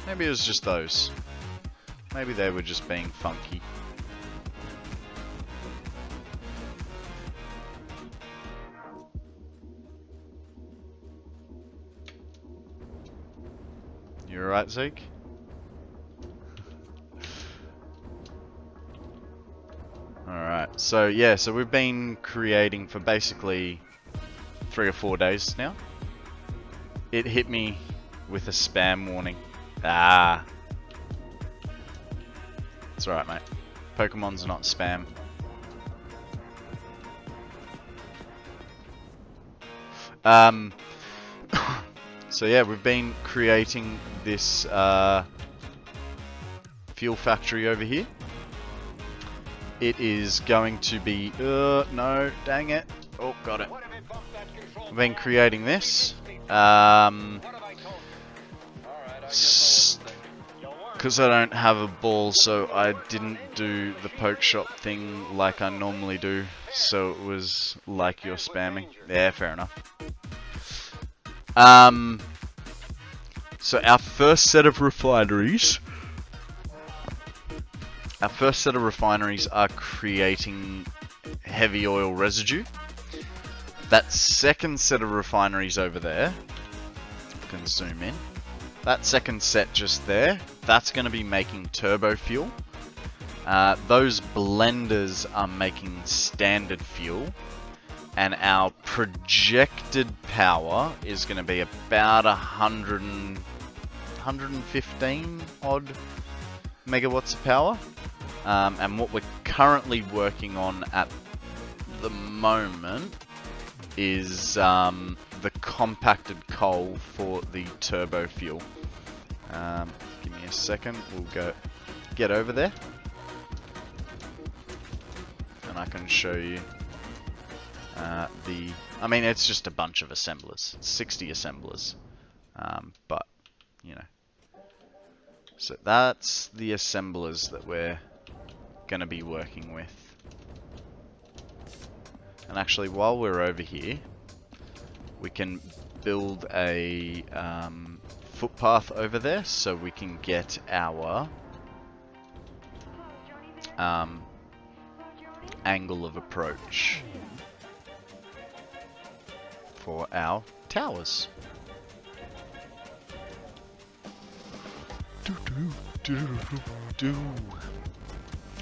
Maybe it was just those. Maybe they were just being funky. You alright, Zeke? Alright, so yeah, so we've been creating for basically 3 or 4 days now. It hit me with a spam warning. Ah. It's alright, mate. Pokemon's not spam. So yeah, we've been creating this fuel factory over here. It is going to be... no, dang it. Oh, got it. We've been creating this. Because I don't have a ball, so I didn't do the poke shop thing like I normally do. So it was like you're spamming. Yeah, fair enough. So our first set of refineries... are creating heavy oil residue. That second set of refineries over there, I can zoom in. That second set just there, that's going to be making turbo fuel. Those blenders are making standard fuel. And our projected power is going to be about 115 odd megawatts of power. And what we're currently working on at the moment is the compacted coal for the turbo fuel. Give me a second, we'll go get over there. And I can show you I mean, it's just a bunch of assemblers. 60 assemblers. But, you know. So that's the assemblers that we're going to be working with. And actually, while we're over here, we can build a footpath over there so we can get our angle of approach for our towers.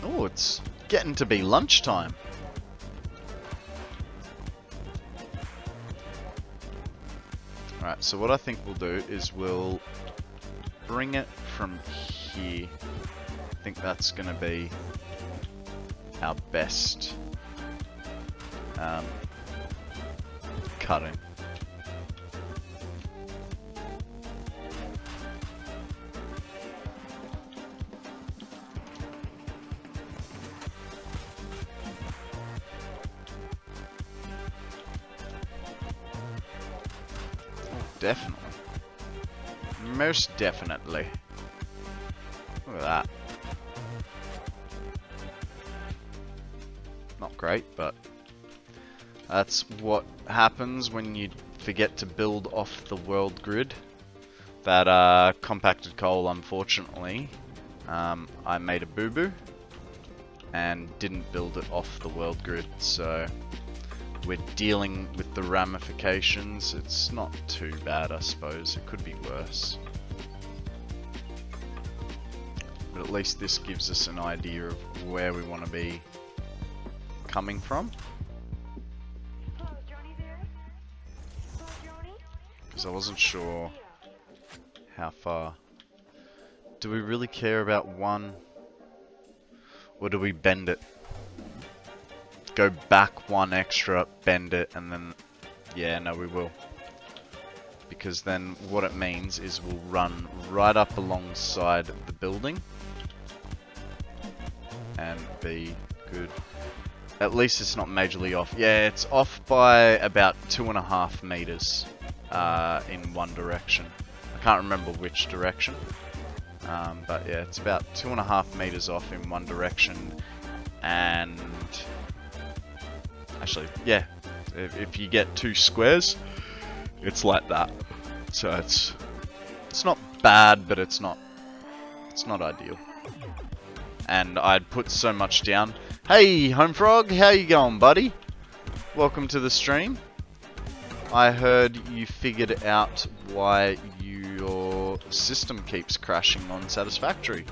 Oh, it's getting to be lunchtime. Alright, so what I think we'll do is we'll bring it from here. I think that's going to be our best cutting. Definitely. Most definitely. Look at that. Not great, but that's what happens when you forget to build off the world grid. That compacted coal, unfortunately, I made a boo-boo and didn't build it off the world grid, so we're dealing with the ramifications. It's not too bad, I suppose. It could be worse. But at least this gives us an idea of where we want to be coming from. Because I wasn't sure how far. Do we really care about one? Or do we bend it? Go back one extra, bend it, and then... Yeah, no, we will. Because then what it means is we'll run right up alongside the building. And be good. At least it's not majorly off. Yeah, it's off by about 2.5 meters in one direction. I can't remember which direction. But yeah, it's about 2.5 meters off in one direction. And... Actually, yeah, if you get 2 squares, it's like that. So it's not bad, but it's not ideal. And I'd put so much down. Hey, Homefrog, how you going, buddy? Welcome to the stream. I heard you figured out why your system keeps crashing on Satisfactory.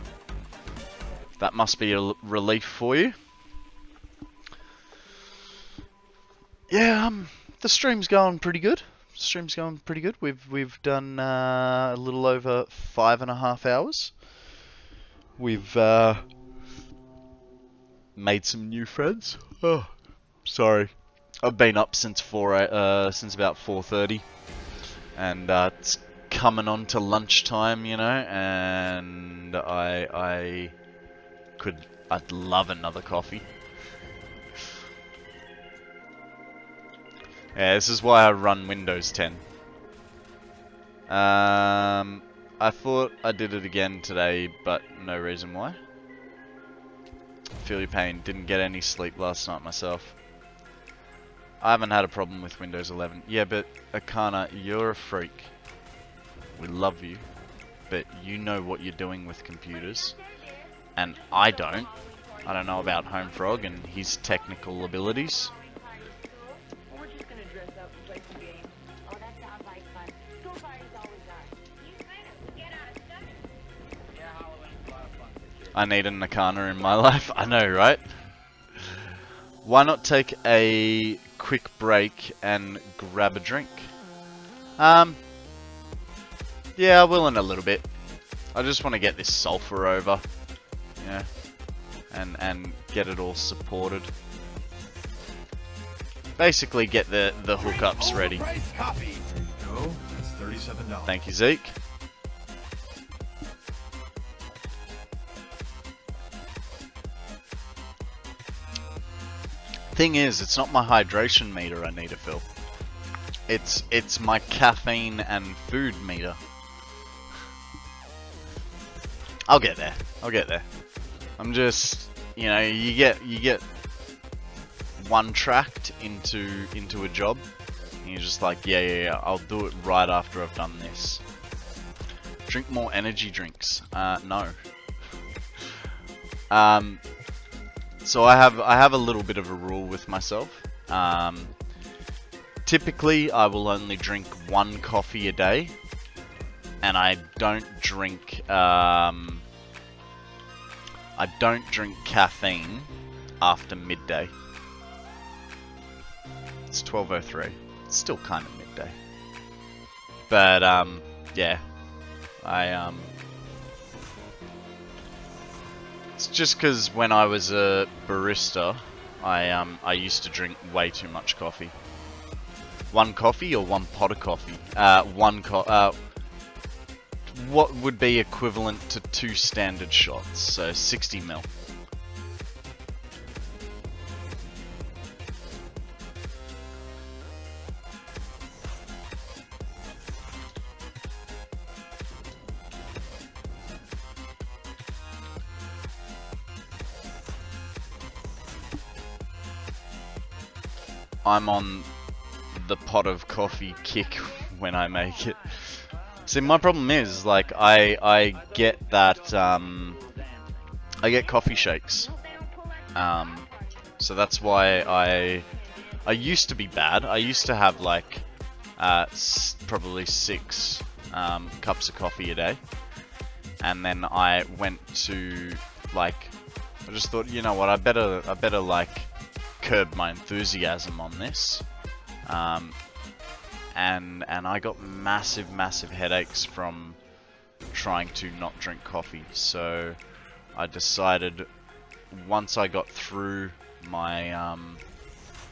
That must be a relief for you. Yeah, the stream's going pretty good. We've done a little over 5.5 hours. We've made some new friends. Oh, sorry. I've been up since since about 4:30, and it's coming on to lunchtime, you know. And I'd love another coffee. Yeah, this is why I run Windows 10. I thought I did it again today, but no reason why. Feel your pain. Didn't get any sleep last night myself. I haven't had a problem with Windows 11. Yeah, but Akana, you're a freak. We love you, but you know what you're doing with computers, and I don't. I don't know about Homefrog and his technical abilities. I need a Nakana in my life. I know, right? Why not take a quick break and grab a drink? Yeah, I will in a little bit. I just want to get this sulfur over. Yeah. And get it all supported. Basically get the hookups ready. There you go. That's $37. Thank you, Zeke. Thing is, it's not my hydration meter I need to fill. It's my caffeine and food meter. I'll get there. I'm just, you know, you get one tracked into a job, And you're just like, yeah, I'll do it right after I've done this. Drink more energy drinks. No. So I have a little bit of a rule with myself. Typically, I will only drink 1 coffee a day, and I don't drink caffeine after midday. It's 12:03. It's still kind of midday, but yeah, it's just because when I was a barista, I used to drink way too much coffee. 1 coffee or 1 pot of coffee? What would be equivalent to 2 standard shots, so 60 ml. I'm on the pot of coffee kick when I make it. See, my problem is, like, I get that, I get coffee shakes. So that's why I used to be bad. I used to have, like, probably 6 cups of coffee a day. And then I went to, like, I just thought, you know what, I better, like, curb my enthusiasm on this. And I got massive headaches from trying to not drink coffee. So I decided once I got through my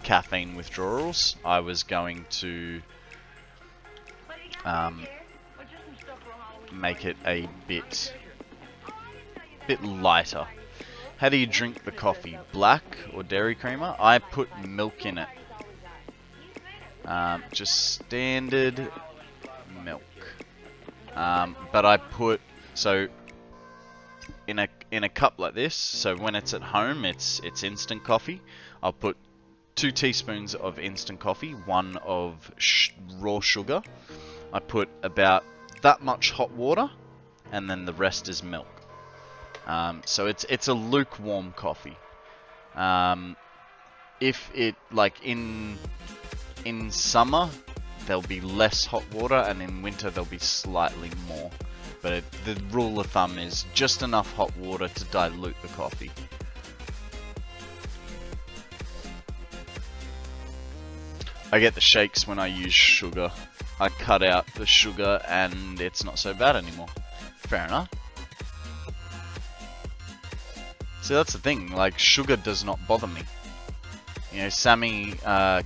caffeine withdrawals, I was going to make it a bit lighter. How do you drink the coffee? Black or dairy creamer? I put milk in it. Just standard milk. But I put, so in a cup like this, so when it's at home, it's instant coffee. I'll put 2 teaspoons of instant coffee, 1 of raw sugar. I put about that much hot water, and then the rest is milk. So it's a lukewarm coffee. If it, like, in summer there'll be less hot water, and in winter there'll be slightly more. But the rule of thumb is just enough hot water to dilute the coffee. I get the shakes when I use sugar. I cut out the sugar and it's not so bad anymore. Fair enough. So that's the thing, like, sugar does not bother me. You know, Sammy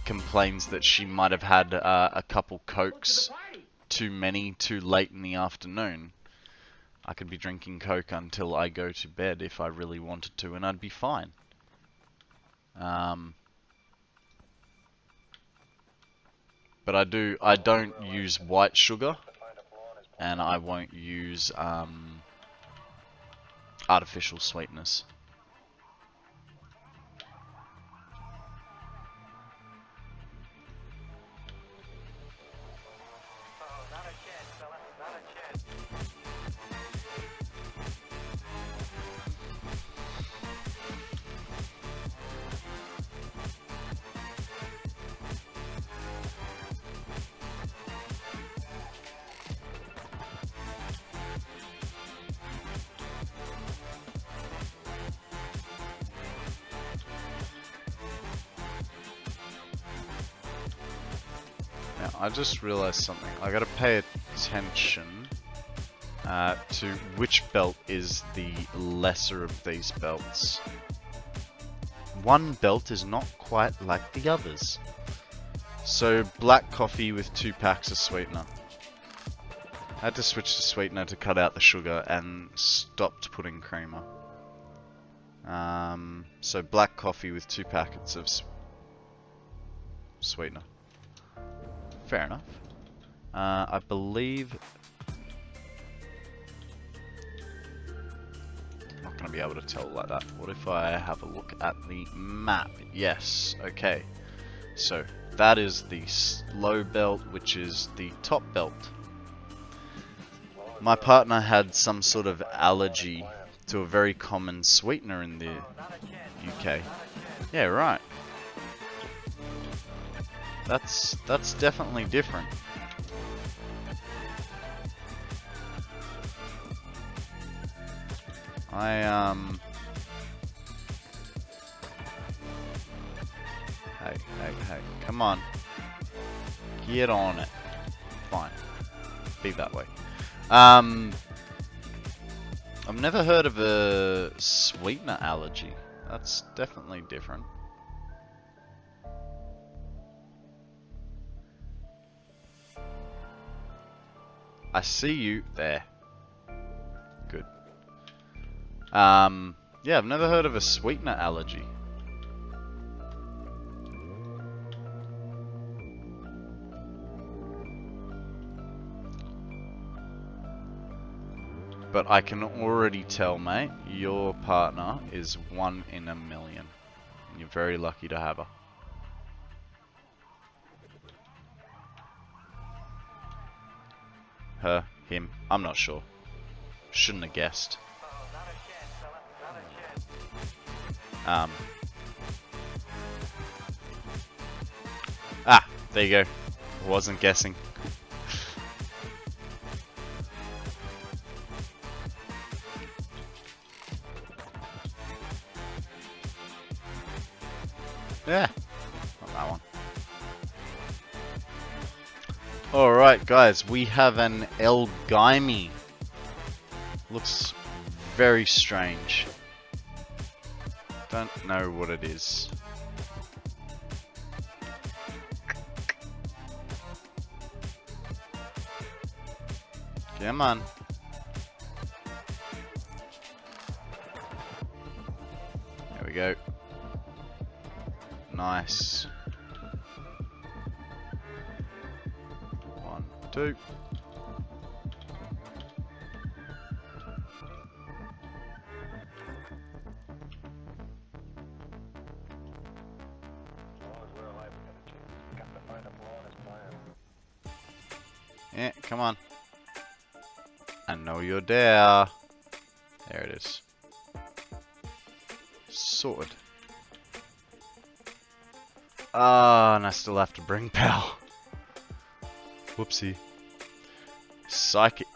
complains that she might have had a couple Cokes too many too late in the afternoon. I could be drinking Coke until I go to bed if I really wanted to, and I'd be fine. But I don't use white sugar, and I won't use artificial sweeteners. I just realized something. I gotta pay attention to which belt is the lesser of these belts. One belt is not quite like the others. So, black coffee with 2 packs of sweetener. I had to switch to sweetener to cut out the sugar and stopped putting creamer. So, black coffee with 2 packets of sweetener. Fair enough. I believe... I'm not going to be able to tell like that. What if I have a look at the map? Yes, okay. So, that is the low belt, which is the top belt. My partner had some sort of allergy to a very common sweetener in the UK. Yeah, right. That's definitely different. Hey, come on. Get on it. Fine. Be that way. I've never heard of a sweetener allergy. That's definitely different. I see you there. Good. Yeah, I've never heard of a sweetener allergy. But I can already tell, mate, your partner is 1 in a million. And you're very lucky to have her. Her, him, I'm not sure. Shouldn't have guessed. There you go. Wasn't guessing. Yeah, not that one. Alright guys, we have an El Gaimi. Looks very strange. Don't know what it is. Come on. There we go. Nice. 1, 2. Yeah, come on. I know you're there. There it is. Sorted. Ah, and I still have to bring pal. Whoopsie. Psychic.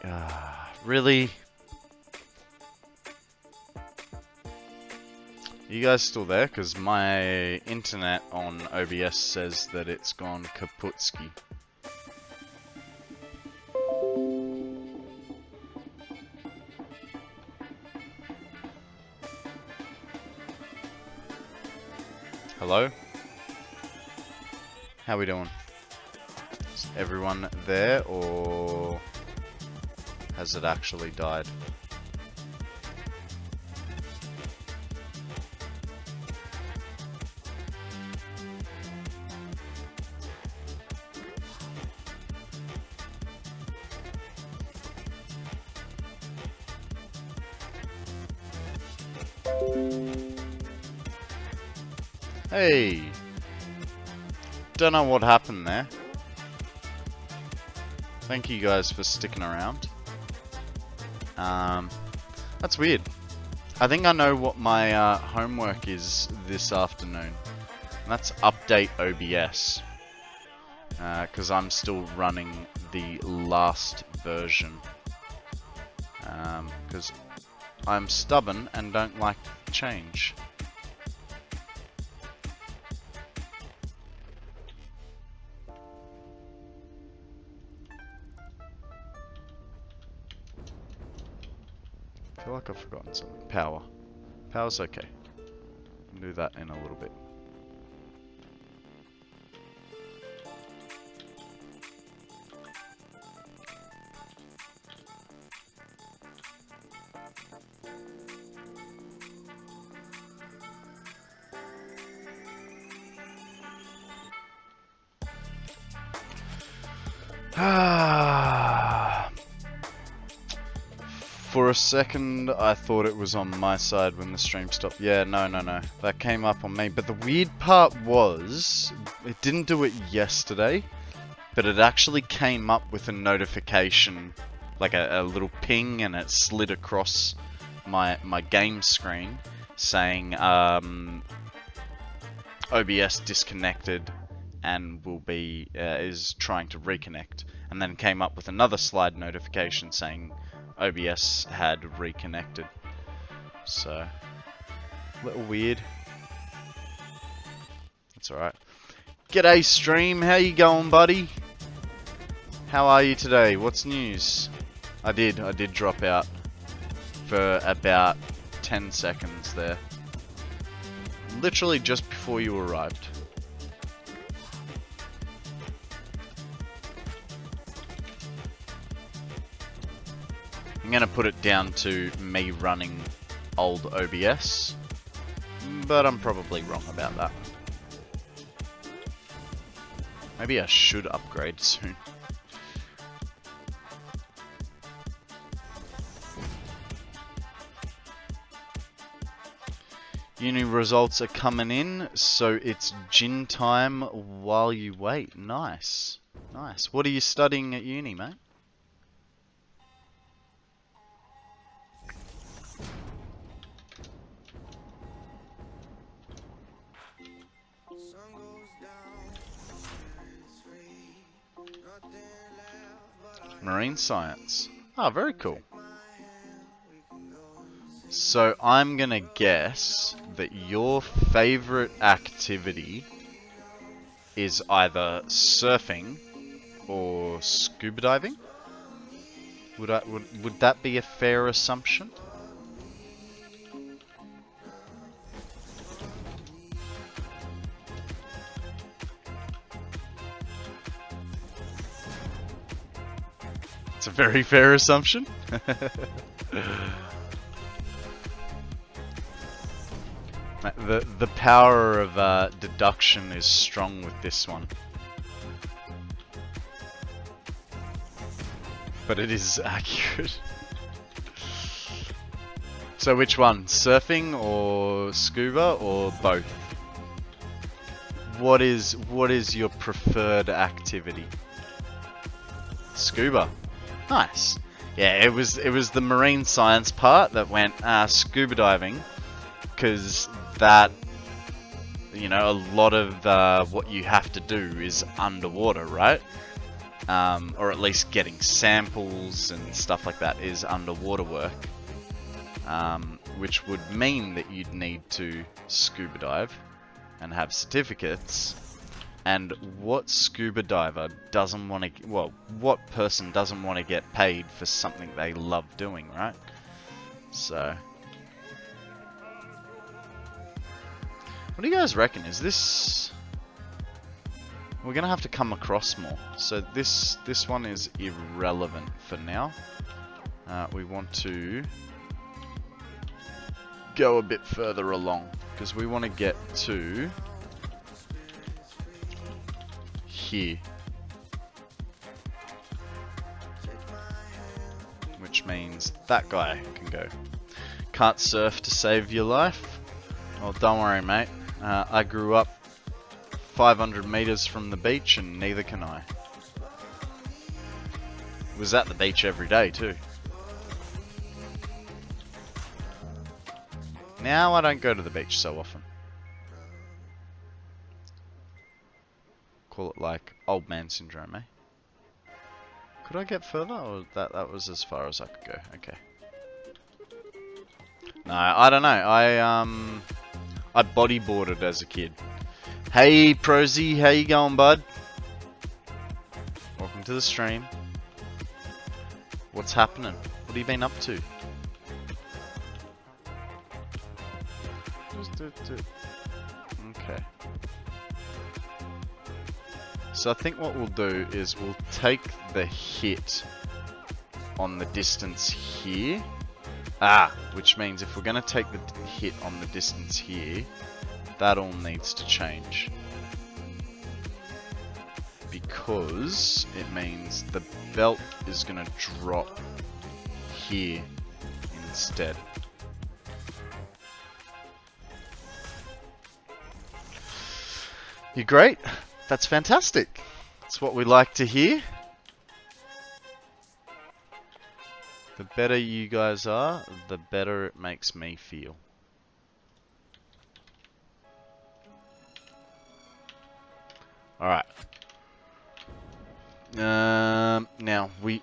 Really? You guys still there? Because my internet on OBS says that it's gone kaputski. Hello? How we doing? Is everyone there, or has it actually died? Hey! Don't know what happened there. Thank you guys for sticking around. That's weird. I think I know what my homework is this afternoon. And that's update OBS. Because I'm still running the last version. Because I'm stubborn and don't like change. I feel like I've forgotten something. Power. Power's okay. Can do that in a little bit. For a second, I thought it was on my side when the stream stopped. Yeah, no. That came up on me. But the weird part was, it didn't do it yesterday, but it actually came up with a notification, like a little ping, and it slid across my game screen saying OBS disconnected and will be is trying to reconnect, and then came up with another slide notification saying OBS had reconnected. So, a little weird. That's alright. G'day stream, how you going, buddy? How are you today? What's news? I did drop out for about 10 seconds there. Literally just before you arrived. I'm gonna put it down to me running old OBS, but I'm probably wrong about that. Maybe I should upgrade soon. Uni results are coming in, so it's gin time while you wait. Nice. Nice. What are you studying at uni, mate? Marine science. Oh, very cool. So I'm gonna guess that your favorite activity is either surfing or scuba diving. Would that be a fair assumption? It's a very fair assumption. The power of deduction is strong with this one. But it is accurate. So which one? Surfing or scuba or both? What is your preferred activity? Scuba. Nice. Yeah, it was the marine science part that went scuba diving, because that, you know, a lot of what you have to do is underwater, right? Or at least getting samples and stuff like that is underwater work, which would mean that you'd need to scuba dive and have certificates. And what scuba diver doesn't want to, well, what person doesn't want to get paid for something they love doing, right? So, what do you guys reckon? Is this, we're gonna have to come across more. So this one is irrelevant for now. We want to go a bit further along because we want to get to here, which means that guy can go. Can't surf to save your life? Well, don't worry, mate. I grew up 500 meters from the beach, and neither can I. Was at the beach every day too. Now I don't go to the beach so often. Call it like old man syndrome, eh? Could I get further, or that was as far as I could go? Okay. No, I don't know. I bodyboarded as a kid. Hey Prosy, how you going, bud? Welcome to the stream. What's happening? What have you been up to? Okay. So I think what we'll do is we'll take the hit on the distance here. Which means if we're going to take the hit on the distance here, that all needs to change. Because it means the belt is going to drop here instead. You're great. That's fantastic. That's what we like to hear. The better you guys are, the better it makes me feel. Alright. Now, we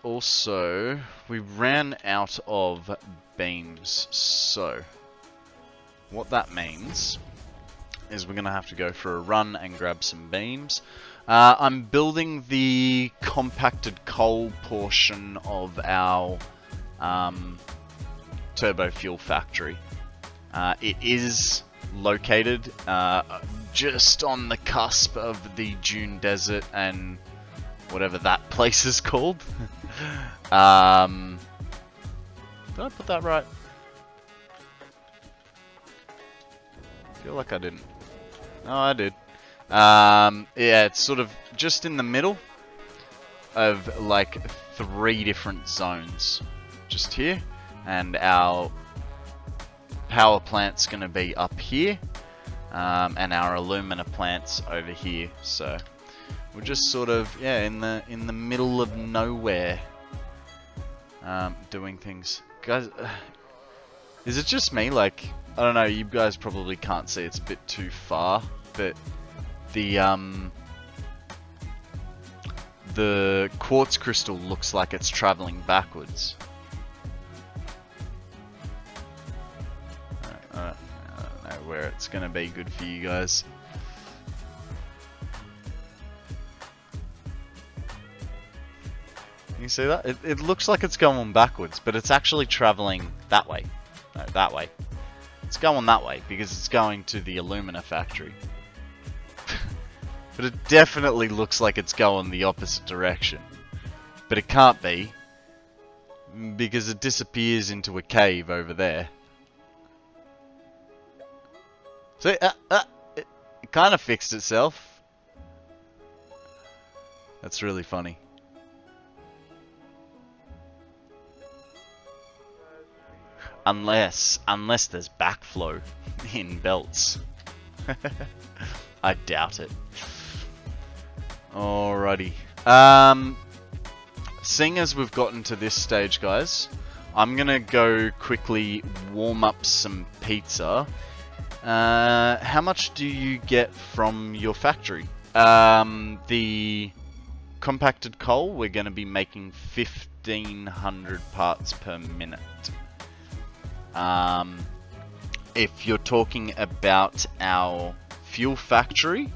ran out of beams, so what that means is we're going to have to go for a run and grab some beams. I'm building the compacted coal portion of our turbo fuel factory. It is located just on the cusp of the Dune Desert and whatever that place is called. Did I put that right? I feel like I didn't. Oh, I did. Yeah, it's sort of just in the middle of like 3 different zones. Just here. And our power plant's going to be up here. And our alumina plant's over here. So we're just sort of, yeah, in the middle of nowhere, doing things. Guys, is it just me? Like, I don't know, you guys probably can't see, it's a bit too far, but the quartz crystal looks like it's traveling backwards. I don't know where it's gonna be good for you guys. You see that? It looks like it's going backwards, but it's actually traveling that way. No, that way. It's going that way because it's going to the alumina factory. But it definitely looks like it's going the opposite direction. But it can't be, because it disappears into a cave over there. See, it kind of fixed itself. That's really funny. Unless there's backflow in belts. I doubt it. Alrighty. Seeing as we've gotten to this stage, guys, I'm gonna go quickly warm up some pizza. How much do you get from your factory? The compacted coal, we're gonna be making 1,500 parts per minute. If you're talking about our fuel factory,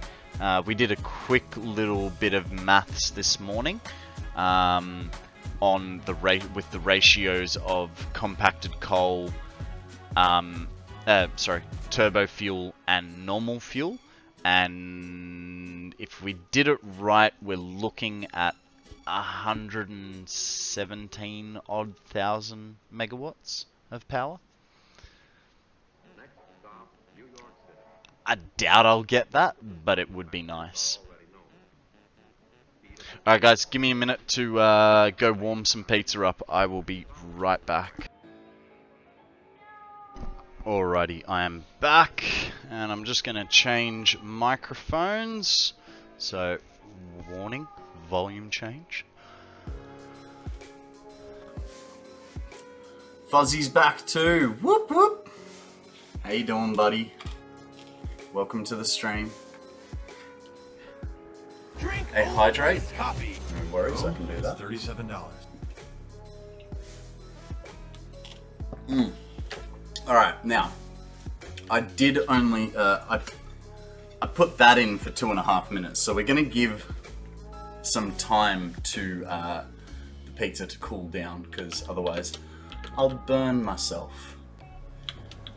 we did a quick little bit of maths this morning on with the ratios of compacted coal, turbo fuel and normal fuel, and if we did it right, we're looking at 117 odd thousand megawatts of power. I doubt I'll get that, but it would be nice. Alright guys, give me a minute to go warm some pizza up. I will be right back. Alrighty, I am back, and I'm just going to change microphones. So, warning, volume change. Fuzzy's back too. Whoop whoop. How you doing, buddy? Welcome to the stream. Drink hey, hydrate. Coffee. No worries, I can do that. $37. Alright, now, I did only, I put that in for 2.5 minutes, so we're going to give some time to the pizza to cool down, because otherwise I'll burn myself.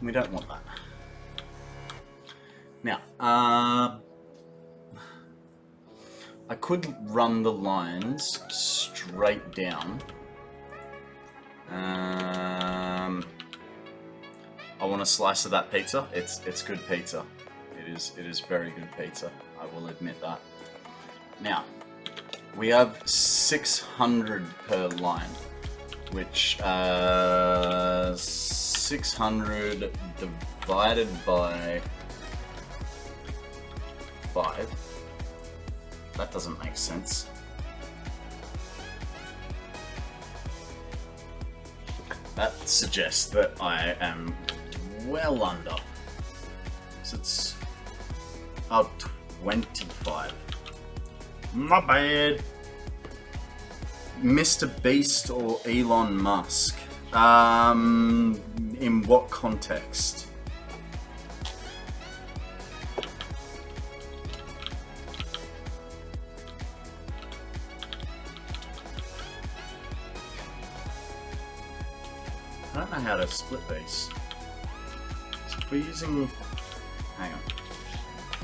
We don't want that. Now, I could run the lines straight down. I want a slice of that pizza. It's good pizza. It is very good pizza. I will admit that. Now, we have 600 per line. which 600 divided by 5. That doesn't make sense. That suggests that I am well under. So it's 25. My bad. Mr. Beast or Elon Musk? In what context? I don't know how to split these. So if we're using, hang on,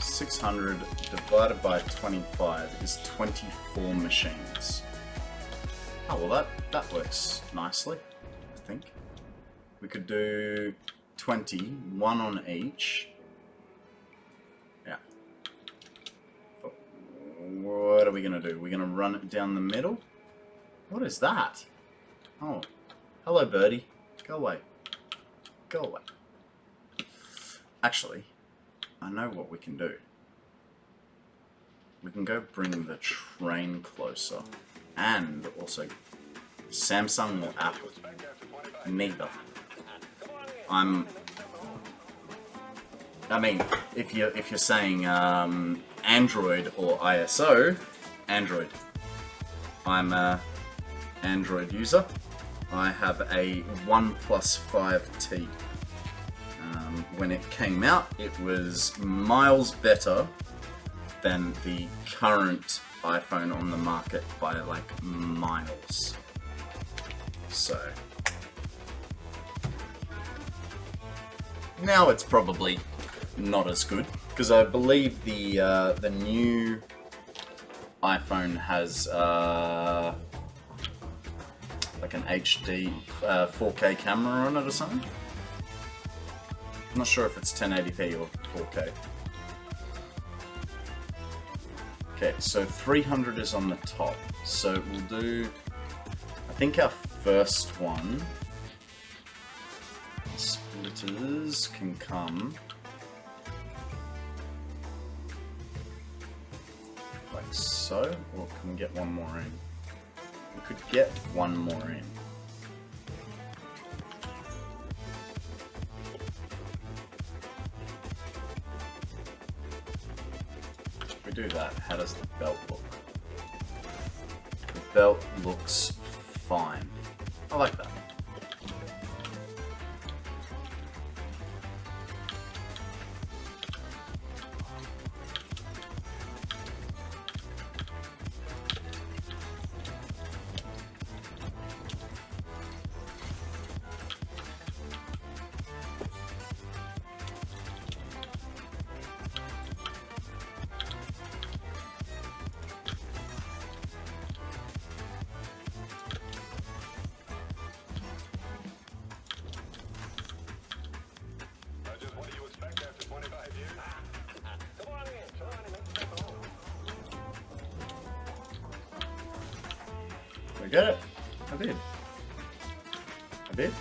600 divided by 25 is 24 machines. Oh, well that works nicely, I think. We could do 20, one on each. Yeah. What are we gonna do? We're gonna run it down the middle? What is that? Oh, hello birdie. Go away. Go away. Actually, I know what we can do. We can go bring the train closer. And also, Samsung or Apple? Neither. I mean, if you're saying Android or ISO, Android. I'm a Android user. I have a OnePlus 5T. When it came out, it was miles better than the current iPhone on the market by like miles. So now it's probably not as good because I believe the new iPhone has like an HD 4K camera on it or something. I'm not sure if it's 1080p or 4K. Okay, so 300 is on the top. So we'll do, I think our first one, splitters can come like so, or can we get one more in? We could get one more in. If we do that, how does the belt look? The belt looks fine. I like that. Did I get it? I did. I did?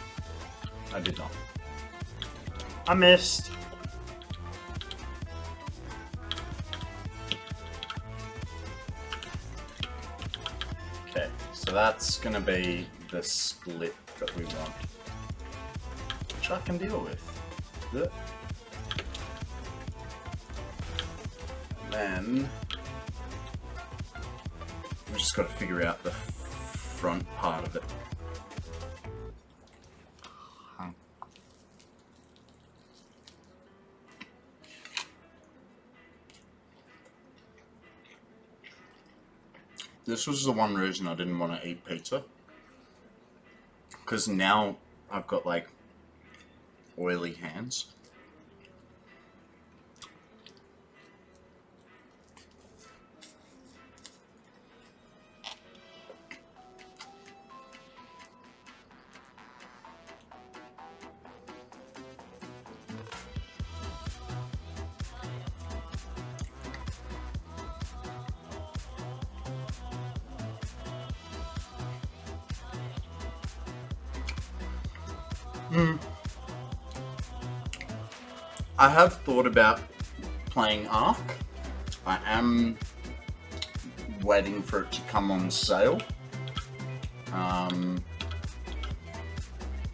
I did not. I missed. Okay, so that's gonna be the split that we want, which I can deal with. And then we just got to figure out the front part of it. This was the one reason I didn't want to eat pizza, because now I've got like oily hands. I have thought about playing Ark. I am waiting for it to come on sale.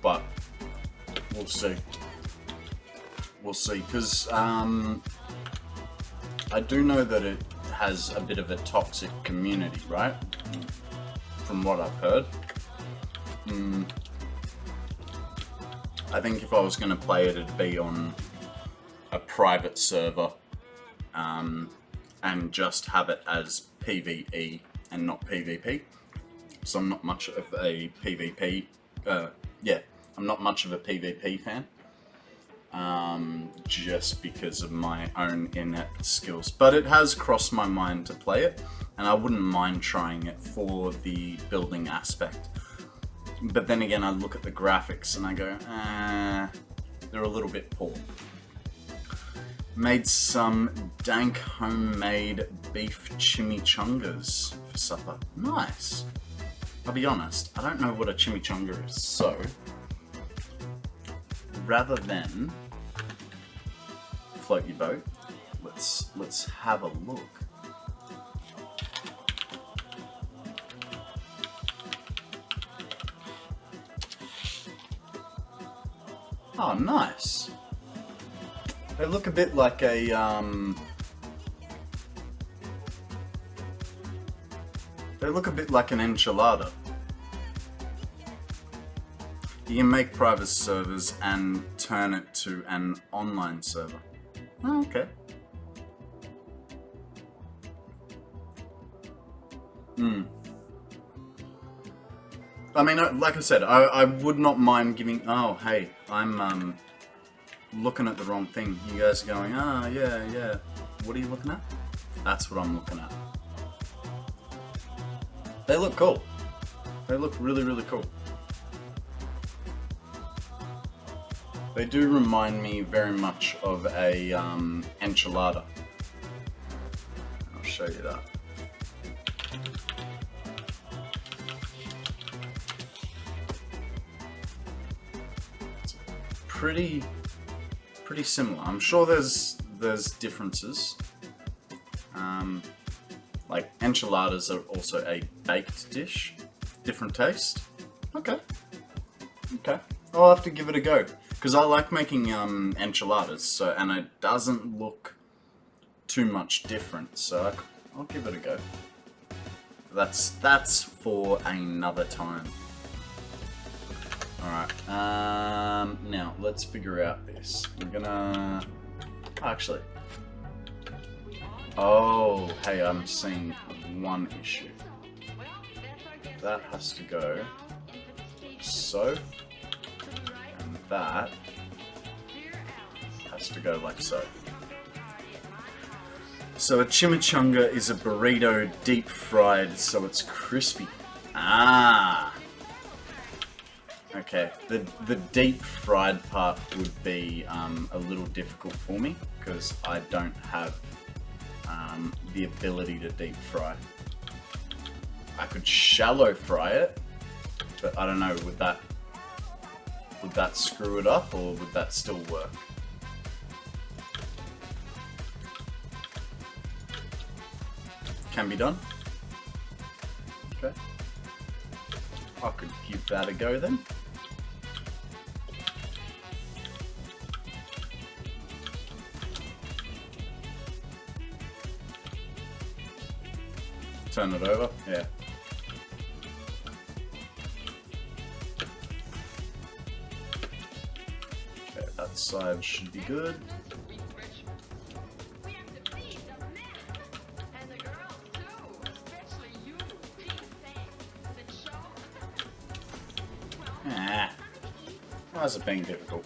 But we'll see. We'll see, because I do know that it has a bit of a toxic community, right? From what I've heard. I think if I was going to play it, it'd be on a private server, and just have it as PvE and not PvP. So I'm not much of a PvP, I'm not much of a PvP fan. Just because of my own inept skills. But it has crossed my mind to play it, and I wouldn't mind trying it for the building aspect. But then again, I look at the graphics and I go, they're a little bit poor. Made some dank homemade beef chimichangas for supper. Nice. I'll be honest, I don't know what a chimichanga is, so rather than float your boat, let's have a look. Oh, nice. They look a bit like a they look a bit like an enchilada. You can make private servers and turn it to an online server. Oh, okay. I mean, like I said, I would not mind giving... Oh, hey, I'm looking at the wrong thing. You guys are going, yeah. What are you looking at? That's what I'm looking at. They look cool. They look really, really cool. They do remind me very much of a enchilada. I'll show you that. It's pretty similar. I'm sure there's differences. Like enchiladas are also a baked dish, different taste. Okay. I'll have to give it a go. Because I like making enchiladas, and it doesn't look too much different, so I'll give it a go. That's for another time. Alright, now let's figure out this. We're gonna... Actually... Oh, hey, I'm seeing one issue. That has to go... So... That has to go like so. So a chimichanga is a burrito deep fried so it's crispy. Ah! Okay, the deep fried part would be a little difficult for me because I don't have the ability to deep fry. I could shallow fry it, but I don't know, would that screw it up, or would that still work? Can be done. Okay. I could give that a go then. Turn it over, yeah. That side should be good. Why is it being difficult?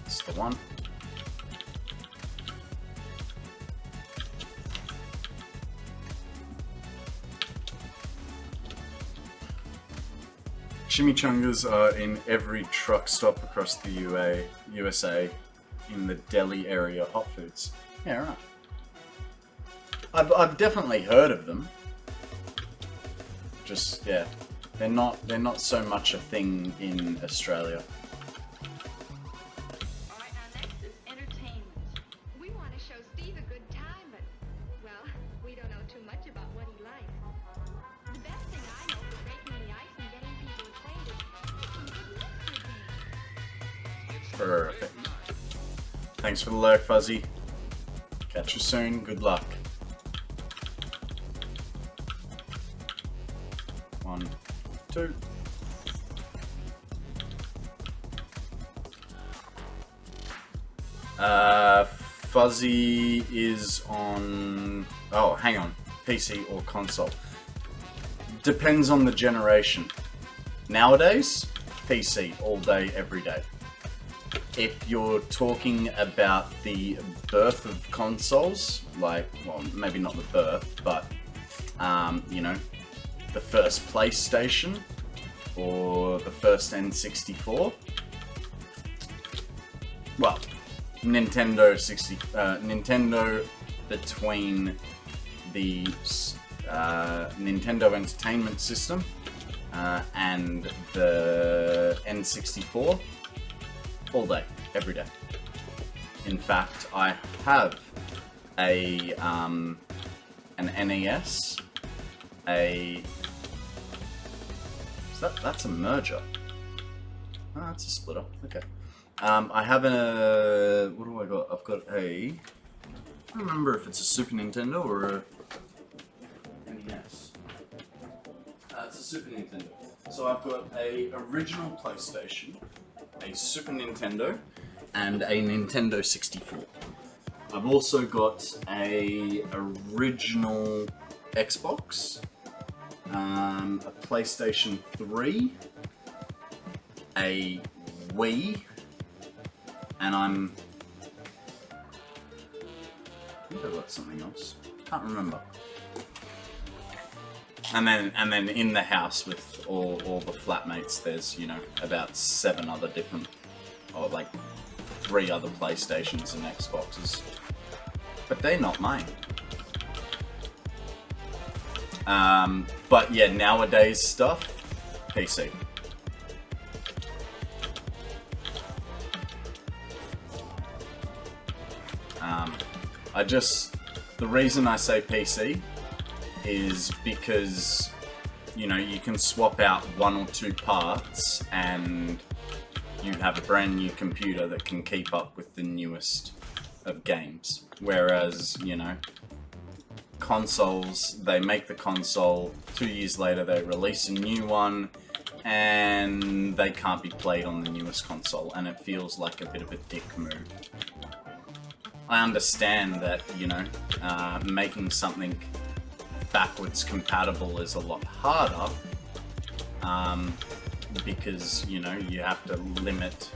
It's the one. Chimichangas are in every truck stop across the USA in the Delhi area hot foods. Yeah, right. I've definitely heard of them. Just yeah, they're not so much a thing in Australia. Alright, now next is entertainment. We want to show Steve a good time, but, well, we don't know too much about what he likes. The best thing I know for breaking the ice and getting people acquainted is some good liquor. Perfect. Thanks for the lurk, Fuzzy. Catch you soon. Good luck. 1, 2. Fuzzy is on... Oh, hang on. PC or console. Depends on the generation. Nowadays, PC all day, every day. If you're talking about the birth of consoles, like, well, maybe not the birth, but, you know, the first PlayStation or the first N64, well, Nintendo between the Nintendo Entertainment System and the N64, all day, every day. In fact, I have a an NES, that's a merger. Oh, that's a splitter. Okay. I have what do I got? I've got I don't remember if it's a Super Nintendo or a NES. It's a Super Nintendo. So I've got a original PlayStation, a Super Nintendo, and a Nintendo 64. I've also got a original Xbox, a PlayStation 3, a Wii, and I think I've got something else. Can't remember. And then in the house with all the flatmates, there's, you know, about 7 other different, or like 3 other PlayStations and Xboxes. But they're not mine. But yeah, nowadays stuff, PC. The reason I say PC is because, you know, you can swap out 1 or 2 parts and you have a brand new computer that can keep up with the newest of games. Whereas, you know, consoles, they make the console, 2 years later they release a new one, and they can't be played on the newest console, and it feels like a bit of a dick move. I understand that, you know, making something backwards compatible is a lot harder, because, you know, you have to limit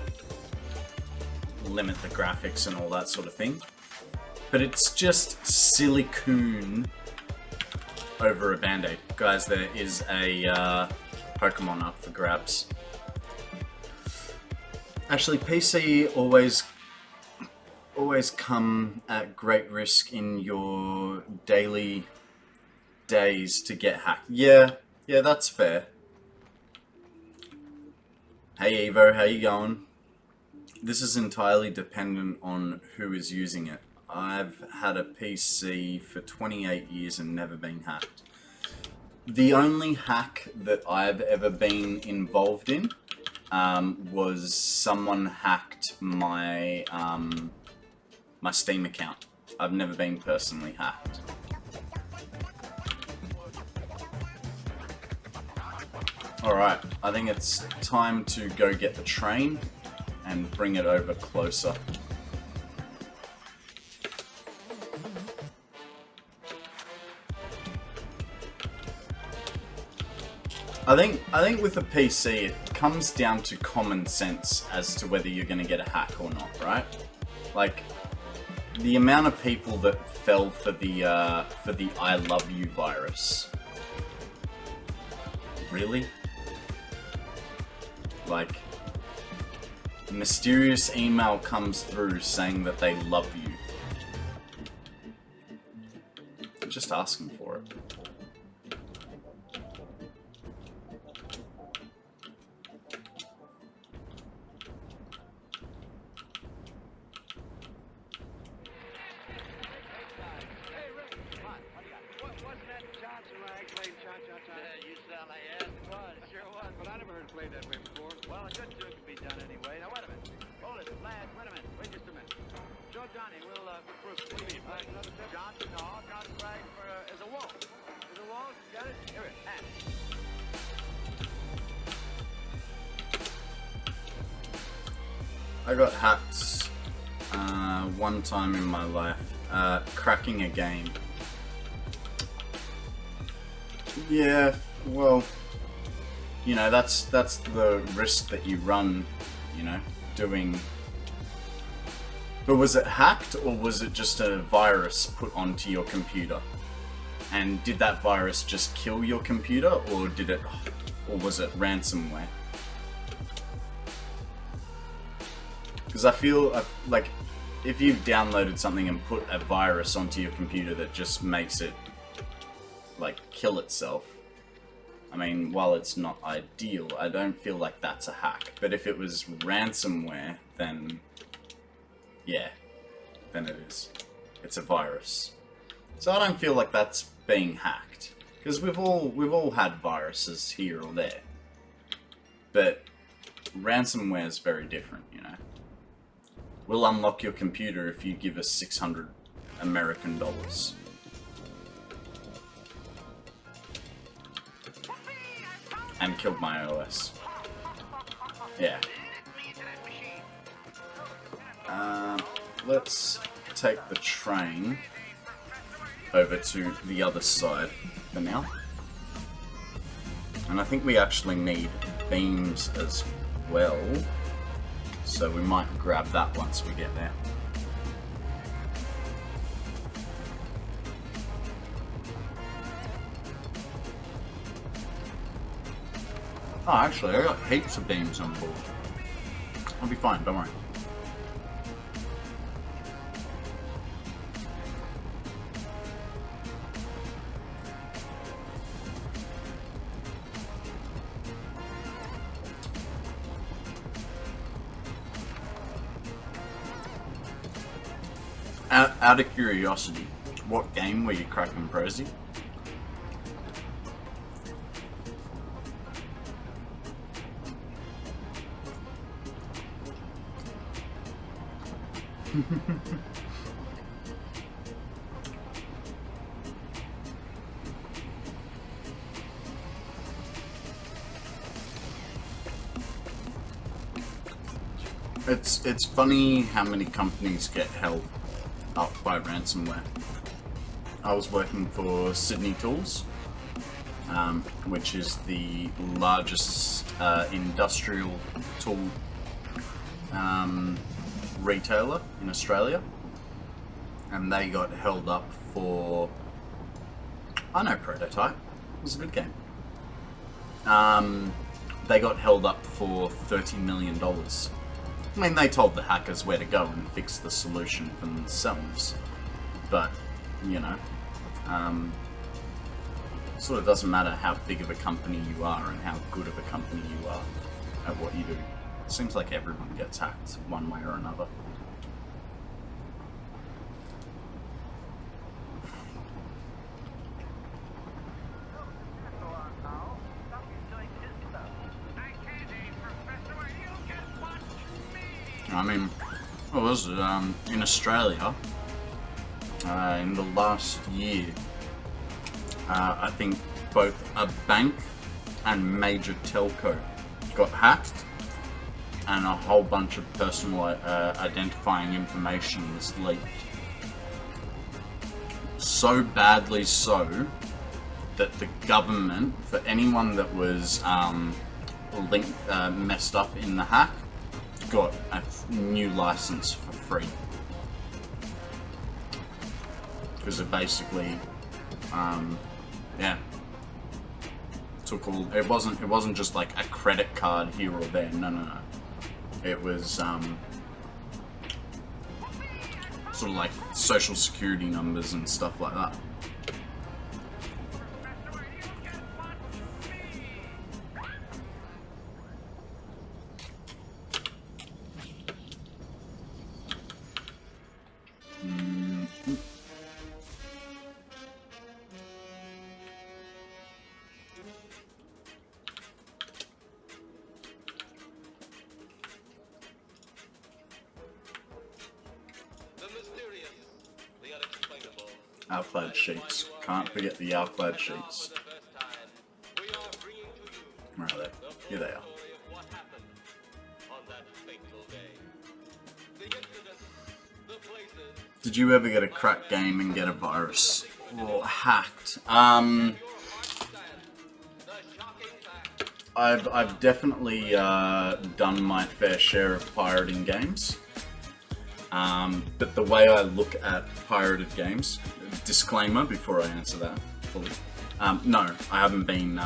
the graphics and all that sort of thing. But it's just silly coon over a band-aid. Guys, there is a Pokemon up for grabs. Actually, PC always come at great risk in your daily days to get hacked. Yeah, that's fair. Hey Evo, how you going? This is entirely dependent on who is using it. I've had a PC for 28 years and never been hacked. The only hack that I've ever been involved in was someone hacked my my Steam account. I've never been personally hacked. Alright, I think it's time to go get the train and bring it over closer. I think with a PC, it comes down to common sense as to whether you're going to get a hack or not, right? Like, the amount of people that fell for the I love you virus. Really? Like, a mysterious email comes through saying that they love you. I'm just asking for it. played that way before. Well, a good tune can be done anyway. Now, wait a minute. Hold it, lad. Wait a minute. Wait just a minute. Show Johnny. We'll prove it. What do you mean? Another tip? Johnson, no. Johnson flag for as a waltz. As a waltz. Got it? Here it is. I got hacked one time in my life, cracking a game. Yeah, well, you know, that's the risk that you run, you know, doing. But was it hacked, or was it just a virus put onto your computer? And did that virus just kill your computer, or was it ransomware? Because I feel like if you've downloaded something and put a virus onto your computer that just makes it like kill itself, I mean, while it's not ideal, I don't feel like that's a hack. But if it was ransomware, then yeah, then it is. It's a virus. So I don't feel like that's being hacked, because we've all had viruses here or there. But ransomware is very different, you know. We'll unlock your computer if you give us 600 American dollars. And killed my OS. Yeah. Let's take the train over to the other side for now. And I think we actually need beams as well. So we might grab that once we get there. Oh, actually, I got heaps of beams on board. I'll be fine, don't worry. Out of curiosity, what game were you cracking, Prosy? It's funny how many companies get held up by ransomware. I was working for Sydney Tools, which is the largest industrial tool retailer in Australia, and they got held up for, I know Prototype, it was a good game. They got held up for $30 million. I mean, they told the hackers where to go and fix the solution for themselves, but, you know, sort of doesn't matter how big of a company you are and how good of a company you are at what you do. It seems like everyone gets hacked one way or another. I mean, what was it? In Australia, in the last year, I think both a bank and major telco got hacked, and a whole bunch of personal identifying information was leaked. So badly so that the government, for anyone that was messed up in the hack, got a new license for free. Because it basically, yeah, took all. It wasn't just like a credit card here or there. No. It was sort of like social security numbers and stuff like that. Alclad sheets. Can't forget the Alclad sheets. Where are they? Here they are. Did you ever get a cracked game and get a virus? Or hacked? I've definitely done my fair share of pirating games. But the way I look at pirated games, disclaimer before I answer that fully, no, I haven't been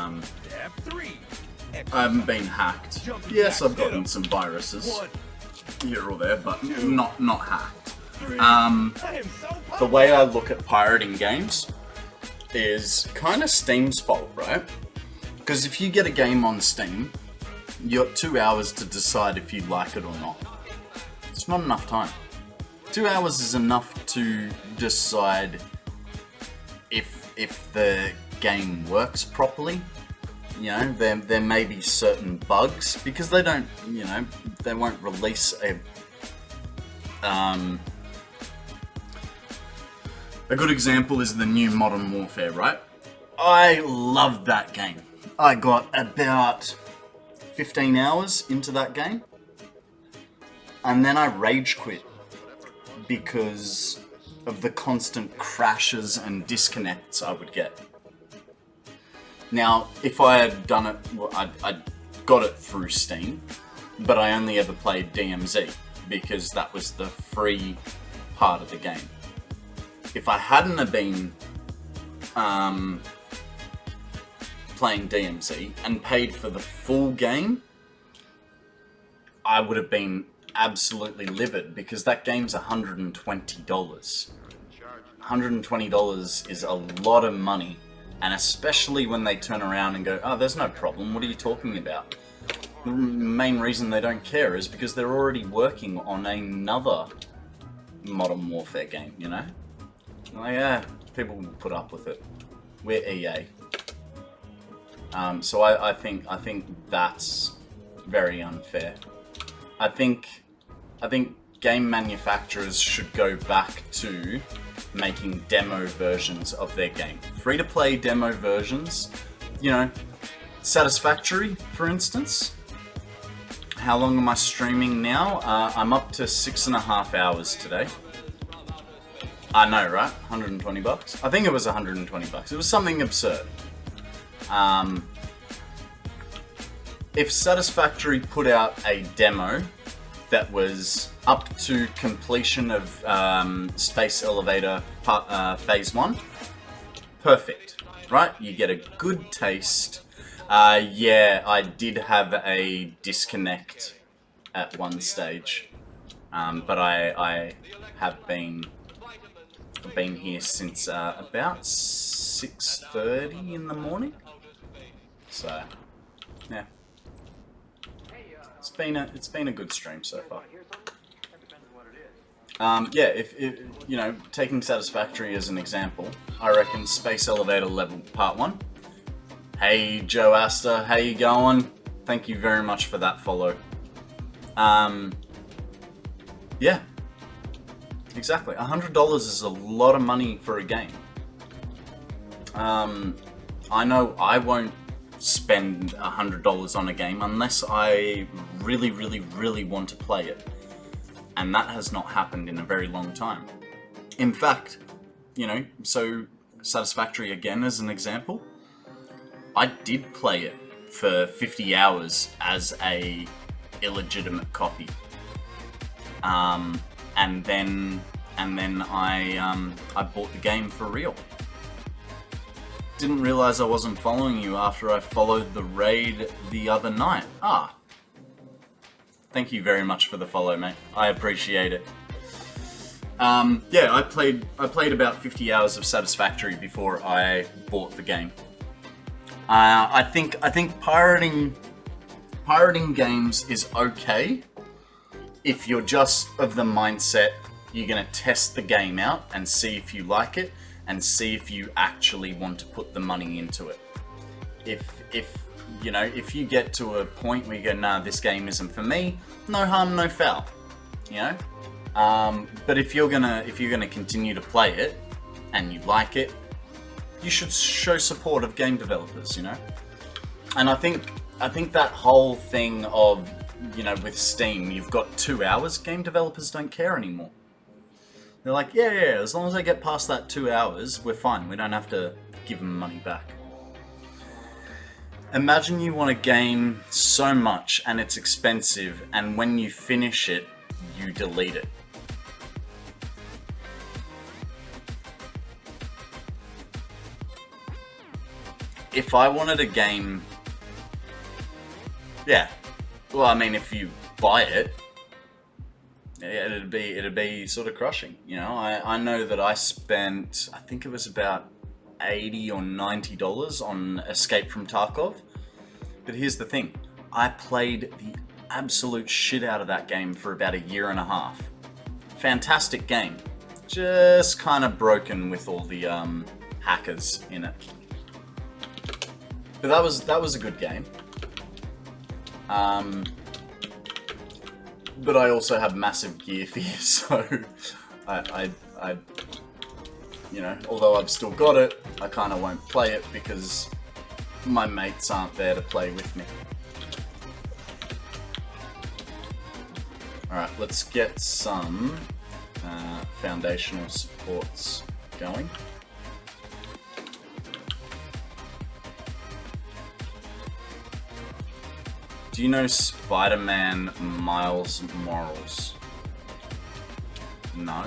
hacked. Yes, I've gotten some viruses here or there, but not hacked. The way I look at pirating games is kind of Steam's fault, right? Because if you get a game on Steam, you got 2 hours to decide if you like it or not. It's not enough time. 2 hours is enough to decide if the game works properly. You know, there may be certain bugs because they don't, you know, they won't release a good example is the new Modern Warfare, right? I loved that game. I got about 15 hours into that game and then I rage quit because of the constant crashes and disconnects I would get. Now, if I had done it, well, I got it through Steam, but I only ever played DMZ because that was the free part of the game. If I hadn't have been playing DMZ and paid for the full game, I would have been absolutely livid because that game's $120. $120 is a lot of money, and especially when they turn around and go, oh, there's no problem, what are you talking about? The main reason they don't care is because they're already working on another Modern Warfare game, you know? Like, yeah, people will put up with it. We're EA. So I think that's very unfair. I think game manufacturers should go back to making demo versions of their game. Free-to-play demo versions, you know, Satisfactory, for instance. How long am I streaming now? I'm up to 6.5 hours today. I know, right? 120 bucks? I think it was 120 bucks. It was something absurd. If Satisfactory put out a demo that was up to completion of Space Elevator Phase 1, perfect, right? You get a good taste. Yeah, I did have a disconnect at one stage, but I have been here since about 6:30 in the morning. So, yeah, it's been a good stream so far. Yeah, if you know, taking Satisfactory as an example, I reckon Space Elevator Level Part 1. Hey Joe Asta, how you going? Thank you very much for that follow. Yeah, exactly. $100 is a lot of money for a game. I know I won't spend $100 on a game unless I really want to play it. And that has not happened in a very long time. In fact, you know, so Satisfactory again as an example, I did play it for 50 hours as a illegitimate copy. And then I bought the game for real. Didn't realize I wasn't following you after I followed the raid the other night. Ah. Thank you very much for the follow, mate. I appreciate it. Yeah, I played about 50 hours of Satisfactory before I bought the game. I think pirating games is okay if you're just of the mindset you're gonna test the game out and see if you like it and see if you actually want to put the money into it. If you know, if you get to a point where you go, nah, this game isn't for me, no harm, no foul, you know. But if you're gonna continue to play it, and you like it, you should show support of game developers, you know? And I think that whole thing of, you know, with Steam, you've got 2 hours, game developers don't care anymore. They're like, yeah, as long as I get past that 2 hours, we're fine. We don't have to give them money back. Imagine you want a game so much and it's expensive, and when you finish it, you delete it. If I wanted a game... Yeah. Well, I mean, if you buy it, it'd be sort of crushing, you know? I know that I spent, I think it was about $80 or $90 on Escape from Tarkov. But here's the thing. I played the absolute shit out of that game for about 1.5 years. Fantastic game. Just kind of broken with all the hackers in it. But that was a good game. But I also have massive gear fear, so I you know, although I've still got it, I kind of won't play it because my mates aren't there to play with me. Alright, let's get some foundational supports going. Do you know Spider-Man Miles Morales? No?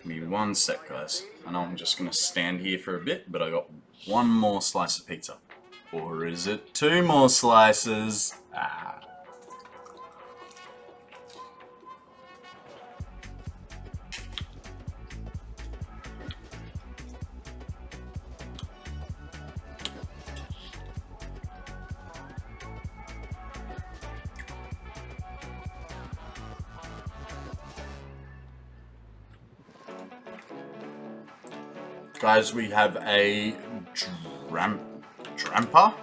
Give me 1 sec, guys. I know I'm just gonna stand here for a bit, but I got 1 more slice of pizza. Or is it 2 more slices? Ah. Guys, we have a drampa?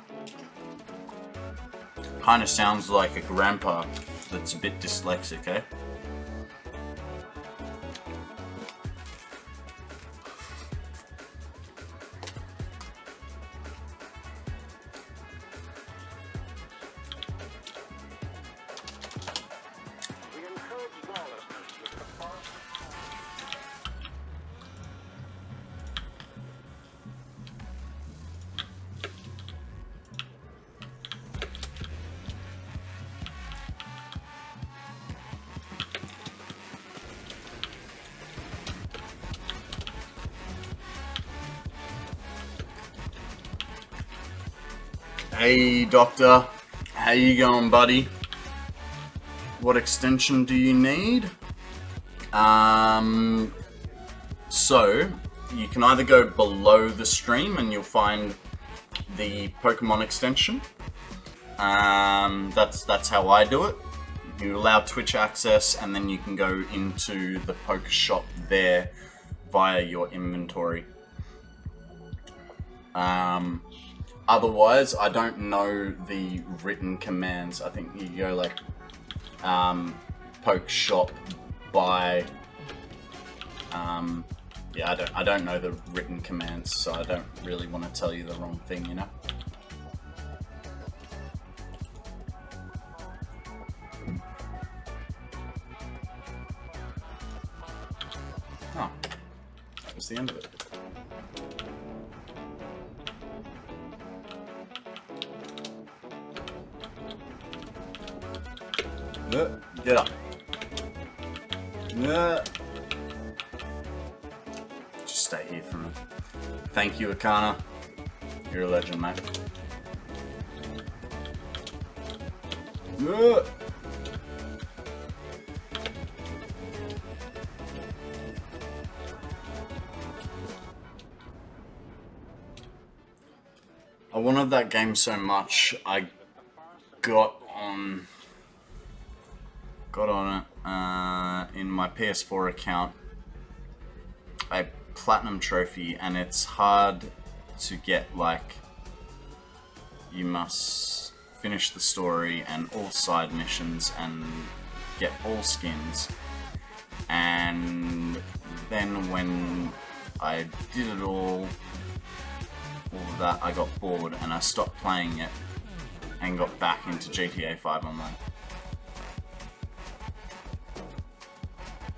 Kind of sounds like a grandpa that's a bit dyslexic, eh? Hey doctor, how you going, buddy? What extension do you need? So you can either go below the stream and you'll find the Pokemon extension. That's how I do it. You allow Twitch access and then you can go into the Poke Shop there via your inventory. Otherwise, I don't know the written commands. I think you go like Poke Shop by yeah, I don't know the written commands, so I don't really want to tell you the wrong thing, you know. Oh, that was the end of it. Get up. Just stay here for a minute. Thank you, Akana. You're a legend, mate. I wanted that game so much, I got on it in my PS4 account. I platinum trophy, and it's hard to get, like, you must finish the story and all side missions and get all skins. And then when I did it all of that, I got bored and I stopped playing it and got back into GTA 5 Online.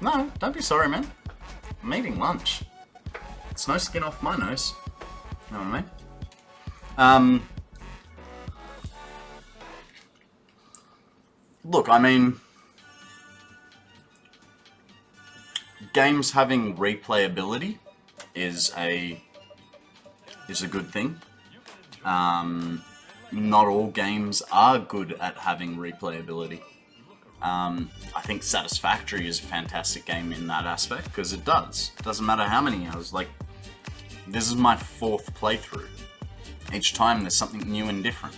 No, don't be sorry, man. I'm eating lunch. It's no skin off my nose. You know what I mean? Look, I mean, games having replayability is a good thing. Not all games are good at having replayability. I think Satisfactory is a fantastic game in that aspect, because it does. It doesn't matter how many hours. Like, this is my 4th playthrough. Each time there's something new and different.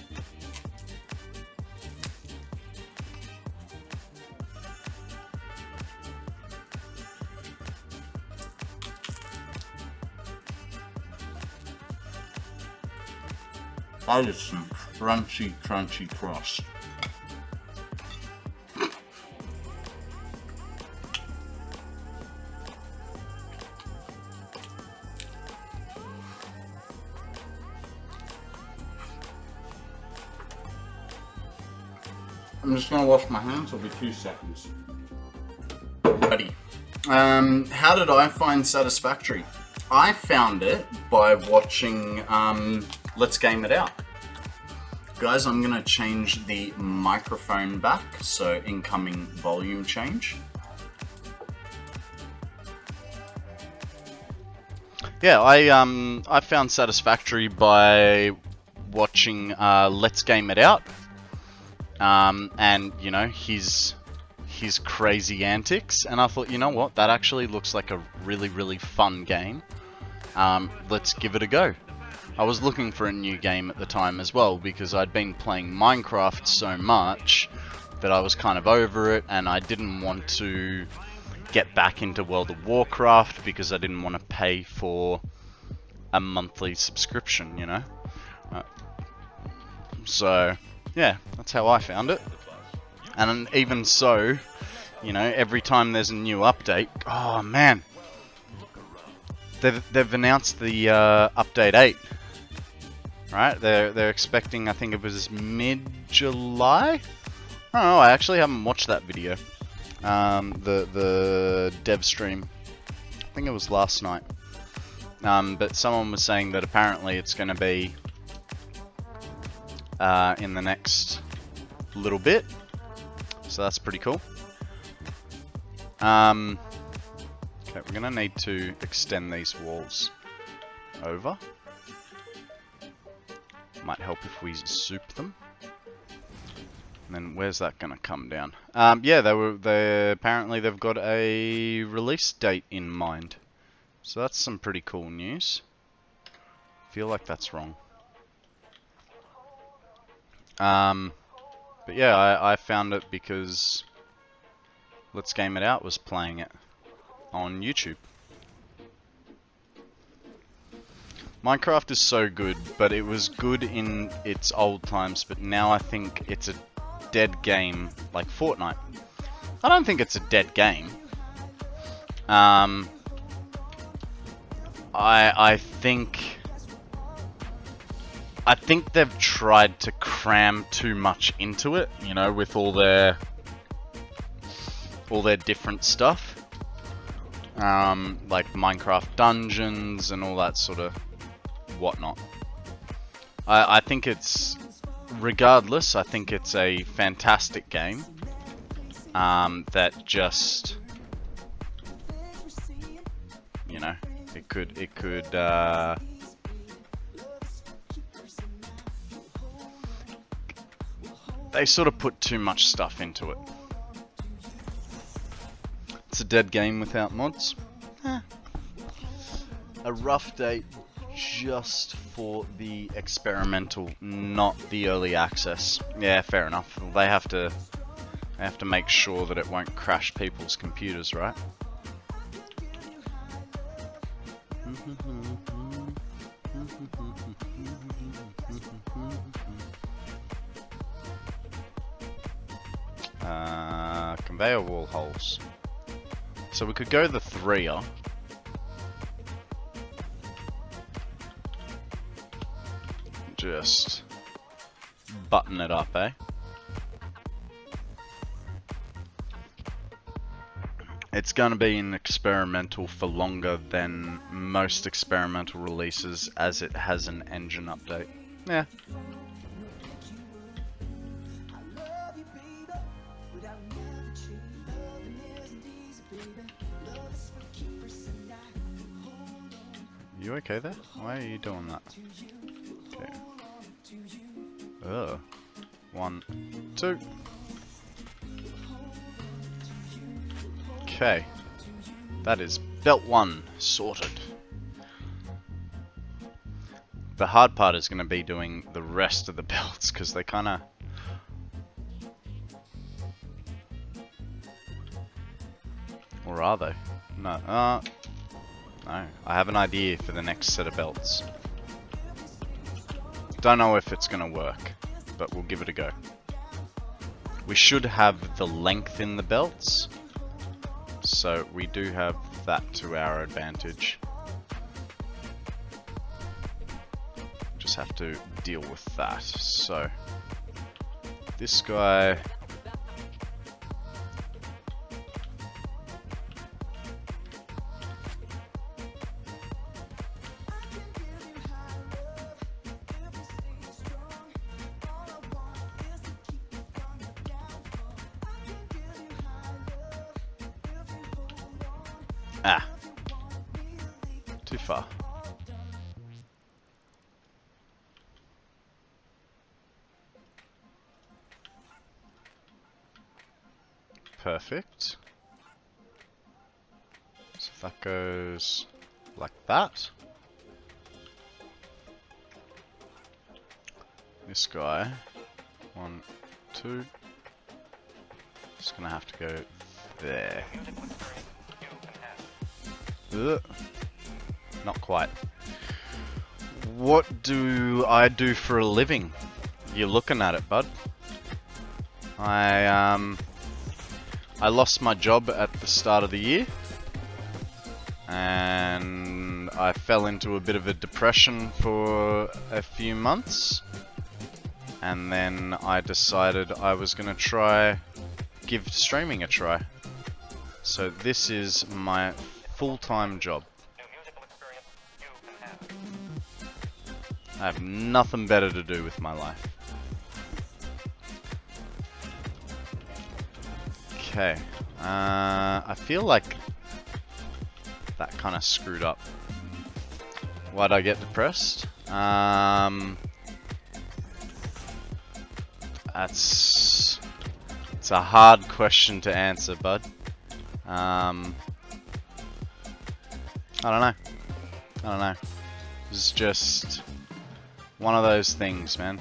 That is some crunchy, crunchy crust. I'm just gonna wash my hands, it'll be 2 seconds. Buddy. How did I find Satisfactory? I found it by watching Let's Game It Out. Guys, I'm gonna change the microphone back, so incoming volume change. Yeah, I found Satisfactory by watching Let's Game It Out. And, you know, his crazy antics, and I thought, you know what, that actually looks like a really, really fun game. Let's give it a go. I was looking for a new game at the time as well, because I'd been playing Minecraft so much that I was kind of over it, and I didn't want to get back into World of Warcraft because I didn't want to pay for a monthly subscription, you know? So, yeah, that's how I found it. And even so, you know, every time there's a new update, oh man, they've announced the update 8. Right? They're expecting, I think it was mid-July? I don't know, I actually haven't watched that video. The dev stream. I think it was last night. But someone was saying that apparently it's going to be in the next little bit. So that's pretty cool. Okay, we're going to need to extend these walls over. Might help if we soup them. And then where's that gonna come down? Yeah, apparently they've got a release date in mind. So that's some pretty cool news. Feel like that's wrong. But yeah, I found it because Let's Game It Out was playing it on YouTube. Minecraft is so good, but it was good in its old times, but now I think it's a dead game like Fortnite. I don't think it's a dead game. I think they've tried to cram too much into it, you know, with all their different stuff. Like Minecraft dungeons and all that sort of whatnot. I think it's, regardless, I think it's a fantastic game that just, you know, it could they sort of put too much stuff into it. It's a dead game without mods. A rough date just for the experimental, not the early access. Yeah, fair enough. They have to make sure that it won't crash people's computers, right? Conveyor wall holes. So we could go the 3-er. Just button it up, eh? It's going to be an experimental for longer than most experimental releases, as it has an engine update. Yeah. You okay there? Why are you doing that? Okay. Ugh. 1, 2. Okay. That is belt 1 sorted. The hard part is going to be doing the rest of the belts, because they kind of... Or are they? No. No. I have an idea for the next set of belts. Don't know if it's going to work, but we'll give it a go. We should have the length in the belts, so we do have that to our advantage. Just have to deal with that. So, this guy... Ah. Too far. Perfect. So that goes like that. This guy, 1, 2. Just gonna have to go there. Ugh. Not quite. What do I do for a living? You're looking at it, bud. I lost my job at the start of the year, and I fell into a bit of a depression for a few months, and then I decided I was going to give streaming a try. So this is my full-time job. I have nothing better to do with my life. Okay, I feel like that kind of screwed up. Why'd I get depressed? It's a hard question to answer, bud. I don't know. It's just one of those things, man.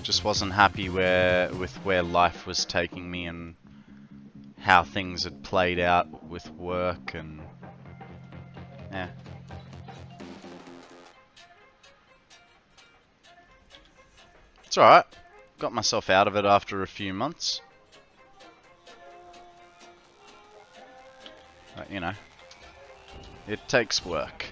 Just wasn't happy with where life was taking me and how things had played out with work, and yeah. It's alright. Got myself out of it after a few months. But, you know, it takes work.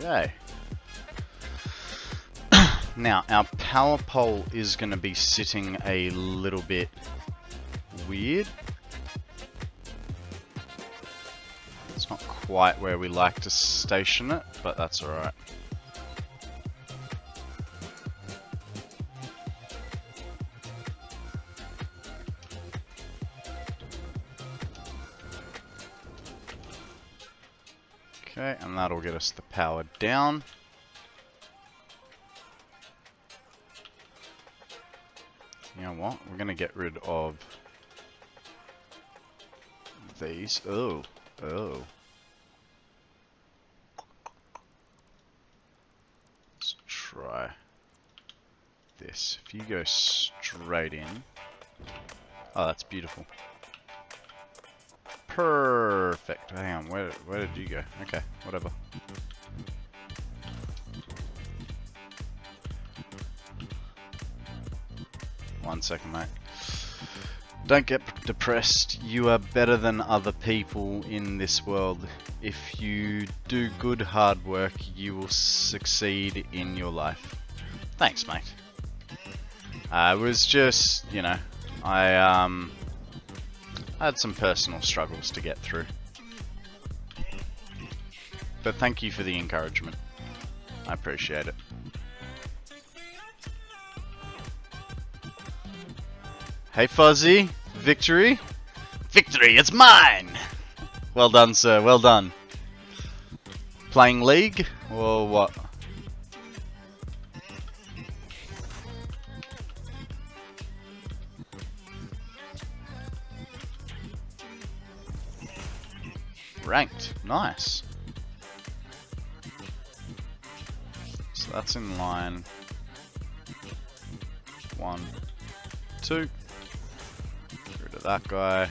Okay. Now, our power pole is going to be sitting a little bit weird. It's not quite where we like to station it, but that's alright. Okay, and that'll get us the power down. You know what? We're going to get rid of these. Oh. Let's try this. If you go straight in. Oh, that's beautiful. Perfect. Hang on, where did you go? Okay, whatever. One second, mate. Don't get depressed. You are better than other people in this world. If you do good hard work, you will succeed in your life. Thanks, mate. It was just, you know, I had some personal struggles to get through. But thank you for the encouragement. I appreciate it. Hey Fuzzy, victory? Victory, it's mine! Well done, sir, well done. Playing League, or what? Ranked, nice. So that's in line. 1, 2. Get rid of that guy.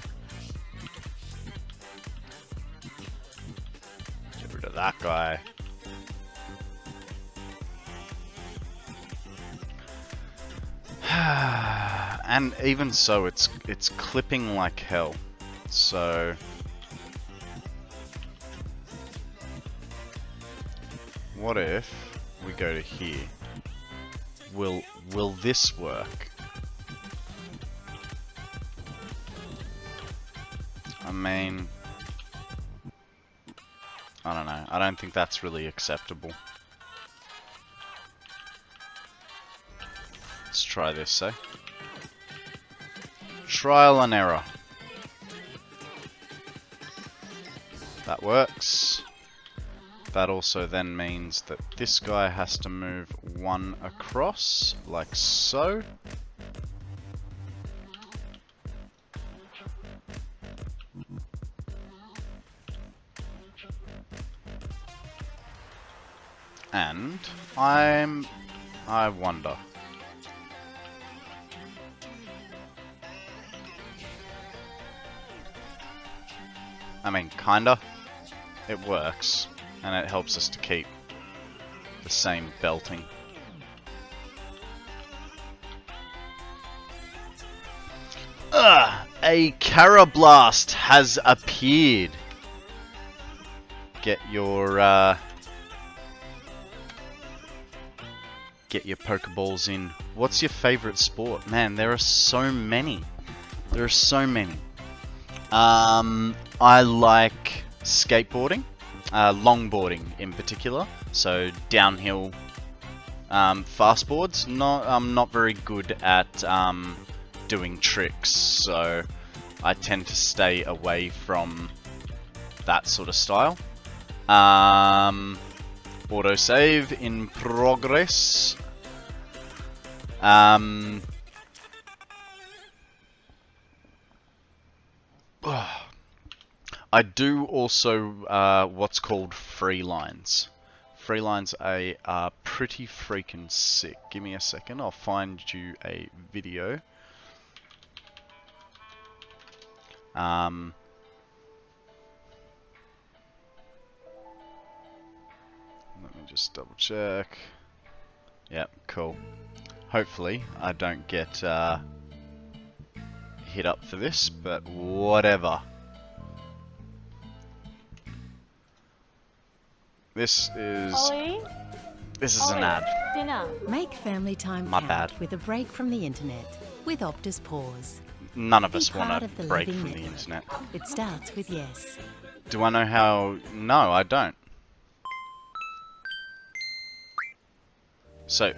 Get rid of that guy. And even so, it's clipping like hell. So what if we go to here? Will this work? I mean, I don't know. I don't think that's really acceptable. Let's try this, eh? Trial and error. That works. That also then means that this guy has to move 1 across, like so. And I wonder. I mean, kinda. It works. And it helps us to keep the same belting. A Carablast has appeared. Get your Pokeballs in. What's your favorite sport? Man, there are so many. There are so many. I like skateboarding. Longboarding in particular, so downhill fastboards. I'm not very good at doing tricks, so I tend to stay away from that sort of style. Autosave in progress. I do also what's called free lines. Free lines are pretty freaking sick. Give me a second, I'll find you a video. Let me just double check. Yep, cool. Hopefully I don't get hit up for this, but whatever. This is an ad. Dinner. Make family time My count bad. with a break from the internet with Optus Pause. None of us Be want part a of the break living from the network. internet. It starts with yes. Do I know how? No, I don't. So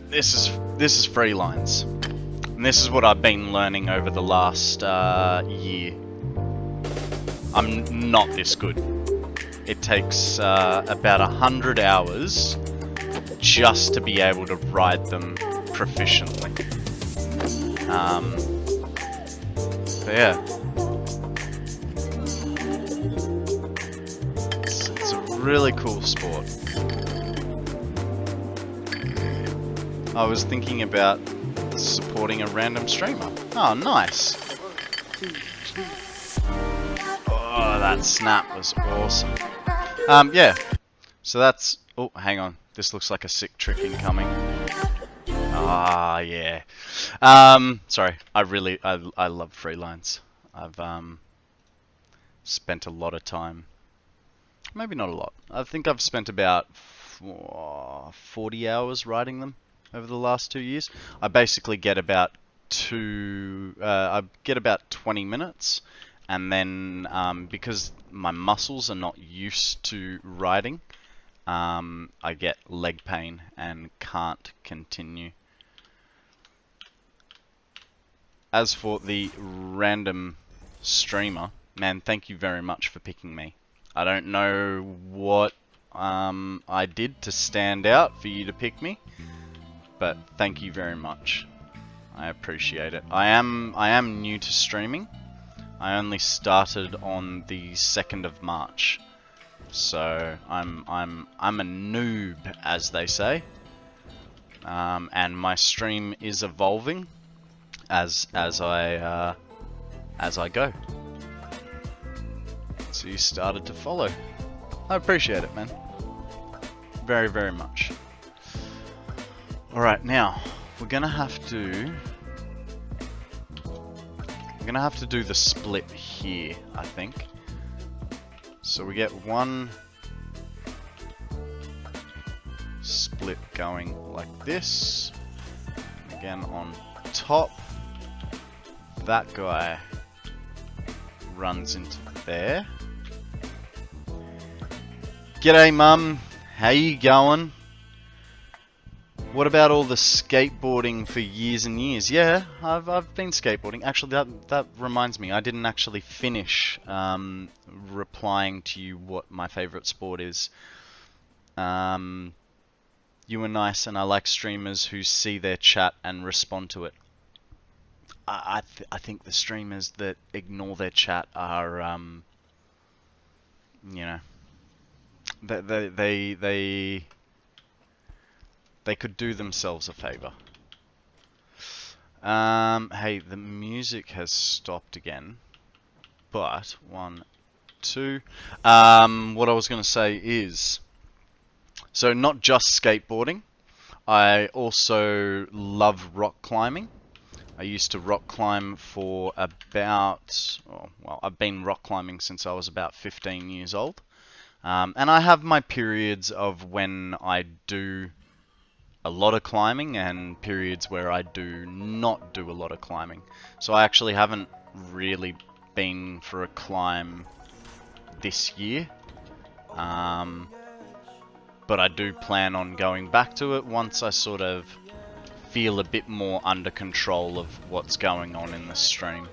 this is free lines, and this is what I've been learning over the last year. I'm not this good. It takes about 100 hours just to be able to ride them proficiently. But yeah, Really cool sport. I was thinking about supporting a random streamer. Oh, nice. Oh, that snap was awesome. Yeah. So that's... Oh, hang on. This looks like a sick trick incoming. Ah, yeah. Sorry. I love free lines. I've spent a lot of time. Maybe not a lot. I think I've spent about 40 hours writing them over the last 2 years. I basically get about 20 minutes, and then because my muscles are not used to writing, I get leg pain and can't continue. As for the random streamer, man, thank you very much for picking me. I don't know what I did to stand out for you to pick me, but thank you very much. I appreciate it. I am new to streaming. I only started on the 2nd of March, so I'm a noob, as they say, and my stream is evolving as I go. So you started to follow. I appreciate it, man. Very, very much. Alright, now we're gonna have to do the split here, I think. So we get one split going like this. Again on top. That guy runs into there. G'day, Mum. How you going? What about all the skateboarding for years and years? Yeah, I've been skateboarding. Actually, that reminds me, I didn't actually finish replying to you what my favorite sport is. You were nice, and I like streamers who see their chat and respond to it. I think the streamers that ignore their chat are, you know, they could do themselves a favor. Hey, the music has stopped again. But, 1, 2. What I was going to say is, so not just skateboarding, I also love rock climbing. I used to rock climb for about, well, I've been rock climbing since I was about 15 years old. And I have my periods of when I do a lot of climbing and periods where I do not do a lot of climbing. So I actually haven't really been for a climb this year. But I do plan on going back to it once I sort of feel a bit more under control of what's going on in the stream.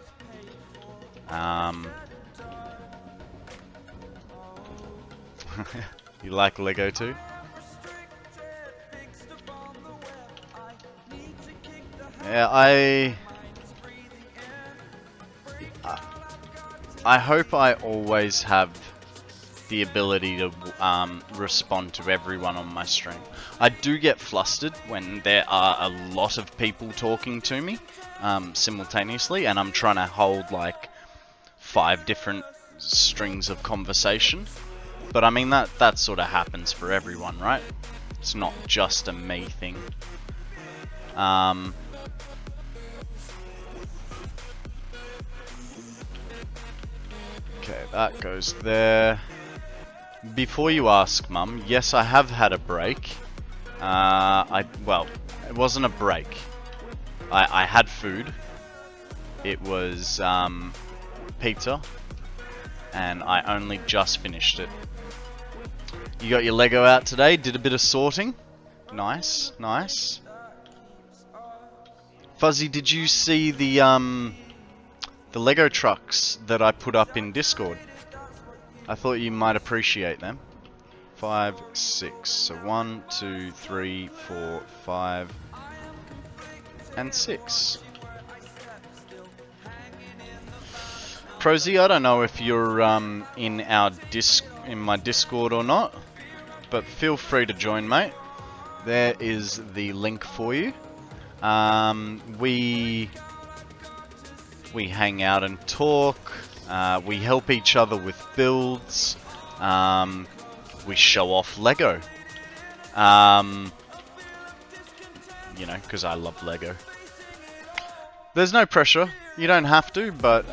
You like Lego too? Yeah, I hope I always have the ability to respond to everyone on my stream. I do get flustered when there are a lot of people talking to me simultaneously, and I'm trying to hold like 5 different strings of conversation. But I mean, that sort of happens for everyone, right? It's not just a me thing. Okay, that goes there. Before you ask, Mum, yes, I have had a break. Well, it wasn't a break. I had food. It was pizza, and I only just finished it. You got your Lego out today? Did a bit of sorting? Nice, nice. Fuzzy, did you see the Lego trucks that I put up in Discord? I thought you might appreciate them. 5, 6. So 1, 2, 3, 4, 5, and 6. Prosy, I don't know if you're in our Discord. in my Discord or not, but feel free to join, mate. There is the link for you. We hang out and talk. We help each other with builds. We show off Lego. You know, because I love Lego. There's no pressure. You don't have to, but,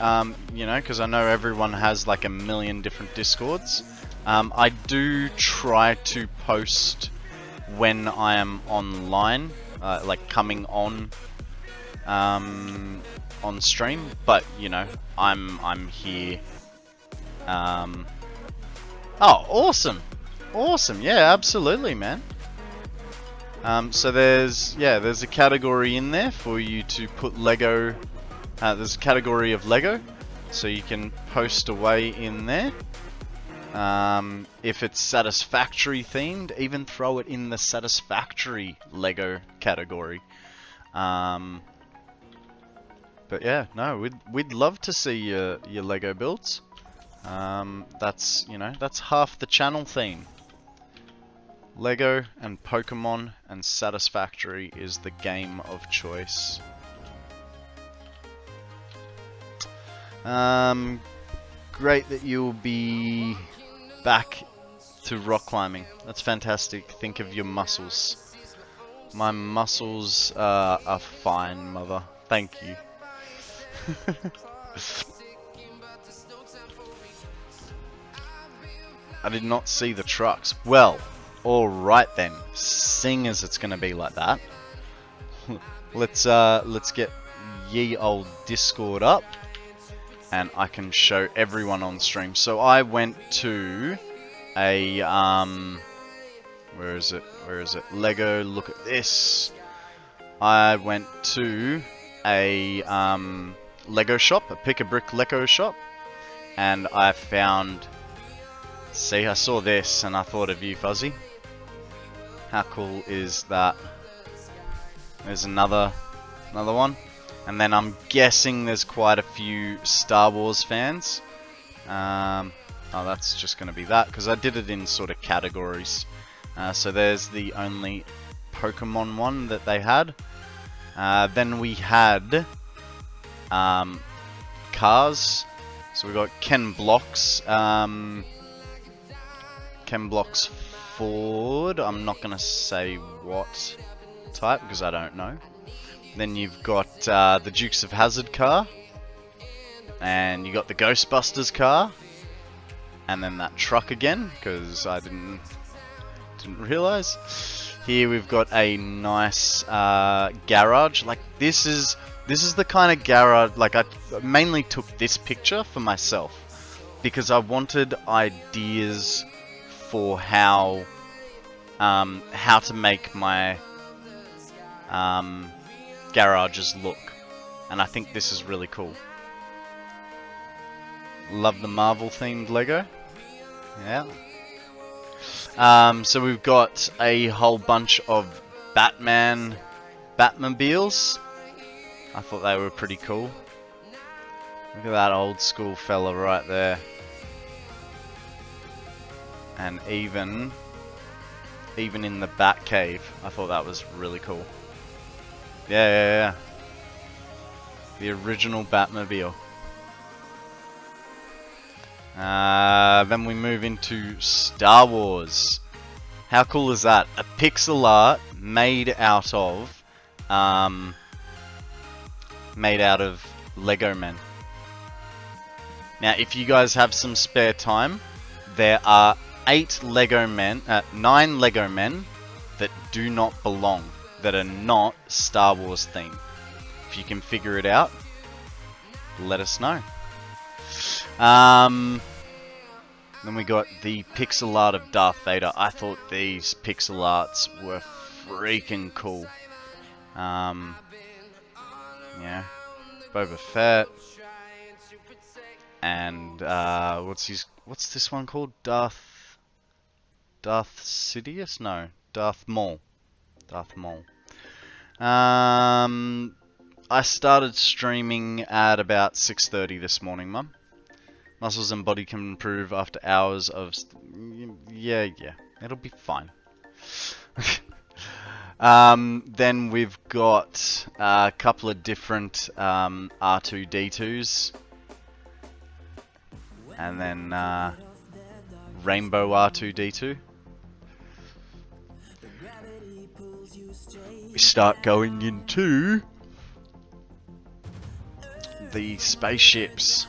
you know, because I know everyone has like a million different Discords. I do try to post when I am online, like coming on stream, but, you know, I'm here. Oh, awesome! Awesome, yeah, absolutely, man. So there's a category in there for you to put Lego. There's a category of Lego, so you can post away in there. If it's Satisfactory themed, even throw it in the Satisfactory Lego category. But yeah, no, we'd love to see your Lego builds. That's, you know, that's half the channel theme. Lego and Pokemon and Satisfactory is the game of choice. Great that you'll be back to rock climbing. That's fantastic. Think of your muscles. My muscles are fine, mother. Thank you. I did not see the trucks. Well, alright then. Seeing as it's gonna be like that, let's get ye old Discord up, and I can show everyone on stream. So I went to a where is it? Lego, look at this. I went to a Lego shop, a pick-a-brick Lego shop, and I found. See, I saw this and I thought of you, Fuzzy. How cool is that? There's another one. And then I'm guessing there's quite a few Star Wars fans. Oh, that's just going to be that, because I did it in sort of categories. So there's the only Pokemon one that they had. Then we had cars. So we got Ken Block's Ford. I'm not going to say what type because I don't know. Then you've got the Dukes of Hazzard car, and you got the Ghostbusters car, and then that truck again because I didn't realize. Here we've got a nice garage. Like this is the kind of garage. Like I mainly took this picture for myself because I wanted ideas for how to make my garages look, and I think this is really cool. Love the Marvel themed Lego. Yeah. So we've got a whole bunch of Batmobiles. I thought they were pretty cool. Look at that old school fella right there. And even in the Batcave, I thought that was really cool. Yeah. The original Batmobile. Then we move into Star Wars. How cool is that? A pixel art made out of Lego men. Now, if you guys have some spare time, there are 9 Lego men that do not belong, that are not Star Wars themed. If you can figure it out, let us know. Then we got the pixel art of Darth Vader. I thought these pixel arts were freaking cool. Yeah, Boba Fett, and what's this one called? Darth Sidious? No, Darth Maul. I started streaming at about 6:30 this morning, Mum. Muscles and body can improve after hours of... Yeah, it'll be fine. Then we've got a couple of different R2-D2s. And then Rainbow R2-D2. We start going into the spaceships.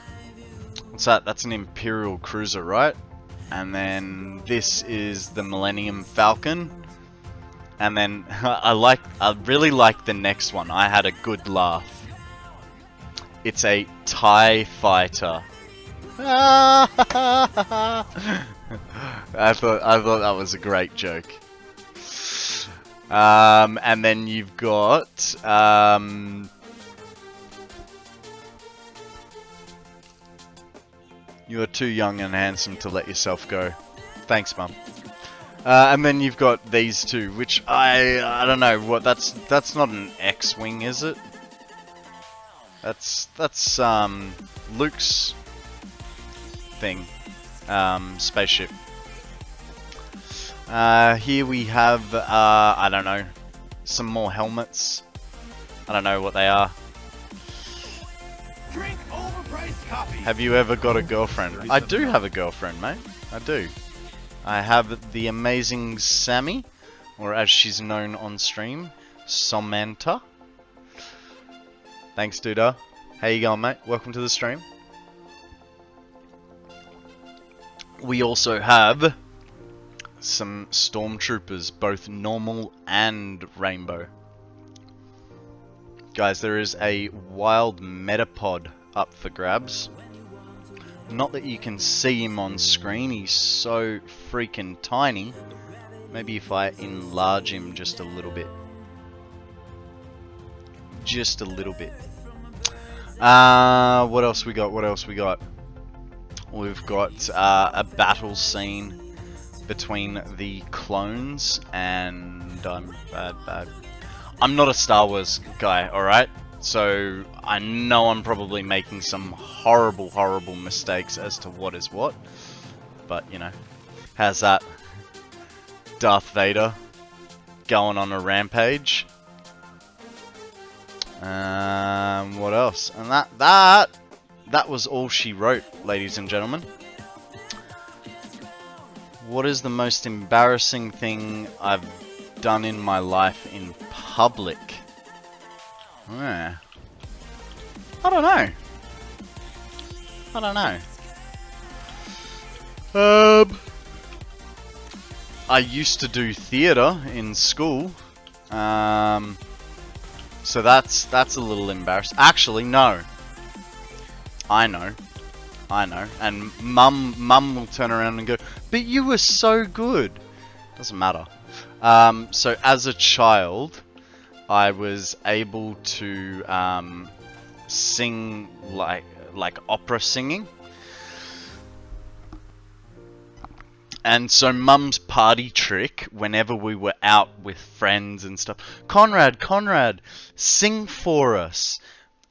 What's that? That's an Imperial cruiser, right? And then this is the Millennium Falcon. And then I really like the next one. I had a good laugh. It's a TIE fighter. I thought that was a great joke. And then you've got you are too young and handsome to let yourself go. Thanks, Mum. And then you've got these two, which I don't know what that's not an X-wing, is it? That's Luke's thing, spaceship. Here we have I don't know, some more helmets. I don't know what they are. Drink overpriced coffee. Have you ever got a girlfriend? I do have a girlfriend, mate. I do. I have the amazing Sammy, or as she's known on stream, Samantha. Thanks, Duda. How you going, mate? Welcome to the stream. We also have some stormtroopers, both normal and rainbow. Guys, there is a wild metapod up for grabs. Not that you can see him on screen, he's so freaking tiny. Maybe if I enlarge him just a little bit. Just a little bit. What else we got? What else we got? We've got a battle scene between the clones and I'm not a Star Wars guy, alright? So I know I'm probably making some horrible mistakes as to what is what. But, you know, how's that? Darth Vader going on a rampage. What else? And that was all she wrote, ladies and gentlemen. What is the most embarrassing thing I've done in my life in public? I don't know. I used to do theatre in school. So that's a little embarrassing. Actually, no. I know. And mum will turn around and go, "But you were so good." Doesn't matter. So as a child, I was able to sing like opera singing. And so mum's party trick, whenever we were out with friends and stuff, Konrad, sing for us.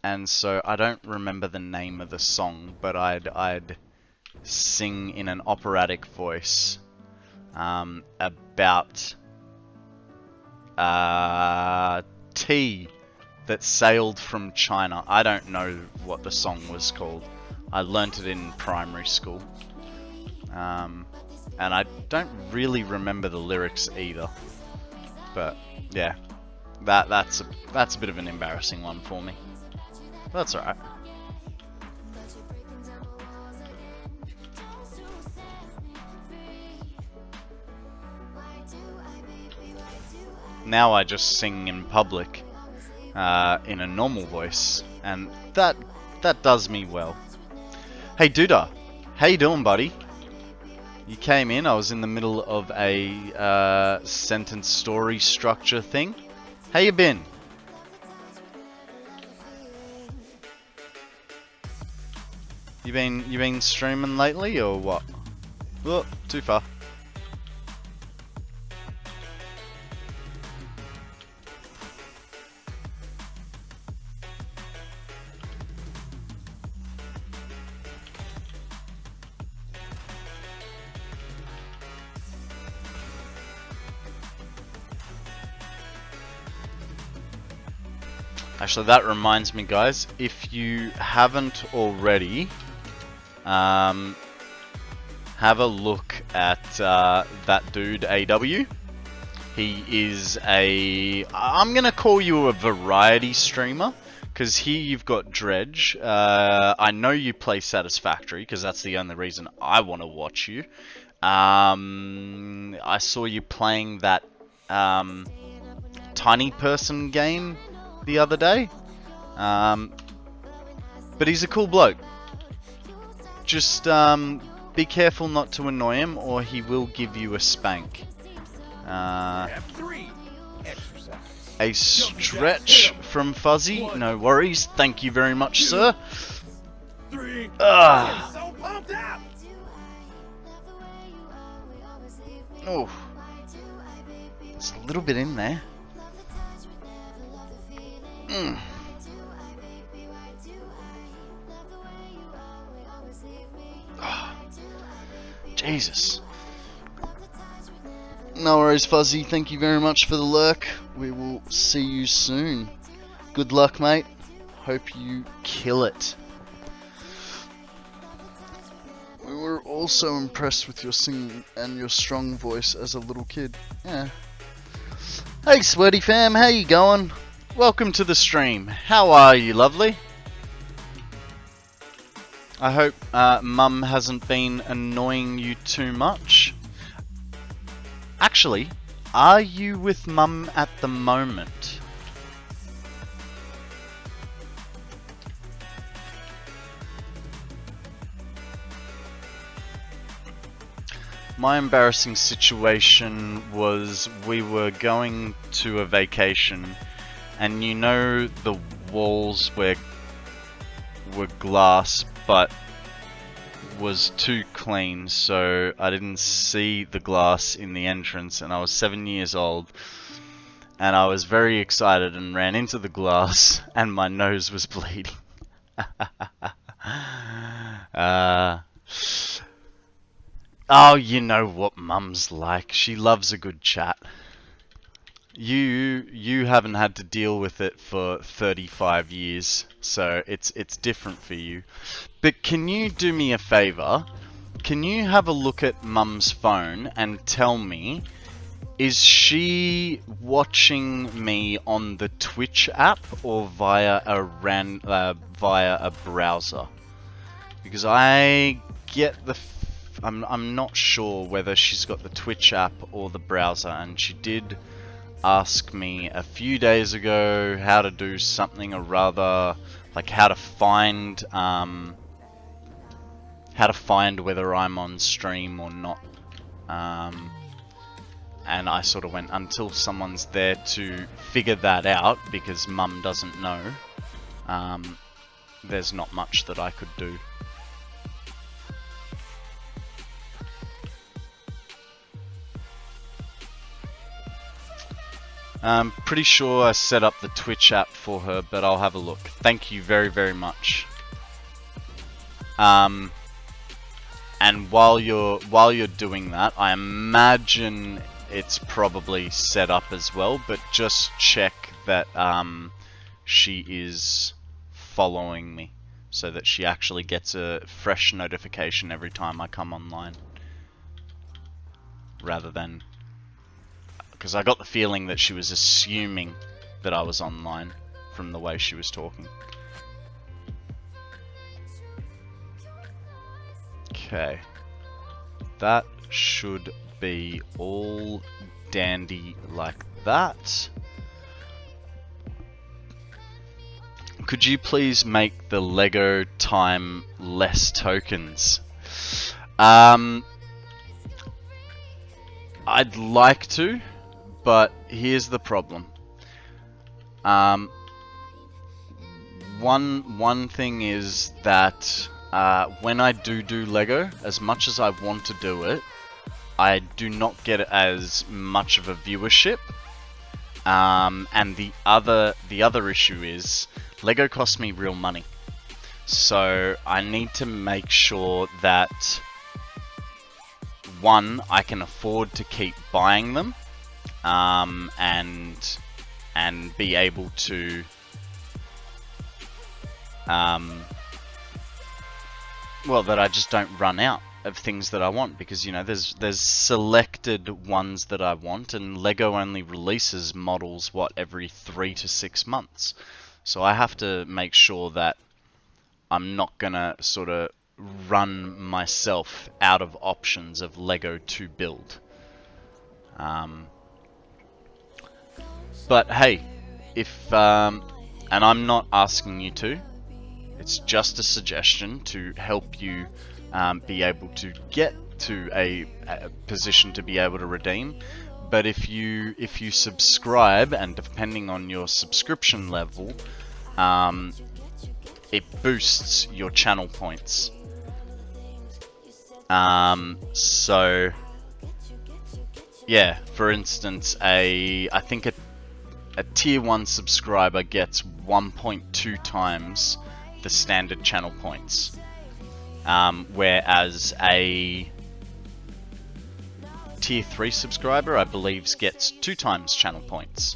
And so I don't remember the name of the song, but I'd sing in an operatic voice about tea that sailed from China. I don't know what the song was called. I learnt it in primary school. And I don't really remember the lyrics either. But yeah, that's a bit of an embarrassing one for me. That's alright. Now I just sing in public in a normal voice, and that does me well. Hey Duda, how you doing, buddy? You came in, I was in the middle of a sentence story structure thing. How you been? You been streaming lately or what? Oh, too far. Actually, that reminds me, guys, if you haven't already, have a look at that dude, AW. He is I'm gonna call you a variety streamer, because here you've got Dredge. I know you play Satisfactory, because that's the only reason I want to watch you. I saw you playing that tiny person game the other day. But he's a cool bloke. Just be careful not to annoy him, or he will give you a spank. A stretch from Fuzzy. No worries. Thank you very much, sir. Oh, there's a little bit in there. Oh, Jesus. No worries, Fuzzy. Thank you very much for the lurk. We will see you soon. Good luck, mate. Hope you kill it. We were also impressed with your singing and your strong voice as a little kid. Yeah. Hey, Sweaty fam, how you going? Welcome to the stream. How are you, lovely? I hope Mum hasn't been annoying you too much. Actually, are you with Mum at the moment? My embarrassing situation was we were going to a vacation, and you know the walls were glass but was too clean, so I didn't see the glass in the entrance, and I was 7 years old, and I was very excited and ran into the glass, and my nose was bleeding. Oh, you know what Mum's like. She loves a good chat. You haven't had to deal with it for 35 years, so it's different for you. But can you do me a favor? Can you have a look at Mum's phone and tell me, is she watching me on the Twitch app or via a browser? Because I get I'm not sure whether she's got the Twitch app or the browser, and she did ask me a few days ago how to do something or rather, like how to find whether I'm on stream or not. And I sort of went, until someone's there to figure that out, because Mum doesn't know, there's not much that I could do. I'm pretty sure I set up the Twitch app for her, but I'll have a look. Thank you very, very much. And while you're doing that, I imagine it's probably set up as well, but just check that she is following me, so that she actually gets a fresh notification every time I come online, rather than, because I got the feeling that she was assuming that I was online from the way she was talking. Okay, that should be all dandy like that. Could you please make the Lego time less tokens? I'd like to, but here's the problem. One thing is that when I do Lego, as much as I want to do it, I do not get as much of a viewership. And the other issue is Lego costs me real money, so I need to make sure that, one, I can afford to keep buying them, and be able to well, that I just don't run out of things that I want, because you know there's selected ones that I want, and Lego only releases models every 3 to 6 months, so I have to make sure that I'm not gonna sort of run myself out of options of Lego to build. But hey, if and I'm not asking you to, it's just a suggestion to help you be able to get to a position to be able to redeem. But if you subscribe, and depending on your subscription level, it boosts your channel points. So yeah, for instance, I think a tier 1 subscriber gets 1.2 times the standard channel points, whereas a tier 3 subscriber, I believe, gets 2 times channel points.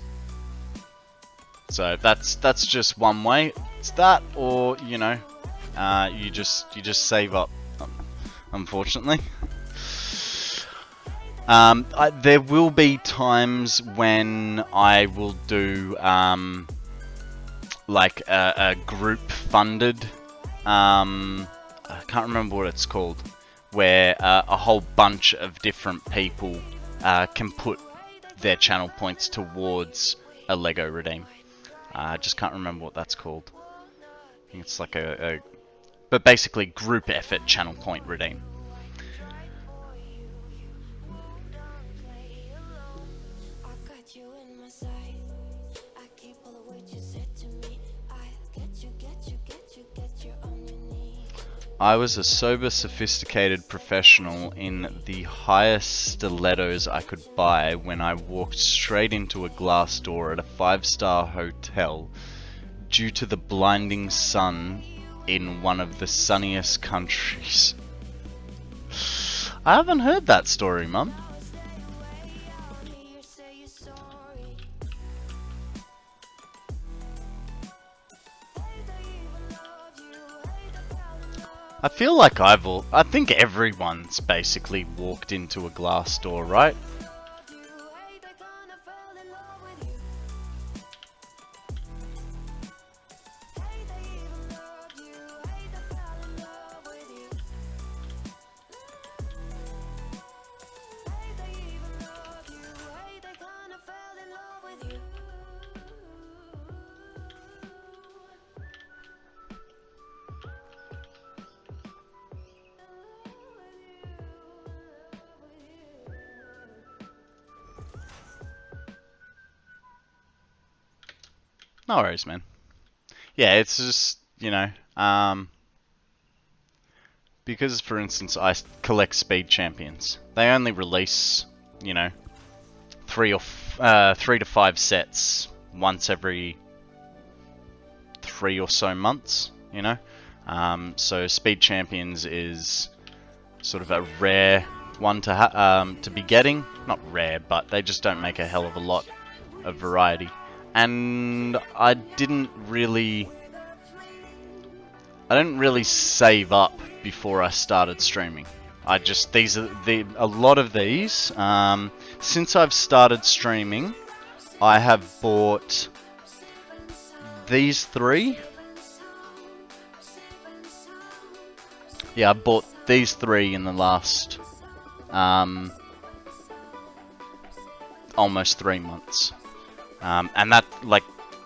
So that's just one way. It's that, or you know, you just save up, unfortunately. There will be times when I will do like a group funded, I can't remember what it's called, where a whole bunch of different people can put their channel points towards a Lego redeem. I just can't remember what that's called. I think it's like but basically group effort channel point redeem. I was a sober, sophisticated professional in the highest stilettos I could buy when I walked straight into a glass door at a 5-star hotel due to the blinding sun in one of the sunniest countries. I haven't heard that story, Mum. I feel like I think everyone's basically walked into a glass door, right? No worries, man. Yeah, it's just, you know, because, for instance, I collect speed champions. They only release, you know, 3 to 5 sets once every 3 or so months, you know. So speed champions is sort of a rare one to be getting. Not rare, but they just don't make a hell of a lot of variety. And I didn't really save up before I started streaming. A lot of these, since I've started streaming, I have bought these 3. Yeah, I bought these 3 in the last almost 3 months. And that, like,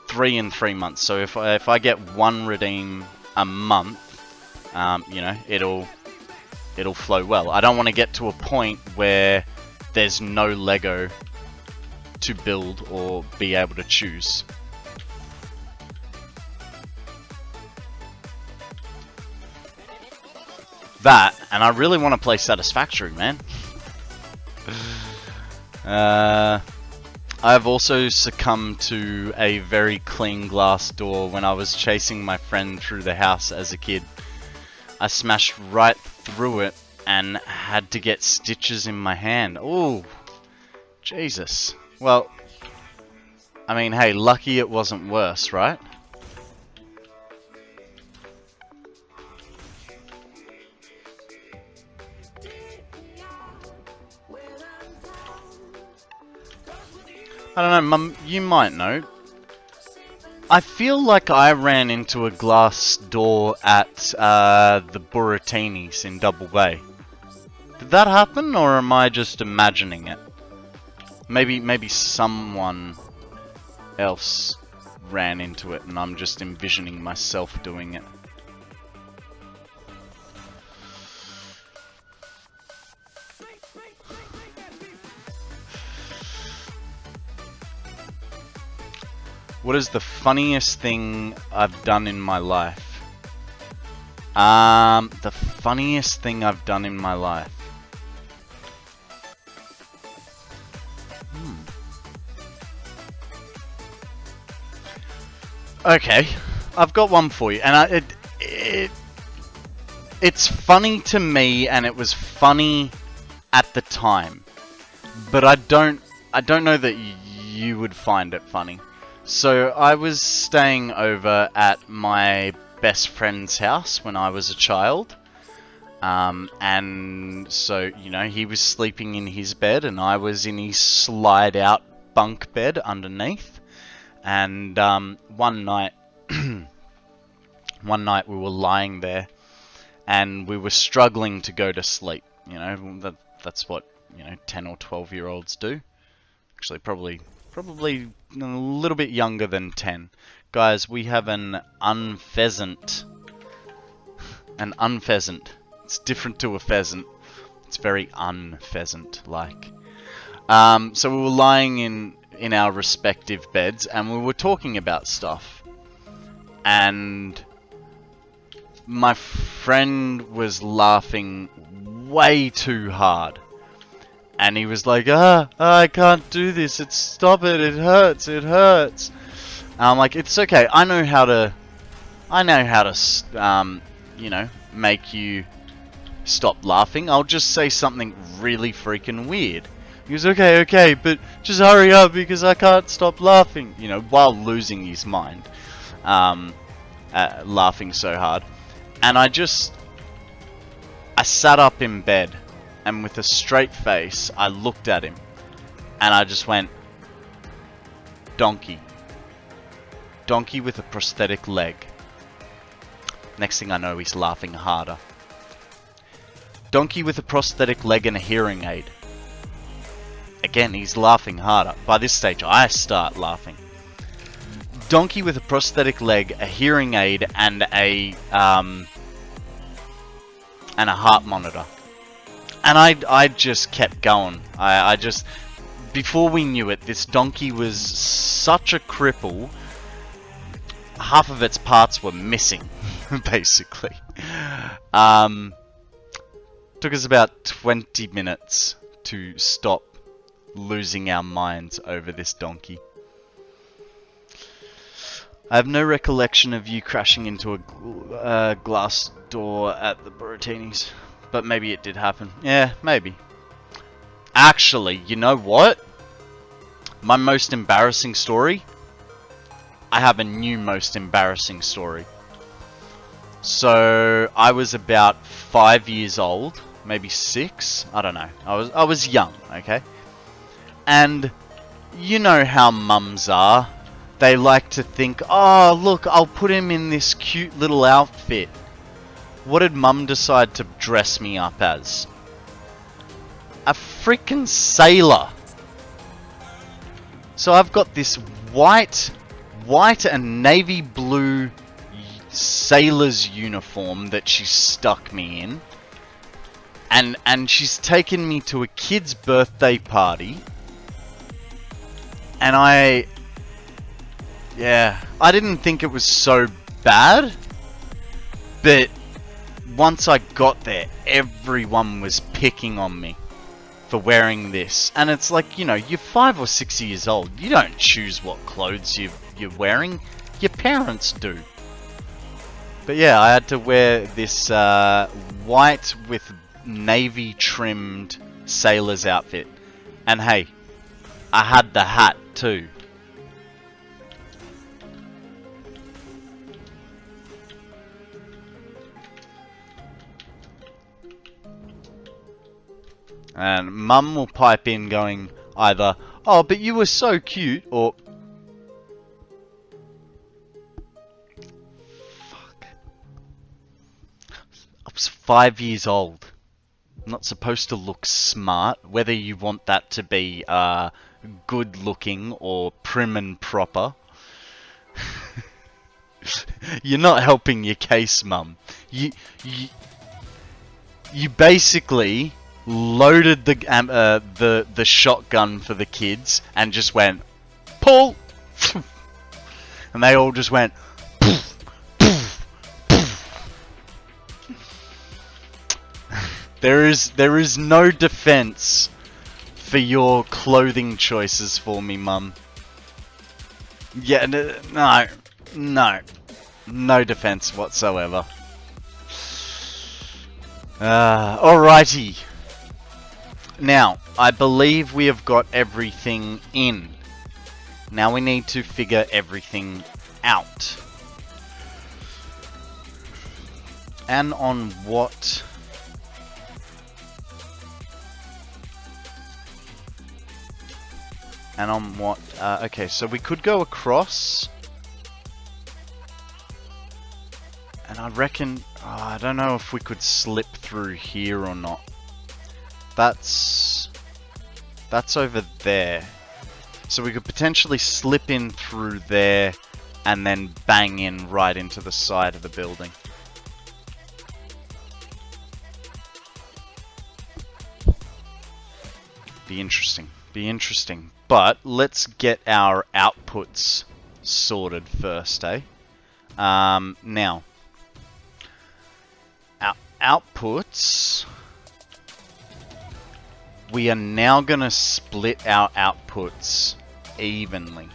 3 in 3 months. So if I get 1 redeem a month, you know, it'll flow well. I don't want to get to a point where there's no Lego to build or be able to choose. That, and I really want to play Satisfactory, man. I've also succumbed to a very clean glass door when I was chasing my friend through the house as a kid. I smashed right through it and had to get stitches in my hand. Oh, Jesus. Well, I mean, hey, lucky it wasn't worse, right? I don't know, Mum, you might know. I feel like I ran into a glass door at the Burratinis in Double Bay. Did that happen, or am I just imagining it? Maybe someone else ran into it and I'm just envisioning myself doing it. What is the funniest thing I've done in my life? The funniest thing I've done in my life. Okay, I've got one for you, and it's funny to me, and it was funny at the time, but I don't know that you would find it funny. So I was staying over at my best friend's house when I was a child, and so, you know, he was sleeping in his bed and I was in his slide out bunk bed underneath. And one night we were lying there and we were struggling to go to sleep. You know, that's what, you know, 10 or 12-year-olds do. Actually, probably a little bit younger than 10. Guys, we have an unpheasant. An unpheasant. It's different to a pheasant. It's very unpheasant-like. So we were lying in our respective beds and we were talking about stuff. And my friend was laughing way too hard. And he was like, I can't do this. Stop it. It hurts. It hurts. And I'm like, it's okay. I know how to, you know, make you stop laughing. I'll just say something really freaking weird. He goes, okay, but just hurry up because I can't stop laughing. You know, while losing his mind, laughing so hard. And I sat up in bed. And with a straight face, I looked at him. And I just went, donkey. Donkey with a prosthetic leg. Next thing I know, he's laughing harder. Donkey with a prosthetic leg and a hearing aid. Again, he's laughing harder. By this stage, I start laughing. Donkey with a prosthetic leg, a hearing aid, and a heart monitor. And I just kept going. I just... Before we knew it, this donkey was such a cripple. Half of its parts were missing, basically. Took us about 20 minutes to stop losing our minds over this donkey. I have no recollection of you crashing into a glass door at the Burratinis. But maybe it did happen. Yeah, maybe. Actually, you know what? My most embarrassing story? I have a new most embarrassing story. So, I was about 5 years old. Maybe 6? I don't know. I was young, okay? And you know how mums are. They like to think, oh, look, I'll put him in this cute little outfit. What did Mum decide to dress me up as? A freaking sailor. So I've got this white and navy blue sailor's uniform that she stuck me in. And she's taken me to a kid's birthday party. And I didn't think it was so bad. But once I got there, everyone was picking on me for wearing this. And it's like, you know, you're 5 or 6 years old. You don't choose what clothes you're wearing. Your parents do. But yeah, I had to wear this white with navy trimmed sailor's outfit. And hey, I had the hat too. And Mum will pipe in going either, Oh, but you were so cute. Or... Fuck. I was 5 years old. I'm not supposed to look smart. Whether you want that to be good looking or prim and proper. You're not helping your case, Mum. You basically loaded the shotgun for the kids and just went, pull, and they all just went. There is no defense for your clothing choices for me, Mum. Yeah, no defense whatsoever. Alrighty. Now, I believe we have got everything in. Now we need to figure everything out. And on what... And on what... okay, so we could go across. And I reckon... I don't know if we could slip through here or not. That's over there. So we could potentially slip in through there and then bang in right into the side of the building. Be interesting. Be interesting. But let's get our outputs sorted first, eh? Now, our outputs, we are now going to split our outputs evenly.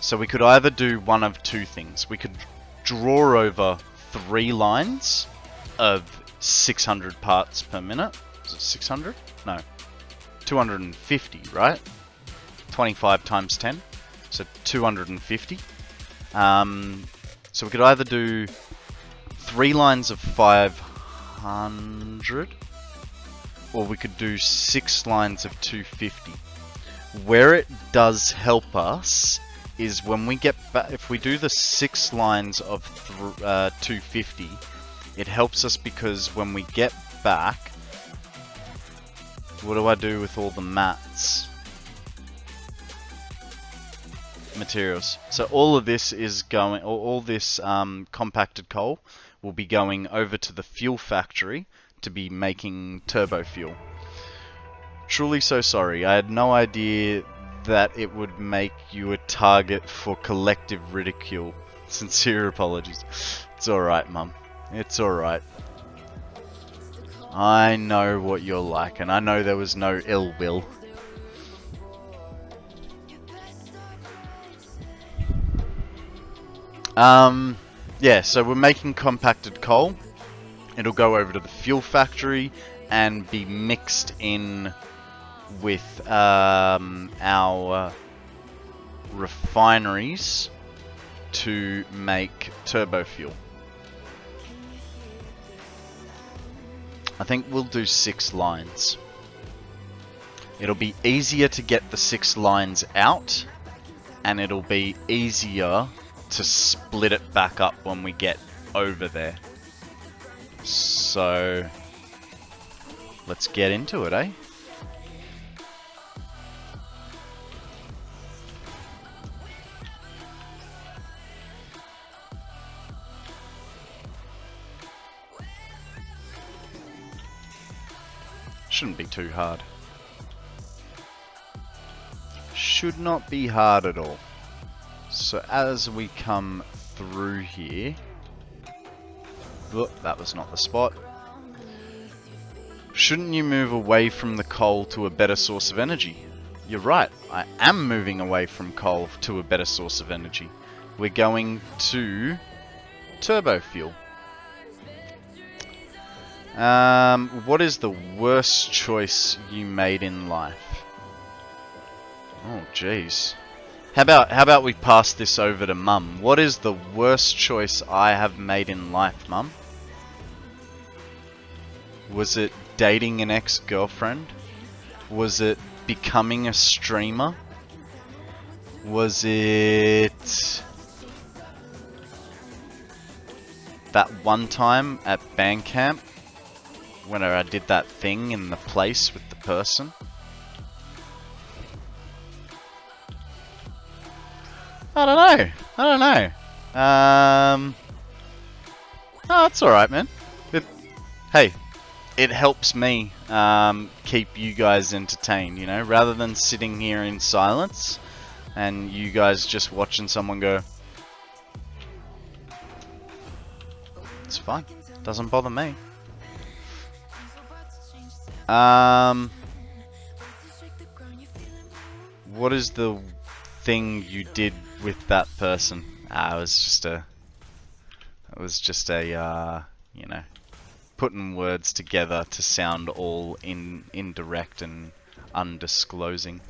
So we could either do one of two things. We could draw over 3 lines of 600 parts per minute. Is it 600? No. 250, right? 25 times 10. So 250. So we could either do 3 lines of 500, or we could do 6 lines of 250. Where it does help us is when we get back, if we do the 6 lines of 250, it helps us because when we get back, what do I do with all the mats? Materials. So all of this is going, all this compacted coal will be going over to the fuel factory to be making turbo fuel. Truly so sorry. I had no idea that it would make you a target for collective ridicule. Sincere apologies. It's alright, Mum. It's alright. I know what you're like, and I know there was no ill will. Yeah, so we're making compacted coal. It'll go over to the fuel factory and be mixed in with our refineries to make turbo fuel. I think we'll do 6 lines. It'll be easier to get the 6 lines out, and it'll be easier to split it back up when we get over there. So let's get into it, eh? Shouldn't be too hard. Should not be hard at all. So as we come through here... Whoop, that was not the spot. Shouldn't you move away from the coal to a better source of energy? You're right, I am moving away from coal to a better source of energy. We're going to turbo fuel. What is the worst choice you made in life? Oh, jeez. How about we pass this over to Mum? What is the worst choice I have made in life, Mum? Was it dating an ex-girlfriend? Was it becoming a streamer? Was it that one time at Bandcamp when I did that thing in the place with the person? I don't know. Oh, that's alright, man. Hey, it helps me keep you guys entertained, you know? Rather than sitting here in silence and you guys just watching someone go. It's fine. Doesn't bother me. What is the thing you did with that person? It was just a, you know, putting words together to sound all indirect and undisclosing.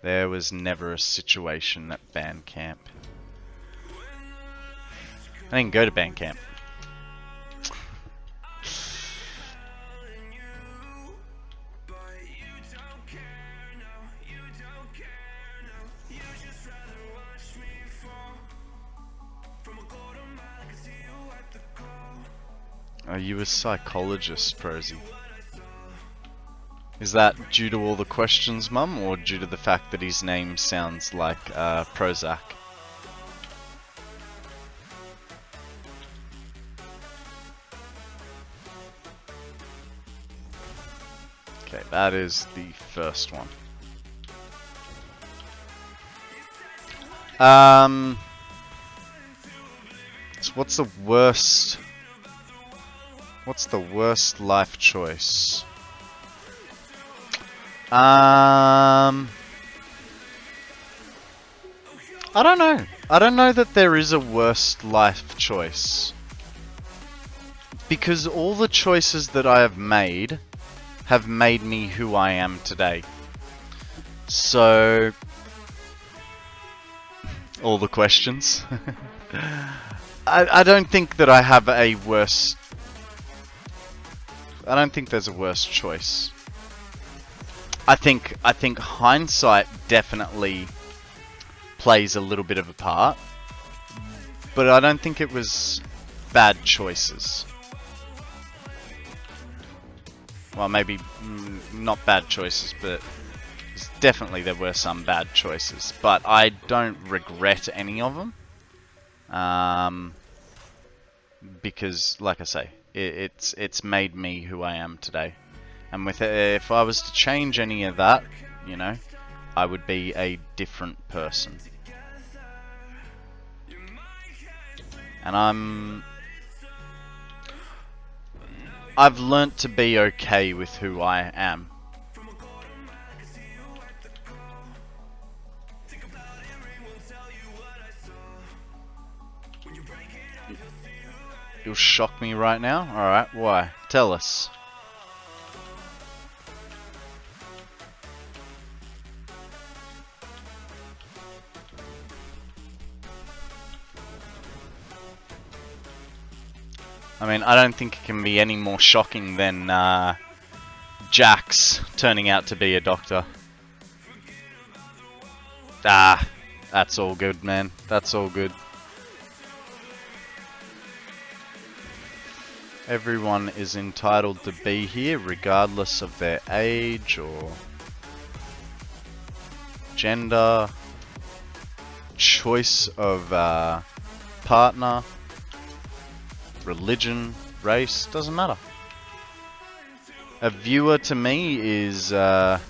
There was never a situation at band camp. I didn't go to band camp. Are you a psychologist, Prosy? Is that due to all the questions, Mum, or due to the fact that his name sounds like Prozac? Okay, that is the first one. So what's the worst? What's the worst life choice? I don't know. I don't know that there is a worst life choice. Because all the choices that I have made me who I am today. So, all the questions. I don't think that I have a worse... I don't think there's a worse choice. I think hindsight definitely plays a little bit of a part, but I don't think it was bad choices. Well, maybe not bad choices, but definitely there were some bad choices. But I don't regret any of them, because, like I say, it's made me who I am today. And with if I was to change any of that, you know, I would be a different person. And I've learnt to be okay with who I am. You'll shock me right now? Alright, why? Tell us. I mean, I don't think it can be any more shocking than Jax turning out to be a doctor. Ah, that's all good, man. That's all good. Everyone is entitled to be here, regardless of their age or gender, choice of partner, religion, race, doesn't matter. A viewer to me is fair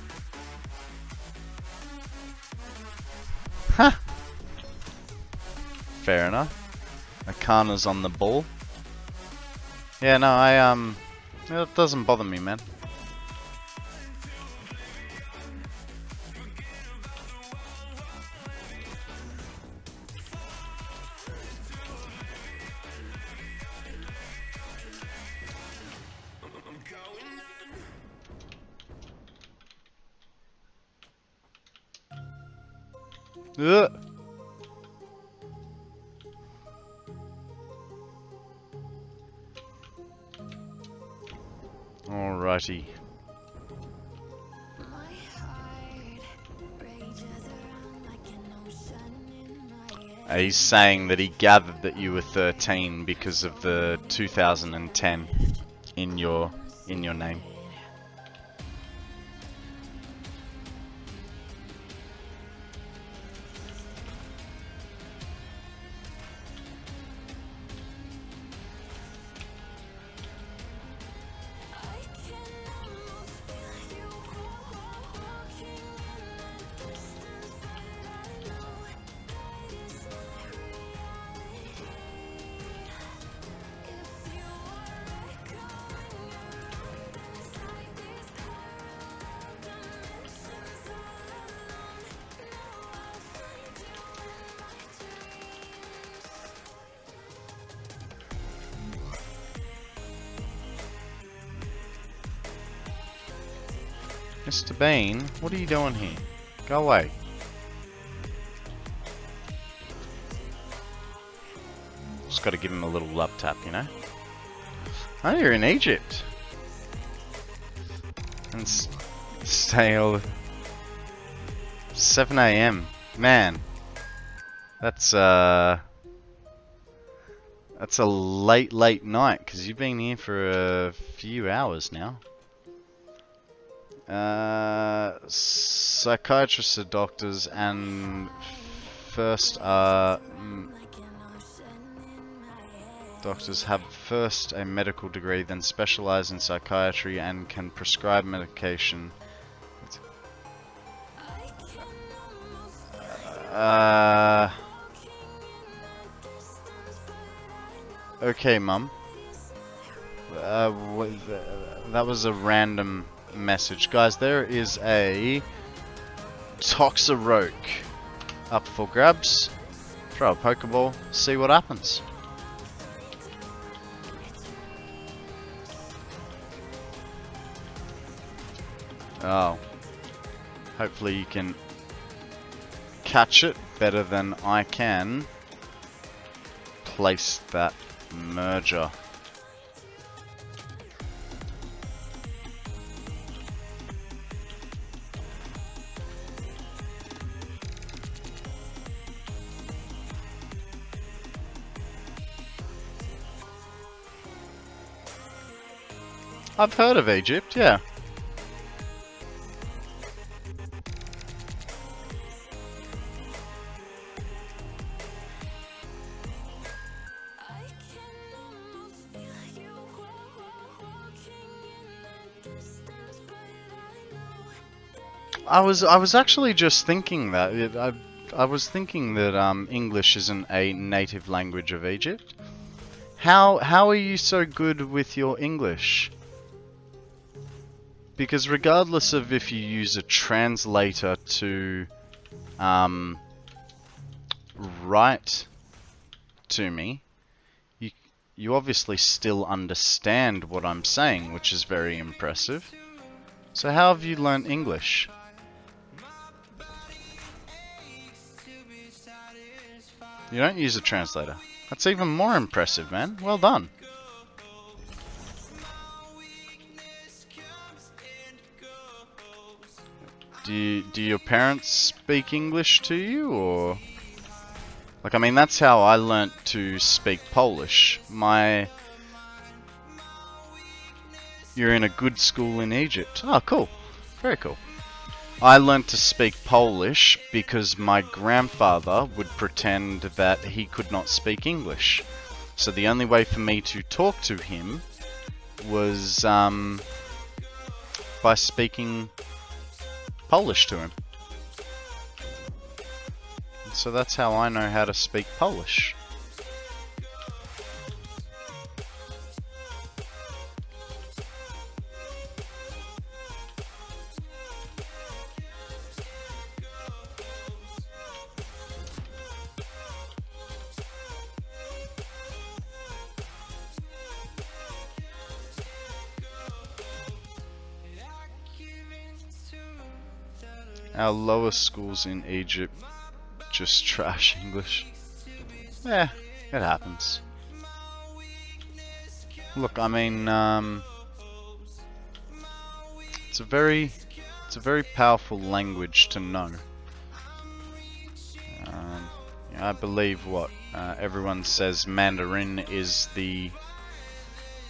enough. Akana's on the ball. Yeah, no, it doesn't bother me, man. Ugh. Alrighty. He's saying that he gathered that you were 13 because of the 2010 in your name. Mr. Bean, what are you doing here? Go away. Just gotta give him a little love tap, you know? Oh, you're in Egypt. And stay all 7 AM. Man. That's a late night, because you've been here for a few hours now. Psychiatrists are doctors, and first doctors have first a medical degree, then specialize in psychiatry and can prescribe medication. Okay, Mum. That was a random message. Guys, there is a Toxaroke up for grabs. Throw a Pokeball, see what happens. Oh. Hopefully you can catch it better than I can place that merger. I've heard of Egypt, yeah. I was actually just thinking that I was thinking that English isn't a native language of Egypt. How are you so good with your English? Because regardless of if you use a translator to write to me, you obviously still understand what I'm saying, which is very impressive. So how have you learned English? You don't use a translator. That's even more impressive, man. Well done. Do your parents speak English to you, or... Like, I mean, that's how I learnt to speak Polish. You're in a good school in Egypt. Oh, cool. Very cool. I learnt to speak Polish because my grandfather would pretend that he could not speak English. So the only way for me to talk to him was by speaking Polish to him. So that's how I know how to speak Polish. Our lower schools in Egypt just trash English. Yeah, it happens. Look, I mean, it's a very powerful language to know. I believe what everyone says Mandarin is the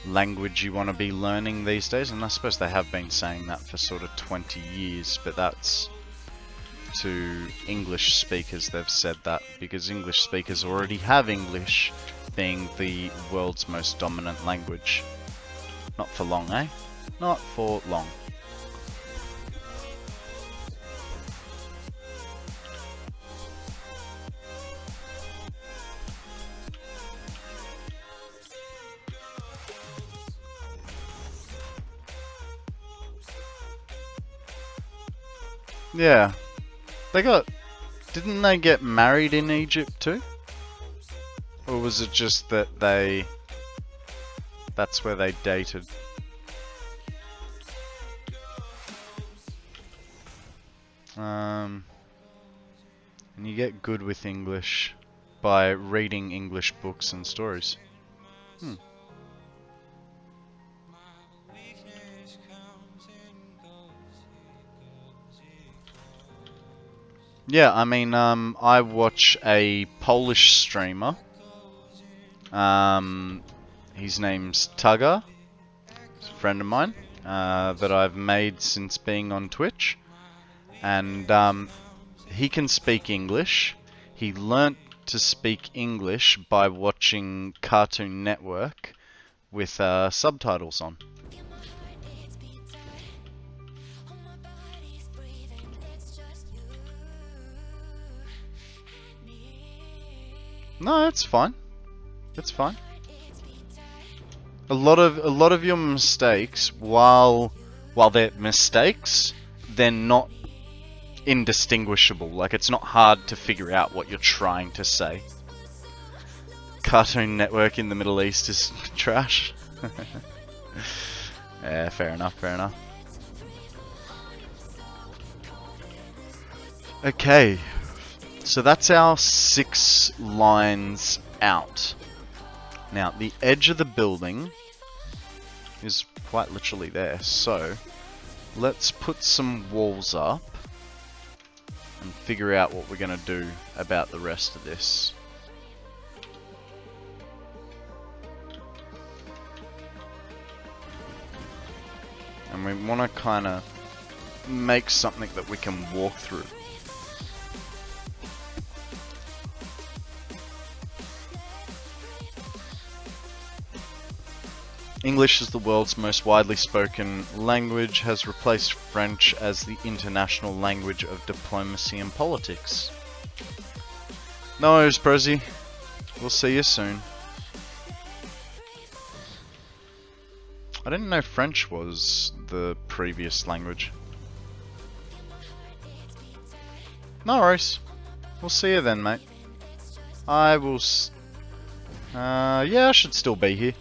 language you want to be learning these days, and I suppose they have been saying that for sort of 20 years, but that's to English speakers. They've said that because English speakers already have English being the world's most dominant language. Not for long, eh? Not for long. Yeah. Didn't they get married in Egypt too? Or was it just that that's where they dated? And you get good with English by reading English books and stories. Yeah, I mean, I watch a Polish streamer. His name's Tugger. He's a friend of mine that I've made since being on Twitch. And he can speak English. He learnt to speak English by watching Cartoon Network with subtitles on. No, it's fine. It's fine. A lot of your mistakes, while they're mistakes, they're not indistinguishable. Like, it's not hard to figure out what you're trying to say. Cartoon Network in the Middle East is trash. Yeah, fair enough, fair enough. Okay. So that's our 6 lines out. Now, the edge of the building is quite literally there. So, let's put some walls up and figure out what we're going to do about the rest of this. And we want to kind of make something that we can walk through. English is the world's most widely spoken language, has replaced French as the international language of diplomacy and politics. No worries, Prezi. We'll see you soon. I didn't know French was the previous language. No worries. We'll see you then, mate. I will yeah, I should still be here.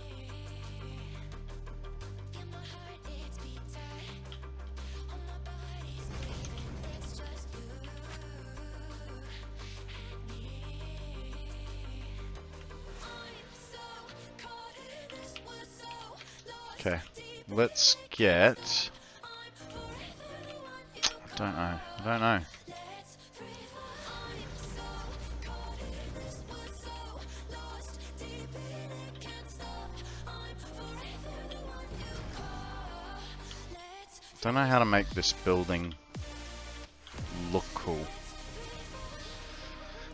Okay, let's get... I don't know. Don't know how to make this building look cool.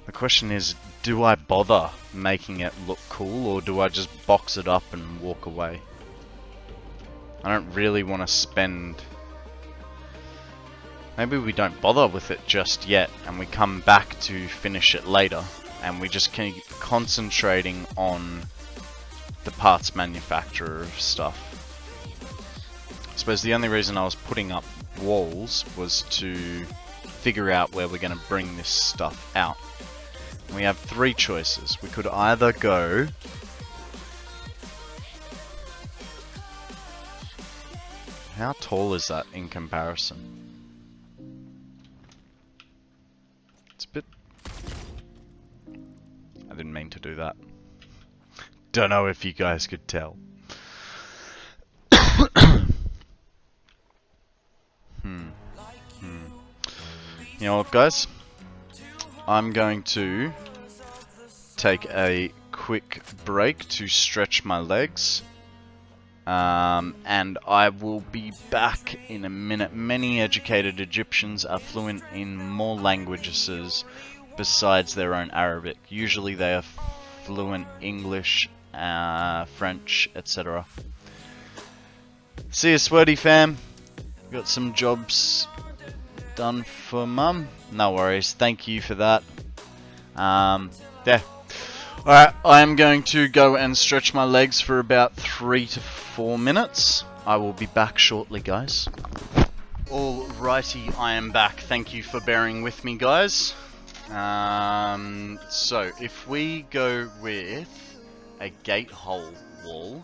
The question is, do I bother making it look cool, or do I just box it up and walk away? I don't really want to spend... Maybe we don't bother with it just yet, and we come back to finish it later, and we just keep concentrating on the parts manufacturer of stuff. I suppose the only reason I was putting up walls was to figure out where we're going to bring this stuff out. And we have 3 choices. We could either go... How tall is that in comparison? It's a bit... I didn't mean to do that. Don't know if you guys could tell. You know what, guys? I'm going to take a quick break to stretch my legs. And I will be back in a minute. Many educated Egyptians are fluent in more languages besides their own Arabic. Usually they are fluent English, French, etc. See you, sweaty fam. Got some jobs done for mum. No worries. Thank you for that. Yeah. Alright, I am going to go and stretch my legs for about 3 to 4 minutes. I will be back shortly, guys. Alrighty, I am back. Thank you for bearing with me, guys. So, if we go with a gate hole wall,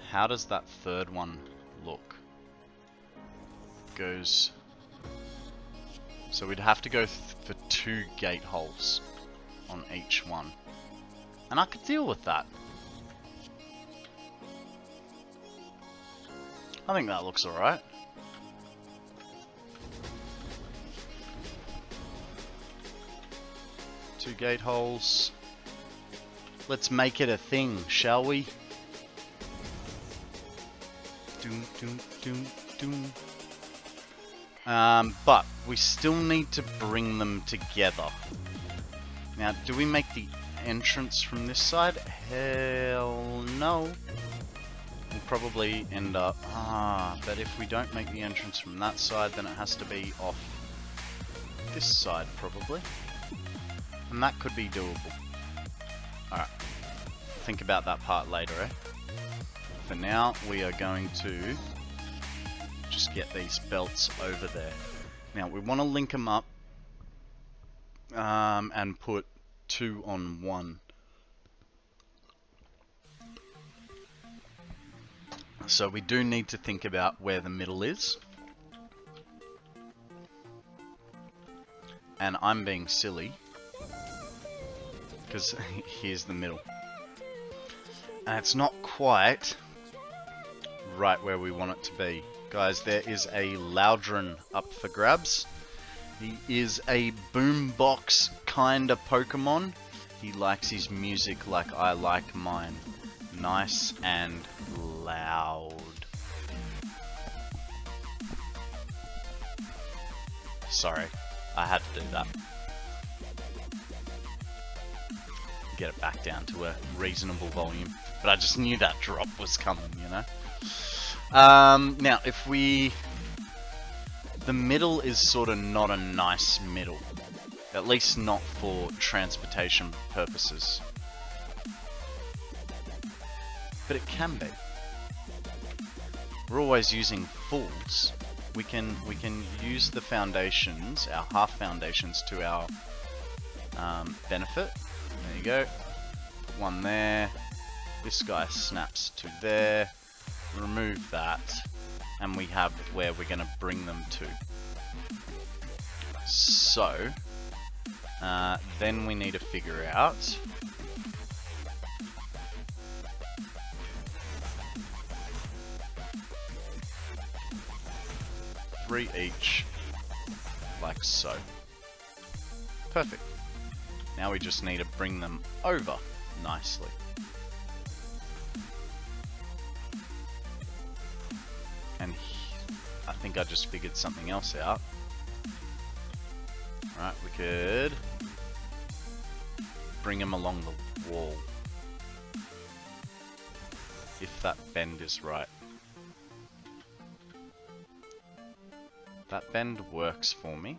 how does that third one look? Goes... So we'd have to go for 2 gate holes on each one. And I could deal with that. I think that looks alright. Two gate holes. Let's make it a thing, shall we? Doom, doom, doom, doom. But we still need to bring them together. Now, do we make the entrance from this side? Hell no. We'll probably end up... but if we don't make the entrance from that side, then it has to be off this side, probably. And that could be doable. Alright. Think about that part later, eh? For now, we are going to just get these belts over there. Now, we want to link them up and put 2 on 1. So we do need to think about where the middle is. And I'm being silly, because here's the middle. And it's not quite right where we want it to be. Guys, there is a Loudron up for grabs. He is a boombox kind of Pokemon. He likes his music like I like mine. Nice and loud. Sorry, I had to do that. Get it back down to a reasonable volume. But I just knew that drop was coming, you know? Now, if we... The middle is sort of not a nice middle. At least not for transportation purposes. But it can be. We're always using fulls. We can use the foundations, our half foundations, to our benefit. There you go. Put one there. This guy snaps to there. Remove that. And we have where we're going to bring them to. So, then we need to figure out three each, like so. Perfect. Now we just need to bring them over nicely. And I think I just figured something else out. Right, we could bring them along the wall. If that bend is right. That bend works for me.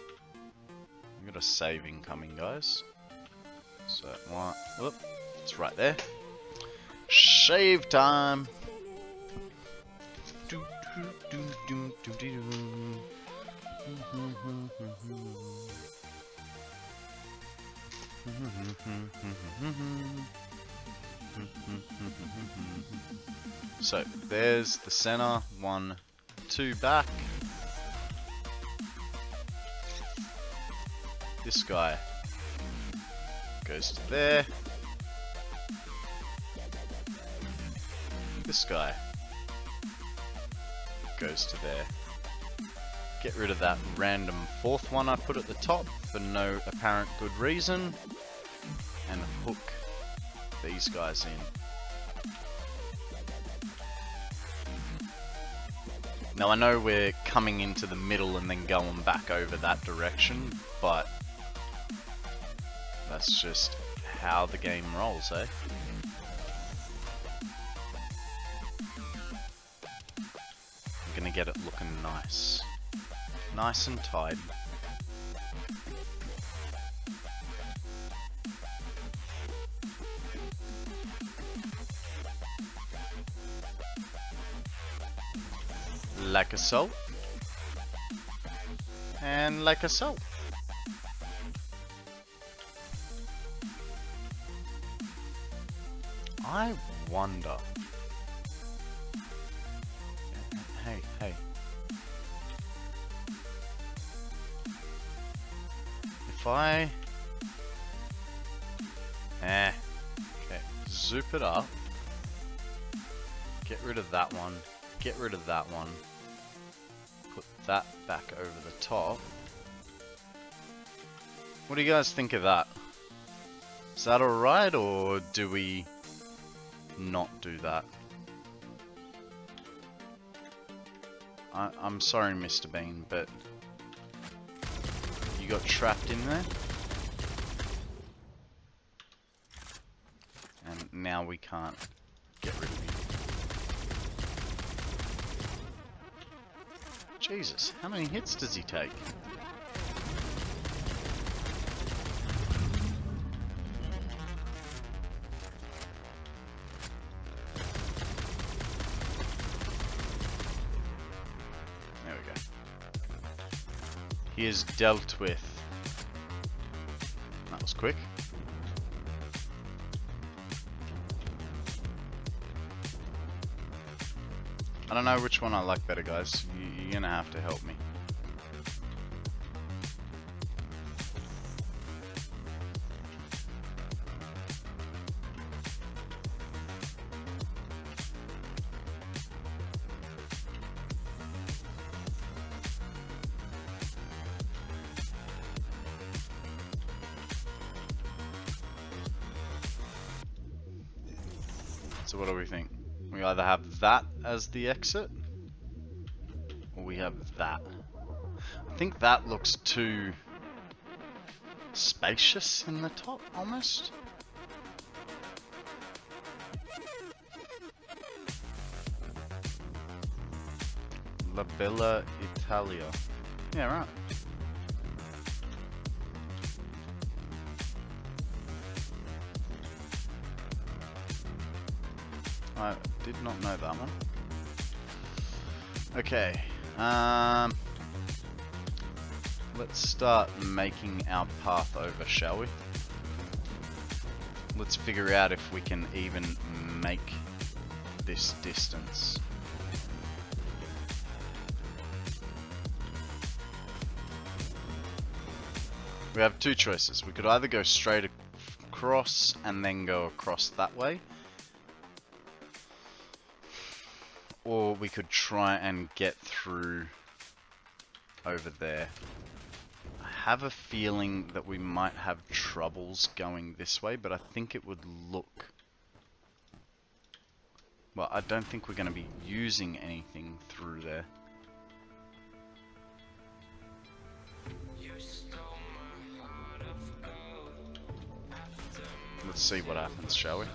We've got a save incoming, guys. So, what? Whoop, it's right there. Shave time! So, there's the center. 1, 2 back. This guy goes to there. This guy goes to there. Get rid of that random fourth one I put at the top for no apparent good reason. and hook these guys in. Now I know we're coming into the middle and then going back over that direction, but that's just how the game rolls, eh? I'm gonna get it looking nice. Nice and tidy. Like so. And like so. I wonder. Hey. If I... okay. Zoop it up. Get rid of that one. Get rid of that one. Put that back over the top. What do you guys think of that? Is that alright, or do we not do that? I'm sorry, Mr. Bean, but you got trapped in there. And now we can't get rid of you. Jesus, how many hits does he take? There we go. He is dealt with. That was quick. I don't know which one I like better, guys. You're gonna have to help me. So what do we think? We either have that as the exit, or we have that. I think that looks too spacious in the top, almost. La Bella Italia. Yeah, right. I did not know that one. Okay, let's start making our path over, shall we? Let's figure out if we can even make this distance. We have two choices. We could either go straight across and then go across that way, or we could try and get through over there. I have a feeling that we might have troubles going this way, but I think it would look... Well, I don't think we're going to be using anything through there. Let's see what happens, shall we?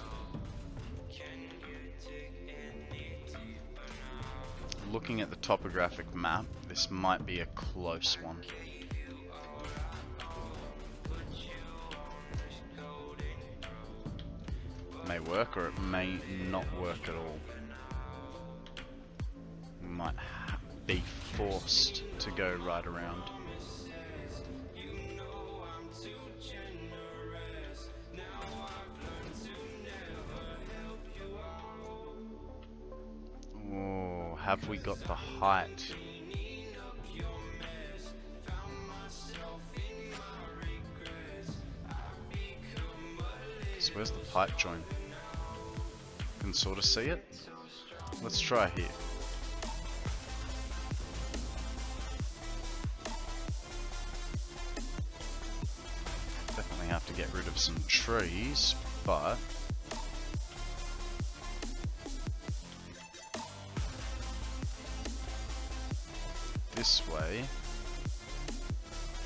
Looking at the topographic map, this might be a close one. It may work, or it may not work at all. We might be forced to go right around. Oh, have we got the height? So where's the pipe joint? Can sort of see it. Let's try here. Definitely have to to get rid of some trees, but this way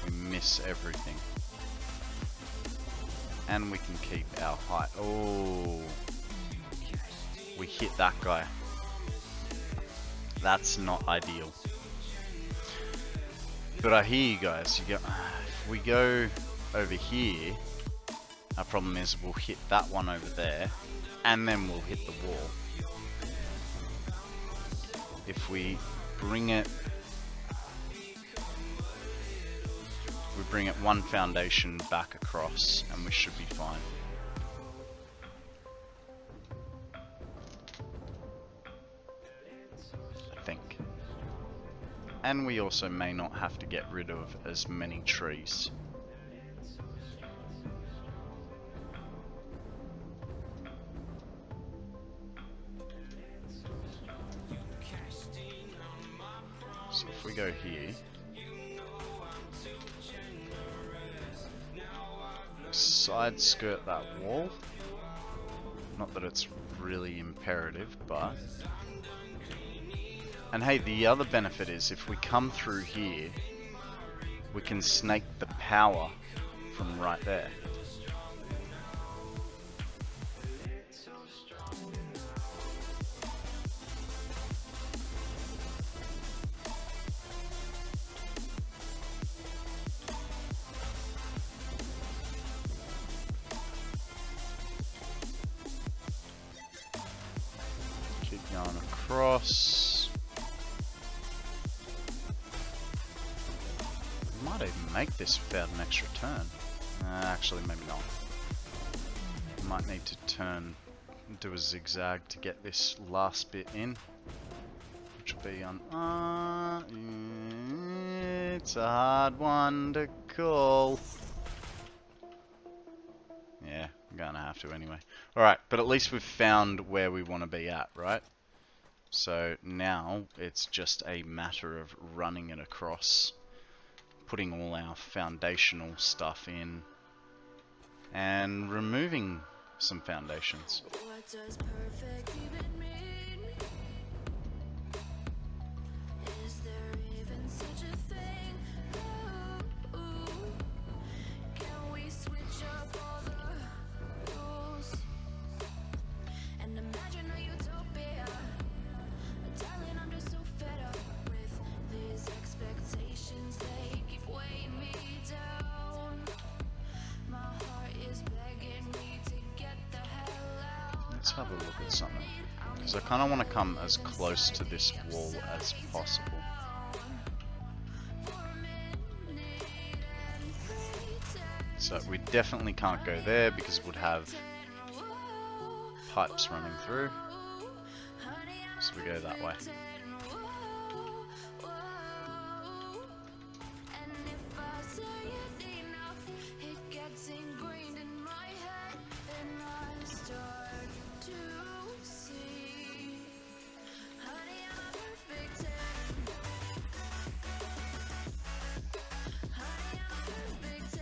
we miss everything. And we can keep our height. Oh, we hit that guy. That's not ideal. But I hear you guys. You go. If we go over here, our problem is we'll hit that one over there, and then we'll hit the wall. If we bring it, one foundation back across, and we should be fine. I think. And we also may not have to get rid of as many trees. So if we go here, side skirt that wall. Not that it's really imperative, but... And hey, the other benefit is if we come through here, we can snake the power from right there. Keep going across. Might even make this without an extra turn. Actually, maybe not. Might need to turn, do a zigzag to get this last bit in, which will be on. It's a hard one to call. Yeah, I'm gonna have to anyway. Alright, but at least we've found where we want to be at, right? So now it's just a matter of running it across, putting all our foundational stuff in, and removing some foundations. What does perfect even mean? Is there even such a thing? Ooh, can we switch up all the rules and imagine a utopia? Darling, I'm just so fed up with these expectations. They keep weighing me down. My heart is begging me to get the hell out. Let's have a look at something, because I kind of want to come as close to this wall as possible. So we definitely can't go there because it would have pipes running through. So we go that way. And if I say it enough, it gets ingrained in my head, and I start to see. Honey, I'm a perfect 10. Honey, I'm a perfect 10.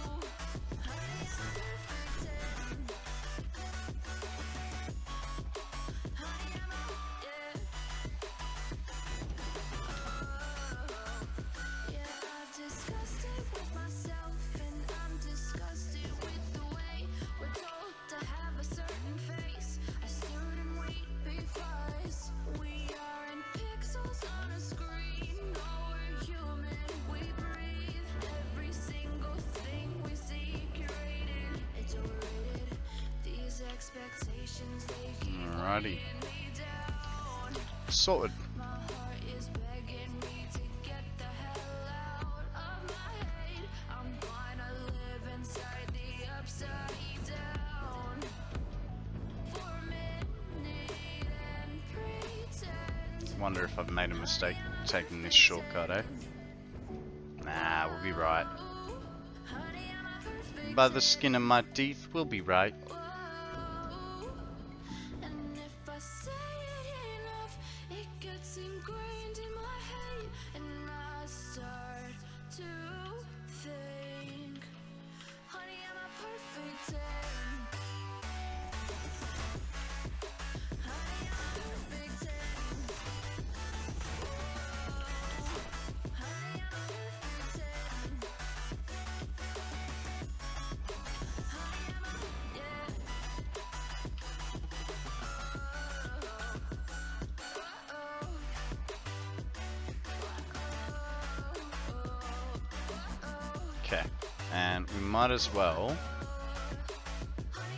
Whoa. Honey, I'm a perfect 10. Honey, I'm a, yeah. Yeah, I've discussed it with myself, and I'm disgusted with the way we're told to have a certain face, a certain weight, because we aren't pixels on a screen. No, we're human, we breathe. Every single thing we see curated, it's overrated. These expectations, they keep Alrighty. weighing me down. Sorted. My heart is begging me to get the hell out of my head. I'm gonna live inside the upside down for a minute and pretend. Wonder if I've made a mistake taking this shortcut, eh? Nah, we'll be right. Honey, I'm a perfect By the skin of my teeth, we'll be right. and if I say it enough, it gets ingrained in my head, and I start to think. Okay, and we might as well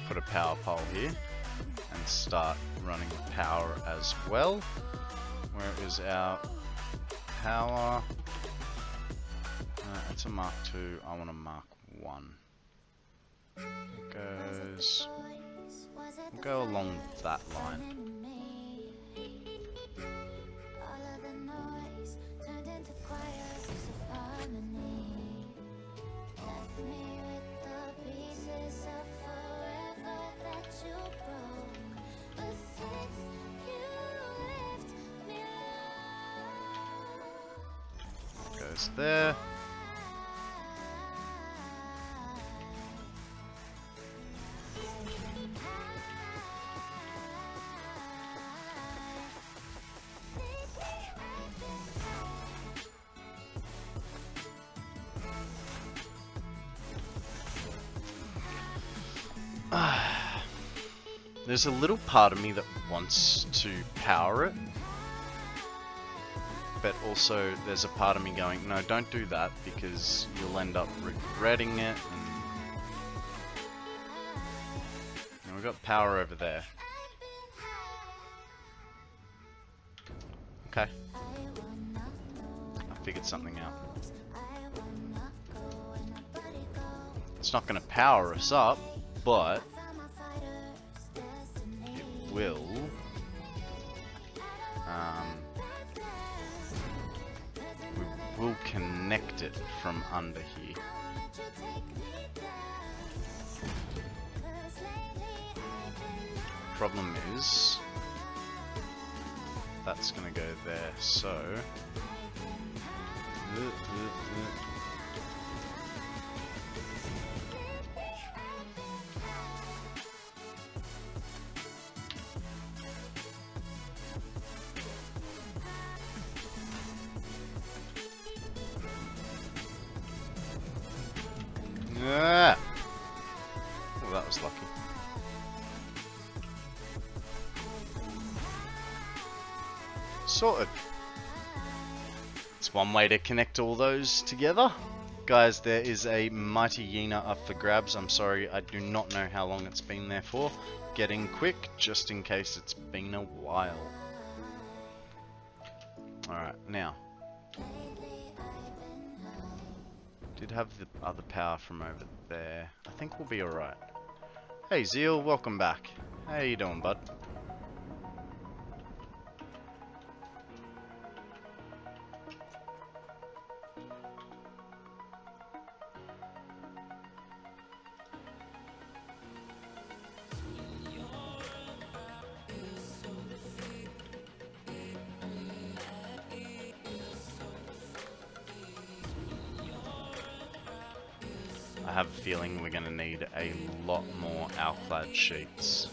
put a power pole here and start running power as well. Where is our power? It's a Mark II. I want a Mark 1. It goes. We'll go along that line. Goes there. There's a little part of me that wants to power it, but also there's a part of me going, no, don't do that because you'll end up regretting it. And we've got power over there. Okay. I figured something out. It's not going to power us up, but will we will connect it from under here. Problem is that's gonna go there, so yeah. Well, that was lucky. Sorted. It's one way to connect all those together. Guys, there is a mighty Yeena up for grabs. I'm sorry, I do not know how long it's been there for. Getting quick, just in case it's been a while. Alright, now. Did have the other power from over there. I think we'll be alright. Hey Zeal, welcome back. How you doing, bud? I have a feeling we're going to need a lot more Alclad sheets,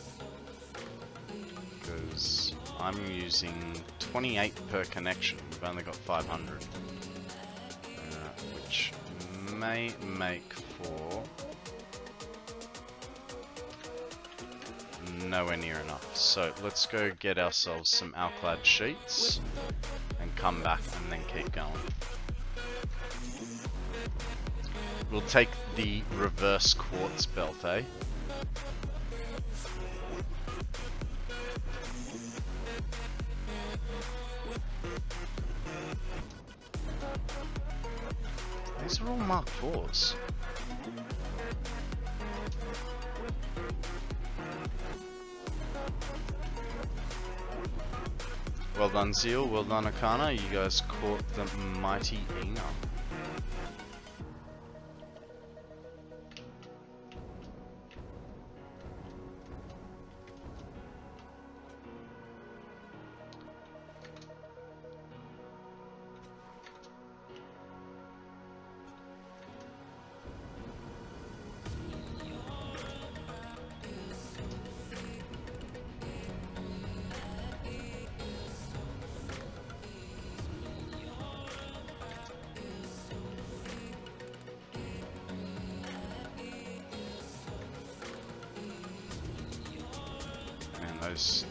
because I'm using 28 per connection. We've only got 500, which may make for nowhere near enough. So let's go get ourselves some Alclad sheets and come back and then keep going. We'll take the reverse quartz belt, eh? These are all Mark IVs. Well done, Zeal. Well done, Akana. You guys caught the mighty Ina.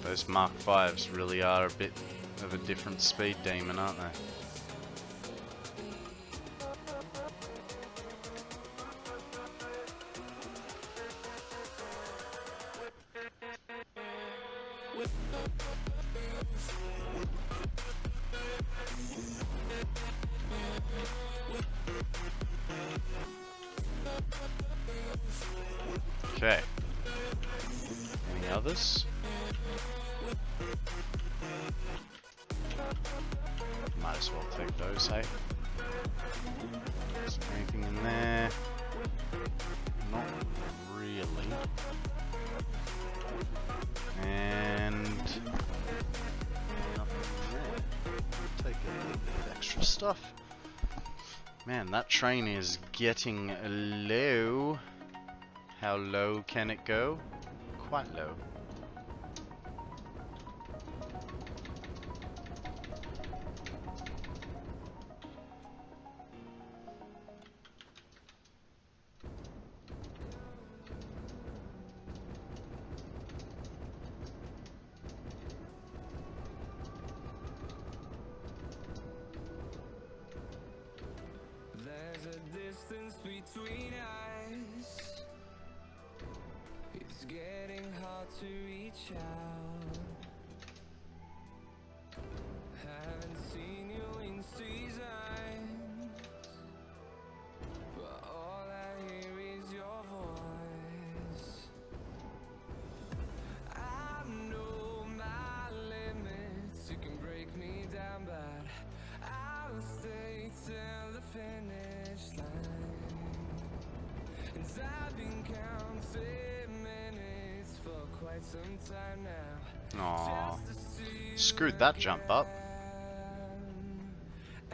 Those Mark Vs really are a bit of a different speed demon, aren't they? Okay. Any others? Might as well take those, hey? Is there anything in there? Not really. And nothing there. Take a little bit of extra stuff. Man, that train is getting low. How low can it go? Quite low. There's a distance between us. It's getting hard to reach out. Haven't seen you in seasons, but all I hear is your voice. I know my limits. You can break me down, but I'll stay till the finish line. And I've been counting minutes for quite some time now. Aww. Screwed that jump up.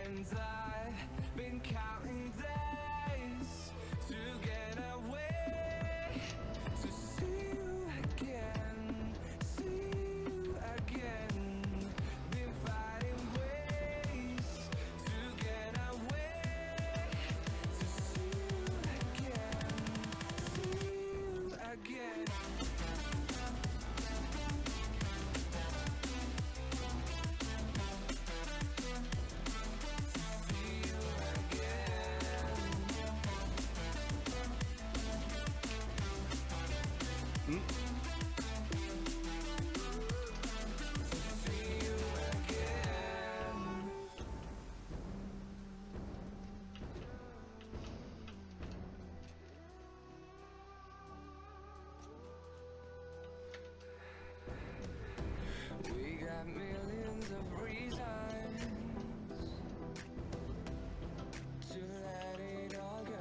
And I've been counting days to get away, to see you again, see you again. Been fighting ways to get away, to see you again, see you again. We got millions of reasons to let it all go.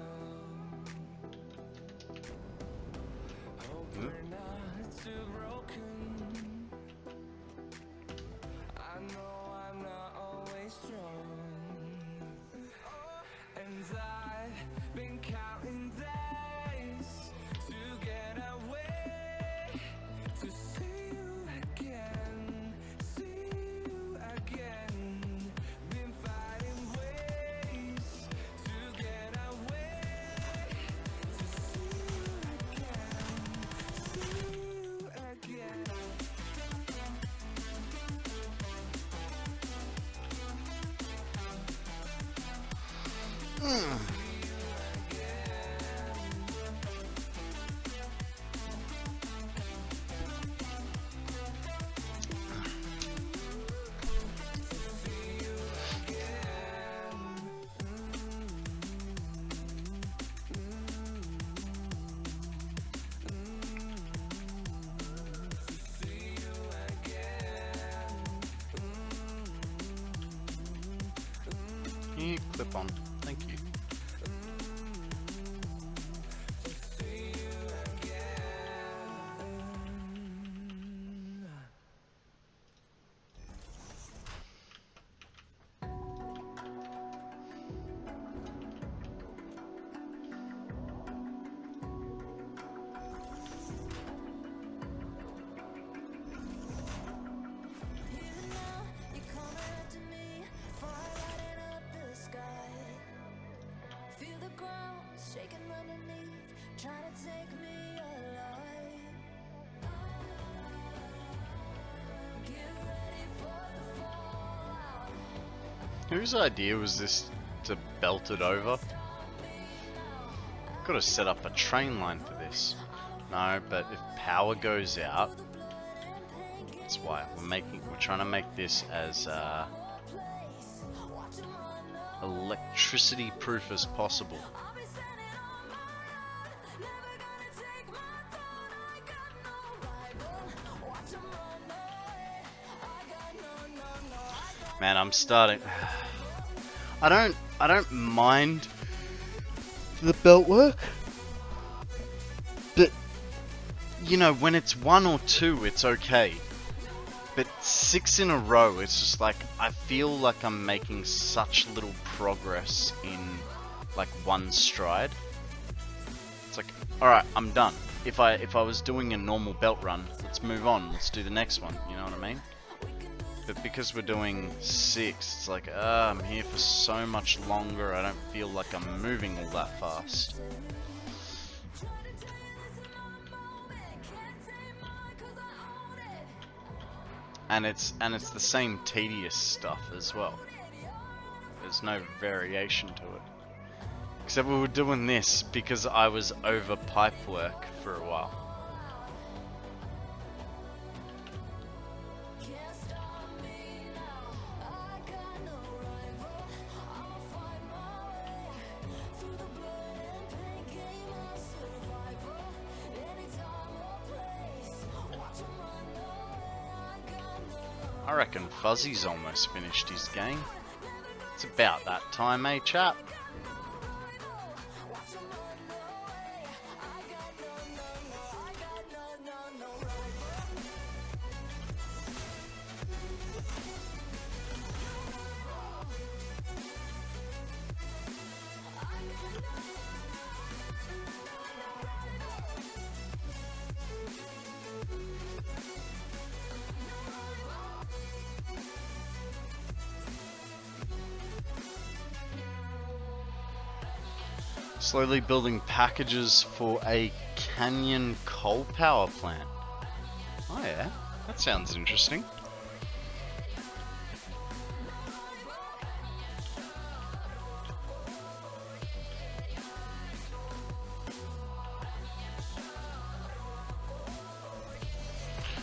Hope we're not too broken. I know I'm not always strong. And I've been counting days to get away, to see you again, see you again. Been fighting ways to get away, to see you again, see you again. Can you clip on? Thank you. Even now, you come after me, fire lighting up the sky. Feel the ground shaking underneath, trying to take me alive. Get ready for the fallout. Whose idea was this to belt it over? Gotta set up a train line for this. No, but if power goes out, that's why we're trying to make this as electricity proof as possible. I'll be standing on mine, never gonna take my thoughts. Man, I'm starting. I don't mind the belt work, but you know, when it's 1 or 2, it's okay. But 6 in a row, it's just like I feel like I'm making such little progress in like one stride. It's like, all right, I'm done. If I was doing a normal belt run, let's move on. Let's do the next one. You know what I mean? But because we're doing 6, it's like, I'm here for so much longer. I don't feel like I'm moving all that fast. And it's the same tedious stuff as well. There's no variation to it. Except we were doing this because I was over pipe work for a while. I reckon Fuzzy's almost finished his game. It's about that time, eh, chap? Slowly building packages for a canyon coal power plant. Oh yeah, that sounds interesting.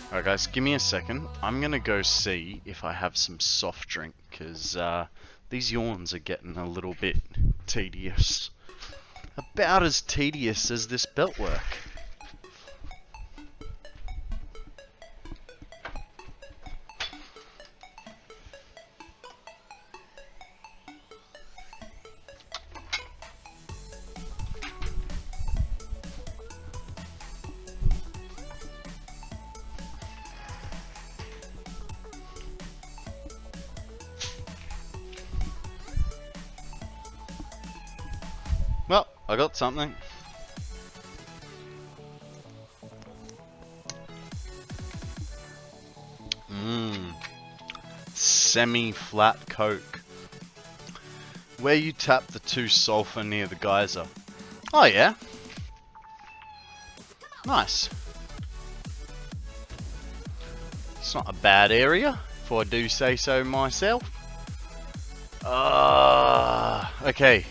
Alright guys, give me a second. I'm gonna go see if I have some soft drink, because these yawns are getting a little bit tedious. About as tedious as this belt work. Well, I got something. Semi-flat Coke. Where you tap the 2 sulfur near the geyser. Oh yeah. Nice. It's not a bad area, if I do say so myself. Okay.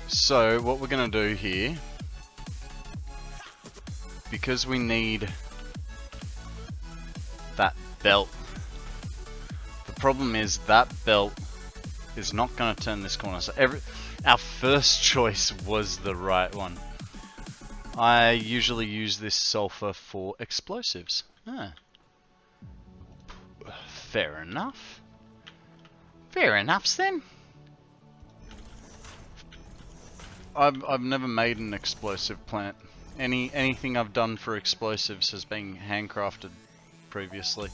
So what we're gonna do here, because we need that belt, the problem is that belt is not gonna turn this corner. So our first choice was the right one. I usually use this sulfur for explosives. Fair enough. Fair enough then. I've never made an explosive plant. Anything I've done for explosives has been handcrafted previously.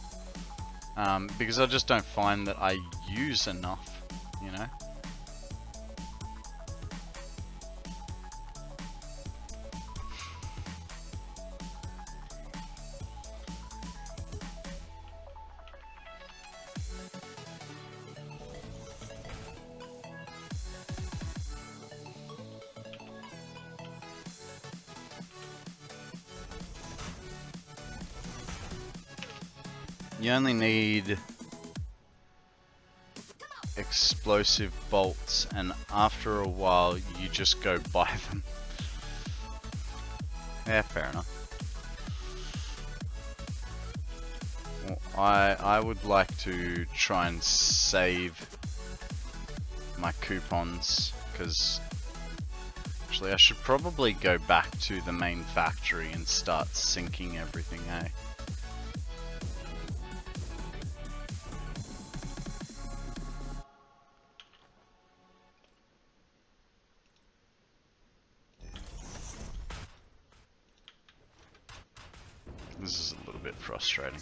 Because I just don't find that I use enough, you know? You only need explosive bolts, and after a while you just go buy them. Yeah, fair enough. Well, I would like to try and save my coupons, because actually I should probably go back to the main factory and start syncing everything, eh? bit frustrating.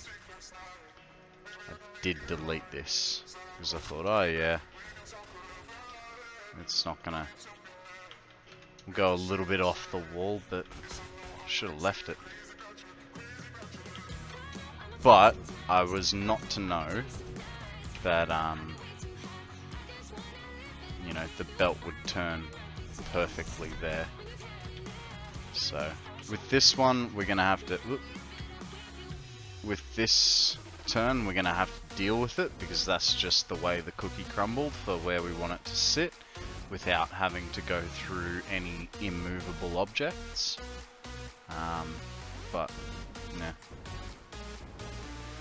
I did delete this because I thought, oh yeah, it's not gonna go a little bit off the wall, but should have left it. But I was not to know that you know, the belt would turn perfectly there. So with this one, we're gonna have to. With this turn, we're gonna have to deal with it because that's just the way the cookie crumbled for where we want it to sit, without having to go through any immovable objects. But yeah.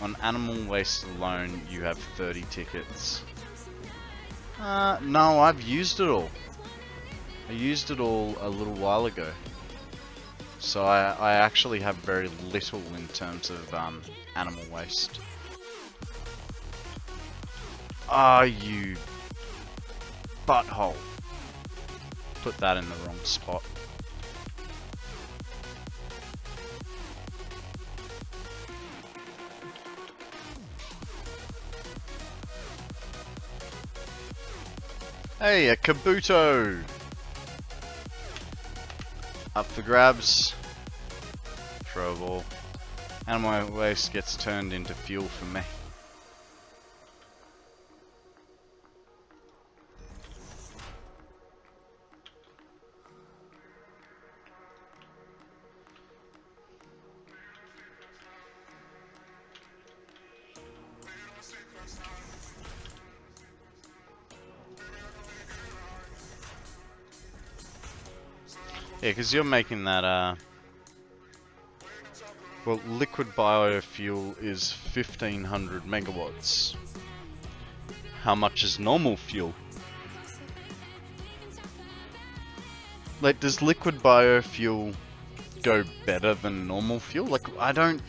On animal waste alone, you have 30 tickets. No, I've used it all. I used it all a little while ago. So I actually have very little in terms of animal waste. Ah, you butthole. Put that in the wrong spot. Hey, a Kabuto! Up for grabs. Throw a ball. Animal waste gets turned into fuel for me. Yeah, because you're making that, well, liquid biofuel is 1500 megawatts. How much is normal fuel? Like, does liquid biofuel go better than normal fuel? Like, I don't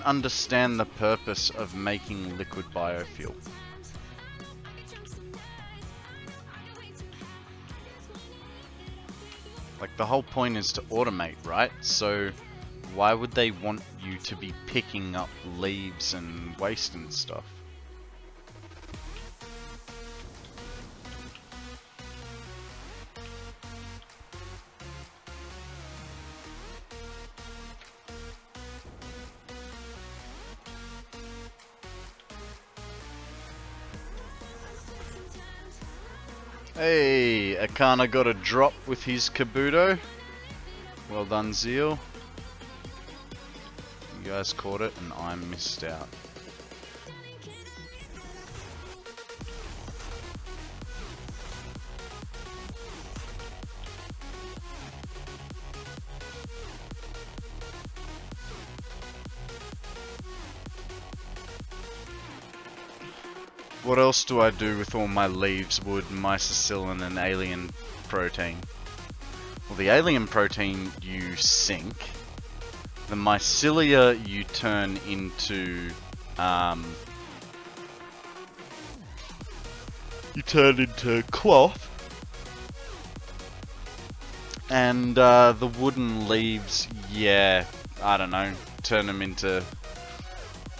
understand the purpose of making liquid biofuel. Like, the whole point is to automate, right? So why would they want you to be picking up leaves and waste and stuff? Hey, Akana got a drop with his Kabuto. Well done, Zeal. You guys caught it and I missed out. What else do I do with all my leaves, wood, mycecillin and alien protein? Well, the alien protein you sink. The mycelia you turn into cloth. And the wooden leaves, yeah, I don't know, turn them into,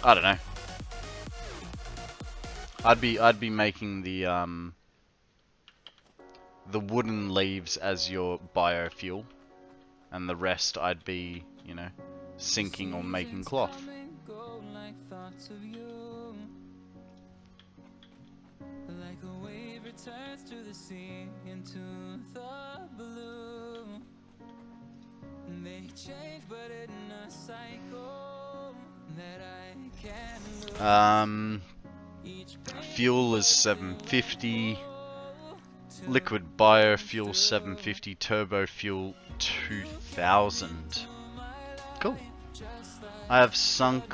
I don't know. I'd be making the wooden leaves as your biofuel, and the rest I'd be, you know, sinking or making cloth. Like a wave returns to the sea into the blue. They change, but in a cycle that I can't lose. Fuel is 750. Liquid biofuel 750. Turbo fuel 2000. Cool. I have sunk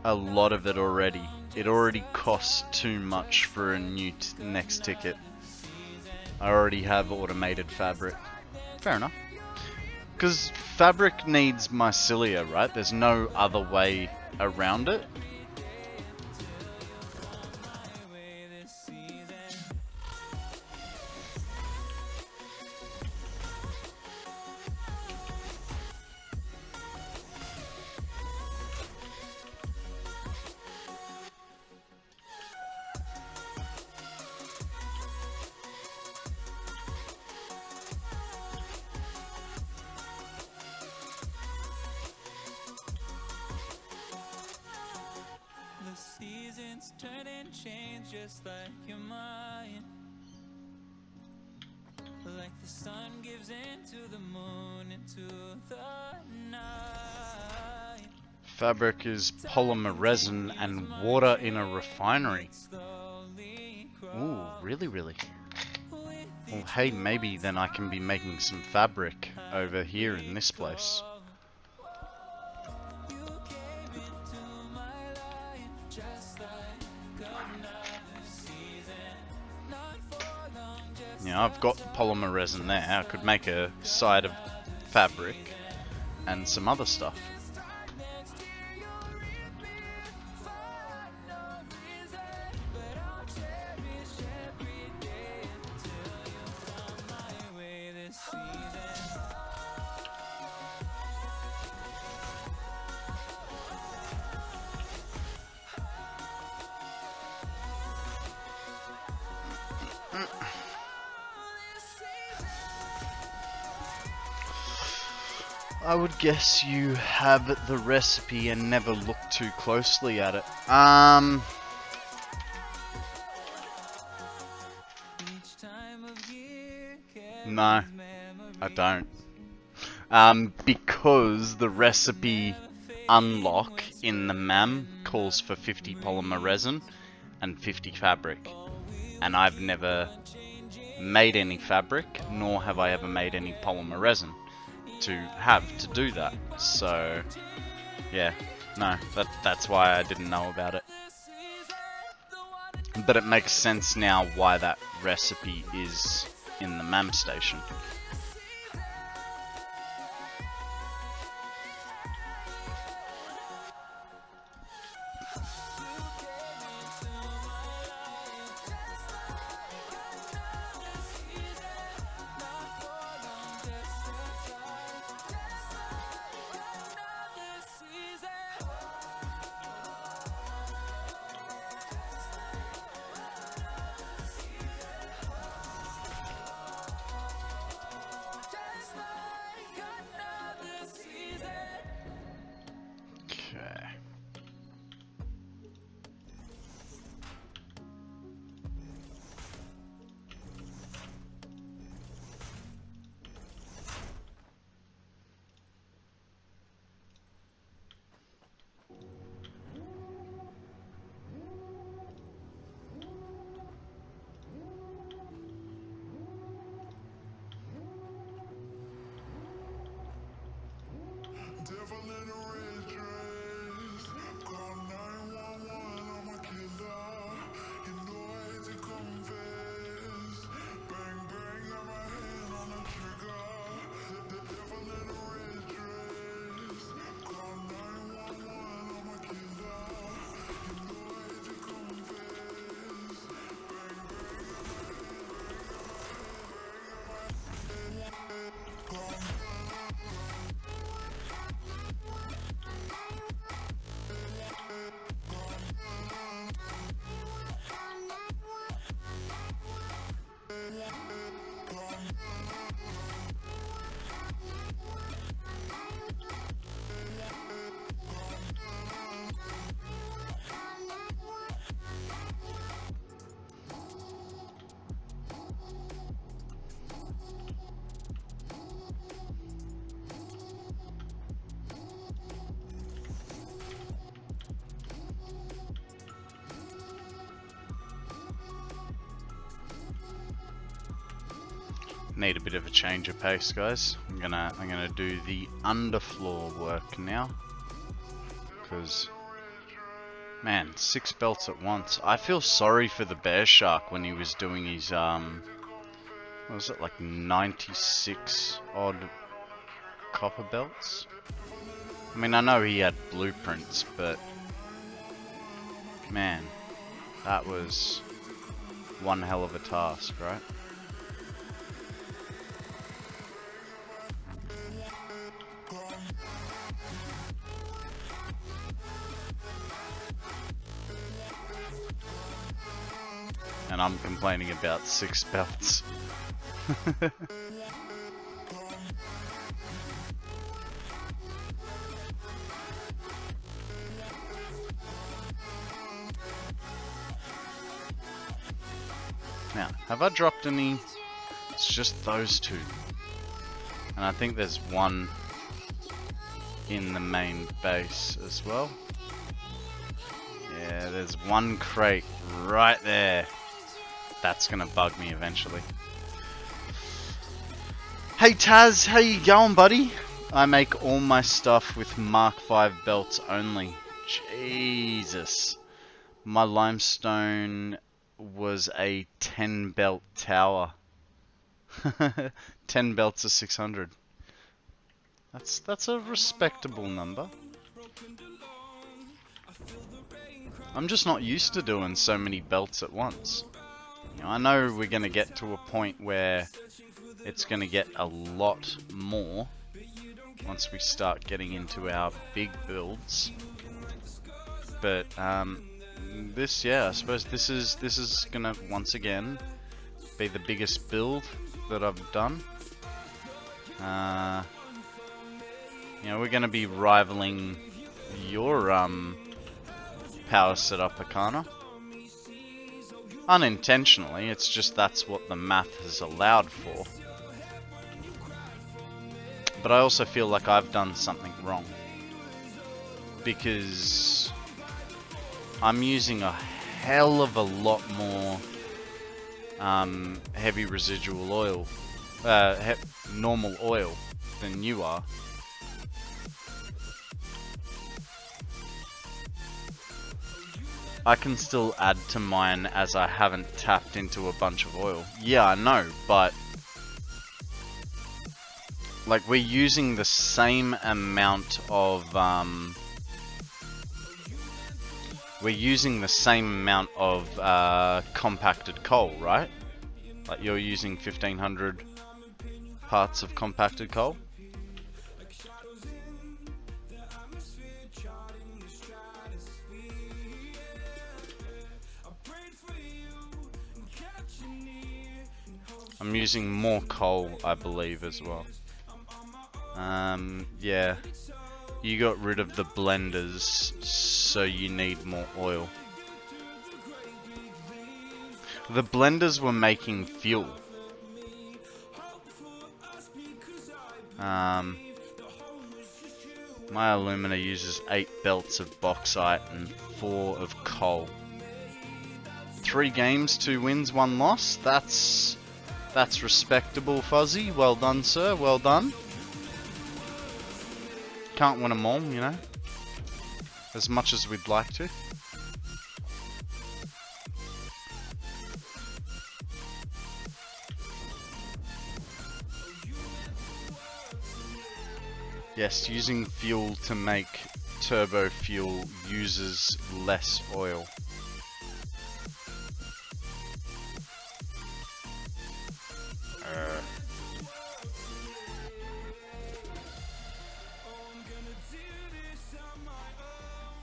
a lot of it already. It already costs too much for a new next ticket. I already have automated fabric. Fair enough. Because fabric needs mycelia, right? There's no other way around it. just like your mind. Like the sun gives into the moon, into the night. Fabric is polymer resin and water in a refinery. Ooh, really, really? Well, hey, maybe then I can be making some fabric over here in this place. Yeah, I've got polymer resin there. I could make a side of fabric and some other stuff. I would guess you have the recipe and never look too closely at it. No, I don't. Because the recipe unlock in the MAM calls for 50 polymer resin and 50 fabric. And I've never made any fabric, nor have I ever made any polymer resin to have to do that. So yeah, no, that's why I didn't know about it. But it makes sense now why that recipe is in the MAM station. Need a bit of a change of pace, guys. I'm gonna do the underfloor work now, because man, 6 belts at once. I feel sorry for the bear shark when he was doing his what was it, like 96 odd copper belts? I mean, I know he had blueprints, but man, that was one hell of a task, right? And I'm complaining about 6 belts. Now, have I dropped any? It's just those two. And I think there's one in the main base as well. Yeah, there's one crate right there. That's gonna bug me eventually. Hey Taz, how you going, buddy? I make all my stuff with Mark V belts only. Jesus. My limestone was a 10 belt tower. 10 belts are 600. That's a respectable number. I'm just not used to doing so many belts at once. You know, I know we're gonna get to a point where it's gonna get a lot more once we start getting into our big builds. But this, yeah, I suppose this is gonna once again be the biggest build that I've done. You know, we're gonna be rivaling your power setup, Akana. Unintentionally, it's just that's what the math has allowed for. But I also feel like I've done something wrong, because I'm using a hell of a lot more heavy residual oil, normal oil, than you are. I can still add to mine as I haven't tapped into a bunch of oil. Yeah, I know, but like, we're using the same amount of compacted coal, right? Like, you're using 1500 parts of compacted coal. I'm using more coal, I believe, as well. Yeah. You got rid of the blenders, so you need more oil. The blenders were making fuel. My alumina uses 8 belts of bauxite and 4 of coal. 3 games, 2 wins, 1 loss. That's respectable, Fuzzy. Well done, sir. Well done. Can't win them all, you know, as much as we'd like to. Yes, using fuel to make turbo fuel uses less oil.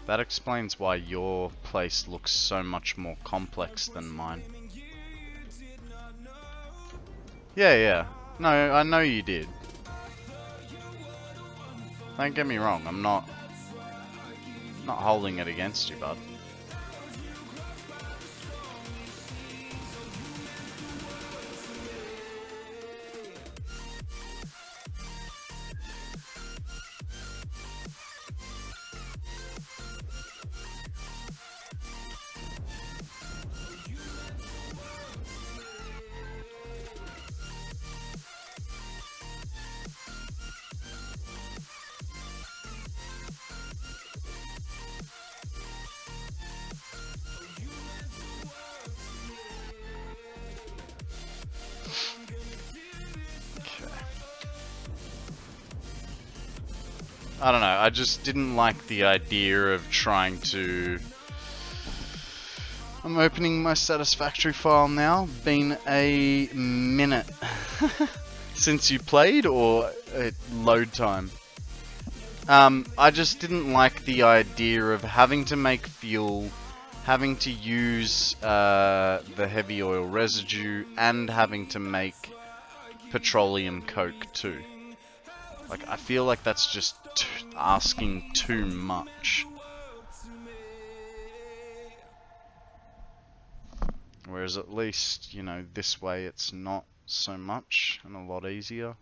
That explains why your place looks so much more complex than mine. Yeah. No, I know you did. Don't get me wrong, I'm not holding it against you, bud. I don't know, I just didn't like the idea of trying to... I'm opening my Satisfactory file now. Been a minute since you played, or load time. I just didn't like the idea of having to make fuel, having to use the heavy oil residue, and having to make petroleum coke too. Like, I feel like that's just asking too much. Whereas at least, you know, this way it's not so much and a lot easier.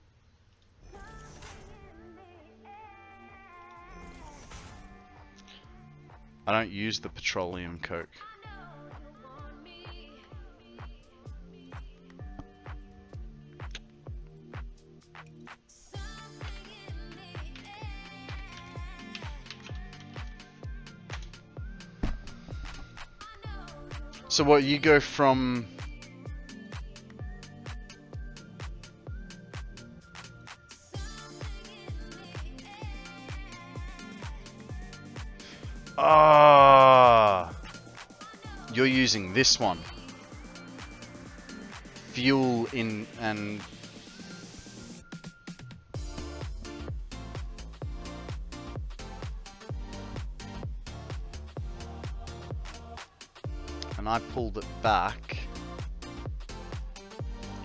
I don't use the petroleum coke. So what, you go from... Ah, you're using this one. Fuel in and... And I pulled it back.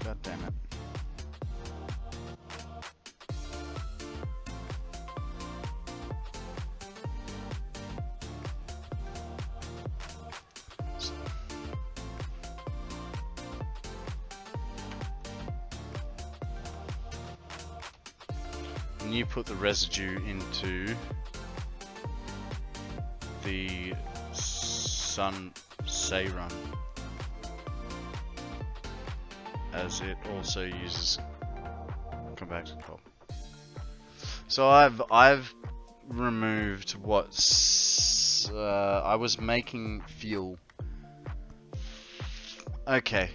God damn it. And you put the residue into the Sayron, as it also uses compacted coal. So I've removed what's I was making fuel. Okay.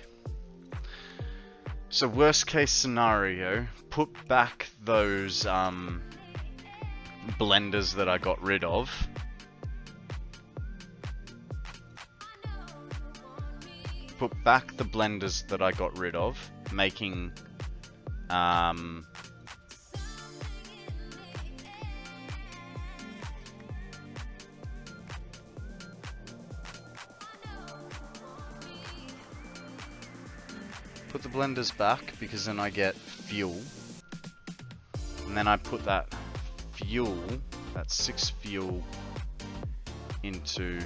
So worst case scenario, put back those blenders that I got rid of. Put back the blenders that I got rid of, making put the blenders back, because then I get fuel, and then I put that fuel, that 6 fuel, into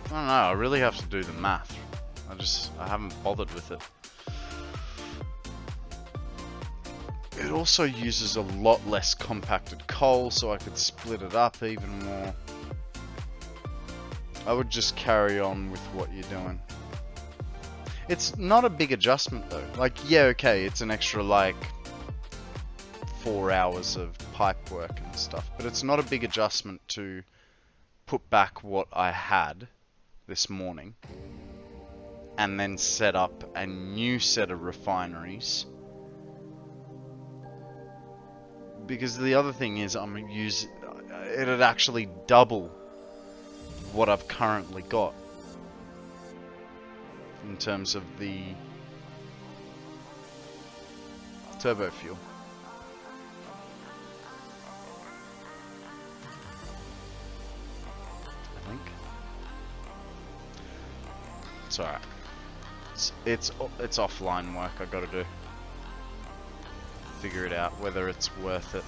I don't know, I really have to do the math. I haven't bothered with it. It also uses a lot less compacted coal, so I could split it up even more. I would just carry on with what you're doing. It's not a big adjustment though. Like, yeah, okay, it's an extra like 4 hours of pipe work and stuff, but it's not a big adjustment to put back what I had this morning and then set up a new set of refineries, because the other thing is it'd actually double what I've currently got in terms of the turbo fuel. I think it's alright. It's offline work I gotta do. Figure it out whether it's worth it.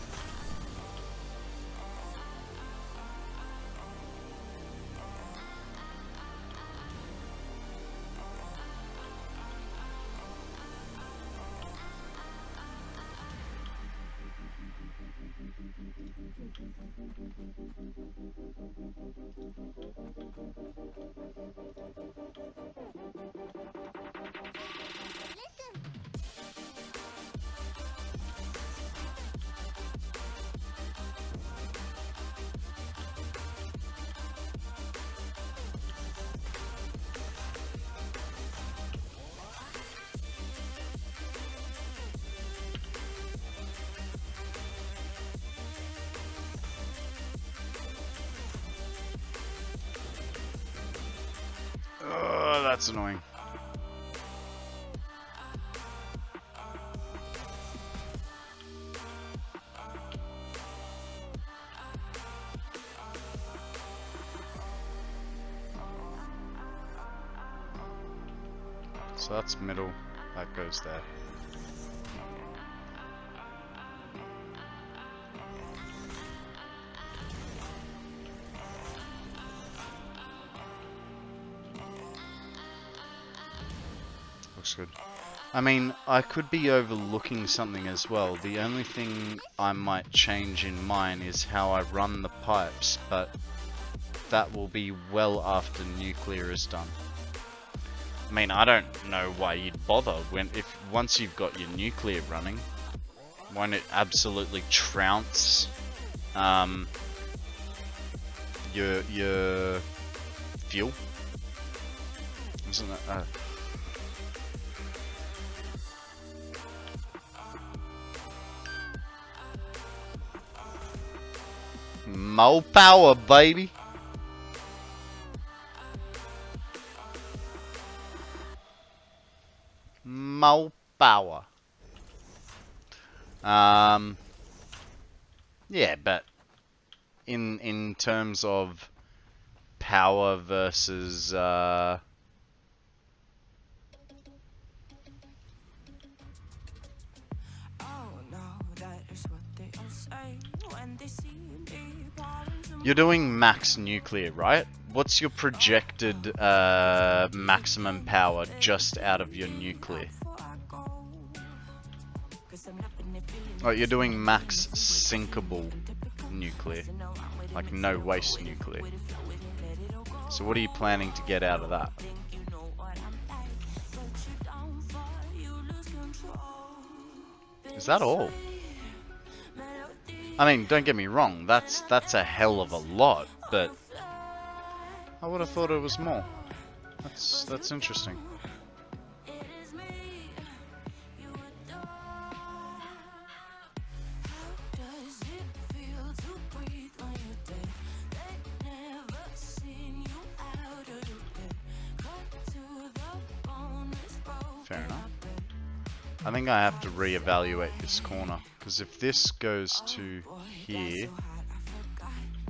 Oh, that's annoying. So that's middle, that goes there. looks good. I mean, I could be overlooking something as well. The only thing I might change in mine is how I run the pipes, but that will be well after nuclear is done. I mean, I don't know why you'd bother once you've got your nuclear running. Won't it absolutely trounce your fuel? Isn't that? More power, baby. More power. Yeah, but in terms of power versus you're doing max nuclear, right? What's your projected maximum power just out of your nuclear? Oh, you're doing max sinkable nuclear, like no waste nuclear. So what are you planning to get out of that? Is that all? I mean, don't get me wrong, that's a hell of a lot, but I would have thought it was more. That's interesting. Fair enough. I think I have to reevaluate this corner, because if this goes to here,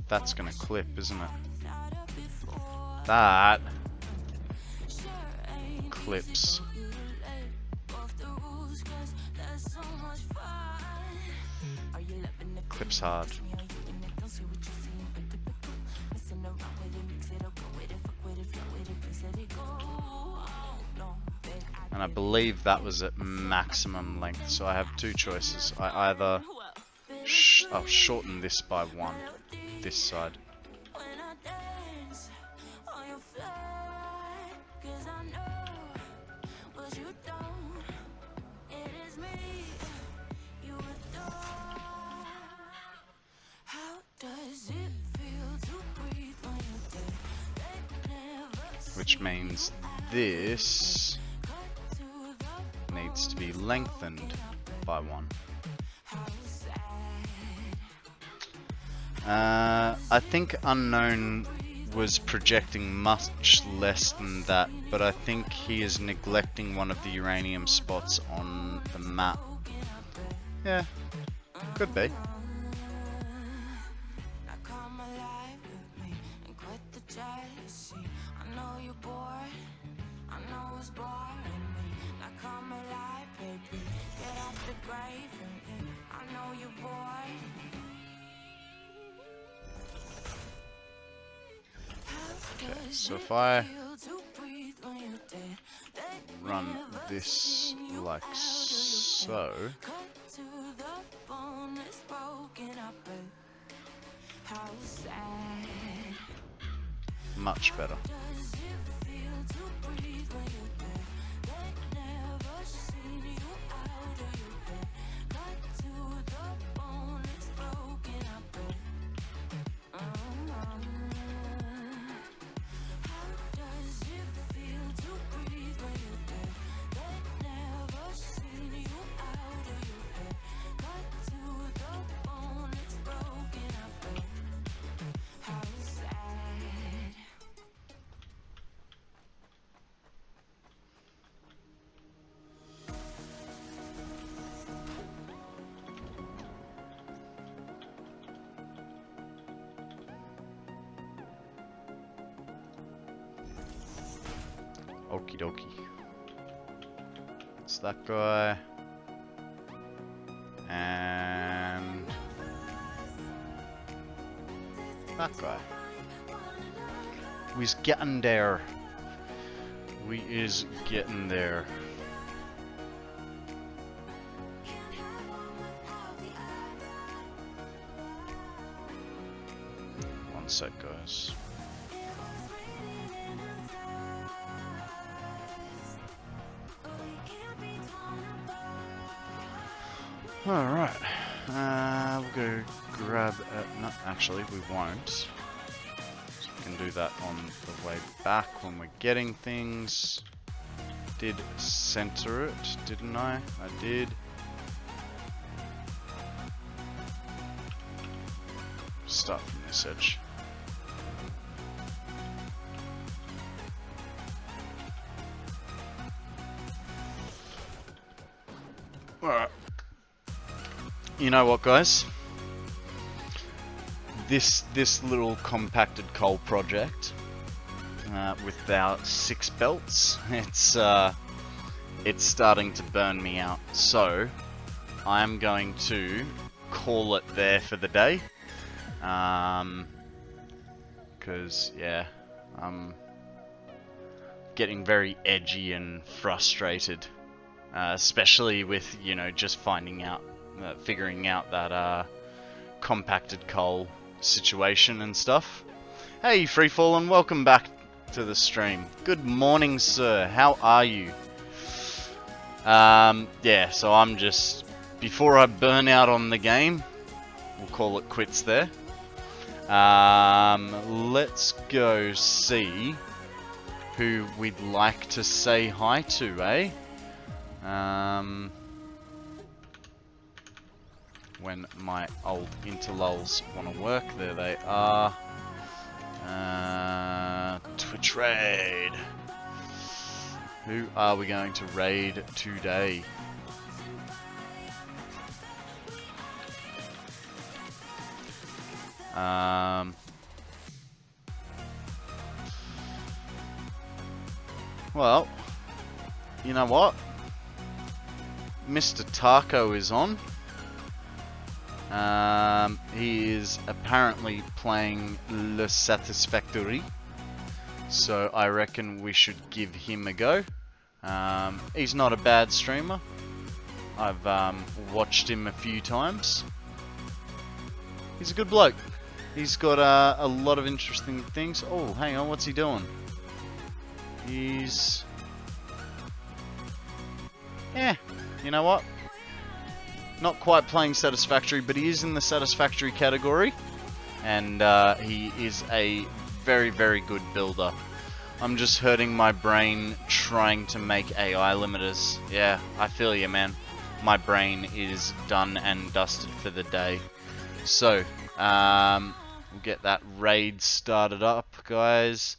that's going to clip, isn't it? That clips. Clips hard. And I believe that was at maximum length, so I have two choices. I either I'll shorten this by 1, this side. Which means this needs to be lengthened by 1. I think Unknown was projecting much less than that, but I think he is neglecting one of the uranium spots on the map. Yeah, could be. Okay, so if I run this like so, much better. Okie dokie. It's that guy. And that guy. We's getting there. We is getting there. One sec, guys. Alright. We'll go grab... no, actually, we won't. So we can do that on the way back when we're getting things. Did center it, didn't I? I did. Start from this edge. Alright. You know what, guys? This little compacted coal project with our 6 belts, it's starting to burn me out. So I'm going to call it there for the day. Because yeah, I'm getting very edgy and frustrated, especially with, you know, just figuring out that compacted coal situation and stuff. Hey Freefall, and welcome back to the stream. Good morning, sir. How are you? Yeah, so I'm just, before I burn out on the game, we'll call it quits there. Let's go see who we'd like to say hi to, eh? When my old interlulls want to work, there they are. Twitch raid. Who are we going to raid today? Well, you know what? Mr. Taco is on. He is apparently playing Le Satisfactory, so I reckon we should give him a go. He's not a bad streamer. I've watched him a few times. He's a good bloke. He's got a lot of interesting things. Oh, hang on, what's he doing? He's... yeah, you know what? Not quite playing Satisfactory, but he is in the Satisfactory category. And he is a very, very good builder. I'm just hurting my brain trying to make AI limiters. Yeah, I feel you, man. My brain is done and dusted for the day. So, we'll get that raid started up, guys.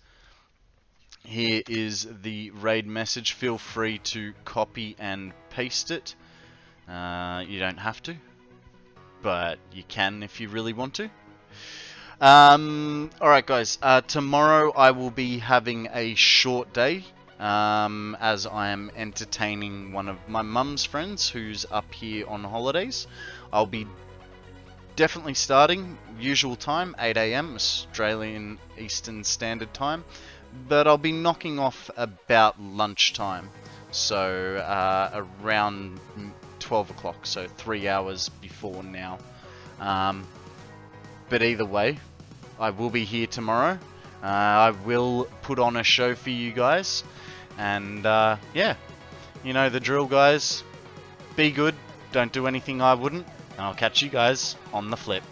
Here is the raid message. Feel free to copy and paste it. You don't have to, but you can if you really want to. Alright guys, tomorrow I will be having a short day, as I am entertaining one of my mum's friends who's up here on holidays. I'll be definitely starting, usual time, 8 AM, Australian Eastern Standard Time, but I'll be knocking off about lunchtime, so around 12 o'clock, so 3 hours before now. But either way, I will be here tomorrow. I will put on a show for you guys, and yeah, you know the drill, guys. Be good, don't do anything I wouldn't, and I'll catch you guys on the flip.